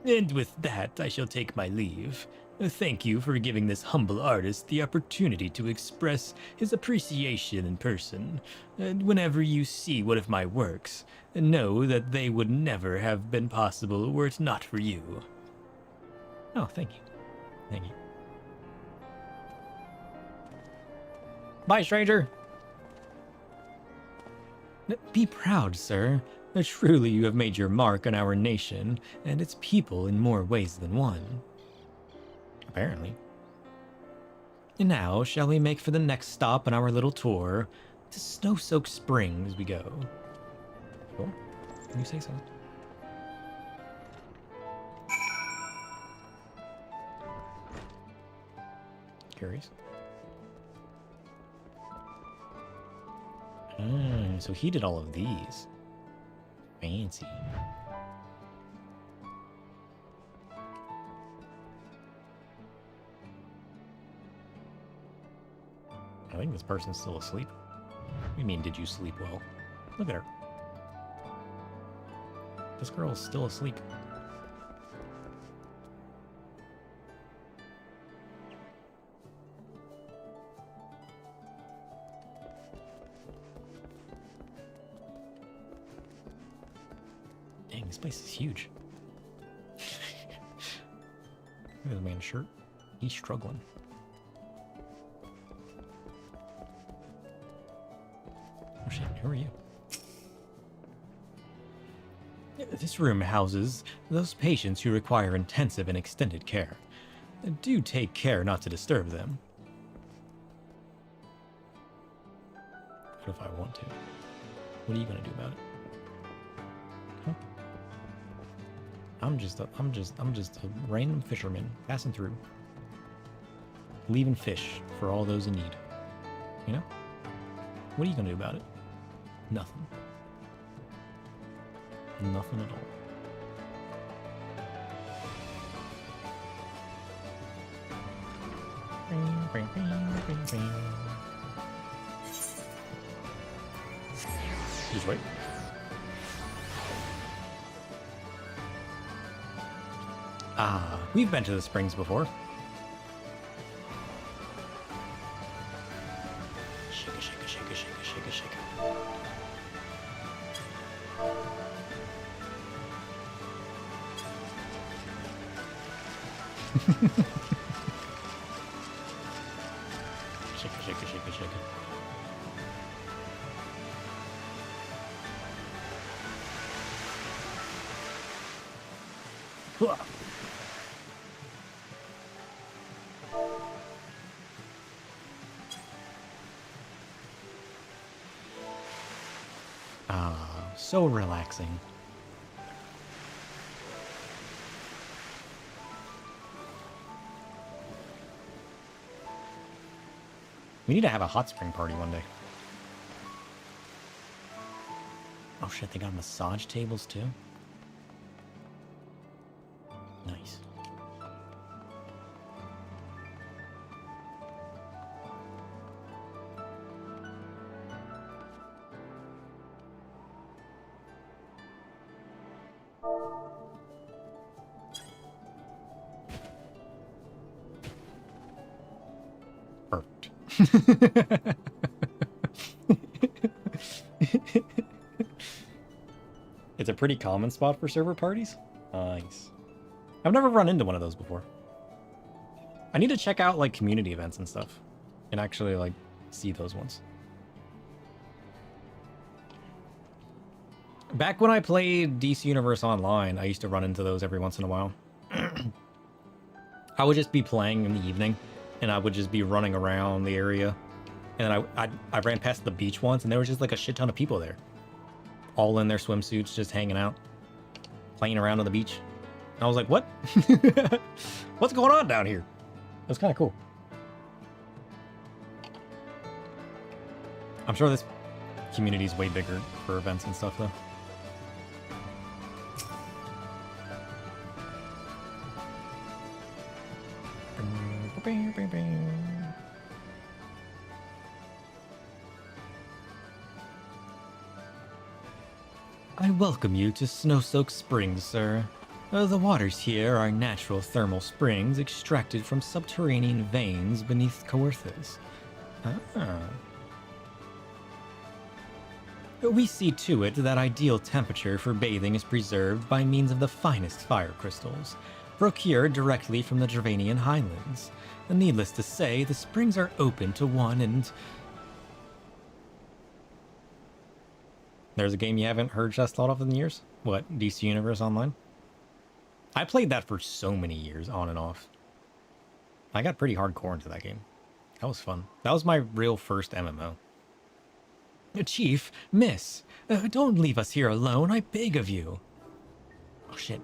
And with that, I shall take my leave. Thank you for giving this humble artist the opportunity to express his appreciation in person. Whenever you see one of my works, know that they would never have been possible were it not for you. Oh, thank you. Thank you. Bye, stranger. Be proud, sir. Truly you have made your mark on our nation and its people in more ways than one. Apparently. And now, shall we make for the next stop on our little tour? To Snow-Soaked Springs we go. Cool. You say so. Curious. So he did all of these. Fancy. I think this person's still asleep. What do you mean, did you sleep well? Look at her. This girl is still asleep. Dang, this place is huge. Look at the man's shirt. He's struggling. Oh shit, who are you? This room houses those patients who require intensive and extended care. Do take care not to disturb them. What if I want to? What are you gonna do about it? Huh? I'm just a random fisherman passing through, leaving fish for all those in need. You know? What are you gonna do about it? Nothing. Nothing at all. Just wait. Ah, we've been to the springs before. Shake it, shake it, shake it, shake it, shake it, shake it. Shake it, shake it, shake it, shake it. Hooah. Ah, so relaxing. We need to have a hot spring party one day. Oh shit, they got massage tables too? Nice. Perfect. It's a pretty common spot for server parties. Nice. I've never run into one of those before. I need to check out like community events and stuff and actually like see those ones. Back when I played DC Universe Online, I used to run into those every once in a while. I would just be playing in the evening and I would just be running around the area. And then I ran past the beach once and there was just like a shit ton of people there. All in their swimsuits, just hanging out, playing around on the beach. And I was like, what? What's going on down here? It was kind of cool. I'm sure this community is way bigger for events and stuff though. I welcome you to Snow-Soaked Springs, sir. The waters here are natural thermal springs extracted from subterranean veins beneath Coerthas. Ah. We see to it that ideal temperature for bathing is preserved by means of the finest fire crystals, procured directly from the Dravanian highlands. Needless to say, the springs are open to one and... There's a game you haven't heard just thought of in years? What, DC Universe Online? I played that for so many years, on and off. I got pretty hardcore into that game. That was fun. That was my real first MMO. Chief, miss, don't leave us here alone, I beg of you. Oh shit.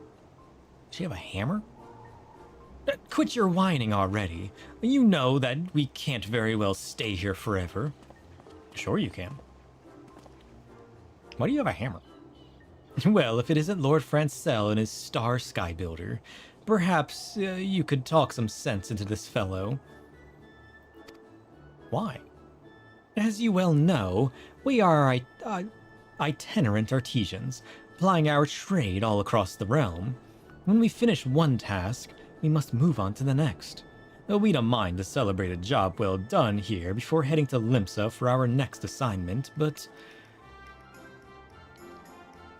Does she have a hammer? Quit your whining already. You know that we can't very well stay here forever. Sure you can. Why do you have a hammer? Well, if it isn't Lord Francel and his star sky builder, perhaps you could talk some sense into this fellow. Why? As you well know, we are itinerant artisans, plying our trade all across the realm. When we finish one task, we must move on to the next. We don't mind to celebrate a job well done here before heading to Limsa for our next assignment, but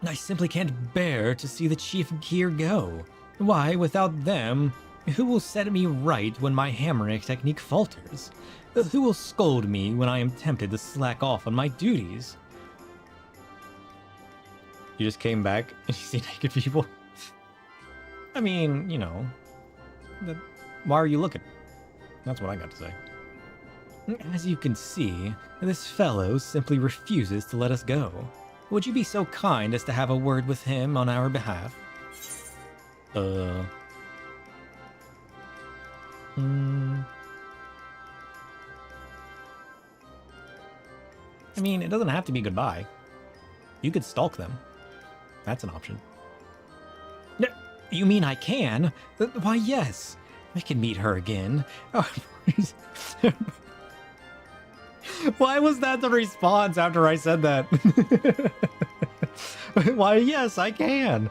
I simply can't bear to see the chief here go. Why, without them, who will set me right when my hammering technique falters? Who will scold me when I am tempted to slack off on my duties? You just came back and you see naked people? I mean, you know, why are you looking? That's what I got to say. As you can see, this fellow simply refuses to let us go. Would you be so kind as to have a word with him on our behalf? I mean, it doesn't have to be goodbye. You could stalk them. That's an option. No, you mean I can? Why, yes. I can meet her again. Why was that the response after I said that? Why, yes, I can.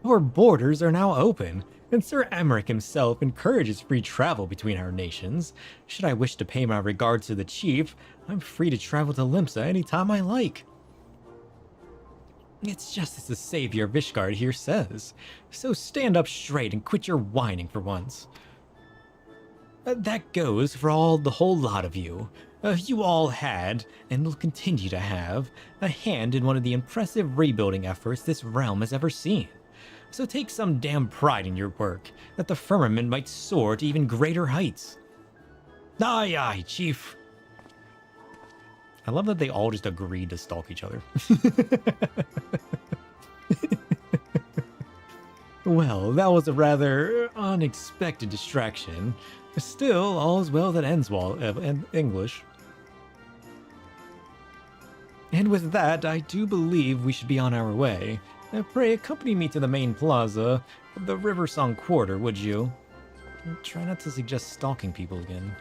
Our borders are now open, and Sir Emmerich himself encourages free travel between our nations. Should I wish to pay my regards to the chief, I'm free to travel to Limsa anytime I like. It's just as the savior Vishgard here says, so stand up straight and quit your whining for once. That goes for the whole lot of you. You all had, and will continue to have, a hand in one of the impressive rebuilding efforts this realm has ever seen. So take some damn pride in your work, that the firmament might soar to even greater heights. Aye, aye, chief. I love that they all just agreed to stalk each other. Well, that was a rather unexpected distraction. Still, all's well that ends well, English. And with that, I do believe we should be on our way. Pray accompany me to the main plaza of the Riversong Quarter, would you? Try not to suggest stalking people again.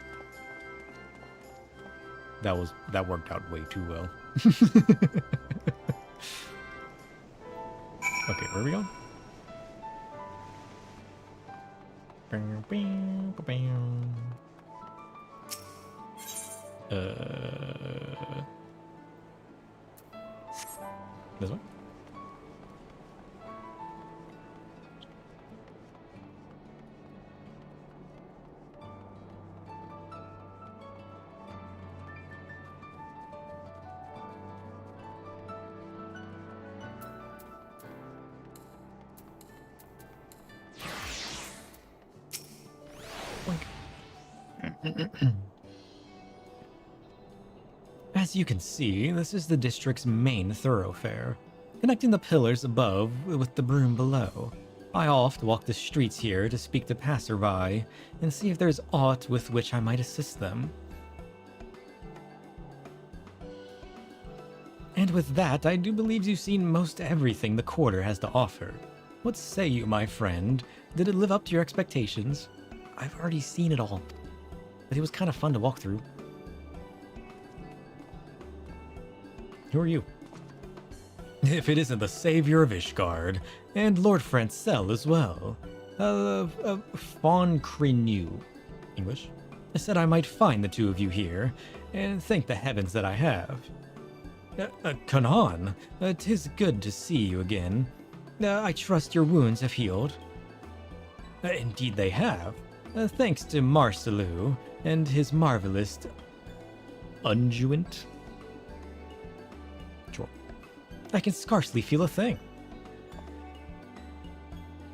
That worked out way too well. Okay, where are we going? This way? As you can see, this is the district's main thoroughfare, connecting the pillars above with the broom below. I oft walk the streets here to speak to passerby and see if there's aught with which I might assist them. And with that, I do believe you've seen most everything the quarter has to offer. What say you, my friend? Did it live up to your expectations? I've already seen it all, but it was kind of fun to walk through. Who are you? If it isn't the savior of Ishgard, and Lord Francel as well. Fawn Crenew. English? I said I might find the two of you here, and thank the heavens that I have. Kanan, 'tis good to see you again. I trust your wounds have healed. Indeed they have, thanks to Marcelu and his marvelous unguent. Sure. I can scarcely feel a thing.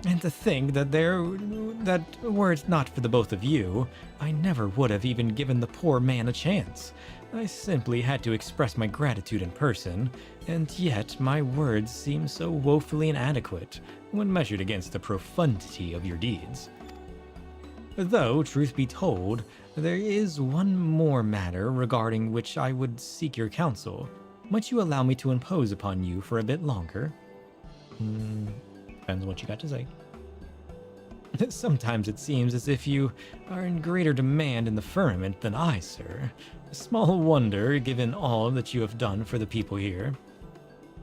And to think that were it not for the both of you, I never would have even given the poor man a chance. I simply had to express my gratitude in person, and yet my words seem so woefully inadequate when measured against the profundity of your deeds. Though, truth be told, there is one more matter regarding which I would seek your counsel. Might you allow me to impose upon you for a bit longer? Depends on what you got to say. Sometimes it seems as if you are in greater demand in the firmament than I, sir. Small wonder, given all that you have done for the people here.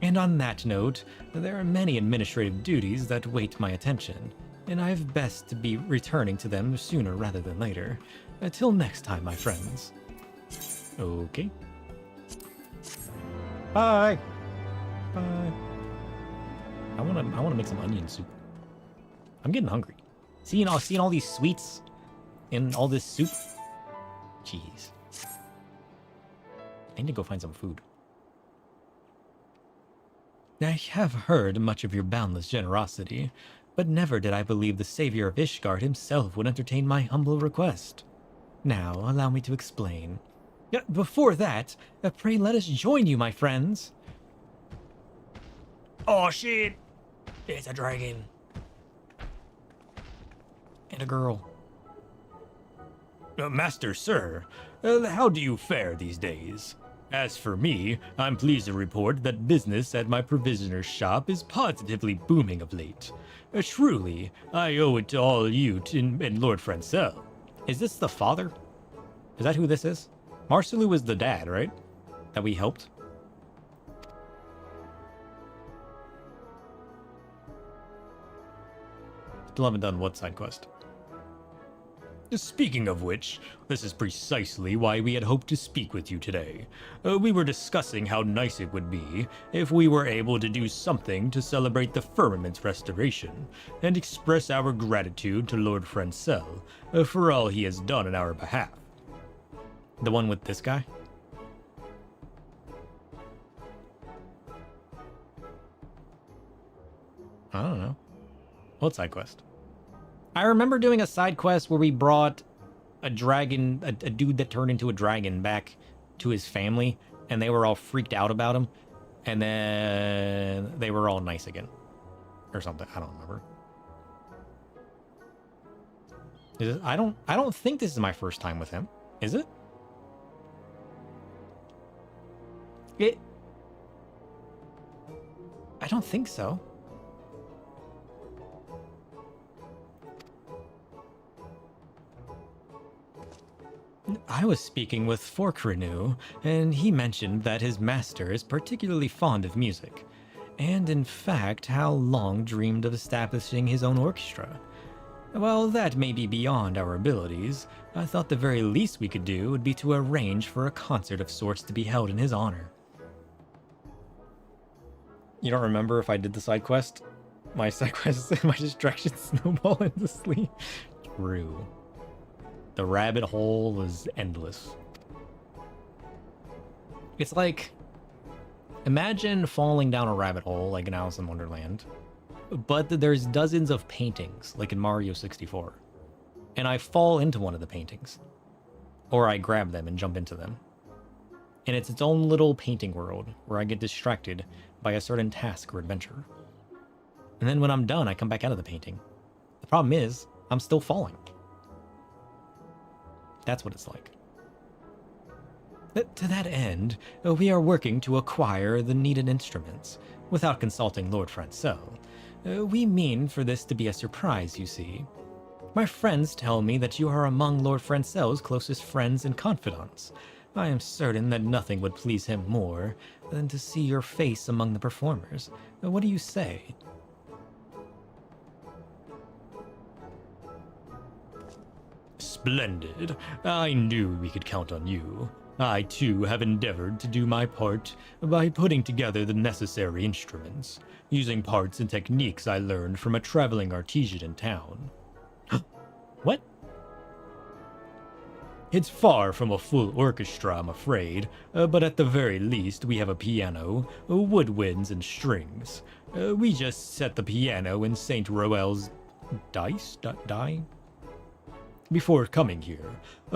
And on that note, there are many administrative duties that wait my attention, and I've best to be returning to them sooner rather than later. Till next time, my friends. Okay. Bye. Bye. I wanna make some onion soup. I'm getting hungry. Seeing all these sweets in all this soup. Jeez. I need to go find some food. I have heard much of your boundless generosity, but never did I believe the savior of Ishgard himself would entertain my humble request. Now, allow me to explain. Before that, pray let us join you, my friends. Oh shit! It's a dragon. And a girl. Master, sir, how do you fare these days? As for me, I'm pleased to report that business at my provisioner's shop is positively booming of late. Truly, I owe it to all you and Lord Francel. Is this the father? Is that who this is? Marcelu was the dad, right? That we helped? Still haven't done what side quest? Speaking of which, this is precisely why we had hoped to speak with you today. We were discussing how nice it would be if we were able to do something to celebrate the firmament's restoration, and express our gratitude to Lord Francel for all he has done in our behalf. The one with this guy? I don't know. What side quest? I remember doing a side quest where we brought a dragon, a dude that turned into a dragon back to his family, and they were all freaked out about him, and then they were all nice again. Or something. I don't remember. Is it, I don't think this is my first time with him. Is it? I don't think so. I was speaking with Forkrenu, and he mentioned that his master is particularly fond of music, and in fact how long dreamed of establishing his own orchestra. While that may be beyond our abilities, I thought the very least we could do would be to arrange for a concert of sorts to be held in his honor. You don't remember if I did the side quest? My side quest, my distraction snowball into sleep. True. The rabbit hole is endless. It's like, imagine falling down a rabbit hole like in Alice in Wonderland, but there's dozens of paintings like in Mario 64. And I fall into one of the paintings. Or I grab them and jump into them. And it's its own little painting world where I get distracted by a certain task or adventure. And then when I'm done, I come back out of the painting. The problem is, I'm still falling. That's what it's like. To that end, we are working to acquire the needed instruments, without consulting Lord Francel. We mean for this to be a surprise, you see. My friends tell me that you are among Lord Francel's closest friends and confidants. I am certain that nothing would please him more than to see your face among the performers. What do you say? Splendid. I knew we could count on you. I, too, have endeavored to do my part by putting together the necessary instruments, using parts and techniques I learned from a traveling artisan in town. What? It's far from a full orchestra, I'm afraid, but at the very least we have a piano, woodwinds, and strings. We just set the piano in St. Roel's die? Before coming here.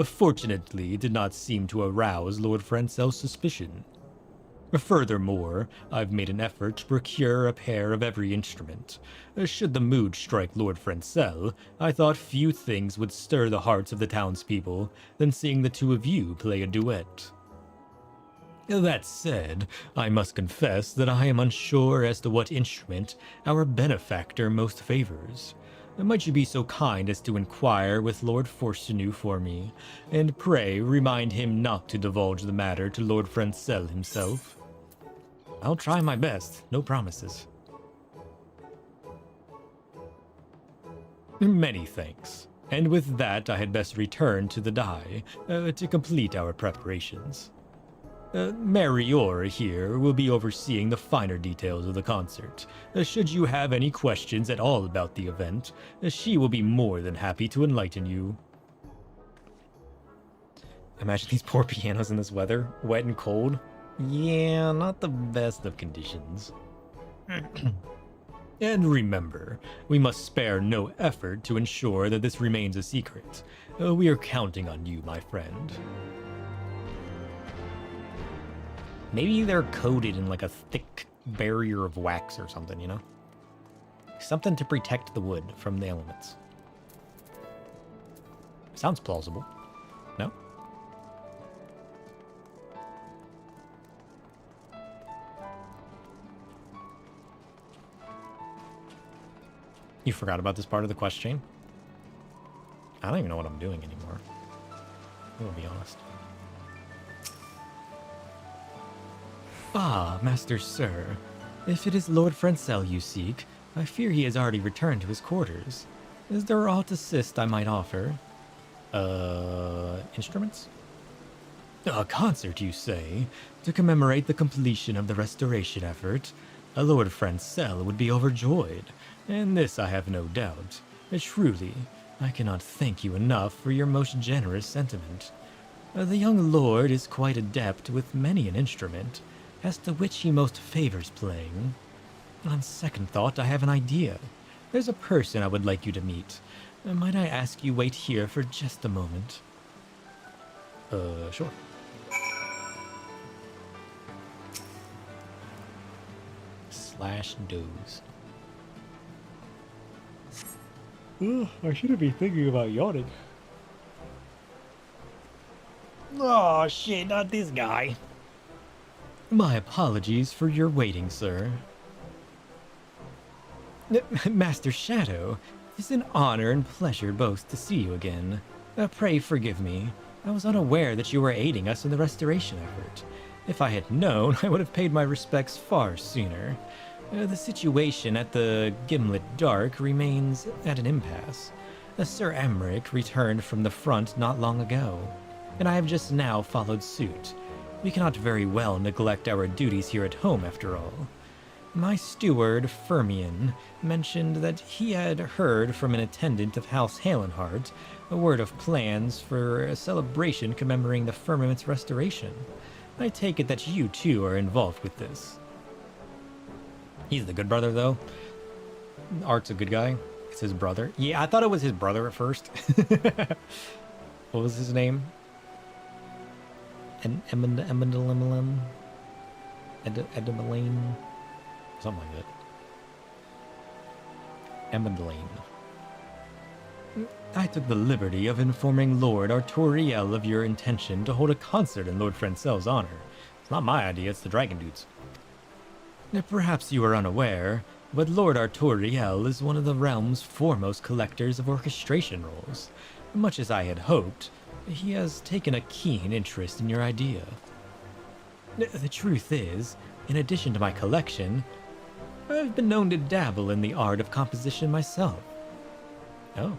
Fortunately, it did not seem to arouse Lord Francel's suspicion. Furthermore, I've made an effort to procure a pair of every instrument. Should the mood strike Lord Francel, I thought few things would stir the hearts of the townspeople than seeing the two of you play a duet. That said, I must confess that I am unsure as to what instrument our benefactor most favors. Might you be so kind as to inquire with Lord Forcenew for me, and pray remind him not to divulge the matter to Lord Francel himself? I'll try my best, no promises. Many thanks. And with that, I had best return to the die to complete our preparations. Marior here will be overseeing the finer details of the concert. Should you have any questions at all about the event, she will be more than happy to enlighten you. Imagine these poor pianos in this weather, wet and cold. Yeah, not the best of conditions. And remember, we must spare no effort to ensure that this remains a secret. We are counting on you, my friend. Maybe they're coated in like a thick barrier of wax or something, you know? Something to protect the wood from the elements. Sounds plausible. No? You forgot about this part of the quest chain? I don't even know what I'm doing anymore. I will be honest. Ah, Master Sir. If it is Lord Francel you seek, I fear he has already returned to his quarters. Is there aught assist I might offer? Instruments? A concert, you say? To commemorate the completion of the restoration effort? Lord Francel would be overjoyed, and this I have no doubt. Truly, I cannot thank you enough for your most generous sentiment. The young lord is quite adept with many an instrument, as to which he most favors playing. On second thought, I have an idea. There's a person I would like you to meet. Might I ask you wait here for just a moment? Sure. /doze. I shouldn't be thinking about yawning. Oh shit, not this guy. My apologies for your waiting, sir. Master Shadow, it's an honor and pleasure both to see you again. Pray forgive me. I was unaware that you were aiding us in the restoration effort. If I had known, I would have paid my respects far sooner. The situation at the Gimlet Dark remains at an impasse. Sir Emmerich returned from the front not long ago, and I have just now followed suit. We cannot very well neglect our duties here at home, after all. My steward, Firmian, mentioned that he had heard from an attendant of House Halenhart a word of plans for a celebration commemorating the firmament's restoration. I take it that you, too, are involved with this. He's the good brother, though. Art's a good guy. It's his brother. Yeah, I thought it was his brother at first. What was his name? Edamalaine? Something like that. Emmeline. I took the liberty of informing Lord Arturiel of your intention to hold a concert in Lord Francel's honor. It's not my idea, it's the Dragon Dude's. Perhaps you are unaware, but Lord Arturiel is one of the realm's foremost collectors of orchestration rolls. Much as I had hoped, he has taken a keen interest in your idea. The truth is, in addition to my collection, I've been known to dabble in the art of composition myself. Oh.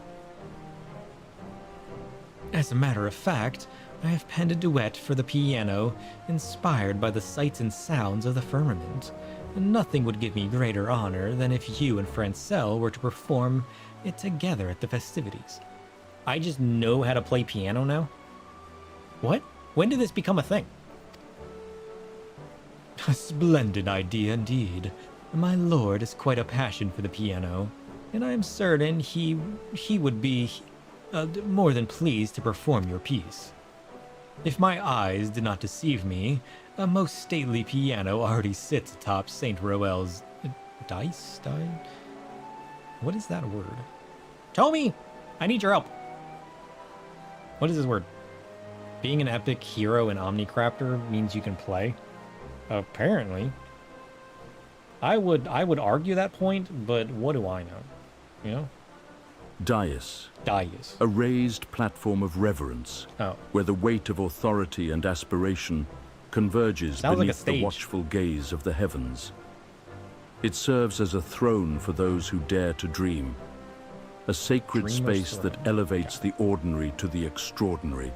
As a matter of fact, I have penned a duet for the piano inspired by the sights and sounds of the firmament. Nothing would give me greater honor than if you and Francel were to perform it together at the festivities. I just know how to play piano now? What? When did this become a thing? A splendid idea indeed. My lord has quite a passion for the piano, and I am certain he would be more than pleased to perform your piece. If my eyes did not deceive me, a most stately piano already sits atop Saint Roel's dice? What is that word? Tommy! I need your help. What is this word? Being an epic hero in Omnicrafter means you can play? Apparently. I would argue that point, but what do I know? You know? Dais. Dais. A raised platform of reverence, where the weight of authority and aspiration converges beneath the watchful gaze of the heavens. It serves as a throne for those who dare to dream, a sacred space that elevates the ordinary to the extraordinary,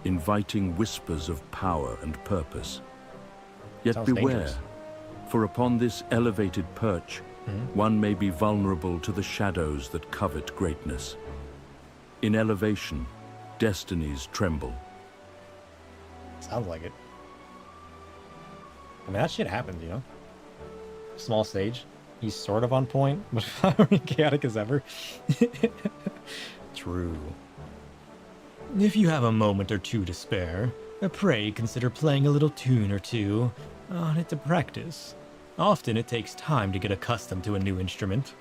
inviting whispers of power and purpose. Yet beware, for upon this elevated perch, one may be vulnerable to the shadows that covet greatness. In elevation, destinies tremble. Sounds like it. I mean, that shit happens, you know? Small stage. He's sort of on point, but chaotic as ever. True. If you have a moment or two to spare, pray consider playing a little tune or two on it to practice. Often it takes time to get accustomed to a new instrument.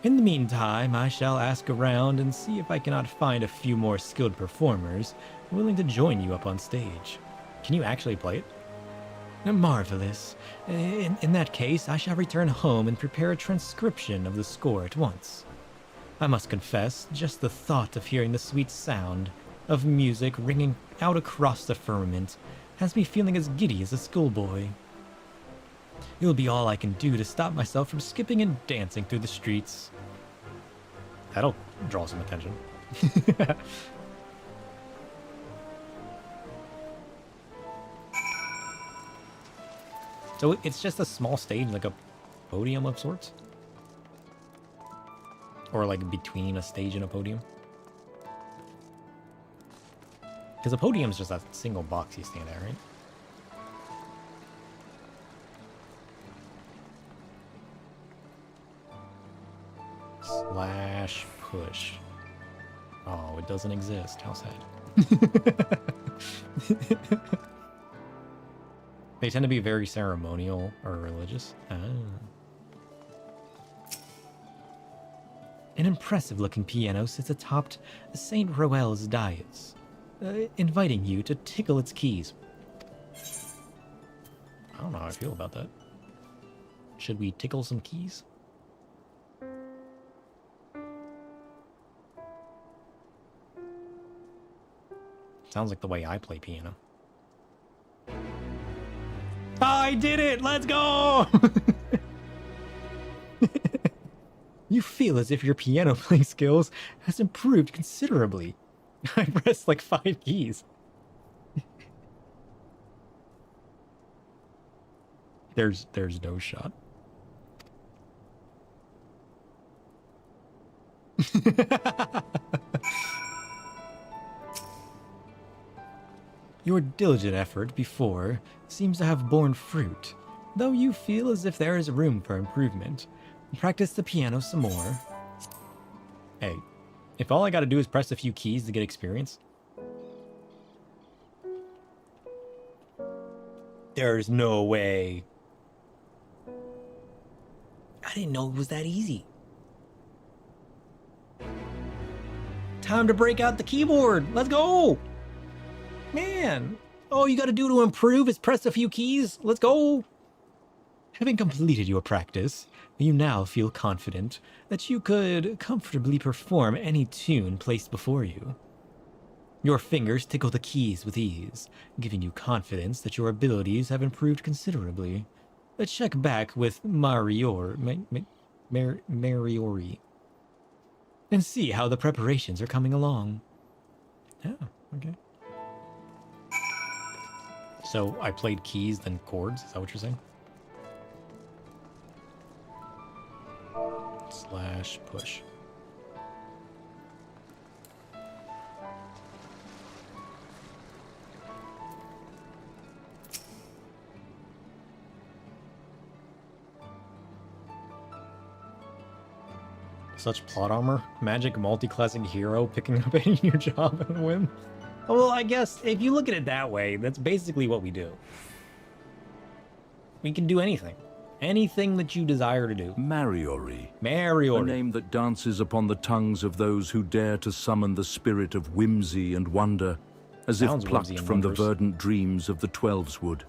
In the meantime, I shall ask around and see if I cannot find a few more skilled performers willing to join you up on stage. Can you actually play it? Marvelous. In that case, I shall return home and prepare a transcription of the score at once. I must confess, just the thought of hearing the sweet sound of music ringing out across the firmament has me feeling as giddy as a schoolboy. It will be all I can do to stop myself from skipping and dancing through the streets. That'll draw some attention. So it's just a small stage, like a podium of sorts? Or like between a stage and a podium? Because a podium is just a single box you stand at, right? Slash push. Oh, it doesn't exist. How sad. They tend to be very ceremonial or religious. An impressive-looking piano sits atop Saint Roel's dais, inviting you to tickle its keys. I don't know how I feel about that. Should we tickle some keys? Sounds like the way I play piano. I did it! Let's go! You feel as if your piano playing skills has improved considerably. I pressed like 5 keys. There's no shot. Your diligent effort before seems to have borne fruit, though you feel as if there is room for improvement. Practice the piano some more. Hey, if all I gotta do is press a few keys to get experience... There's no way. I didn't know it was that easy. Time to break out the keyboard. Let's go! Man, all you gotta do to improve is press a few keys. Let's go! Having completed your practice, you now feel confident that you could comfortably perform any tune placed before you. Your fingers tickle the keys with ease, giving you confidence that your abilities have improved considerably. Check back with Mariori, and see how the preparations are coming along. Yeah, okay. So I played keys, then chords. Is that what you're saying? Slash push. Such plot armor. Magic multi-classing hero picking up any new job and win. Well, I guess if you look at it that way, that's basically what we do. We can do anything. Anything that you desire to do. Mariori. Mariori. A name that dances upon the tongues of those who dare to summon the spirit of whimsy and wonder, as Sounds if plucked whimsy and from the wondrous. verdant dreams of the Twelveswood.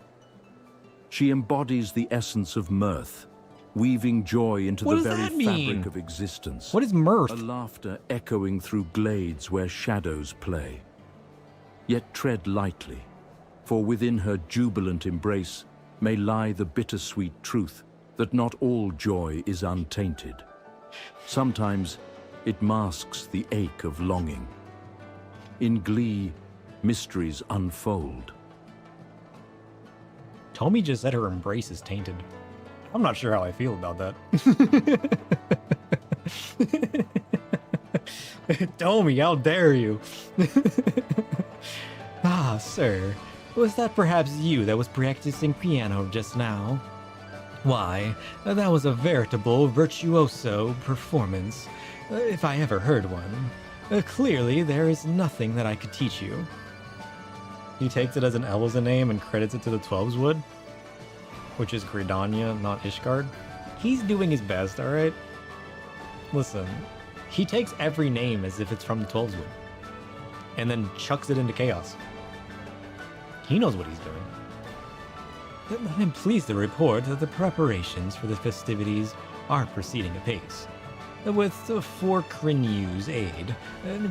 She embodies the essence of mirth, weaving joy into What the does very that mean? fabric of existence. What is mirth? A laughter echoing through glades where shadows play. Yet tread lightly, for within her jubilant embrace may lie the bittersweet truth that not all joy is untainted. Sometimes it masks the ache of longing. In glee, mysteries unfold. Tommy just said her embrace is tainted. I'm not sure how I feel about that. Tommy, how dare you? Ah, sir, was that perhaps you that was practicing piano just now? Why, that was a veritable virtuoso performance, if I ever heard one. Clearly, there is nothing that I could teach you. He takes it as an Elza name and credits it to the Twelveswood, which is Gridania, not Ishgard. He's doing his best, alright? Listen, he takes every name as if it's from the Twelveswood, and then chucks it into chaos. He knows what he's doing. I'm pleased to report that the preparations for the festivities are proceeding apace. With Forkriniu's aid,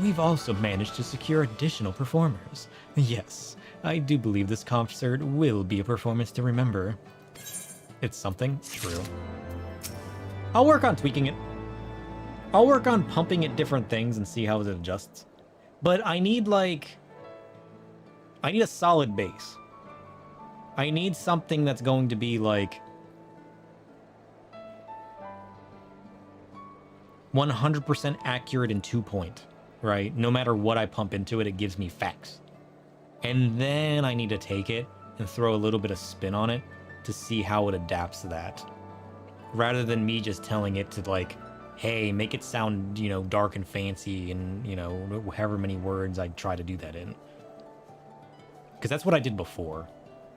we've also managed to secure additional performers. Yes, I do believe this concert will be a performance to remember. It's something true. I'll work on tweaking it. I'll work on pumping it different things and see how it adjusts. But I need a solid base. I need something that's going to be like 100% accurate and 2-point, right? No matter what I pump into it, it gives me facts. And then I need to take it and throw a little bit of spin on it to see how it adapts to that. Rather than me just telling it to like, hey, make it sound, you know, dark and fancy and, you know, however many words I try to do that in. Because that's what I did before.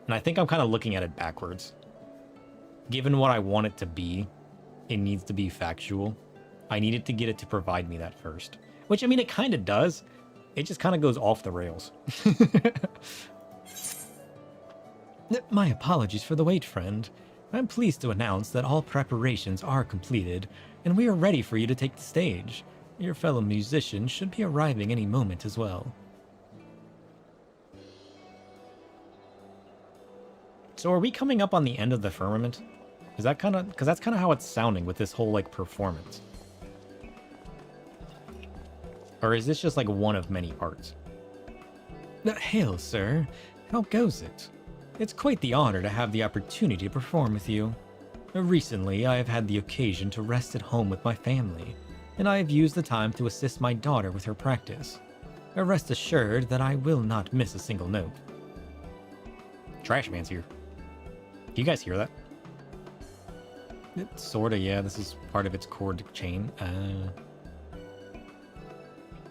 And I think I'm kind of looking at it backwards. Given what I want it to be, it needs to be factual. I needed to get it to provide me that first. Which, I mean, it kind of does. It just kind of goes off the rails. My apologies for the wait, friend. I'm pleased to announce that all preparations are completed, and we are ready for you to take the stage. Your fellow musicians should be arriving any moment as well. So are we coming up on the end of the firmament? Is that kind of... because that's kind of how it's sounding with this whole, like, performance. Or is this just, like, one of many parts? Hail, sir. How goes it? It's quite the honor to have the opportunity to perform with you. Recently, I have had the occasion to rest at home with my family, and I have used the time to assist my daughter with her practice. Rest assured that I will not miss a single note. Trash Man's here. Do you guys hear that? Sorta, yeah. This is part of its chord chain.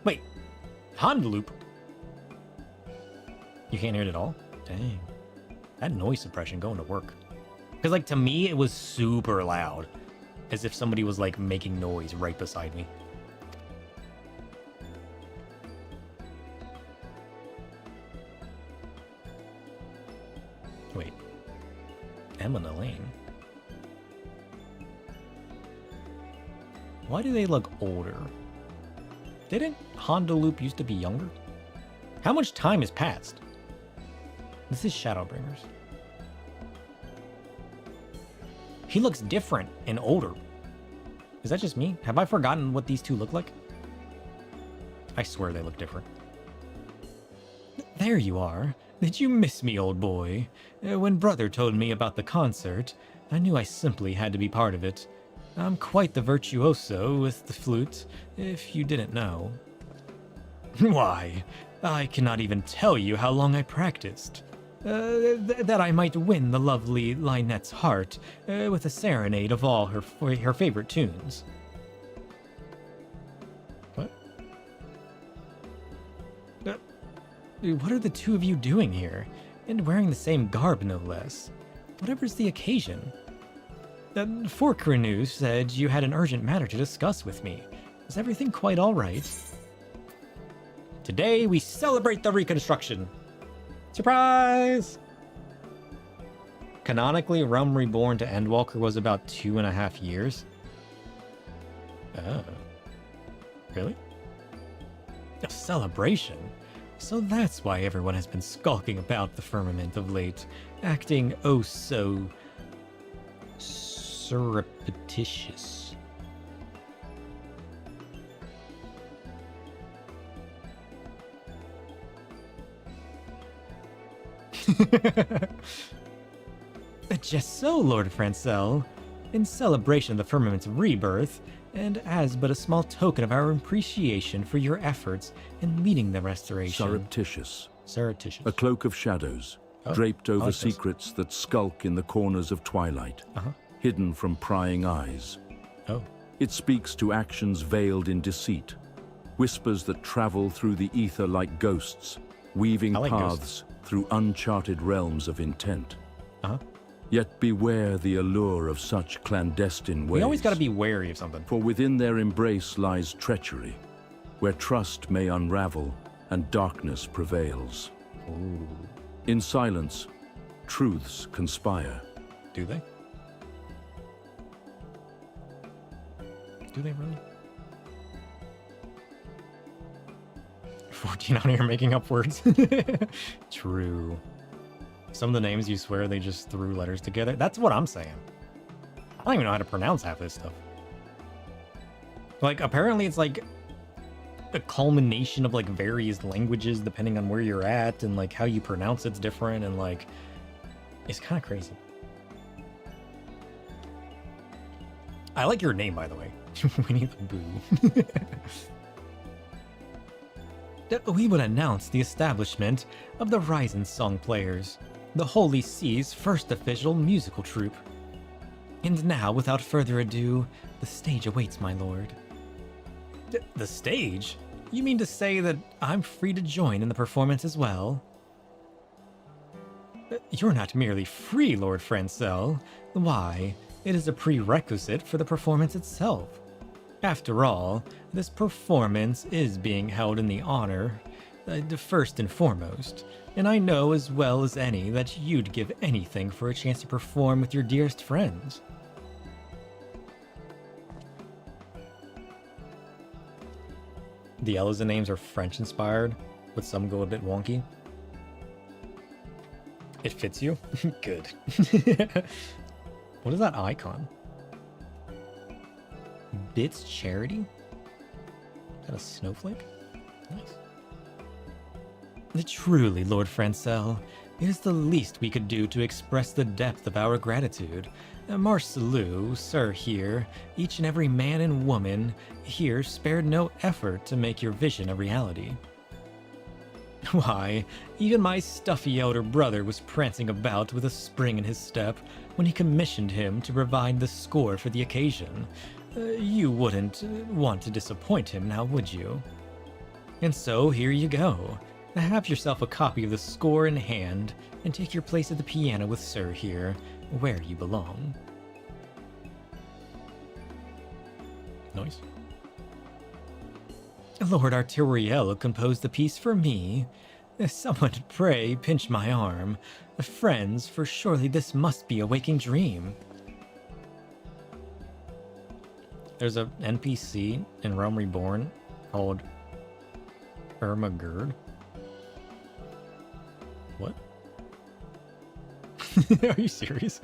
Wait. Honda loop. You can't hear it at all? Dang. That noise suppression going to work. Because, like, to me, it was super loud. As if somebody was, like, making noise right beside me. Wait. Emma Lane. Why do they look older? Didn't Honda Loop used to be younger? How much time has passed? This is Shadowbringers. He looks different and older. Is that just me? Have I forgotten what these two look like? I swear they look different. There you are. Did you miss me, old boy? When brother told me about the concert, I knew I simply had to be part of it. I'm quite the virtuoso with the flute, if you didn't know. Why, I cannot even tell you how long I practiced. That I might win the lovely Lynette's heart with a serenade of all her favorite tunes. What? What are the two of you doing here? And wearing the same garb, no less. Whatever's the occasion? Forkrenu said you had an urgent matter to discuss with me. Is everything quite all right? Today we celebrate the reconstruction. Surprise! Canonically, Realm Reborn to Endwalker was about 2.5 years. Oh. Really? A celebration? So that's why everyone has been skulking about the firmament of late, acting oh so surreptitious. Just so, Lord Francel. In celebration of the firmament's rebirth, and as but a small token of our appreciation for your efforts in leading the restoration. Surreptitious. Surreptitious. A cloak of shadows, draped over secrets that skulk in the corners of twilight, hidden from prying eyes. Oh. It speaks to actions veiled in deceit, whispers that travel through the ether like ghosts, weaving paths through uncharted realms of intent. Yet beware the allure of such clandestine ways. We always gotta be wary of something. For within their embrace lies treachery, where trust may unravel and darkness prevails. Ooh. In silence, truths conspire. Do they? Do they really? 14 on here making up words. True. Some of the names you swear they just threw letters together. That's what I'm saying. I don't even know how to pronounce half this stuff. Like, apparently it's like a culmination of like various languages depending on where you're at, and like how you pronounce it's different, and like it's kind of crazy. I like your name, by the way. Winnie the Boo. We would announce the establishment of the Ryzen Song Players, the Holy Sea's first official musical troupe. And now, without further ado, the stage awaits, my lord. The stage? You mean to say that I'm free to join in the performance as well? You're not merely free, Lord Francel. Why, it is a prerequisite for the performance itself. After all, this performance is being held in the honor, first and foremost, and I know as well as any that you'd give anything for a chance to perform with your dearest friends. The Elezen names are French-inspired, but some go a bit wonky. It fits you? Good. What is that icon? Bits Charity? Is that a snowflake? Nice. Truly, Lord Francel, it is the least we could do to express the depth of our gratitude. Marcelou, Sir here, each and every man and woman here spared no effort to make your vision a reality. Why, even my stuffy elder brother was prancing about with a spring in his step when he commissioned him to provide the score for the occasion. You wouldn't want to disappoint him now, would you? And so here you go. Have yourself a copy of the score in hand and take your place at the piano with Sir here, where you belong. Nice. Lord Arturiel composed the piece for me. Someone pray pinch my arm. Friends, for surely this must be a waking dream. There's a NPC in Realm Reborn called Ermagerd. What? Are you serious?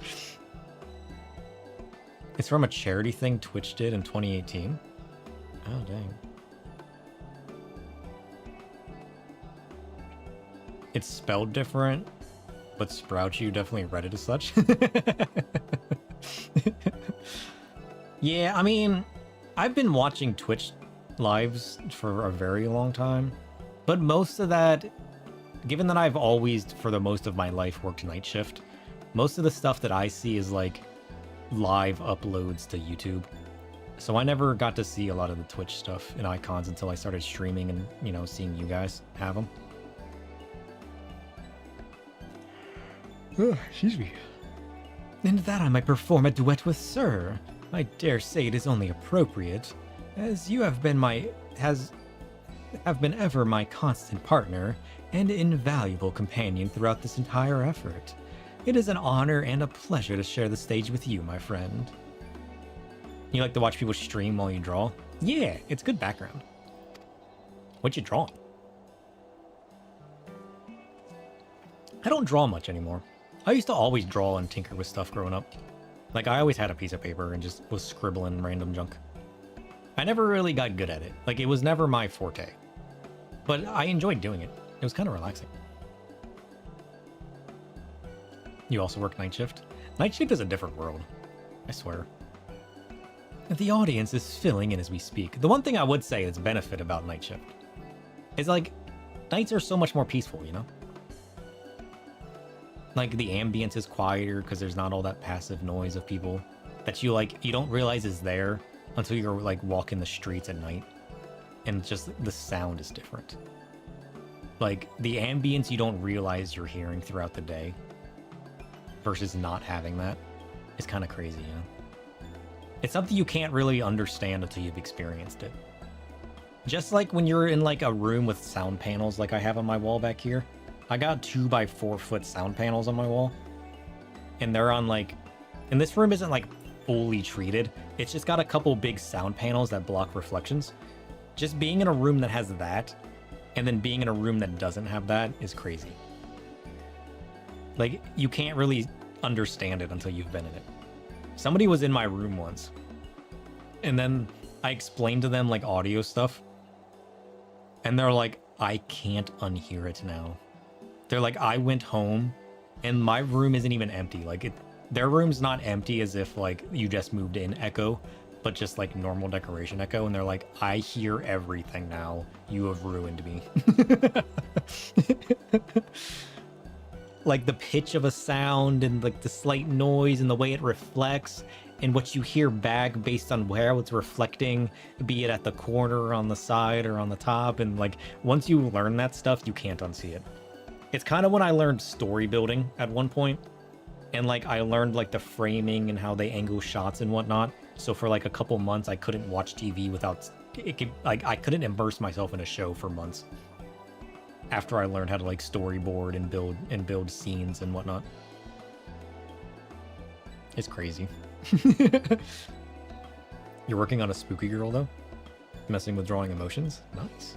It's from a charity thing Twitch did in 2018. Oh, dang. It's spelled different, but Sprout You definitely read it as such. Yeah, I mean, I've been watching Twitch lives for a very long time, but most of that, given that I've always, for the most of my life, worked night shift, most of the stuff that I see is like live uploads to YouTube. So I never got to see a lot of the Twitch stuff and icons until I started streaming and, you know, seeing you guys have them. Excuse me. And that I might perform a duet with Sir. I dare say it is only appropriate, as you have been ever my constant partner and invaluable companion throughout this entire effort. It is an honor and a pleasure to share the stage with you, my friend. You like to watch people stream while you draw? Yeah, it's good background. What you drawing? I don't draw much anymore. I used to always draw and tinker with stuff growing up. Like, I always had a piece of paper and just was scribbling random junk. I never really got good at it. Like, it was never my forte. But I enjoyed doing it. It was kind of relaxing. You also work night shift? Night shift is a different world. I swear. The audience is filling in as we speak. The one thing I would say that's benefit about night shift is, like, nights are so much more peaceful, you know? Like, the ambience is quieter because there's not all that passive noise of people that you don't realize is there until you're like walking the streets at night, and just the sound is different. Like, the ambience you don't realize you're hearing throughout the day versus not having that is kind of crazy, you know? It's something you can't really understand until you've experienced it. Just like when you're in like a room with sound panels like I have on my wall back here. I got 2 by 4 foot sound panels on my wall, and they're on like, and this room isn't like fully treated. It's just got a couple big sound panels that block reflections. Just being in a room that has that, and then being in a room that doesn't have that is crazy. Like, you can't really understand it until you've been in it. Somebody was in my room once, and then I explained to them like audio stuff, and they're like, I can't unhear it now. They're like, I went home and my room isn't even empty. Like, their room's not empty as if like you just moved in echo, but just like normal decoration echo. And they're like, I hear everything now. You have ruined me. Like the pitch of a sound and like the slight noise and the way it reflects and what you hear back based on where it's reflecting, be it at the corner or on the side or on the top. And like, once you learn that stuff, you can't unsee it. It's kind of when I learned story building at one point, and like I learned like the framing and how they angle shots and whatnot. So for like a couple months, I couldn't watch TV without I couldn't immerse myself in a show for months. After I learned how to like storyboard and build scenes and whatnot. It's crazy. You're working on a spooky girl though? Messing with drawing emotions? Nice.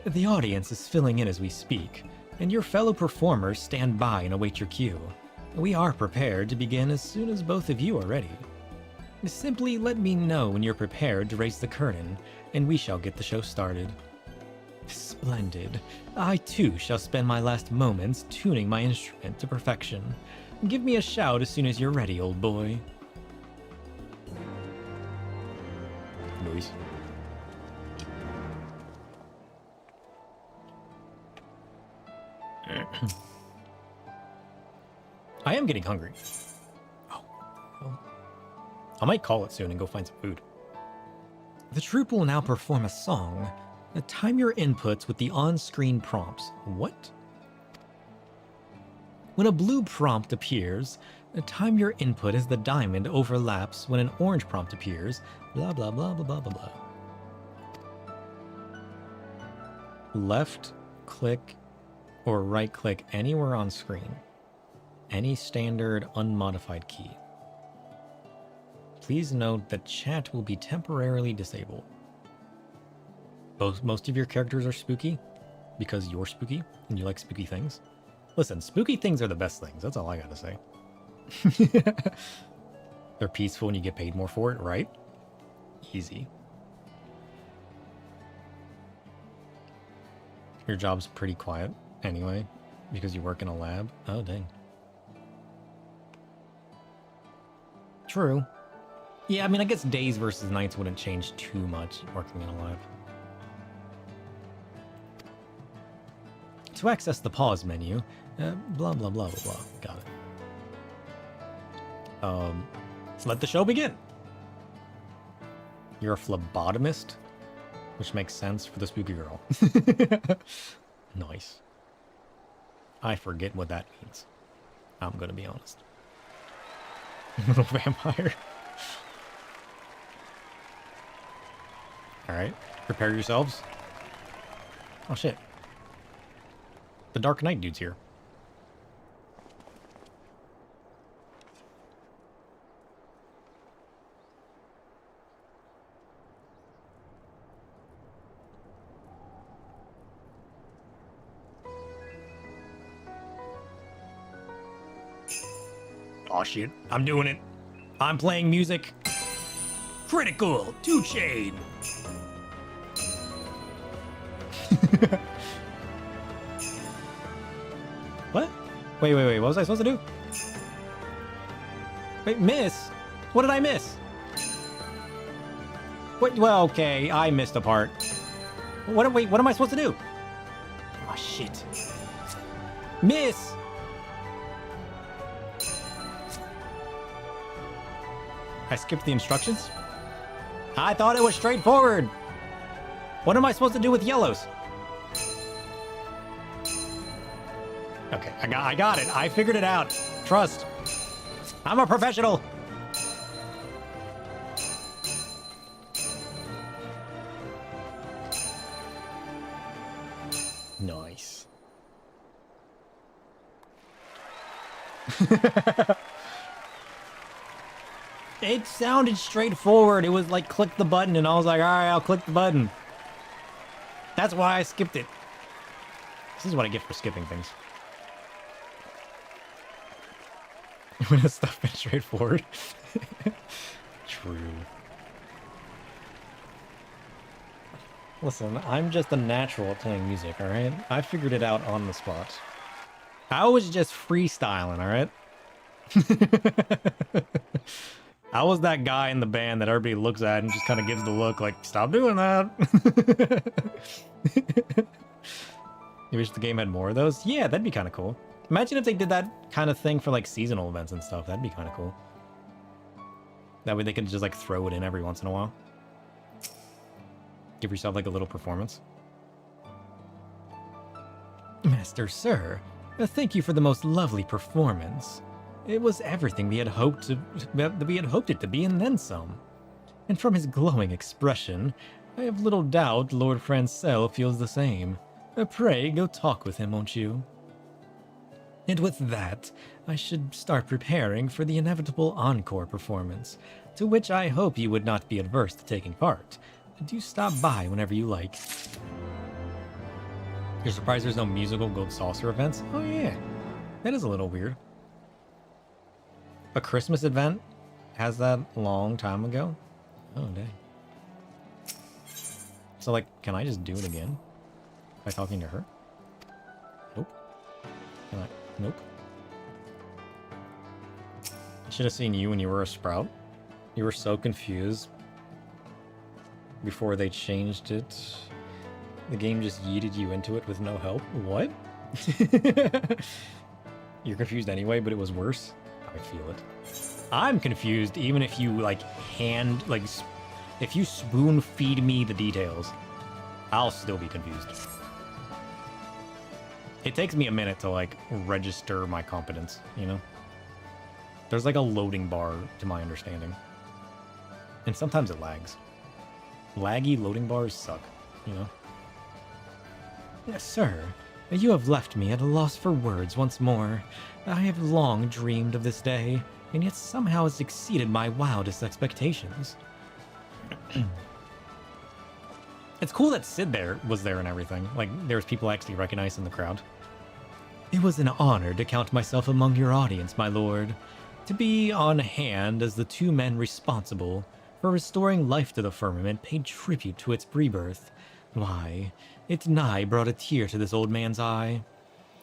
The audience is filling in as we speak, and your fellow performers stand by and await your cue. We are prepared to begin as soon as both of you are ready. Simply let me know when you're prepared to raise the curtain, and we shall get the show started. Splendid. I too shall spend my last moments tuning my instrument to perfection. Give me a shout as soon as you're ready, old boy. Noise. I am getting hungry. Oh, well, I might call it soon and go find some food. The troupe will now perform a song. Time your inputs with the on-screen prompts. What? When a blue prompt appears, time your input as the diamond overlaps when an orange prompt appears. Blah, blah, blah, blah, blah, blah, blah. Left click or right click anywhere on screen. Any standard unmodified key. Please note that chat will be temporarily disabled. Most of your characters are spooky? because you're spooky and you like spooky things. Listen, spooky things are the best things. That's all I gotta say. They're peaceful and you get paid more for it, right? Easy. Your job's pretty quiet anyway, because you work in a lab. Oh, dang. True. Yeah, I mean, I guess days versus nights wouldn't change too much working in a lab. To access the pause menu, blah, blah, blah, blah, blah. Got it. Let the show begin. You're a phlebotomist, which makes sense for the spooky girl. Nice. I forget what that means. I'm gonna be honest. Little vampire. Alright, prepare yourselves. Oh shit. The Dark Knight dude's here. Oh shit, I'm doing it. I'm playing music. Critical 2 Chain. What? Wait, what was I supposed to do? Wait, miss? What did I miss? Wait, well, okay, I missed a part. Wait, what am I supposed to do? Oh shit. Miss! I skipped the instructions? I thought it was straightforward. What am I supposed to do with yellows? Okay, I got it. I figured it out. Trust. I'm a professional. Nice. It sounded straightforward. It was like click the button and I was like, all right, I'll click the button. That's why I skipped it. This is what I get for skipping things. When it's stuff been straightforward. True. Listen, I'm just a natural at playing music, alright? I figured it out on the spot. I was just freestyling, alright? I was that guy in the band that everybody looks at and just kind of gives the look like, stop doing that. You wish the game had more of those? Yeah, that'd be kind of cool. Imagine if they did that kind of thing for like seasonal events and stuff. That'd be kind of cool. That way they could just like throw it in every once in a while. Give yourself like a little performance. Master Sir, thank you for the most lovely performance. It was everything we had hoped it to be and then some. And from his glowing expression, I have little doubt Lord Francel feels the same. Pray go talk with him, won't you? And with that, I should start preparing for the inevitable encore performance, to which I hope you would not be adverse to taking part. Do stop by whenever you like. You're surprised there's no musical gold saucer events? Oh yeah, that is a little weird. A Christmas event has that a long time ago? Oh dang. So like, can I just do it again? By talking to her? Nope. Can I? Nope. I should have seen you when you were a sprout. You were so confused before they changed it. The game just yeeted you into it with no help. What? You're confused anyway, but it was worse. I feel it. I'm confused even if you like if you spoon feed me the details, I'll still be confused. It takes me a minute to like register my competence, you know? There's like a loading bar to my understanding. And sometimes it lags. Laggy loading bars suck, you know? Yes, sir. You have left me at a loss for words once more. I have long dreamed of this day, and yet somehow it's exceeded my wildest expectations. It's cool that Sid was there and everything. Like, there's people I actually recognized in the crowd. It was an honor to count myself among your audience, my lord. To be on hand as the two men responsible for restoring life to the firmament paid tribute to its rebirth. Why, it nigh brought a tear to this old man's eye.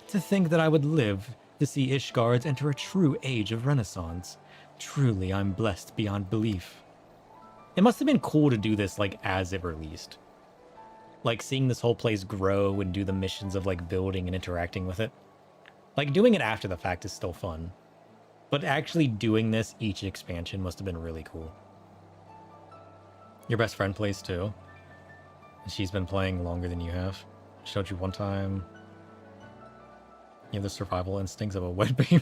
To think that I would live to see Ishgard enter a true age of renaissance. Truly, I'm blessed beyond belief. It must have been cool to do this, like, as it released. Like, seeing this whole place grow and do the missions of, like, building and interacting with it. Like, doing it after the fact is still fun. But actually doing this each expansion must have been really cool. Your best friend plays too. And she's been playing longer than you have. Showed you one time. You have the survival instincts of a wet baby.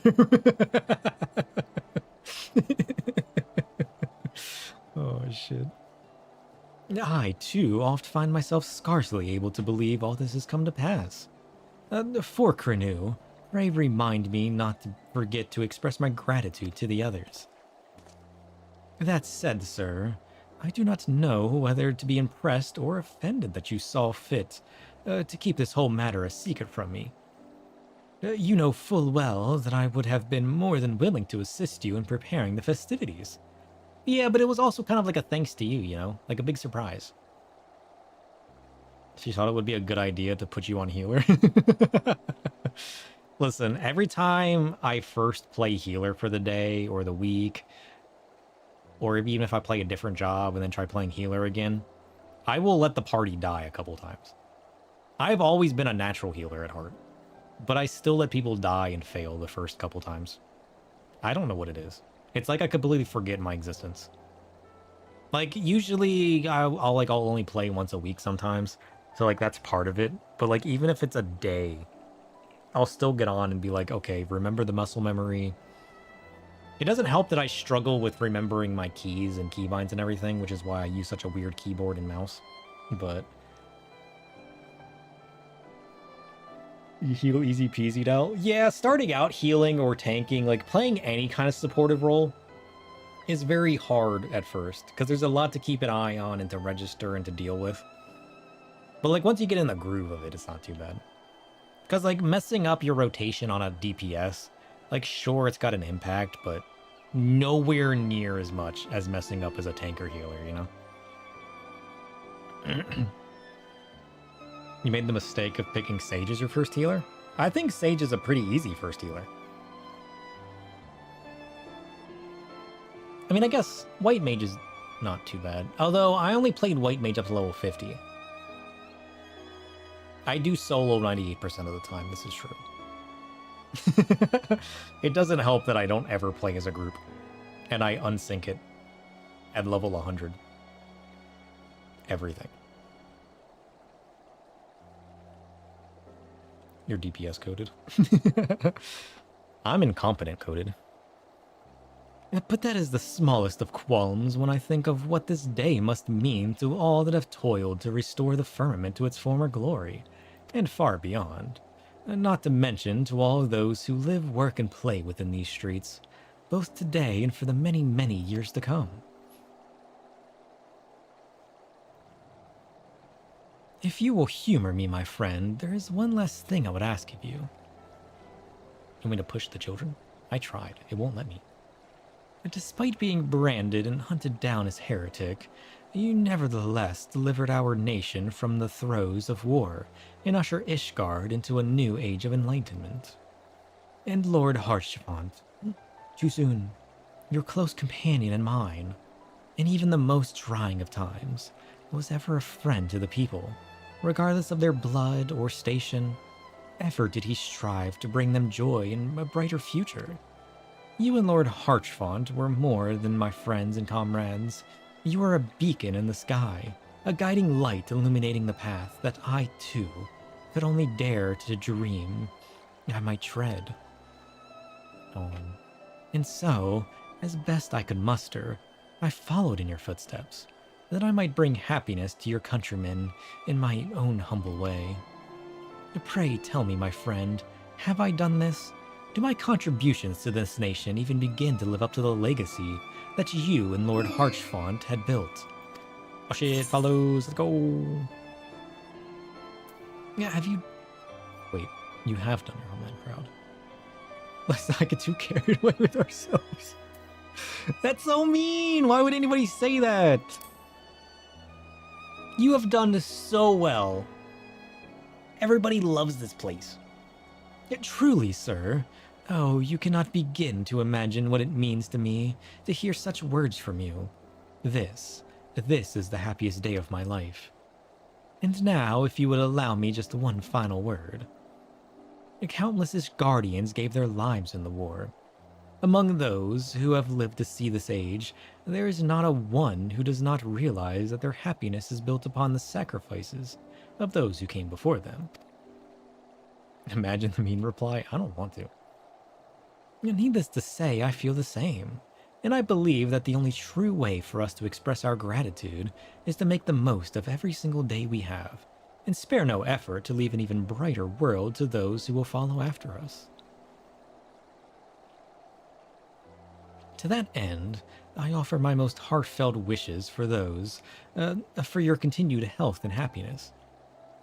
Oh, shit. I, too, oft find myself scarcely able to believe all this has come to pass. For Crenu, pray remind me not to forget to express my gratitude to the others. That said, sir, I do not know whether to be impressed or offended that you saw fit to keep this whole matter a secret from me. You know full well that I would have been more than willing to assist you in preparing the festivities. Yeah, but it was also kind of like a thanks to you, you know? Like a big surprise. She thought it would be a good idea to put you on healer. Listen, every time I first play healer for the day or the week, or even if I play a different job and then try playing healer again, I will let the party die a couple times. I've always been a natural healer at heart, but I still let people die and fail the first couple times. I don't know what it is. It's like I completely forget my existence. Like, usually I'll only play once a week sometimes, so like that's part of it. But like, even if it's a day, I'll still get on and be like, okay, remember the muscle memory. It doesn't help that I struggle with remembering my keys and keybinds and everything, which is why I use such a weird keyboard and mouse. But you heal easy peasy now. Yeah, starting out healing or tanking, like playing any kind of supportive role is very hard at first, because there's a lot to keep an eye on and to register and to deal with. But like once you get in the groove of it, it's not too bad. Because, like, messing up your rotation on a DPS, like, sure, it's got an impact, but nowhere near as much as messing up as a tank or healer, you know? You made the mistake of picking Sage as your first healer? I think Sage is a pretty easy first healer. I mean, I guess White Mage is not too bad. Although, I only played White Mage up to level 50. I do solo 98% of the time, this is true. It doesn't help that I don't ever play as a group, and I unsync it at level 100. Everything. You're DPS coded. I'm incompetent coded. But that is the smallest of qualms when I think of what this day must mean to all that have toiled to restore the firmament to its former glory, and far beyond. Not to mention to all those who live, work, and play within these streets, both today and for the many, many years to come. If you will humor me, my friend, there is one last thing I would ask of you. You want me to push the children? I tried. It won't let me. Despite being branded and hunted down as heretic, you nevertheless delivered our nation from the throes of war and usher Ishgard into a new age of enlightenment. And Lord Harchfont, too soon, your close companion and mine, in even the most trying of times, was ever a friend to the people, regardless of their blood or station. Ever did he strive to bring them joy and a brighter future. You and Lord Harchfont were more than my friends and comrades. You were a beacon in the sky, a guiding light illuminating the path that I, too, could only dare to dream I might tread. And so, as best I could muster, I followed in your footsteps, that I might bring happiness to your countrymen in my own humble way. Pray tell me, my friend, have I done this? Do my contributions to this nation even begin to live up to the legacy that you and Lord Harchfont had built? Oh shit, follows, let's go. Yeah, have you... Wait, you have done your homeland proud. Let's not get too carried away with ourselves. That's so mean! Why would anybody say that? You have done so well. Everybody loves this place. Truly, sir. Oh, you cannot begin to imagine what it means to me to hear such words from you. This is the happiest day of my life. And now, if you would allow me just one final word. Countless guardians gave their lives in the war. Among those who have lived to see this age, there is not a one who does not realize that their happiness is built upon the sacrifices of those who came before them. Imagine the mean reply, I don't want to. Needless to say, I feel the same. And I believe that the only true way for us to express our gratitude is to make the most of every single day we have, and spare no effort to leave an even brighter world to those who will follow after us. To that end, I offer my most heartfelt wishes for for your continued health and happiness,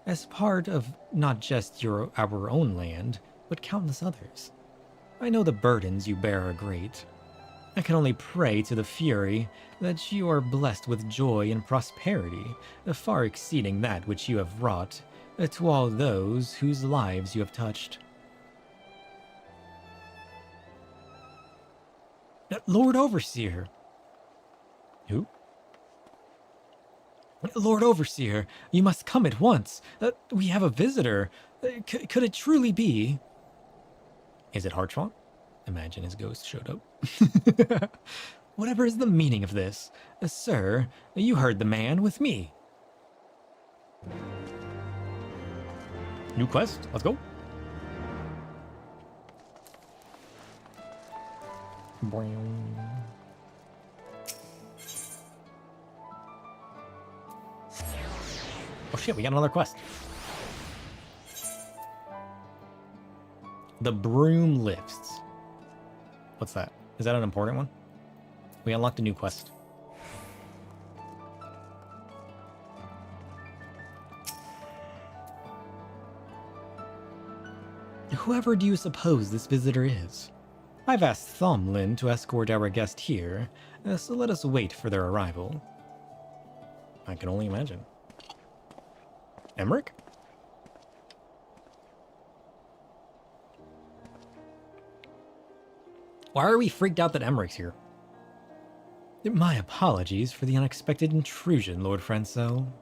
as part of not just our own land, but countless others. I know the burdens you bear are great. I can only pray to the Fury that you are blessed with joy and prosperity, far exceeding that which you have wrought, to all those whose lives you have touched. Lord Overseer. Who? Lord Overseer, you must come at once. We have a visitor. Could it truly be? Is it Harchfont? Imagine his ghost showed up. Whatever is the meaning of this? Sir, you heard the man with me. New quest, let's go. Oh shit, we got another quest. The broom lifts. What's that? Is that an important one? We unlocked a new quest. Whoever do you suppose this visitor is? I've asked Thomlin to escort our guest here, so let us wait for their arrival. I can only imagine. Emmerich? Why are we freaked out that Emmerich's here? My apologies for the unexpected intrusion, Lord Franco.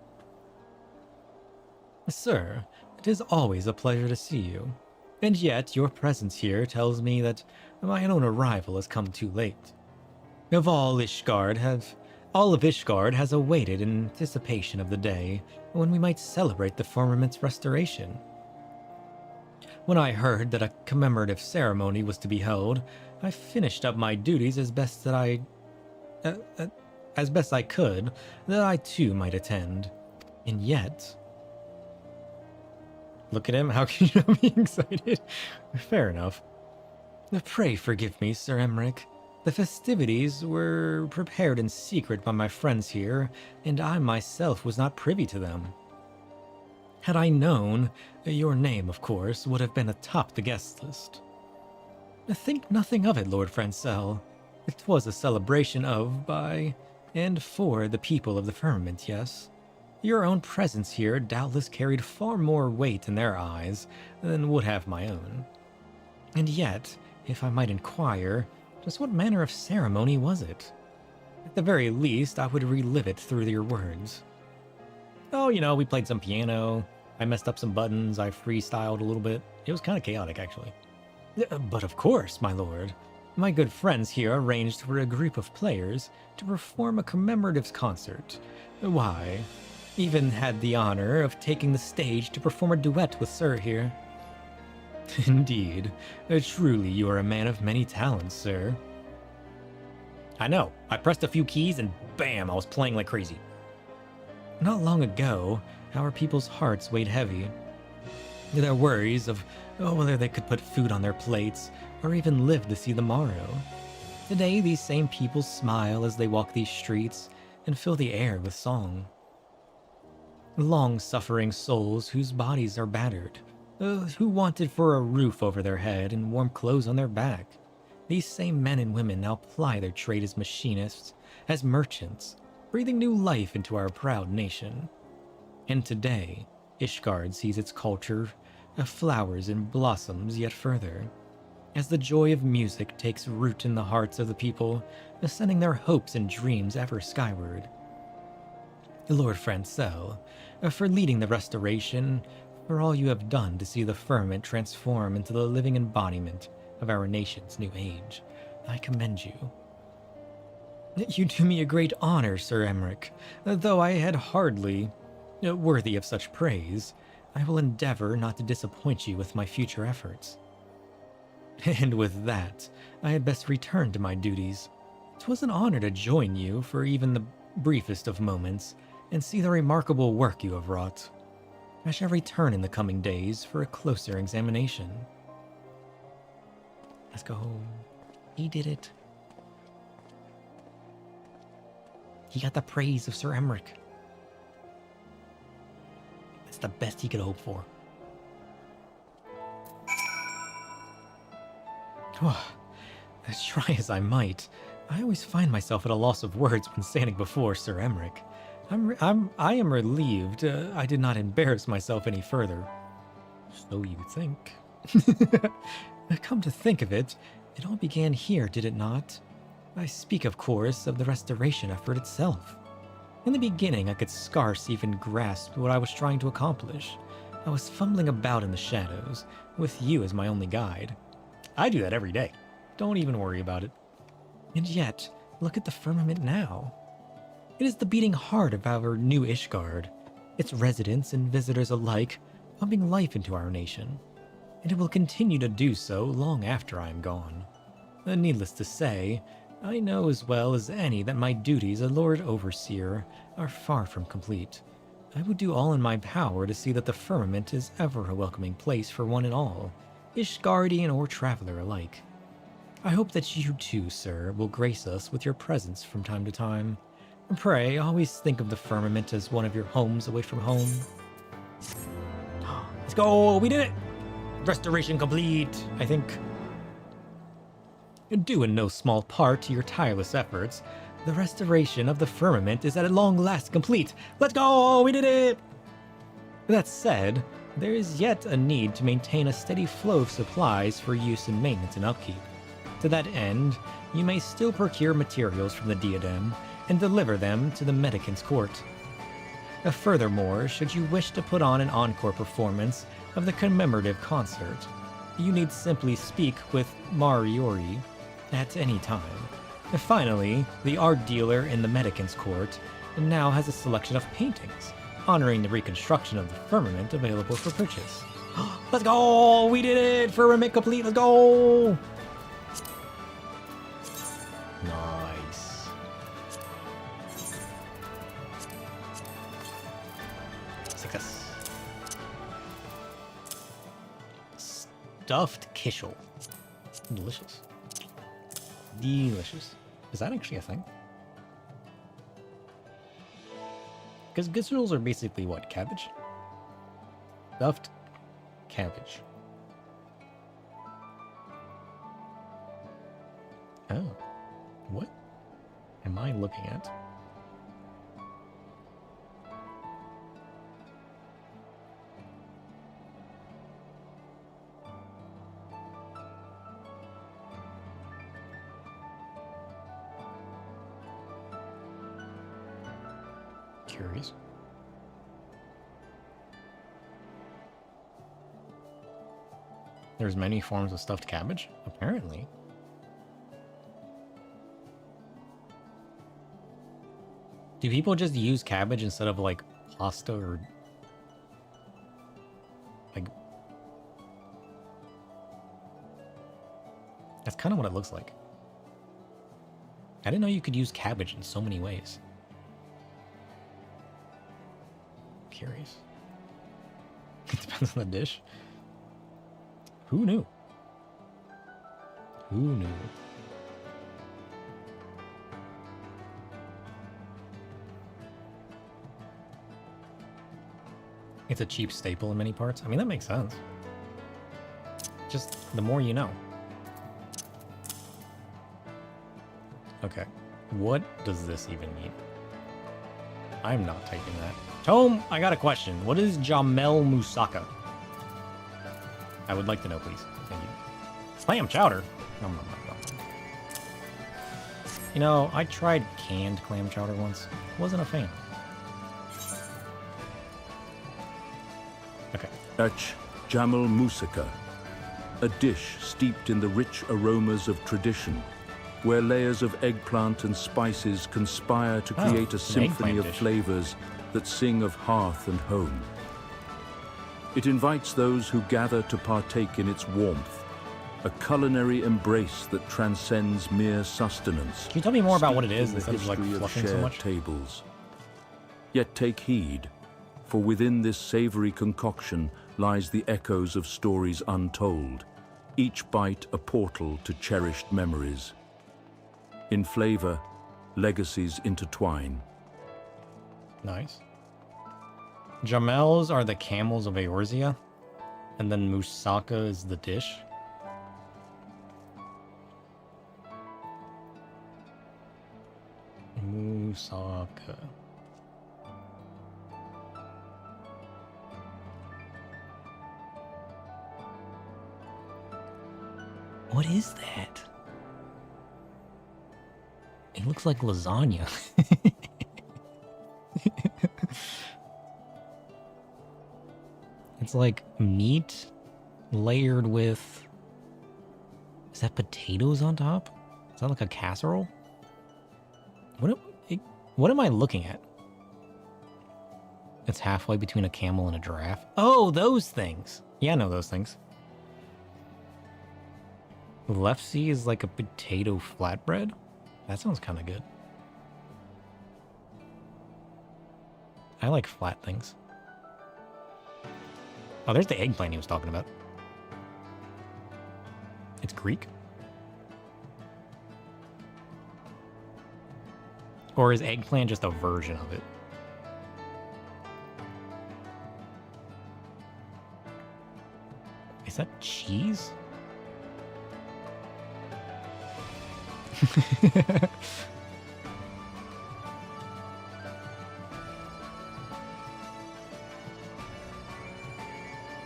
Sir, it is always a pleasure to see you. And yet, your presence here tells me that my own arrival has come too late. All of Ishgard has awaited in anticipation of the day when we might celebrate the firmament's restoration. When I heard that a commemorative ceremony was to be held, I finished up my duties as best I could, that I too might attend. And yet... Look at him, how can you not be excited? Fair enough. Pray forgive me, Sir Emmerich. The festivities were prepared in secret by my friends here, and I myself was not privy to them. Had I known, your name, of course, would have been atop the guest list. Think nothing of it, Lord Francel. It was a celebration of, by, and for the people of the firmament, yes. Your own presence here doubtless carried far more weight in their eyes than would have my own. And yet, if I might inquire, just what manner of ceremony was it? At the very least, I would relive it through your words. Oh, we played some piano, I messed up some buttons, I freestyled a little bit. It was kind of chaotic, actually. But of course, my lord. My good friends here arranged for a group of players to perform a commemorative concert. Why, even had the honor of taking the stage to perform a duet with Sir here. Indeed, truly you are a man of many talents, sir. I know, I pressed a few keys and bam, I was playing like crazy. Not long ago, our people's hearts weighed heavy. Their worries of whether they could put food on their plates or even live to see the morrow. Today, these same people smile as they walk these streets and fill the air with song. long-suffering souls whose bodies are battered, who wanted for a roof over their head and warm clothes on their back. These same men and women now ply their trade as machinists, as merchants, breathing new life into our proud nation. And today, Ishgard sees its culture flowers and blossoms yet further, as the joy of music takes root in the hearts of the people, sending their hopes and dreams ever skyward. Lord Francel, for leading the restoration, for all you have done to see the firmament transform into the living embodiment of our nation's new age, I commend you. You do me a great honor, Sir Emmerich, though I had hardly worthy of such praise. I will endeavor not to disappoint you with my future efforts. And with that, I had best return to my duties. 'Twas an honor to join you for even the briefest of moments, and see the remarkable work you have wrought. I shall return in the coming days for a closer examination. Let's go. He did it. He got the praise of Sir Emmerich. It's the best he could hope for. Try as I might, I always find myself at a loss of words when standing before Sir Emmerich. I am relieved I did not embarrass myself any further. So you think. Come to think of it, it all began here, did it not? I speak, of course, of the restoration effort itself. In the beginning, I could scarce even grasp what I was trying to accomplish. I was fumbling about in the shadows, with you as my only guide. I do that every day. Don't even worry about it. And yet, look at the firmament now. It is the beating heart of our new Ishgard, its residents and visitors alike pumping life into our nation. And it will continue to do so long after I am gone. Needless to say, I know as well as any that my duties as Lord Overseer are far from complete. I would do all in my power to see that the firmament is ever a welcoming place for one and all, Ishgardian or traveler alike. I hope that you too, sir, will grace us with your presence from time to time. Pray, always think of the firmament as one of your homes away from home. Let's go! We did it! Restoration complete, I think. Due in no small part to your tireless efforts, the restoration of the firmament is at long last complete. Let's go! We did it! That said, there is yet a need to maintain a steady flow of supplies for use in maintenance and upkeep. To that end, you may still procure materials from the diadem and deliver them to the Medicant's court. Furthermore, should you wish to put on an encore performance of the commemorative concert, you need simply speak with Mariori at any time. Finally, the art dealer in the Medicant's court now has a selection of paintings honoring the reconstruction of the firmament available for purchase. Let's go! We did it! Firmament complete! Let's go! Nice. Success. Stuffed kishel. Delicious. Delicious. Is that actually a thing? Because kishels are basically what? Cabbage? Stuffed cabbage. Oh. What am I looking at? Curious. There's many forms of stuffed cabbage, apparently. Do people just use cabbage instead of like pasta or like? That's kind of what it looks like. I didn't know you could use cabbage in so many ways. Curious. It depends on the dish. Who knew? Who knew? It's a cheap staple in many parts. I mean, that makes sense. Just the more you know. Okay. What does this even mean? I'm not typing that. Tome, I got a question. What is Jamel Moussaka? I would like to know, please. Thank you. Clam chowder? No. You know, I tried canned clam chowder once. Wasn't a fan. Okay. Ach Jamal Moussaka, a dish steeped in the rich aromas of tradition, where layers of eggplant and spices conspire to create a symphony of flavors that sing of hearth and home. It invites those who gather to partake in its warmth, a culinary embrace that transcends mere sustenance. Can you tell me more about what it is the instead of like history of flushing so shared much? tables. Yet take heed, for within this savory concoction lies the echoes of stories untold, each bite a portal to cherished memories. In flavor, legacies intertwine. Nice. Jamels are the camels of Eorzea, and then moussaka is the dish. Moussaka. What is that? It looks like lasagna. It's like meat layered with... Is that potatoes on top? Is that like a casserole? What am I looking at? It's halfway between a camel and a giraffe. Oh, those things. Yeah, I know those things. Lefse is like a potato flatbread? That sounds kind of good. I like flat things. Oh, there's the eggplant he was talking about. It's Greek? Or is eggplant just a version of it? Is that cheese?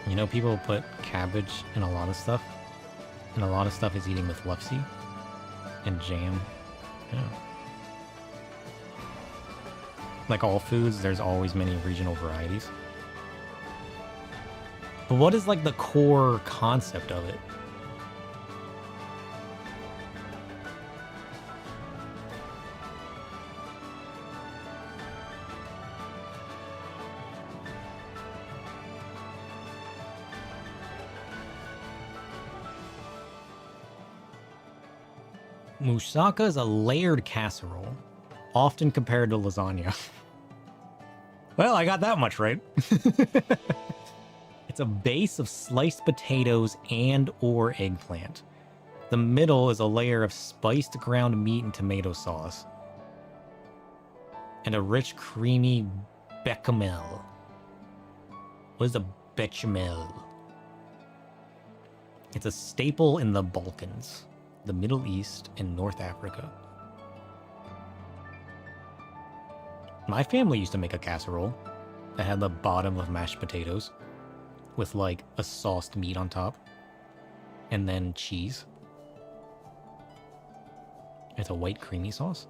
You know, people put cabbage in a lot of stuff, and a lot of stuff is eating with lefse and jam. Yeah. Like all foods, there's always many regional varieties. But what is like the core concept of it? Moussaka is a layered casserole, often compared to lasagna. Well, I got that much right. It's a base of sliced potatoes and or eggplant. The middle is a layer of spiced ground meat and tomato sauce. And a rich, creamy bechamel. What is a bechamel? It's a staple in the Balkans, the Middle East, and North Africa. My family used to make a casserole that had the bottom of mashed potatoes with like a sauced meat on top and then cheese. It's a white creamy sauce.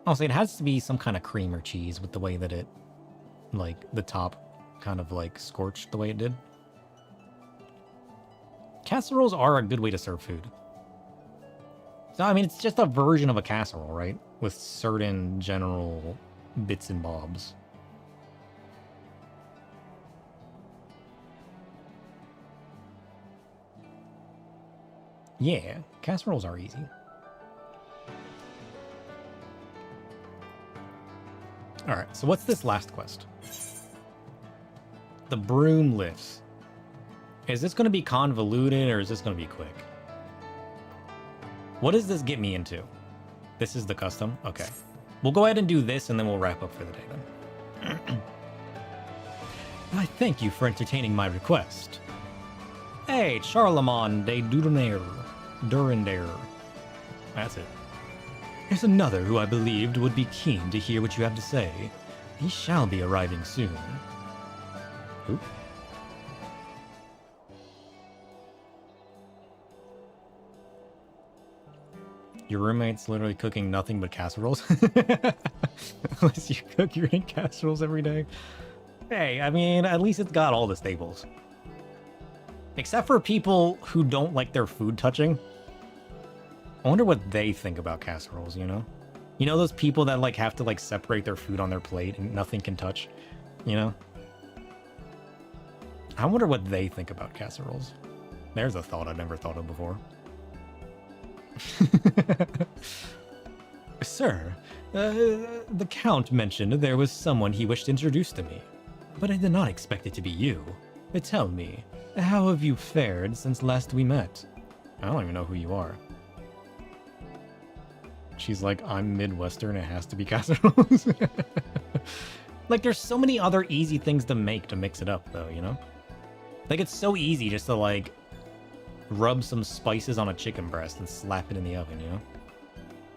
Also, it has to be some kind of cream or cheese with the way that it, like, the top kind of like scorched the way it did. Casseroles are a good way to serve food. So, I mean, it's just a version of a casserole, right? With certain general bits and bobs. Yeah, casseroles are easy. Alright, so what's this last quest? The broom lifts. Is this going to be convoluted or is this going to be quick? What does this get me into? This is the custom? Okay. We'll go ahead and do this and then we'll wrap up for the day then. I thank you for entertaining my request. Hey, Charlemagne de Durandare. That's it. There's another who I believed would be keen to hear what you have to say. He shall be arriving soon. Who? Your roommate's literally cooking nothing but casseroles? Unless you cook your own casseroles every day. Hey, I mean, at least it's got all the staples. Except for people who don't like their food touching. I wonder what they think about casseroles, you know? You know those people that like have to like separate their food on their plate and nothing can touch, you know? I wonder what they think about casseroles. There's a thought I've never thought of before. Sir, the Count mentioned there was someone he wished introduced to me, but I did not expect it to be you. Tell me, how have you fared since last we met? I don't even know who you are. She's like, I'm Midwestern, it has to be casseroles. Like, there's so many other easy things to make to mix it up, though, you know? Like, it's so easy just to, like, rub some spices on a chicken breast and slap it in the oven, you know?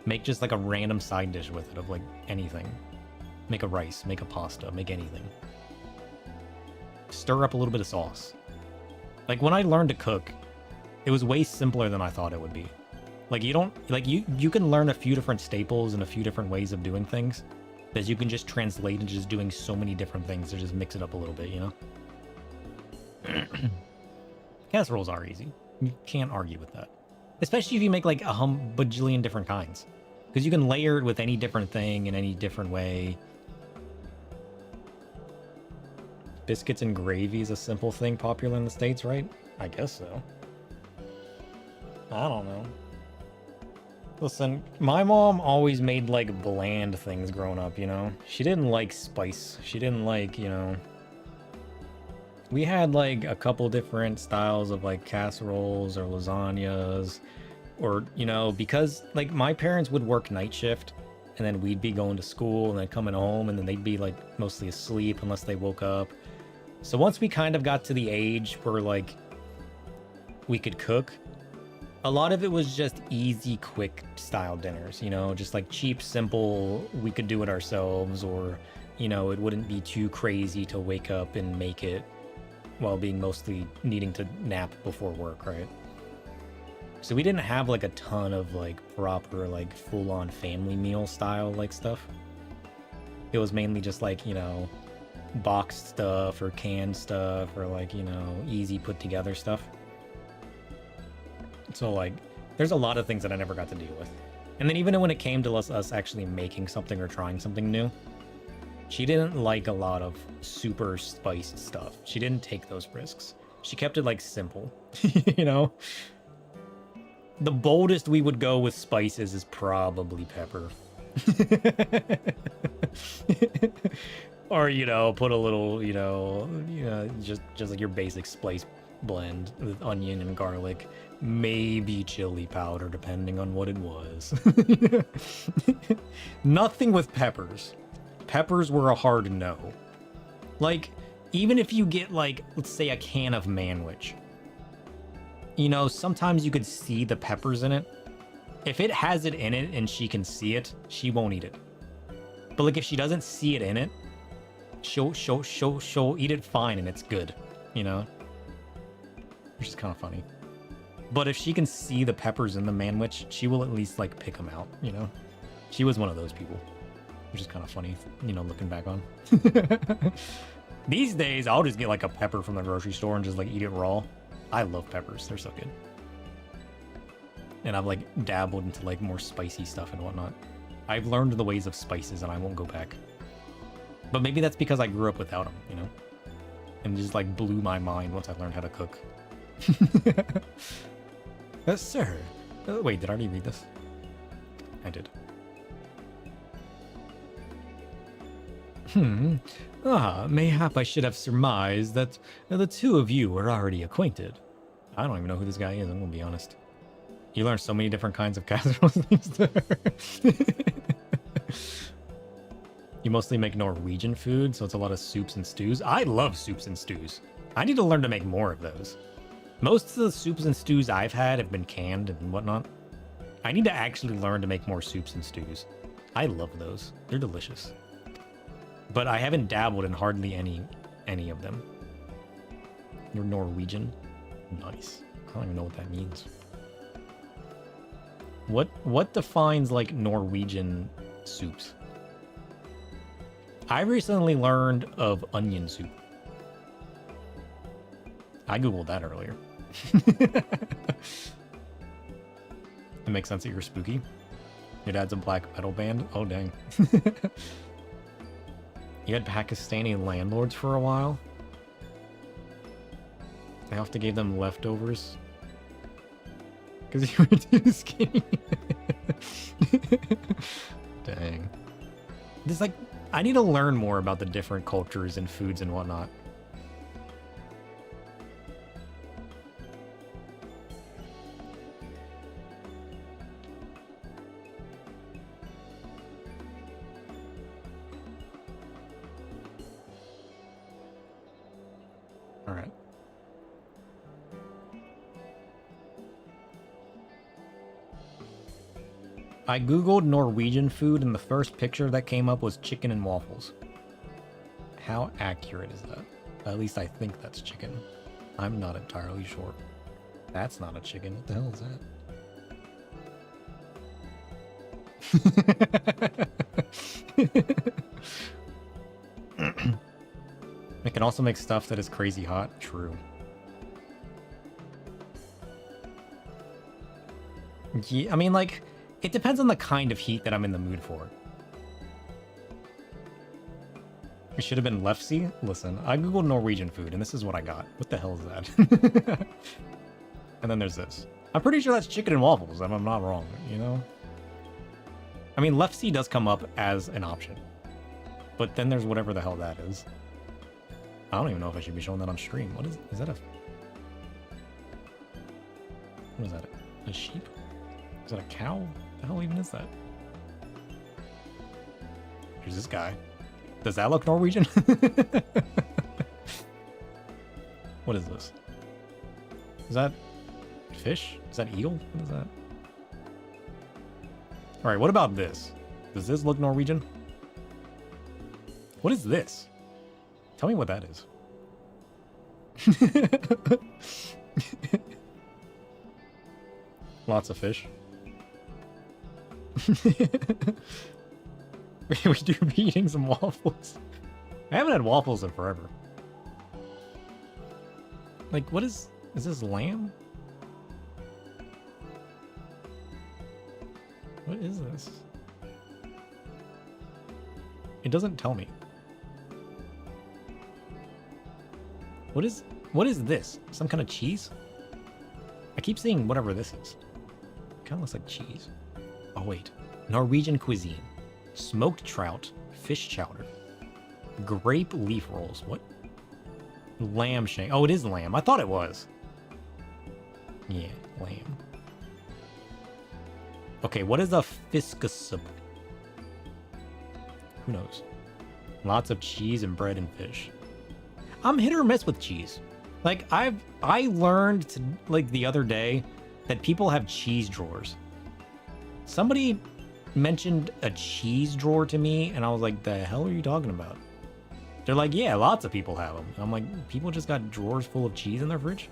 Make just, like, a random side dish with it of, like, anything. Make a rice, make a pasta, make anything. Stir up a little bit of sauce. Like, when I learned to cook, it was way simpler than I thought it would be. Like, you don't, like, you can learn a few different staples and a few different ways of doing things that you can just translate into just doing so many different things to just mix it up a little bit, you know? Casseroles are easy. You can't argue with that. Especially if you make, like, a bajillion different kinds. Because you can layer it with any different thing in any different way. Biscuits and gravy is a simple thing popular in the States, right? I guess so. I don't know. Listen, my mom always made, like, bland things growing up, you know? She didn't like spice. She didn't like, you know... We had, like, a couple different styles of, like, casseroles or lasagnas. Or, you know, because, like, my parents would work night shift. And then we'd be going to school and then coming home. And then they'd be, like, mostly asleep unless they woke up. So once we kind of got to the age where, like, we could cook... A lot of it was just easy, quick style dinners, you know, just like cheap, simple, we could do it ourselves, or, you know, it wouldn't be too crazy to wake up and make it while being mostly needing to nap before work, right? So we didn't have like a ton of like proper, like full-on family meal style like stuff. It was mainly just like, you know, boxed stuff or canned stuff or like, you know, easy put together stuff. So, like, there's a lot of things that I never got to deal with. And then even when it came to us actually making something or trying something new, she didn't like a lot of super spiced stuff. She didn't take those risks. She kept it, like, simple, you know? The boldest we would go with spices is probably pepper. Or, you know, put a little, you know, just like your basic spice blend with onion and garlic. Maybe chili powder, depending on what it was. Nothing with peppers. Peppers were a hard no. Like, even if you get, like, let's say a can of manwich. You know, sometimes you could see the peppers in it. If it has it in it and she can see it, she won't eat it. But, like, if she doesn't see it in it, she'll eat it fine and it's good, you know? Which is kind of funny. But if she can see the peppers in the manwich, she will at least, like, pick them out, you know? She was one of those people. Which is kind of funny, you know, looking back on. These days, I'll just get, like, a pepper from the grocery store and just, like, eat it raw. I love peppers. They're so good. And I've, like, dabbled into, like, more spicy stuff and whatnot. I've learned the ways of spices and I won't go back. But maybe that's because I grew up without them, you know? And it just, like, blew my mind once I learned how to cook. Sir. Wait, did I already read this? I did. Mayhap I should have surmised that the two of you were already acquainted. I don't even know who this guy is, I'm gonna be honest. You learn so many different kinds of casseroles. You mostly make Norwegian food, so it's a lot of soups and stews. I love soups and stews. I need to learn to make more of those. Most of the soups and stews I've had have been canned and whatnot. I need to actually learn to make more soups and stews. I love those. They're delicious. But I haven't dabbled in hardly any of them. You're Norwegian? Nice. I don't even know what that means. What defines like Norwegian soups? I recently learned of onion soup. I googled that earlier. It makes sense that you're spooky. Your dad's a black metal band? Oh, dang. You had Pakistani landlords for a while? I often gave them leftovers. Because you were too skinny. Dang. This, like, I need to learn more about the different cultures and foods and whatnot. All right. I googled Norwegian food and the first picture that came up was chicken and waffles. How accurate is that? At least I think that's chicken. I'm not entirely sure. That's not a chicken. What the hell is that? It can also make stuff that is crazy hot. True. Yeah, I mean, like, it depends on the kind of heat that I'm in the mood for. It should have been Lefsy. Listen, I googled Norwegian food, and this is what I got. What the hell is that? And then there's this. I'm pretty sure that's chicken and waffles, if I'm not wrong, you know? I mean, Lefsy does come up as an option. But then there's whatever the hell that is. I don't even know if I should be showing that on stream. What is that a... What is that? A sheep? Is that a cow? What the hell even is that? Here's this guy. Does that look Norwegian? What is this? Is that fish? Is that eel? What is that? Alright, what about this? Does this look Norwegian? What is this? Tell me what that is. Lots of fish. We do be eating some waffles. I haven't had waffles in forever. Like, what is this lamb? What is this? It doesn't tell me. What is this? Some kind of cheese? I keep seeing whatever this is. It kind of looks like cheese. Oh wait, Norwegian cuisine. Smoked trout, fish chowder, grape leaf rolls. What? Lamb shank. Oh, it is lamb. I thought it was. Yeah, lamb. Okay, what is a ffxiv? Who knows? Lots of cheese and bread and fish. I'm hit or miss with cheese. Like I learned to, like the other day that people have cheese drawers. Somebody mentioned a cheese drawer to me, and I was like, the hell are you talking about? They're like, yeah, lots of people have them. I'm like, people just got drawers full of cheese in their fridge?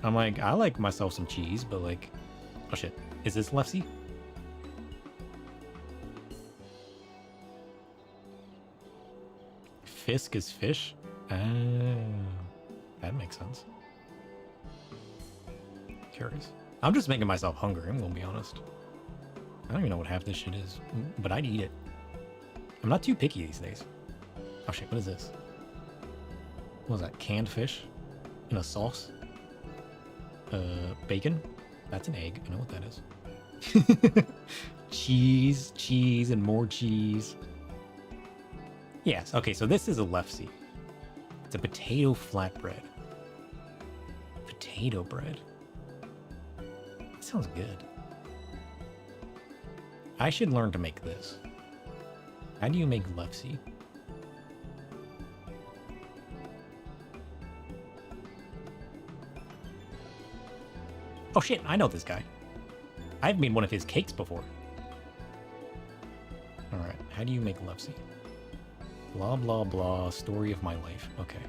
I'm like, I like myself some cheese, but like, oh shit, is this Lefsy? Fisk is fish? That makes sense. Curious. I'm just making myself hungry, I'm gonna be honest. I don't even know what half this shit is, but I'd eat it. I'm not too picky these days. Oh shit, what is this? What is that? Canned fish? In a sauce? Bacon? That's an egg. I know what that is. Cheese, cheese, and more cheese. Yes, okay, so this is a Lefsy. It's a potato flatbread. Potato bread. That sounds good. I should learn to make this. How do you make Lefsy? Oh shit, I know this guy. I've made one of his cakes before. Alright, how do you make Lefsy? Blah, blah, blah, story of my life. Okay.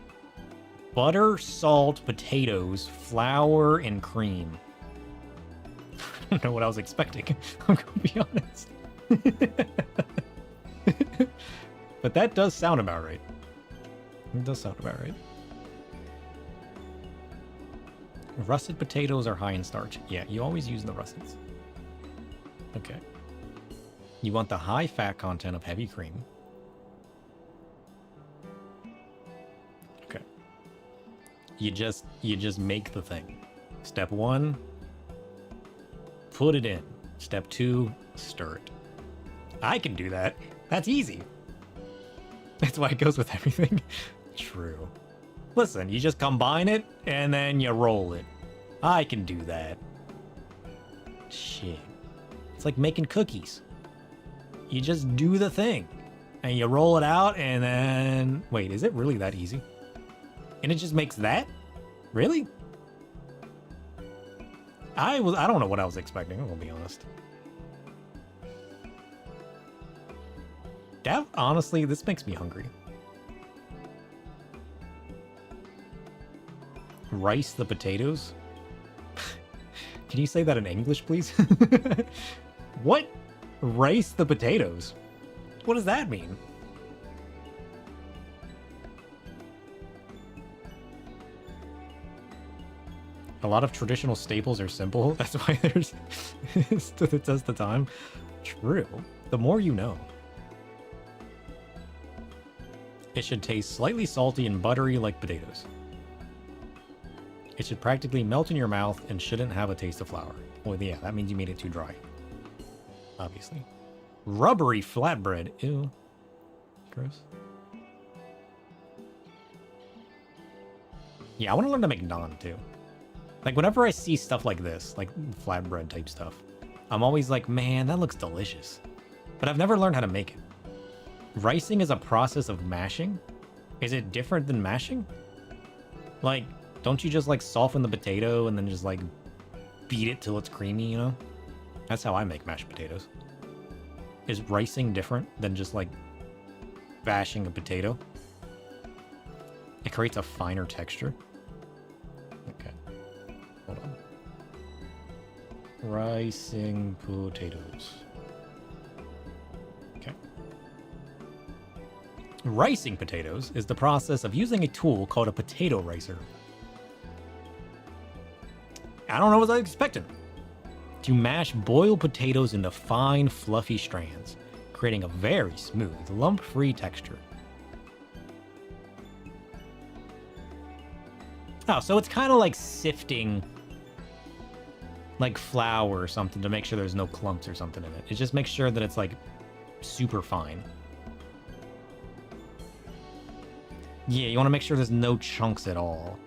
Butter, salt, potatoes, flour, and cream. I don't know what I was expecting. I'm gonna be honest. But that does sound about right. It does sound about right. Russet potatoes are high in starch. Yeah, you always use the russets. Okay. You want the high fat content of heavy cream. Okay. You just make the thing. Step 1, put it in. Step 2, stir it. I can do that. That's easy. That's why it goes with everything. True. Listen, you just combine it, and then you roll it. I can do that. Shit. It's like making cookies. You just do the thing. And you roll it out, and then... Wait, is it really that easy? And it just makes that? Really? I don't know what I was expecting, I'm gonna be honest. That, honestly, this makes me hungry. Rice the potatoes? Can you say that in English, please? What? Rice the potatoes? What does that mean? A lot of traditional staples are simple. That's why there's stood the test of time. True. The more you know. It should taste slightly salty and buttery like potatoes. It should practically melt in your mouth and shouldn't have a taste of flour. Well, yeah, that means you made it too dry. Obviously. Rubbery flatbread. Ew. Gross. Yeah, I want to learn to make naan too. Like, whenever I see stuff like this, like flatbread type stuff, I'm always like, man, that looks delicious. But I've never learned how to make it. Ricing is a process of mashing? Is it different than mashing? Like, don't you just like soften the potato and then just like beat it till it's creamy, you know? That's how I make mashed potatoes. Is ricing different than just like bashing a potato? It creates a finer texture. Okay. Hold on. Ricing potatoes. Okay. Ricing potatoes is the process of using a tool called a potato ricer. I don't know what I was expecting. To mash boiled potatoes into fine, fluffy strands, creating a very smooth, lump-free texture. Oh, so it's kind of like sifting like flour or something to make sure there's no clumps or something in it. It just makes sure that it's like super fine. Yeah, you want to make sure there's no chunks at all.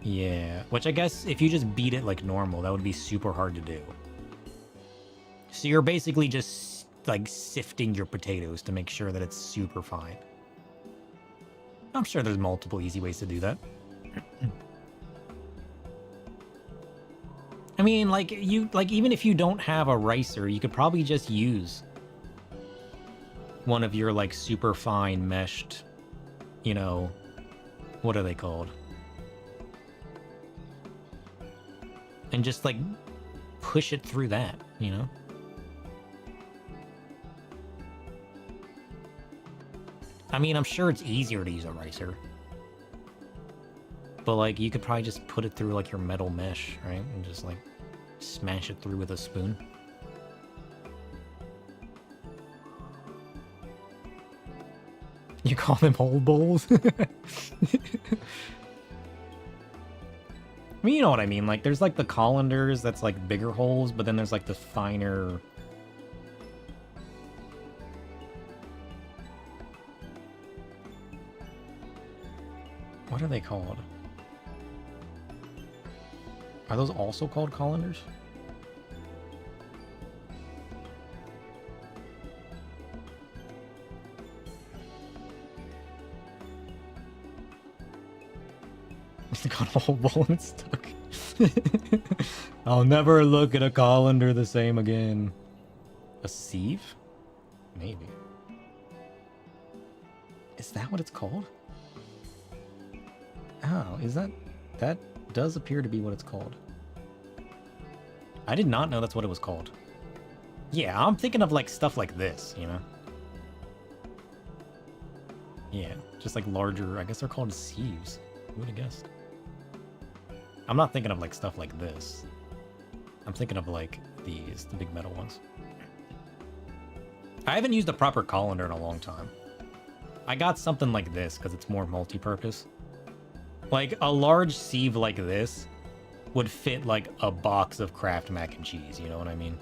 Yeah, which I guess if you just beat it like normal, that would be super hard to do. So you're basically just like sifting your potatoes to make sure that it's super fine. I'm sure there's multiple easy ways to do that. I mean, like even if you don't have a ricer, you could probably just use one of your like super fine meshed, you know, what are they called? And just like push it through that, you know? I mean, I'm sure it's easier to use a ricer. But like, you could probably just put it through like your metal mesh, right? And just like smash it through with a spoon. You call them hole bowls? I mean, you know what I mean. Like, there's like the colanders that's like bigger holes, but then there's like the finer... What are they called? Are those also called colanders? It's got a whole bowl and it's stuck. I'll never look at a colander the same again. A sieve? Maybe. Is that what it's called? Oh, is that... That does appear to be what it's called. I did not know that's what it was called. Yeah, I'm thinking of like stuff like this, you know? Yeah, just like larger... I guess they're called sieves. Who would have guessed? I'm not thinking of like stuff like this. I'm thinking of like these, the big metal ones. I haven't used a proper colander in a long time. I got something like this because it's more multi-purpose. Like a large sieve like this would fit like a box of Kraft mac and cheese, you know what I mean?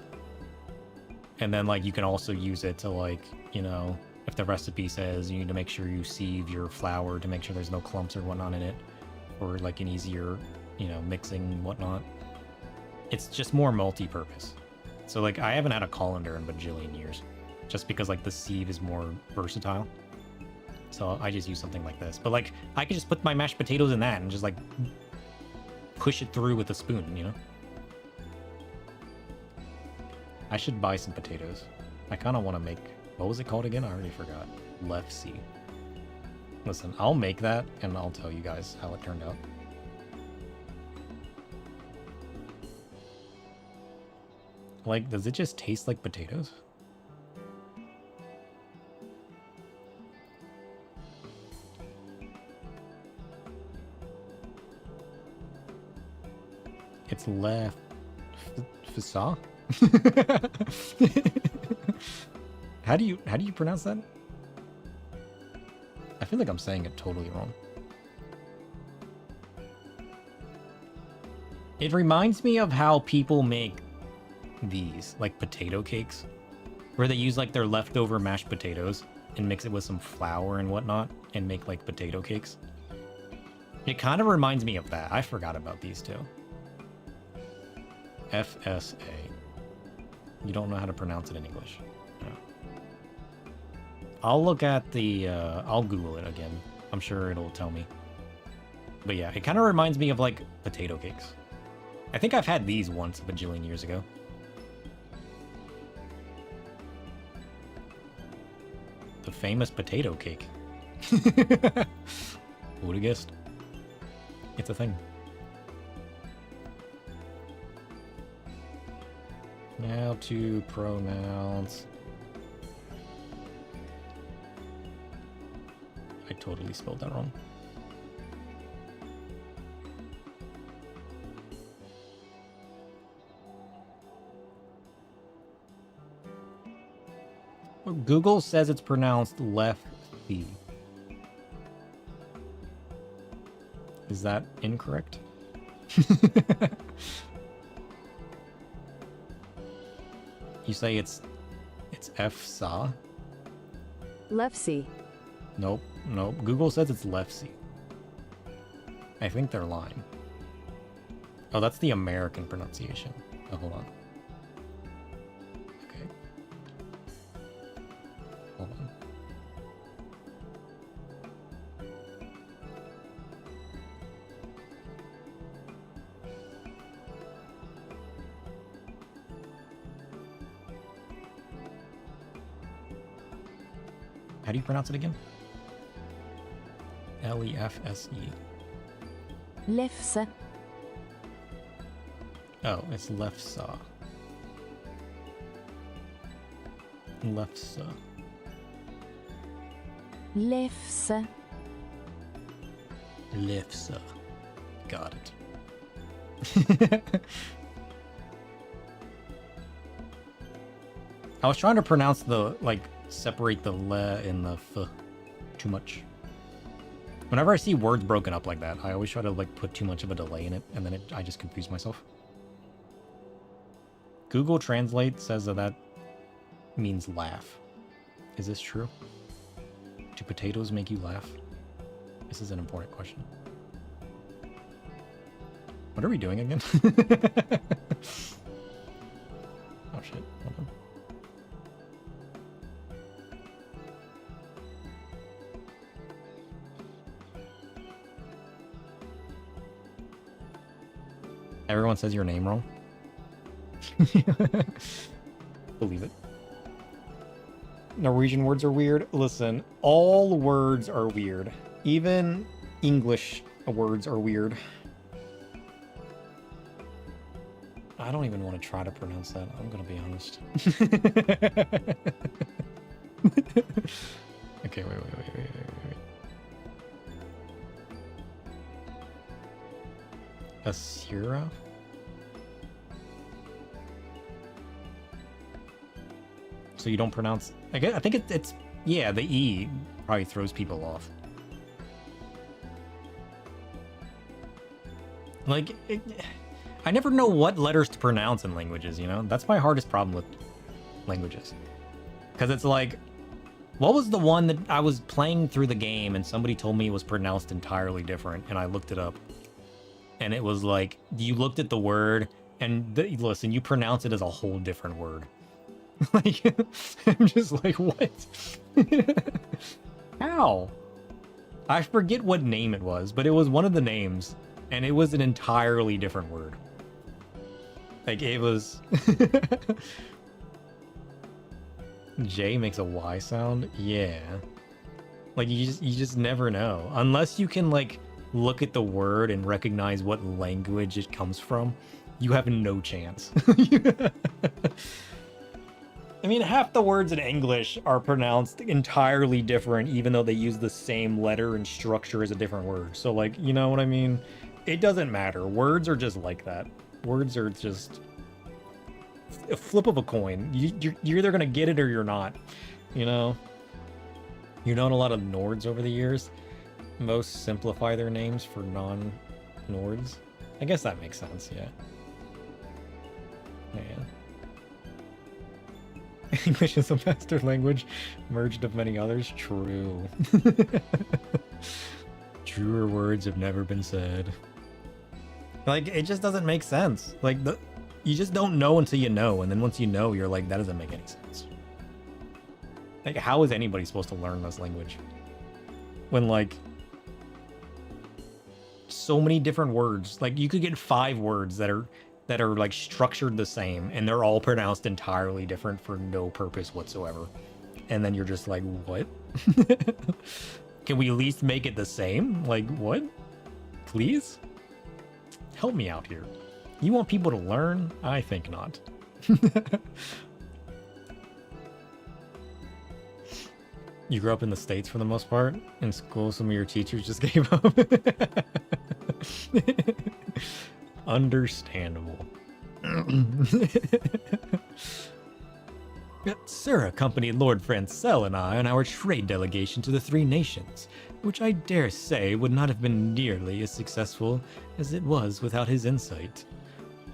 And then like you can also use it to like, you know, if the recipe says you need to make sure you sieve your flour to make sure there's no clumps or whatnot in it, or like an easier, you know, mixing and whatnot. It's just more multi-purpose. So like I haven't had a colander in a bajillion years, just because like the sieve is more versatile. So I just use something like this. But like I could just put my mashed potatoes in that and just like push it through with a spoon, you know? I should buy some potatoes. I kind of want to make, what was it called again? I already forgot. Lefse. Listen, I'll make that and I'll tell you guys how it turned out. Like, does it just taste like potatoes? It's left fissa? How do you pronounce that? I feel like I'm saying it totally wrong. It reminds me of how people make these, like potato cakes, where they use like their leftover mashed potatoes and mix it with some flour and whatnot and make like potato cakes. It kind of reminds me of that. I forgot about these two. FSA. You don't know how to pronounce it in English. No. I'll look at the, I'll Google it again. I'm sure it'll tell me. But yeah, it kind of reminds me of like potato cakes. I think I've had these once a bajillion years ago. The famous potato cake. Who would have guessed? It's a thing. Now to pronounce. I totally spelled that wrong. Google says it's pronounced lefty. Is that incorrect? You say it's F-sa? Lefse. Nope, nope. Google says it's lefse. I think they're lying. Oh, that's the American pronunciation. Oh, hold on. Okay. Hold on. How do you pronounce it again? L-E-F-S-E. Lefse. Oh, it's lefsa. Lefsa. Lefse. Lefsa. Got it. I was trying to pronounce the, like, separate the le and the f too much. Whenever I see words broken up like that, I always try to, like, put too much of a delay in it, and then I just confuse myself. Google Translate says that means laugh. Is this true? Do potatoes make you laugh? This is an important question. What are we doing again? Oh shit, hold on. Everyone says your name wrong. Believe it. Norwegian words are weird. Listen, all words are weird. Even English words are weird. I don't even want to try to pronounce that. I'm gonna be honest. Okay, wait. Asura? So you don't pronounce... I think it's... Yeah, the E probably throws people off. Like, I never know what letters to pronounce in languages, you know? That's my hardest problem with languages. Because it's like... What was the one that I was playing through the game and somebody told me it was pronounced entirely different, and I looked it up. And it was like, you looked at the word, and listen, you pronounce it as a whole different word. Like, I'm just like, what? How? I forget what name it was, but it was one of the names, and it was an entirely different word. Like, it was... J makes a Y sound? Yeah. Like, you just never know. Unless you can, like, look at the word and recognize what language it comes from, you have no chance. I mean, half the words in English are pronounced entirely different, even though they use the same letter and structure as a different word. So, like, you know what I mean? It doesn't matter. Words are just like that. Words are just a flip of a coin. You're either going to get it or you're not. You know? You know, a lot of Nords over the years, most simplify their names for non-Nords. I guess that makes sense, yeah. Yeah. English is a master language, merged of many others. True. Truer words have never been said. Like, it just doesn't make sense. Like, you just don't know until you know, and then once you know, you're like, that doesn't make any sense. Like, how is anybody supposed to learn this language? When, like, so many different words. Like, you could get 5 words that are like structured the same, and they're all pronounced entirely different for no purpose whatsoever. And then you're just like, what? Can we at least make it the same? Like, what? Please? Help me out here. You want people to learn? I think not. You grew up in the States for the most part? In school, some of your teachers just gave up? Understandable. Sir accompanied Lord Francel and I on our trade delegation to the 3 nations, which I dare say would not have been nearly as successful as it was without his insight.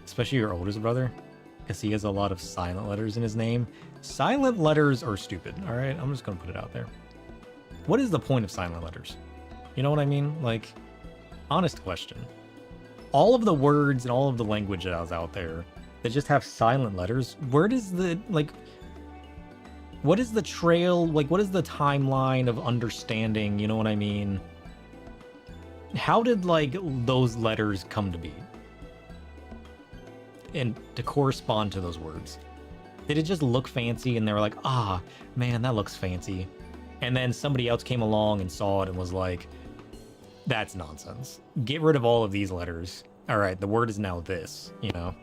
Especially your oldest brother, because he has a lot of silent letters in his name. Silent letters are stupid, alright? I'm just gonna put it out there. What is the point of silent letters? You know what I mean? Like, honest question. All of the words and all of the language that was out there that just have silent letters, where does the, like, what is the trail, like, what is the timeline of understanding, you know what I mean? How did, like, those letters come to be? And to correspond to those words? Did it just look fancy and they were like, ah, man, that looks fancy. And then somebody else came along and saw it and was like, that's nonsense. Get rid of all of these letters. All right, the word is now this, you know?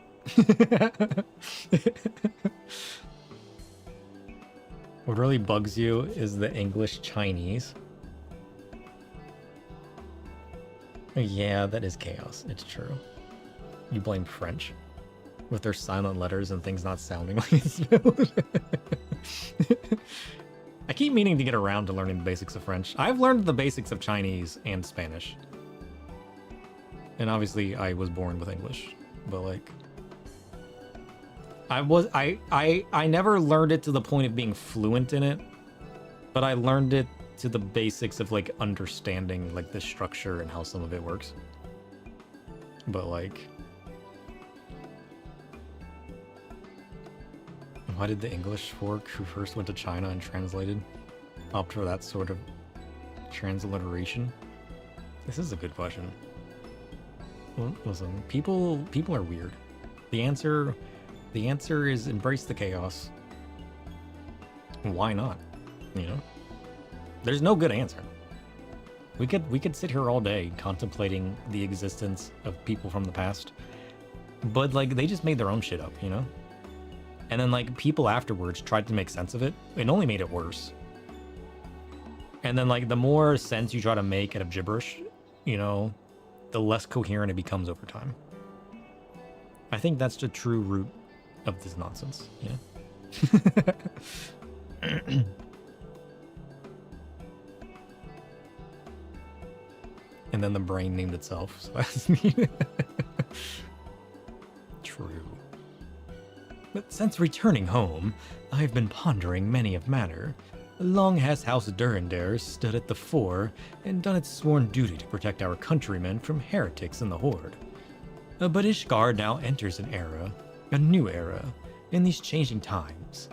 What really bugs you is the English Chinese. Yeah, that is chaos. It's true. You blame French with their silent letters and things not sounding like it's spelled. I keep meaning to get around to learning the basics of French. I've learned the basics of Chinese and Spanish. And obviously I was born with English, but like I never learned it to the point of being fluent in it, but I learned it to the basics of like understanding like the structure and how some of it works. But like, why did the English folk who first went to China and translated opt for that sort of transliteration? This is a good question. listen, people are weird. The answer is embrace the chaos. Why not? You know? There's no good answer. We could sit here all day contemplating the existence of people from the past, but like they just made their own shit up, you know? And then like people afterwards tried to make sense of it. It only made it worse. And then like the more sense you try to make out of gibberish, you know, the less coherent it becomes over time. I think that's the true root of this nonsense, yeah? And then the brain named itself, so that's neat. True. But since returning home, I've been pondering many of matter. Long has House Durandare stood at the fore and done its sworn duty to protect our countrymen from heretics in the Horde. But Ishgard now enters an era, a new era, in these changing times.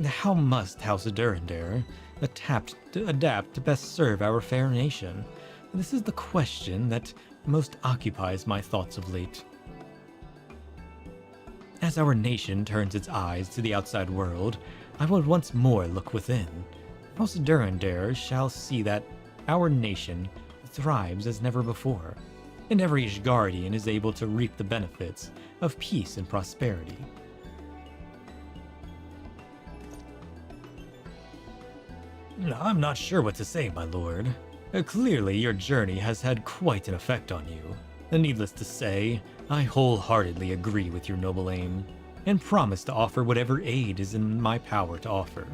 How must House Durandare adapt to best serve our fair nation? This is the question that most occupies my thoughts of late. As our nation turns its eyes to the outside world, I will once more look within. House Durandare shall see that our nation thrives as never before, and every Ishgardian is able to reap the benefits of peace and prosperity. I'm not sure what to say, my lord. Clearly, your journey has had quite an effect on you. Needless to say, I wholeheartedly agree with your noble aim, and promise to offer whatever aid is in my power to offer.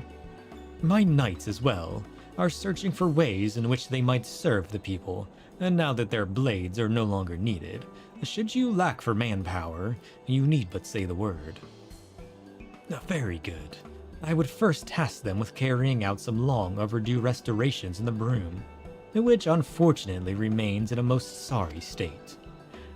My knights, as well, are searching for ways in which they might serve the people, and now that their blades are no longer needed, should you lack for manpower, you need but say the word. Very good. I would first task them with carrying out some long overdue restorations in the Broom, which unfortunately remains in a most sorry state.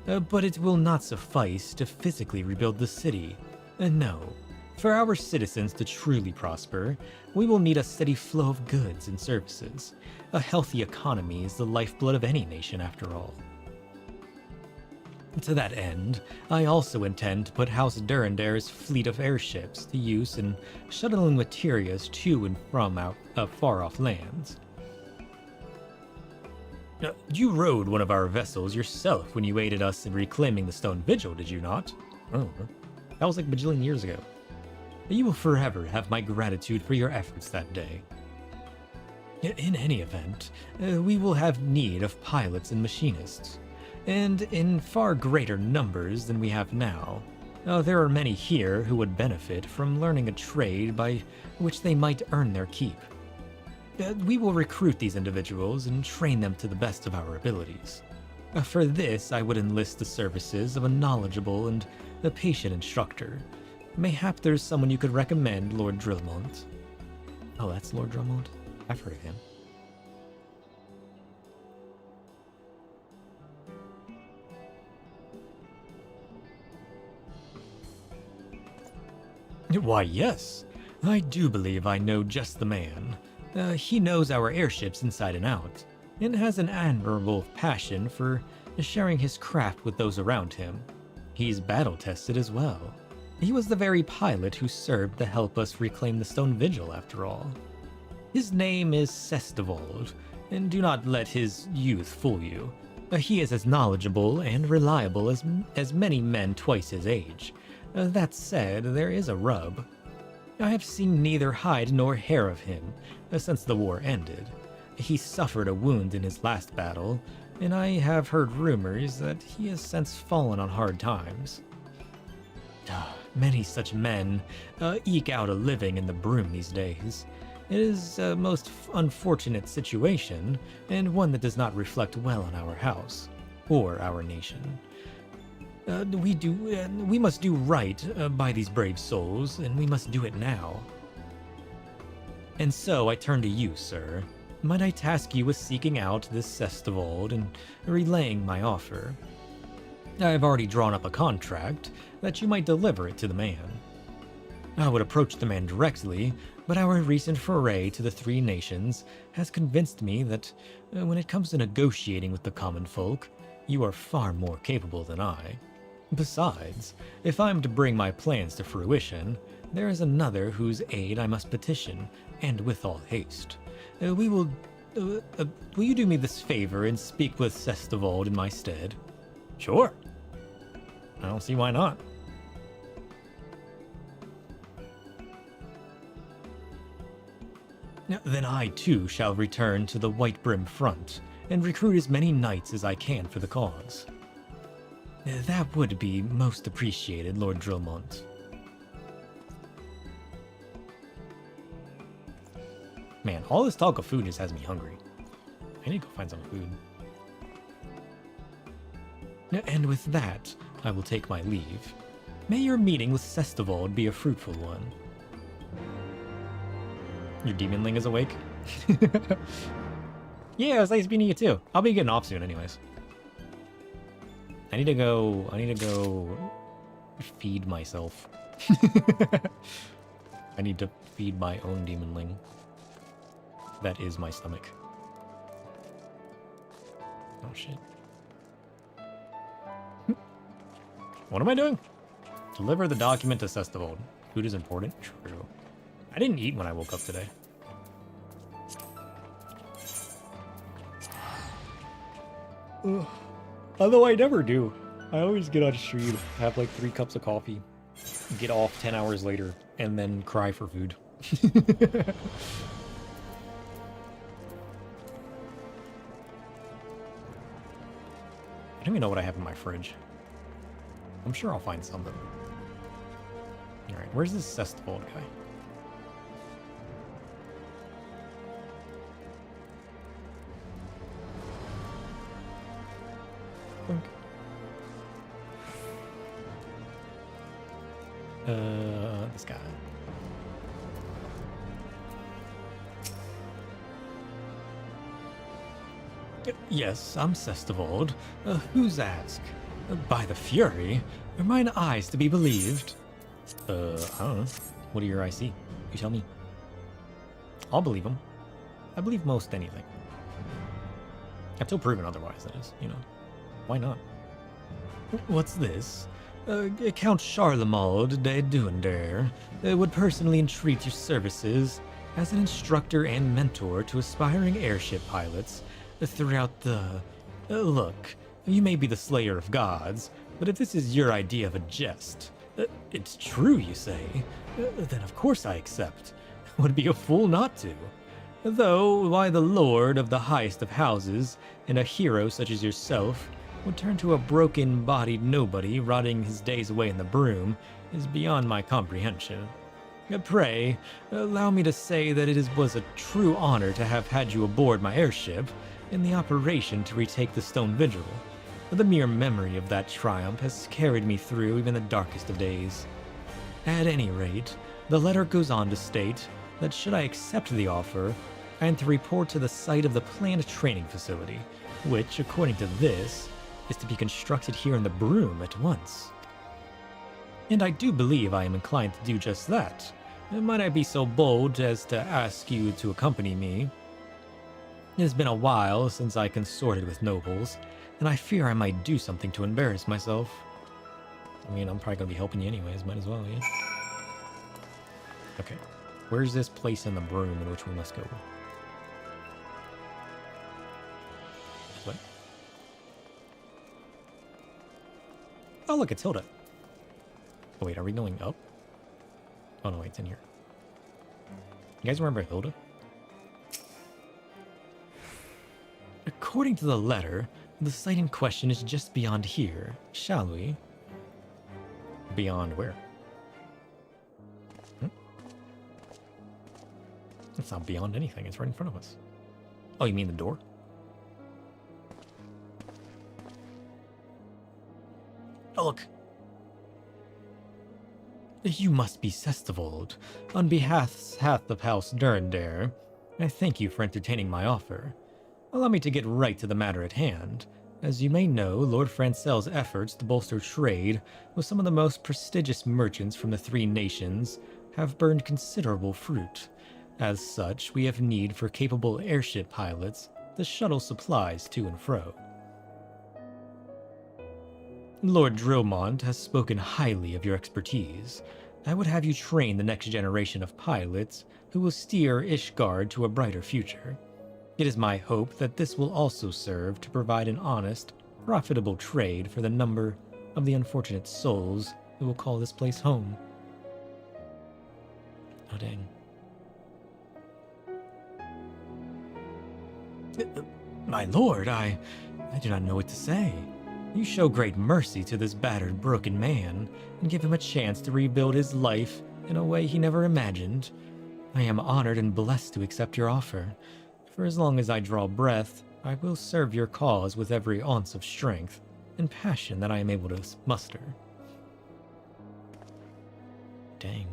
But it will not suffice to physically rebuild the city. No. For our citizens to truly prosper, we will need a steady flow of goods and services. A healthy economy is the lifeblood of any nation, after all. To that end, I also intend to put House Durandare's fleet of airships to use in shuttling materials to and from far-off lands. You rode one of our vessels yourself when you aided us in reclaiming the Stone Vigil, did you not? Oh, that was like a bajillion years ago. You will forever have my gratitude for your efforts that day. In any event, we will have need of pilots and machinists, and in far greater numbers than we have now. There are many here who would benefit from learning a trade by which they might earn their keep. We will recruit these individuals and train them to the best of our abilities. For this, I would enlist the services of a knowledgeable and a patient instructor. Mayhap there's someone you could recommend, Lord Drillmont. Oh, that's Lord Drillmont? I've heard of him. Why, yes. I do believe I know just the man. He knows our airships inside and out, and has an admirable passion for sharing his craft with those around him. He's battle-tested as well. He was the very pilot who served to help us reclaim the Stone Vigil, after all. His name is Sestivold, and do not let his youth fool you. He is as knowledgeable and reliable as many men twice his age. That said, there is a rub. I have seen neither hide nor hair of him since the war ended. He suffered a wound in his last battle, and I have heard rumors that he has since fallen on hard times. Many such men eke out a living in the Broom these days. It is a most unfortunate situation, and one that does not reflect well on our house, or our nation. We must do right by these brave souls, and we must do it now. And so I turn to you, sir. Might I task you with seeking out this Sestivold and relaying my offer? I have already drawn up a contract that you might deliver it to the man. I would approach the man directly, but our recent foray to the Three Nations has convinced me that when it comes to negotiating with the common folk, You are far more capable than I. Besides, if I'm to bring my plans to fruition, there is another whose aid I must petition, and with all haste. Will you do me this favor and speak with Sestavold in my stead? Sure. I don't see why not. Then I too shall return to the White Brim front and recruit as many knights as I can for the cause. That would be most appreciated, Lord Drillmont. Man, all this talk of food just has me hungry. I need to go find some food. And with that, I will take my leave. May your meeting with Sestavold be a fruitful one. Your demonling is awake? Yeah, it was nice meeting you too. I'll be getting off soon anyways. I need to go feed myself. I need to feed my own demonling. That is my stomach. Oh shit. What am I doing? Deliver the document to Sestavold. Food is important? True. I didn't eat when I woke up today. Ugh. Although I never do. I always get on stream, have like 3 cups of coffee, get off 10 hours later, and then cry for food. I don't even know what I have in my fridge. I'm sure I'll find something. Alright, where's this Sestavold guy? This guy. Yes, I'm Sestavold. Who's asked? By the Fury, are mine eyes to be believed? I don't know. What do your eyes see? You tell me. I'll believe them. I believe most anything. Until proven otherwise, that is, you know. Why not? What's this? Count Charlemagne de Duender would personally entreat your services as an instructor and mentor to aspiring airship pilots throughout the... look, you may be the slayer of gods, but if this is your idea of a jest, it's true, you say, then of course I accept. Would be a fool not to. Though, why the lord of the highest of houses, and a hero such as yourself, would turn to a broken-bodied nobody rotting his days away in the broom is beyond my comprehension. Pray, allow me to say that it was a true honor to have had you aboard my airship in the operation to retake the Stone Vigil. The mere memory of that triumph has carried me through even the darkest of days. At any rate, the letter goes on to state that should I accept the offer, I am to report to the site of the planned training facility, which, according to this, is to be constructed here in the Broom at once. And I do believe I am inclined to do just that. Might I be so bold as to ask you to accompany me? It has been a while since I consorted with nobles, and I fear I might do something to embarrass myself. I mean, I'm probably gonna be helping you anyways, might as well, yeah? Okay. Where's this place in the Broom in which we must go? What? Oh, look, it's Hilda. Oh, wait, are we going up? Oh, no, wait, it's in here. You guys remember Hilda? According to the letter, the site in question is just beyond here, shall we? Beyond where? It's not beyond anything, it's right in front of us. Oh, you mean the door? Oh, look. You must be Sestavold. On behalf of House Durandare, I thank you for entertaining my offer. Allow me to get right to the matter at hand. As you may know, Lord Francel's efforts to bolster trade with some of the most prestigious merchants from the 3 nations have burned considerable fruit. As such, we have need for capable airship pilots to shuttle supplies to and fro. Lord Drillmont has spoken highly of your expertise. I would have you train the next generation of pilots who will steer Ishgard to a brighter future. It is my hope that this will also serve to provide an honest, profitable trade for the number of the unfortunate souls who will call this place home. Oh, dang. My lord, I do not know what to say. You show great mercy to this battered, broken man, and give him a chance to rebuild his life in a way he never imagined. I am honored and blessed to accept your offer. For as long as I draw breath, I will serve your cause with every ounce of strength and passion that I am able to muster. Dang.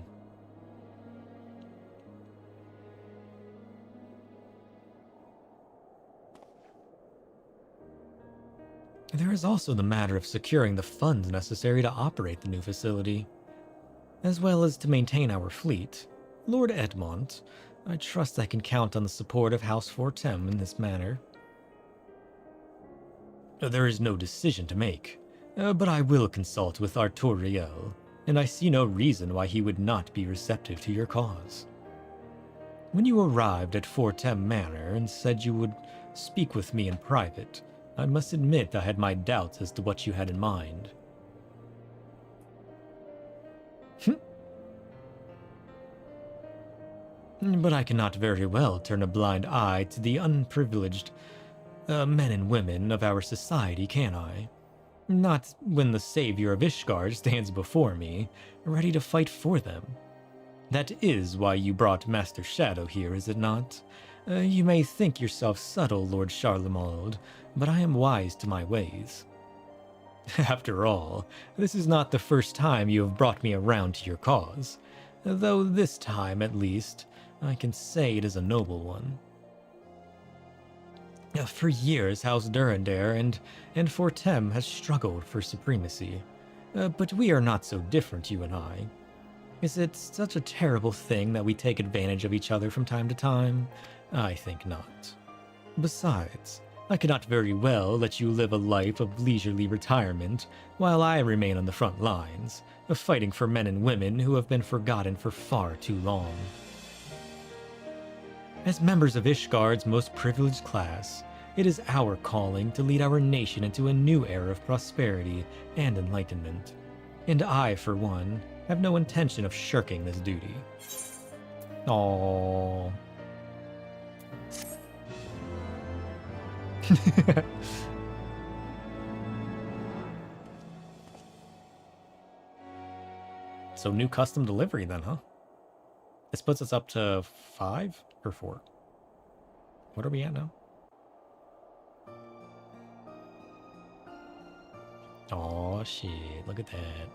There is also the matter of securing the funds necessary to operate the new facility, as well as to maintain our fleet. Lord Edmont, I trust I can count on the support of House Fortem in this matter. There is no decision to make, but I will consult with Arturiel, and I see no reason why he would not be receptive to your cause. When you arrived at Fortem Manor and said you would speak with me in private, I must admit I had my doubts as to what you had in mind. But I cannot very well turn a blind eye to the unprivileged men and women of our society, can I? Not when the savior of Ishgard stands before me, ready to fight for them. That is why you brought Master Shadow here, is it not? You may think yourself subtle, Lord Charlemagne, but I am wise to my ways. After all, this is not the first time you have brought me around to your cause, though this time, at least, I can say it is a noble one. For years, House Durandare and Fortem has struggled for supremacy, but we are not so different, you and I. Is it such a terrible thing that we take advantage of each other from time to time? I think not. Besides, I cannot very well let you live a life of leisurely retirement while I remain on the front lines, fighting for men and women who have been forgotten for far too long. As members of Ishgard's most privileged class, it is our calling to lead our nation into a new era of prosperity and enlightenment. And I, for one, have no intention of shirking this duty. Aww. So new custom delivery then, huh? This puts us up to 5 or 4. What are we at now? Oh shit, look at that.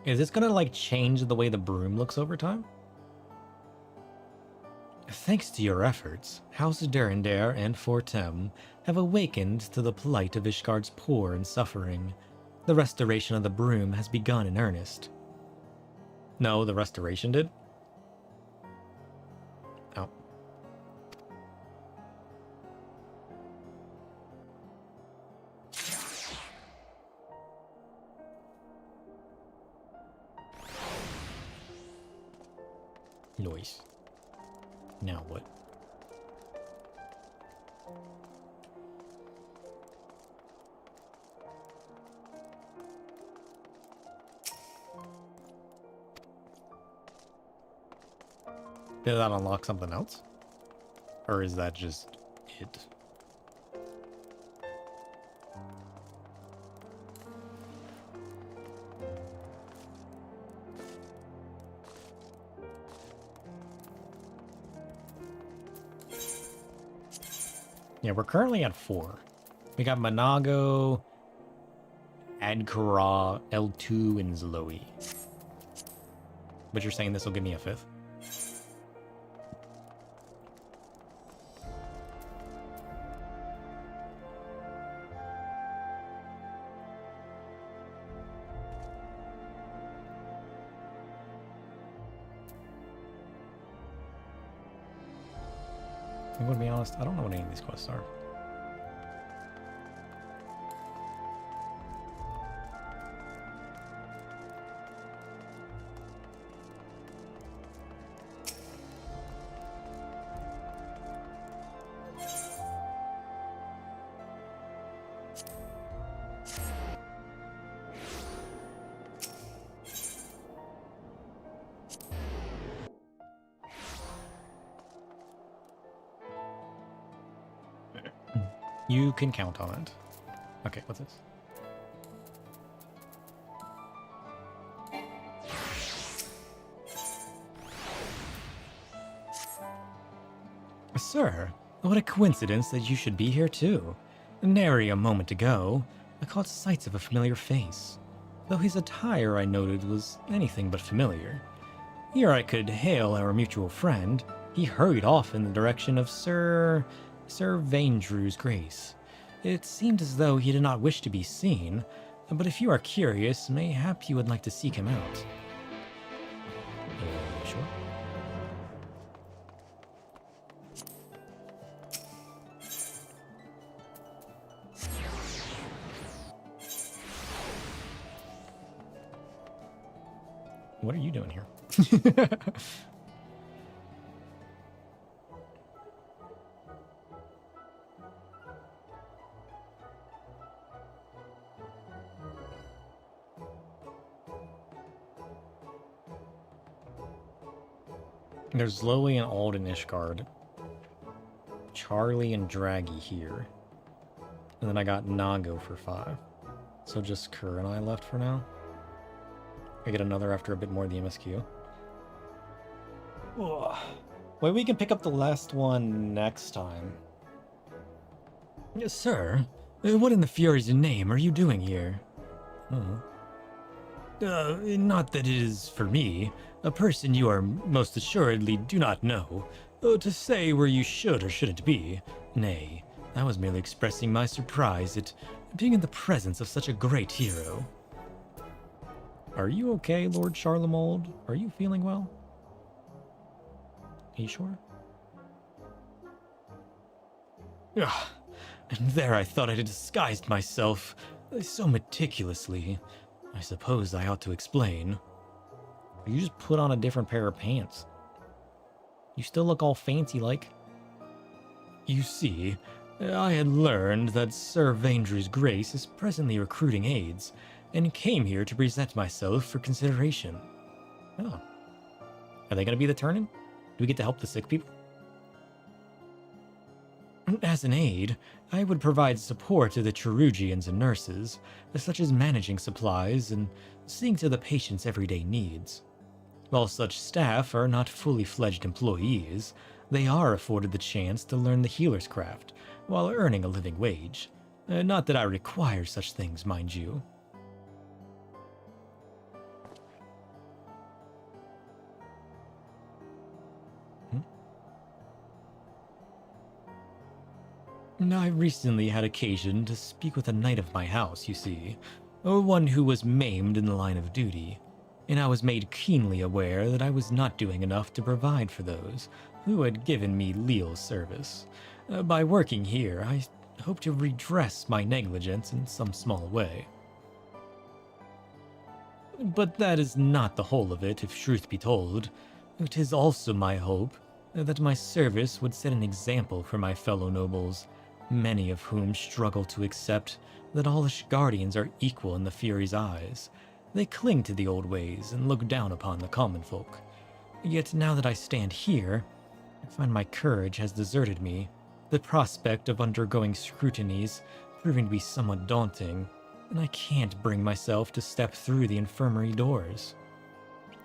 Is this gonna like change the way the broom looks over time? Thanks to your efforts, House Durandare and Fortem have awakened to the plight of Ishgard's poor and suffering. The restoration of the broom has begun in earnest. No, the restoration did? Oh. Noise. Now what? Did that unlock something else? Or is that just it? Yeah, we're currently at 4. We got Manago, Adkara, L2, and Zloe. But you're saying this will give me a 5th? I'm gonna be honest, I don't know what any of these quests are. You can count on it. Okay, what's this? Sir, what a coincidence that you should be here too. Nary a moment ago, I caught sights of a familiar face, though his attire I noted was anything but familiar. Ere I could hail our mutual friend, he hurried off in the direction of Sir Vaindrew's Grace. It seemed as though he did not wish to be seen, but if you are curious, mayhap you would like to seek him out. Sure. What are you doing here? There's Zoe and Alden Ishgard. Charlie and Draggy here. And then I got Nago for 5. So just Kerr and I left for now. I get another after a bit more of the MSQ. Ugh. Well, we can pick up the last one next time. Yes, sir. What in the Fury's name are you doing here? Not that it is for me, a person you are most assuredly do not know, to say where you should or shouldn't be. Nay, I was merely expressing my surprise at being in the presence of such a great hero. Are you okay, Lord Charlemagne? Are you feeling well? Are you sure? Ugh, and there I thought I had disguised myself so meticulously. I suppose I ought to explain. You just put on a different pair of pants. You still look all fancy-like. You see, I had learned that Sir Vaindrew's Grace is presently recruiting aides, and came here to present myself for consideration. Oh. Are they going to be the turn-in? Do we get to help the sick people? As an aide, I would provide support to the Cherugians and nurses, such as managing supplies and seeing to the patient's everyday needs. While such staff are not fully fledged employees, they are afforded the chance to learn the healer's craft while earning a living wage. Not that I require such things, mind you. I recently had occasion to speak with a knight of my house, you see, one who was maimed in the line of duty, and I was made keenly aware that I was not doing enough to provide for those who had given me leal service. By working here, I hope to redress my negligence in some small way. But that is not the whole of it, if truth be told. It is also my hope that my service would set an example for my fellow nobles, many of whom struggle to accept that all Ishgardians are equal in the Fury's eyes. They cling to the old ways and look down upon the common folk. Yet now that I stand here, I find my courage has deserted me, the prospect of undergoing scrutinies proving to be somewhat daunting, and I can't bring myself to step through the infirmary doors.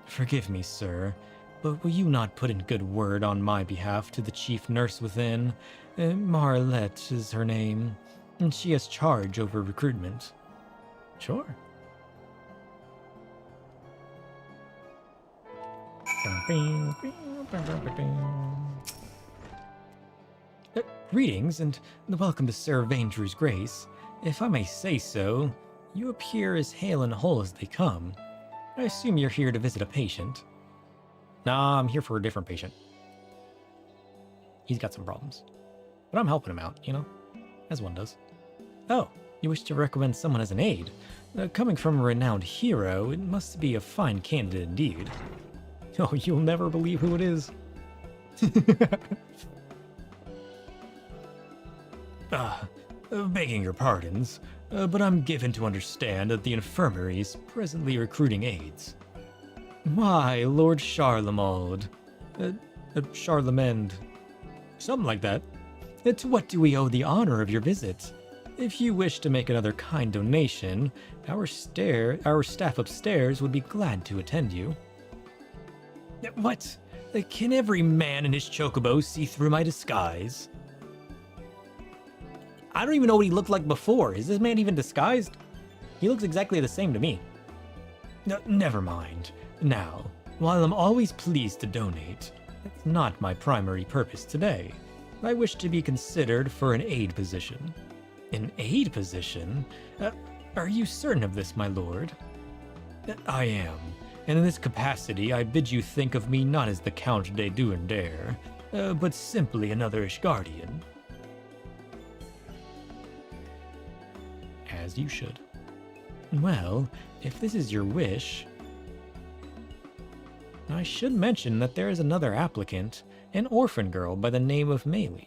Forgive me, sir, but will you not put in good word on my behalf to the chief nurse within? Marlette is her name, and she has charge over recruitment. Sure. Greetings, and welcome to Sir Vaindrew's Grace. If I may say so, you appear as hale and whole as they come. I assume you're here to visit a patient. Nah, I'm here for a different patient. He's got some problems. But I'm helping him out, you know? As one does. Oh, you wish to recommend someone as an aide? Coming from a renowned hero, it must be a fine candidate indeed. Oh, you'll never believe who it is. Begging your pardons, but I'm given to understand that the infirmary is presently recruiting aides. Why, Lord Charlemagne. Charlemagne. Something like that. To what do we owe the honor of your visit? If you wish to make another kind donation, our staff upstairs would be glad to attend you. What? Can every man in his chocobo see through my disguise? I don't even know what he looked like before. Is this man even disguised? He looks exactly the same to me. Never mind. Now, while I'm always pleased to donate, that's not my primary purpose today. I wish to be considered for an aide position. An aide position? Are you certain of this, my lord? I am, and in this capacity I bid you think of me not as the Count de Duendare, but simply another Ishgardian. As you should. Well, if this is your wish... I should mention that there is another applicant, an orphan girl by the name of Meili.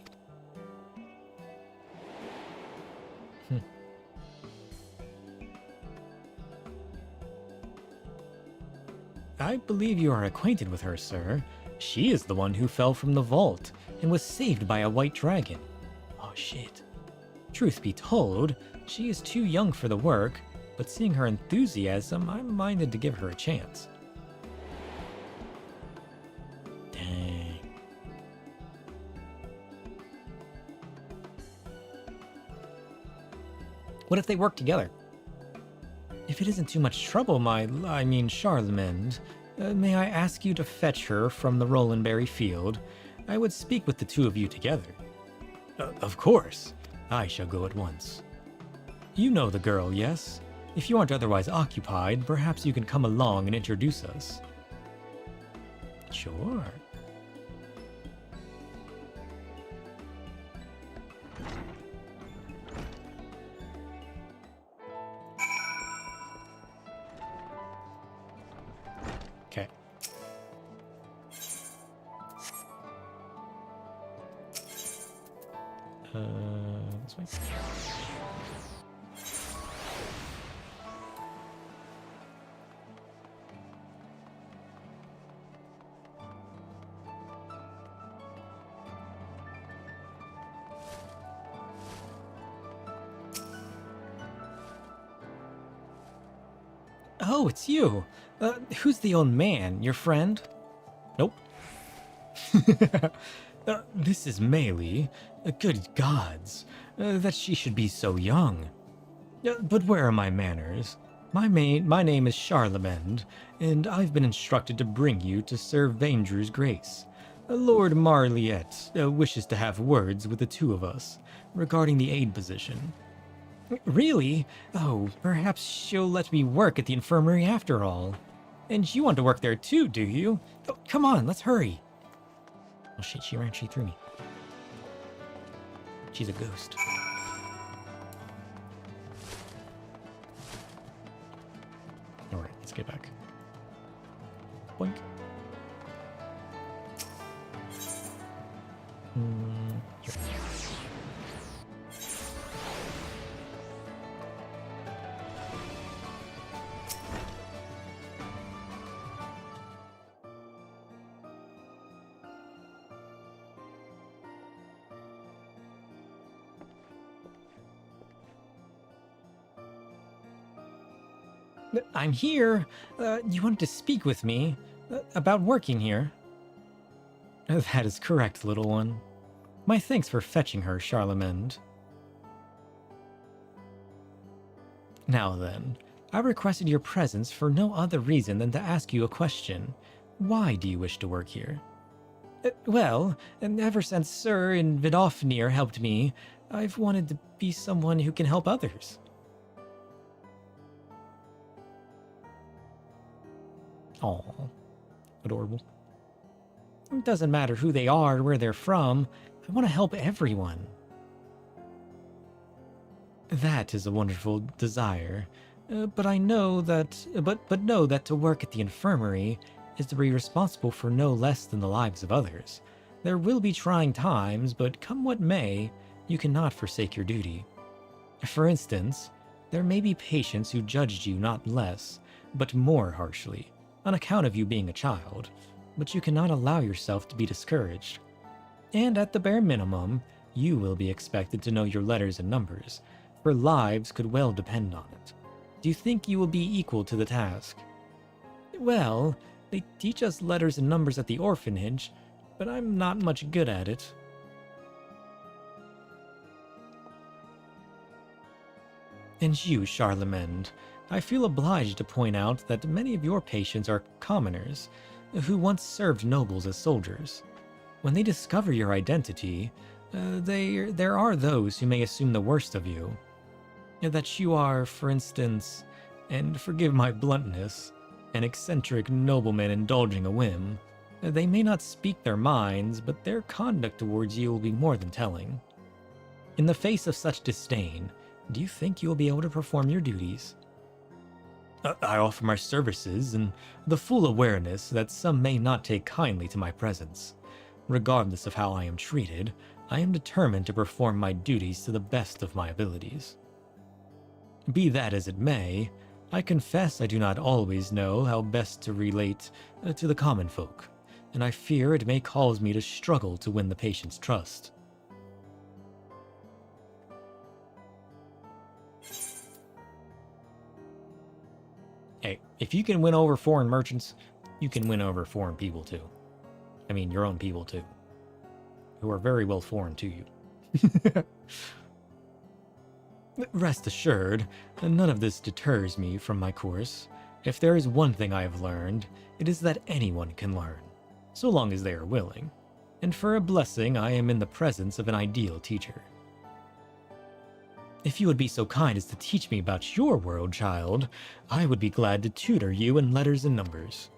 I believe you are acquainted with her, sir. She is the one who fell from the vault and was saved by a white dragon. Oh shit. Truth be told, she is too young for the work, but seeing her enthusiasm, I'm minded to give her a chance. Dang. What if they work together? If it isn't too much trouble, Charlemagne, may I ask you to fetch her from the Rolandberry field? I would speak with the two of you together. Of course. I shall go at once. You know the girl, yes? If you aren't otherwise occupied, perhaps you can come along and introduce us. Sure. Okay. This way. Oh, it's you. Who's the old man? Your friend? Nope. This is Meili. Good gods, that she should be so young. But where are my manners? My name is Charlemagne, and I've been instructed to bring you to Sir Vaindru's grace. Lord Marliette wishes to have words with the two of us regarding the aide position. Really? Oh, perhaps she'll let me work at the infirmary after all. And you want to work there too, do you? Oh, come on, let's hurry. Oh shit, she ran straight through me. She's a ghost. Alright, let's get back. Boink. Here. I'm here. You wanted to speak with me about working here. That is correct, little one. My thanks for fetching her, Charlemagne. Now then, I requested your presence for no other reason than to ask you a question. Why do you wish to work here? Well, ever since Sir and Vidofnir helped me, I've wanted to be someone who can help others. Aw, adorable. It doesn't matter who they are or where they're from. I want to help everyone. That is a wonderful desire. But I know that, but know that to work at the infirmary is to be responsible for no less than the lives of others. There will be trying times, but come what may, you cannot forsake your duty. For instance, there may be patients who judged you not less, but more harshly, on account of you being a child, but you cannot allow yourself to be discouraged. And at the bare minimum, you will be expected to know your letters and numbers, for lives could well depend on it. Do you think you will be equal to the task? Well, they teach us letters and numbers at the orphanage, but I'm not much good at it. And you, Charlemagne, I feel obliged to point out that many of your patients are commoners, who once served nobles as soldiers. When they discover your identity, there are those who may assume the worst of you. That you are, for instance, and forgive my bluntness, an eccentric nobleman indulging a whim. They may not speak their minds, but their conduct towards you will be more than telling. In the face of such disdain, do you think you will be able to perform your duties? I offer my services in the full awareness that some may not take kindly to my presence. Regardless of how I am treated, I am determined to perform my duties to the best of my abilities. Be that as it may, I confess I do not always know how best to relate to the common folk, and I fear it may cause me to struggle to win the patient's trust. Hey, if you can win over foreign merchants, you can win over foreign people too. I mean, your own people too, who are very well foreign to you. Rest assured, none of this deters me from my course. If there is one thing I have learned, it is that anyone can learn, so long as they are willing. And for a blessing, I am in the presence of an ideal teacher. If you would be so kind as to teach me about your world, child, I would be glad to tutor you in letters and numbers.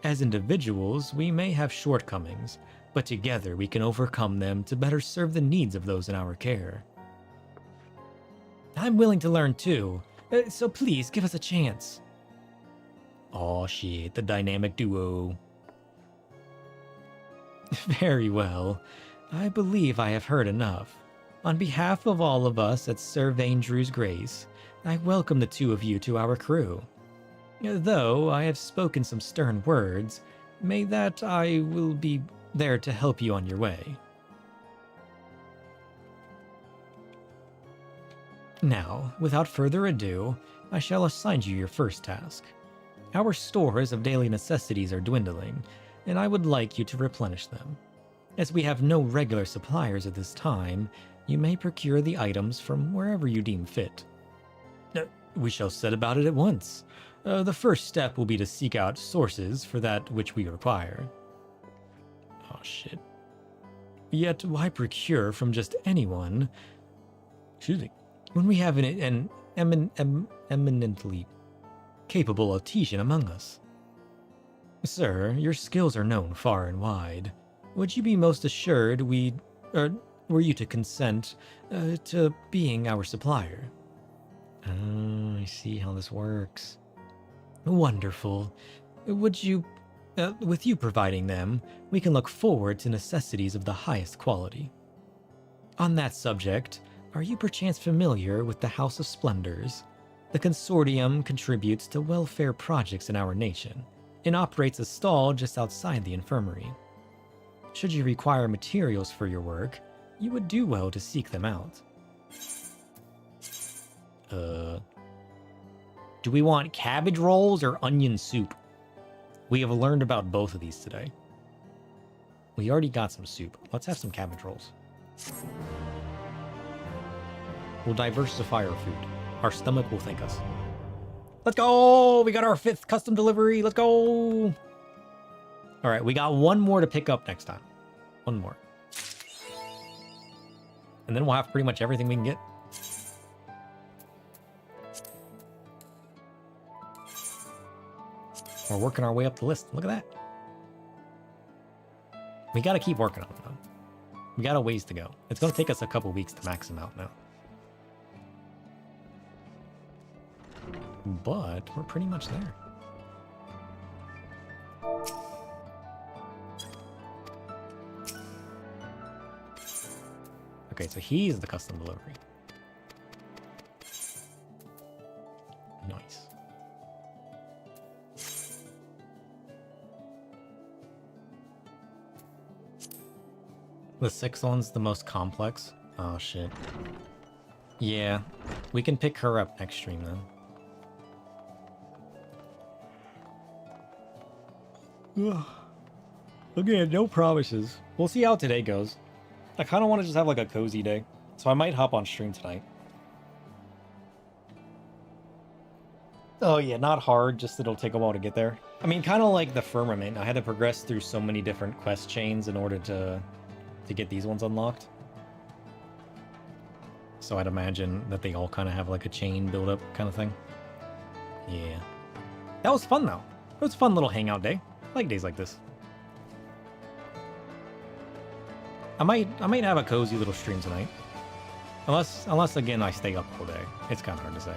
As individuals, we may have shortcomings, but together we can overcome them to better serve the needs of those in our care. I'm willing to learn too, so please give us a chance. Aw shit, the dynamic duo. Very well. I believe I have heard enough. On behalf of all of us at Sir Vaindrew's Grace, I welcome the two of you to our crew. Though I have spoken some stern words, may that I will be there to help you on your way. Now, without further ado, I shall assign you your first task. Our stores of daily necessities are dwindling, and I would like you to replenish them. As we have no regular suppliers at this time, you may procure the items from wherever you deem fit. We shall set about it at once. The first step will be to seek out sources for that which we require. Oh shit. Yet why procure from just anyone? Excuse me. When we have an eminently capable artisan among us. Sir, your skills are known far and wide. Would you be most assured were you to consent to being our supplier? Oh, I see how this works. Wonderful. Would you, with you providing them, we can look forward to necessities of the highest quality. On that subject, are you perchance familiar with the House of Splendors? The consortium contributes to welfare projects in our nation and operates a stall just outside the infirmary. Should you require materials for your work, you would do well to seek them out. Do we want cabbage rolls or onion soup? We have learned about both of these today. We already got some soup. Let's have some cabbage rolls. We'll diversify our food. Our stomach will thank us. Let's go! We got our 5th custom delivery. Let's go! All right, we got one more to pick up next time. One more. And then we'll have pretty much everything we can get. We're working our way up the list. Look at that. We gotta keep working on it, though. We got a ways to go. It's gonna take us a couple weeks to max them out now. But we're pretty much there. Okay, so he's the custom delivery. Nice. The 6th one's the most complex. Oh, shit. Yeah, we can pick her up next stream then. Again, no promises. We'll see how today goes. I kind of want to just have like a cozy day, so I might hop on stream tonight. Oh yeah, not hard, just it'll take a while to get there. I mean, kind of like the Firmament. I had to progress through so many different quest chains in order to get these ones unlocked. So I'd imagine that they all kind of have like a chain build-up kind of thing. Yeah. That was fun though. It was a fun little hangout day. I like days like this. I might have a cozy little stream tonight. Unless again I stay up all day. It's kind of hard to say.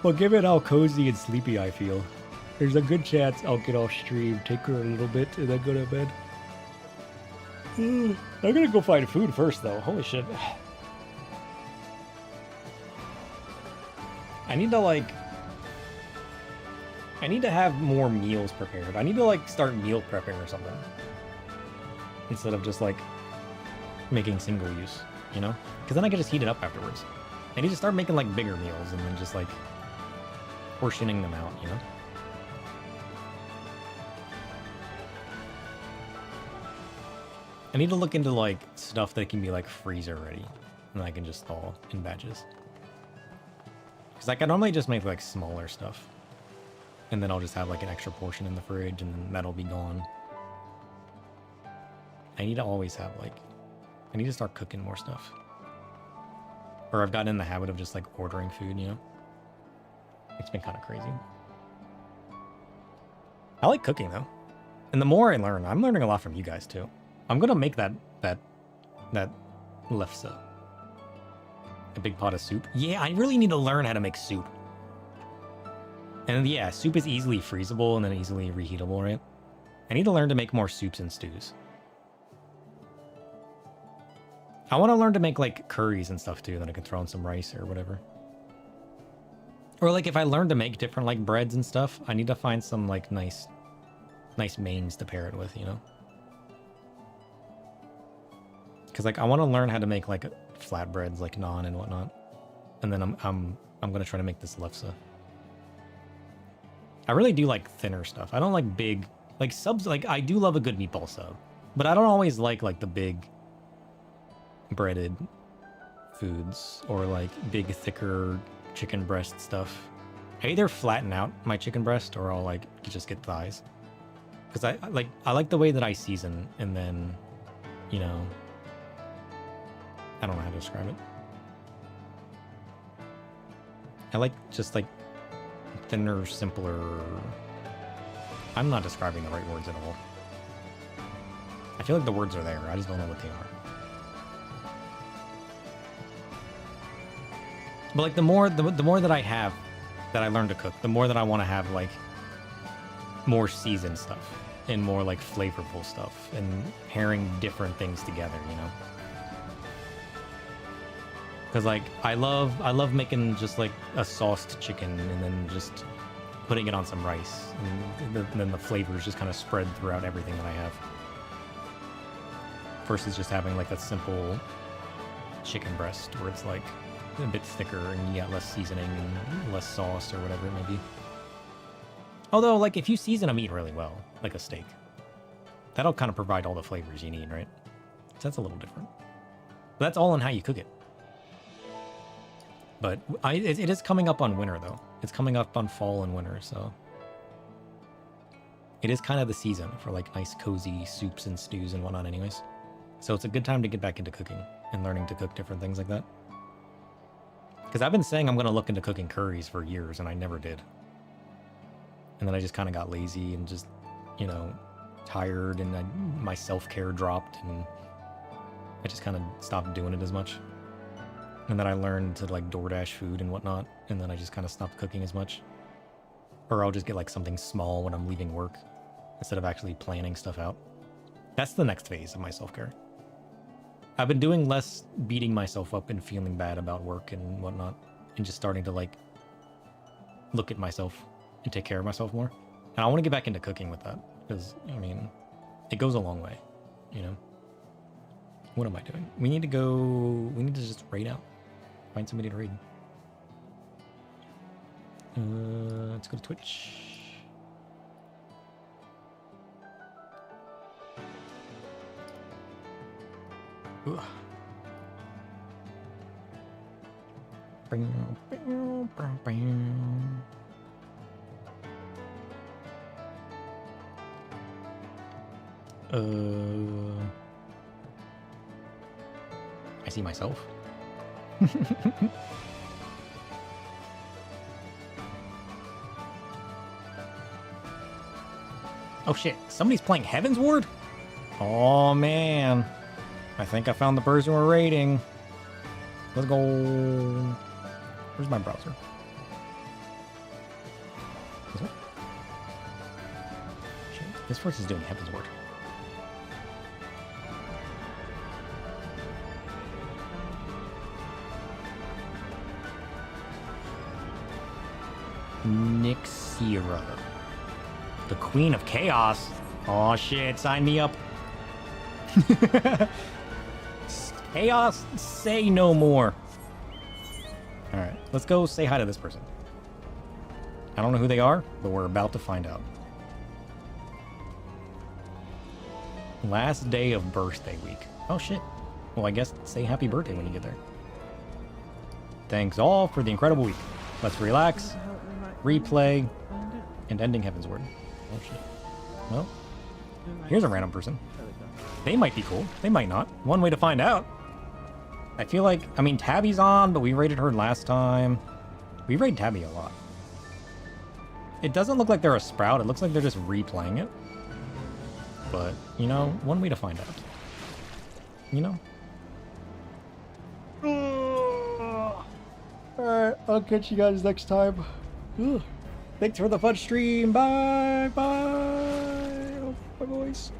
Well, given how cozy and sleepy I feel, there's a good chance I'll get off stream, take her a little bit, and then go to bed. I'm gonna go find food first though. Holy shit. I need to have more meals prepared. I need to like start meal prepping or something. Instead of just like making single use, you know? Because then I can just heat it up afterwards. I need to start making like bigger meals and then just like portioning them out, you know? I need to look into like stuff that can be like freezer ready and I can just thaw in batches. Because like I normally just make like smaller stuff and then I'll just have like an extra portion in the fridge and then that'll be gone. I need to always have like, I need to start cooking more stuff. Or I've gotten in the habit of just like ordering food, you know? It's been kind of crazy. I like cooking though. And the more I learn, I'm learning a lot from you guys too. I'm gonna make that lefse. A big pot of soup. Yeah, I really need to learn how to make soup. And yeah, soup is easily freezable and then easily reheatable, right? I need to learn to make more soups and stews. I want to learn to make like curries and stuff too, that I can throw in some rice or whatever. Or like if I learn to make different like breads and stuff, I need to find some like nice mains to pair it with, you know? Because like I want to learn how to make like flatbreads, like naan and whatnot. And then I'm gonna try to make this lefse. I really do like thinner stuff. I don't like big like subs. Like I do love a good meatball sub, but I don't always like the big breaded foods or like big thicker chicken breast stuff. I either flatten out my chicken breast or I'll like just get thighs. Because I like the way that I season and then, you know, I don't know how to describe it. I like just like thinner, simpler. I'm not describing the right words at all. I feel like the words are there. I just don't know what they are. But like the more that I have, that I learn to cook, the more that I want to have like more seasoned stuff and more like flavorful stuff and pairing different things together, you know. Because like I love making just like a sauced chicken and then just putting it on some rice and then the flavors just kind of spread throughout everything that I have. Versus just having like a simple chicken breast where it's like a bit thicker and you got less seasoning and less sauce or whatever it may be. Although, like, if you season a meat really well, like a steak, that'll kind of provide all the flavors you need, right? So that's a little different. But that's all in how you cook it. But it is coming up on winter, though. It's coming up on fall and winter, so... It is kind of the season for, like, nice, cozy soups and stews and whatnot anyways. So it's a good time to get back into cooking and learning to cook different things like that. Because I've been saying I'm going to look into cooking curries for years, and I never did. And then I just kind of got lazy and just, you know, tired and my self-care dropped, and I just kind of stopped doing it as much. And then I learned to like DoorDash food and whatnot, and then I just kind of stopped cooking as much. Or I'll just get like something small when I'm leaving work instead of actually planning stuff out. That's the next phase of my self-care. I've been doing less beating myself up and feeling bad about work and whatnot, and just starting to like look at myself and take care of myself more. And I want to get back into cooking with that, because I mean, it goes a long way, you know? What am I doing? We need to just raid out. Find somebody to raid. Let's go to Twitch. Ugh. I see myself. Oh shit, somebody's playing Heaven's Ward? Oh man. I think I found the person we're raiding. Let's go. Where's my browser? This one? Shit, this person is doing Heaven's Ward. Nixira. The Queen of Chaos. Oh shit, sign me up. Chaos, say no more. Alright, let's go say hi to this person. I don't know who they are, but we're about to find out. Last day of birthday week. Oh shit. Well, I guess say happy birthday when you get there. Thanks all for the incredible week. Let's relax, replay, and ending Heaven's Word. Oh shit. Well, here's a random person. They might be cool. They might not. One way to find out. I feel like, I mean, Tabby's on, but we raided her last time. We raid Tabby a lot. It doesn't look like they're a sprout. It looks like they're just replaying it. But, you know, one way to find out. You know? Alright, I'll catch you guys next time. Thanks for the fun stream. Bye. Bye. Bye, boys.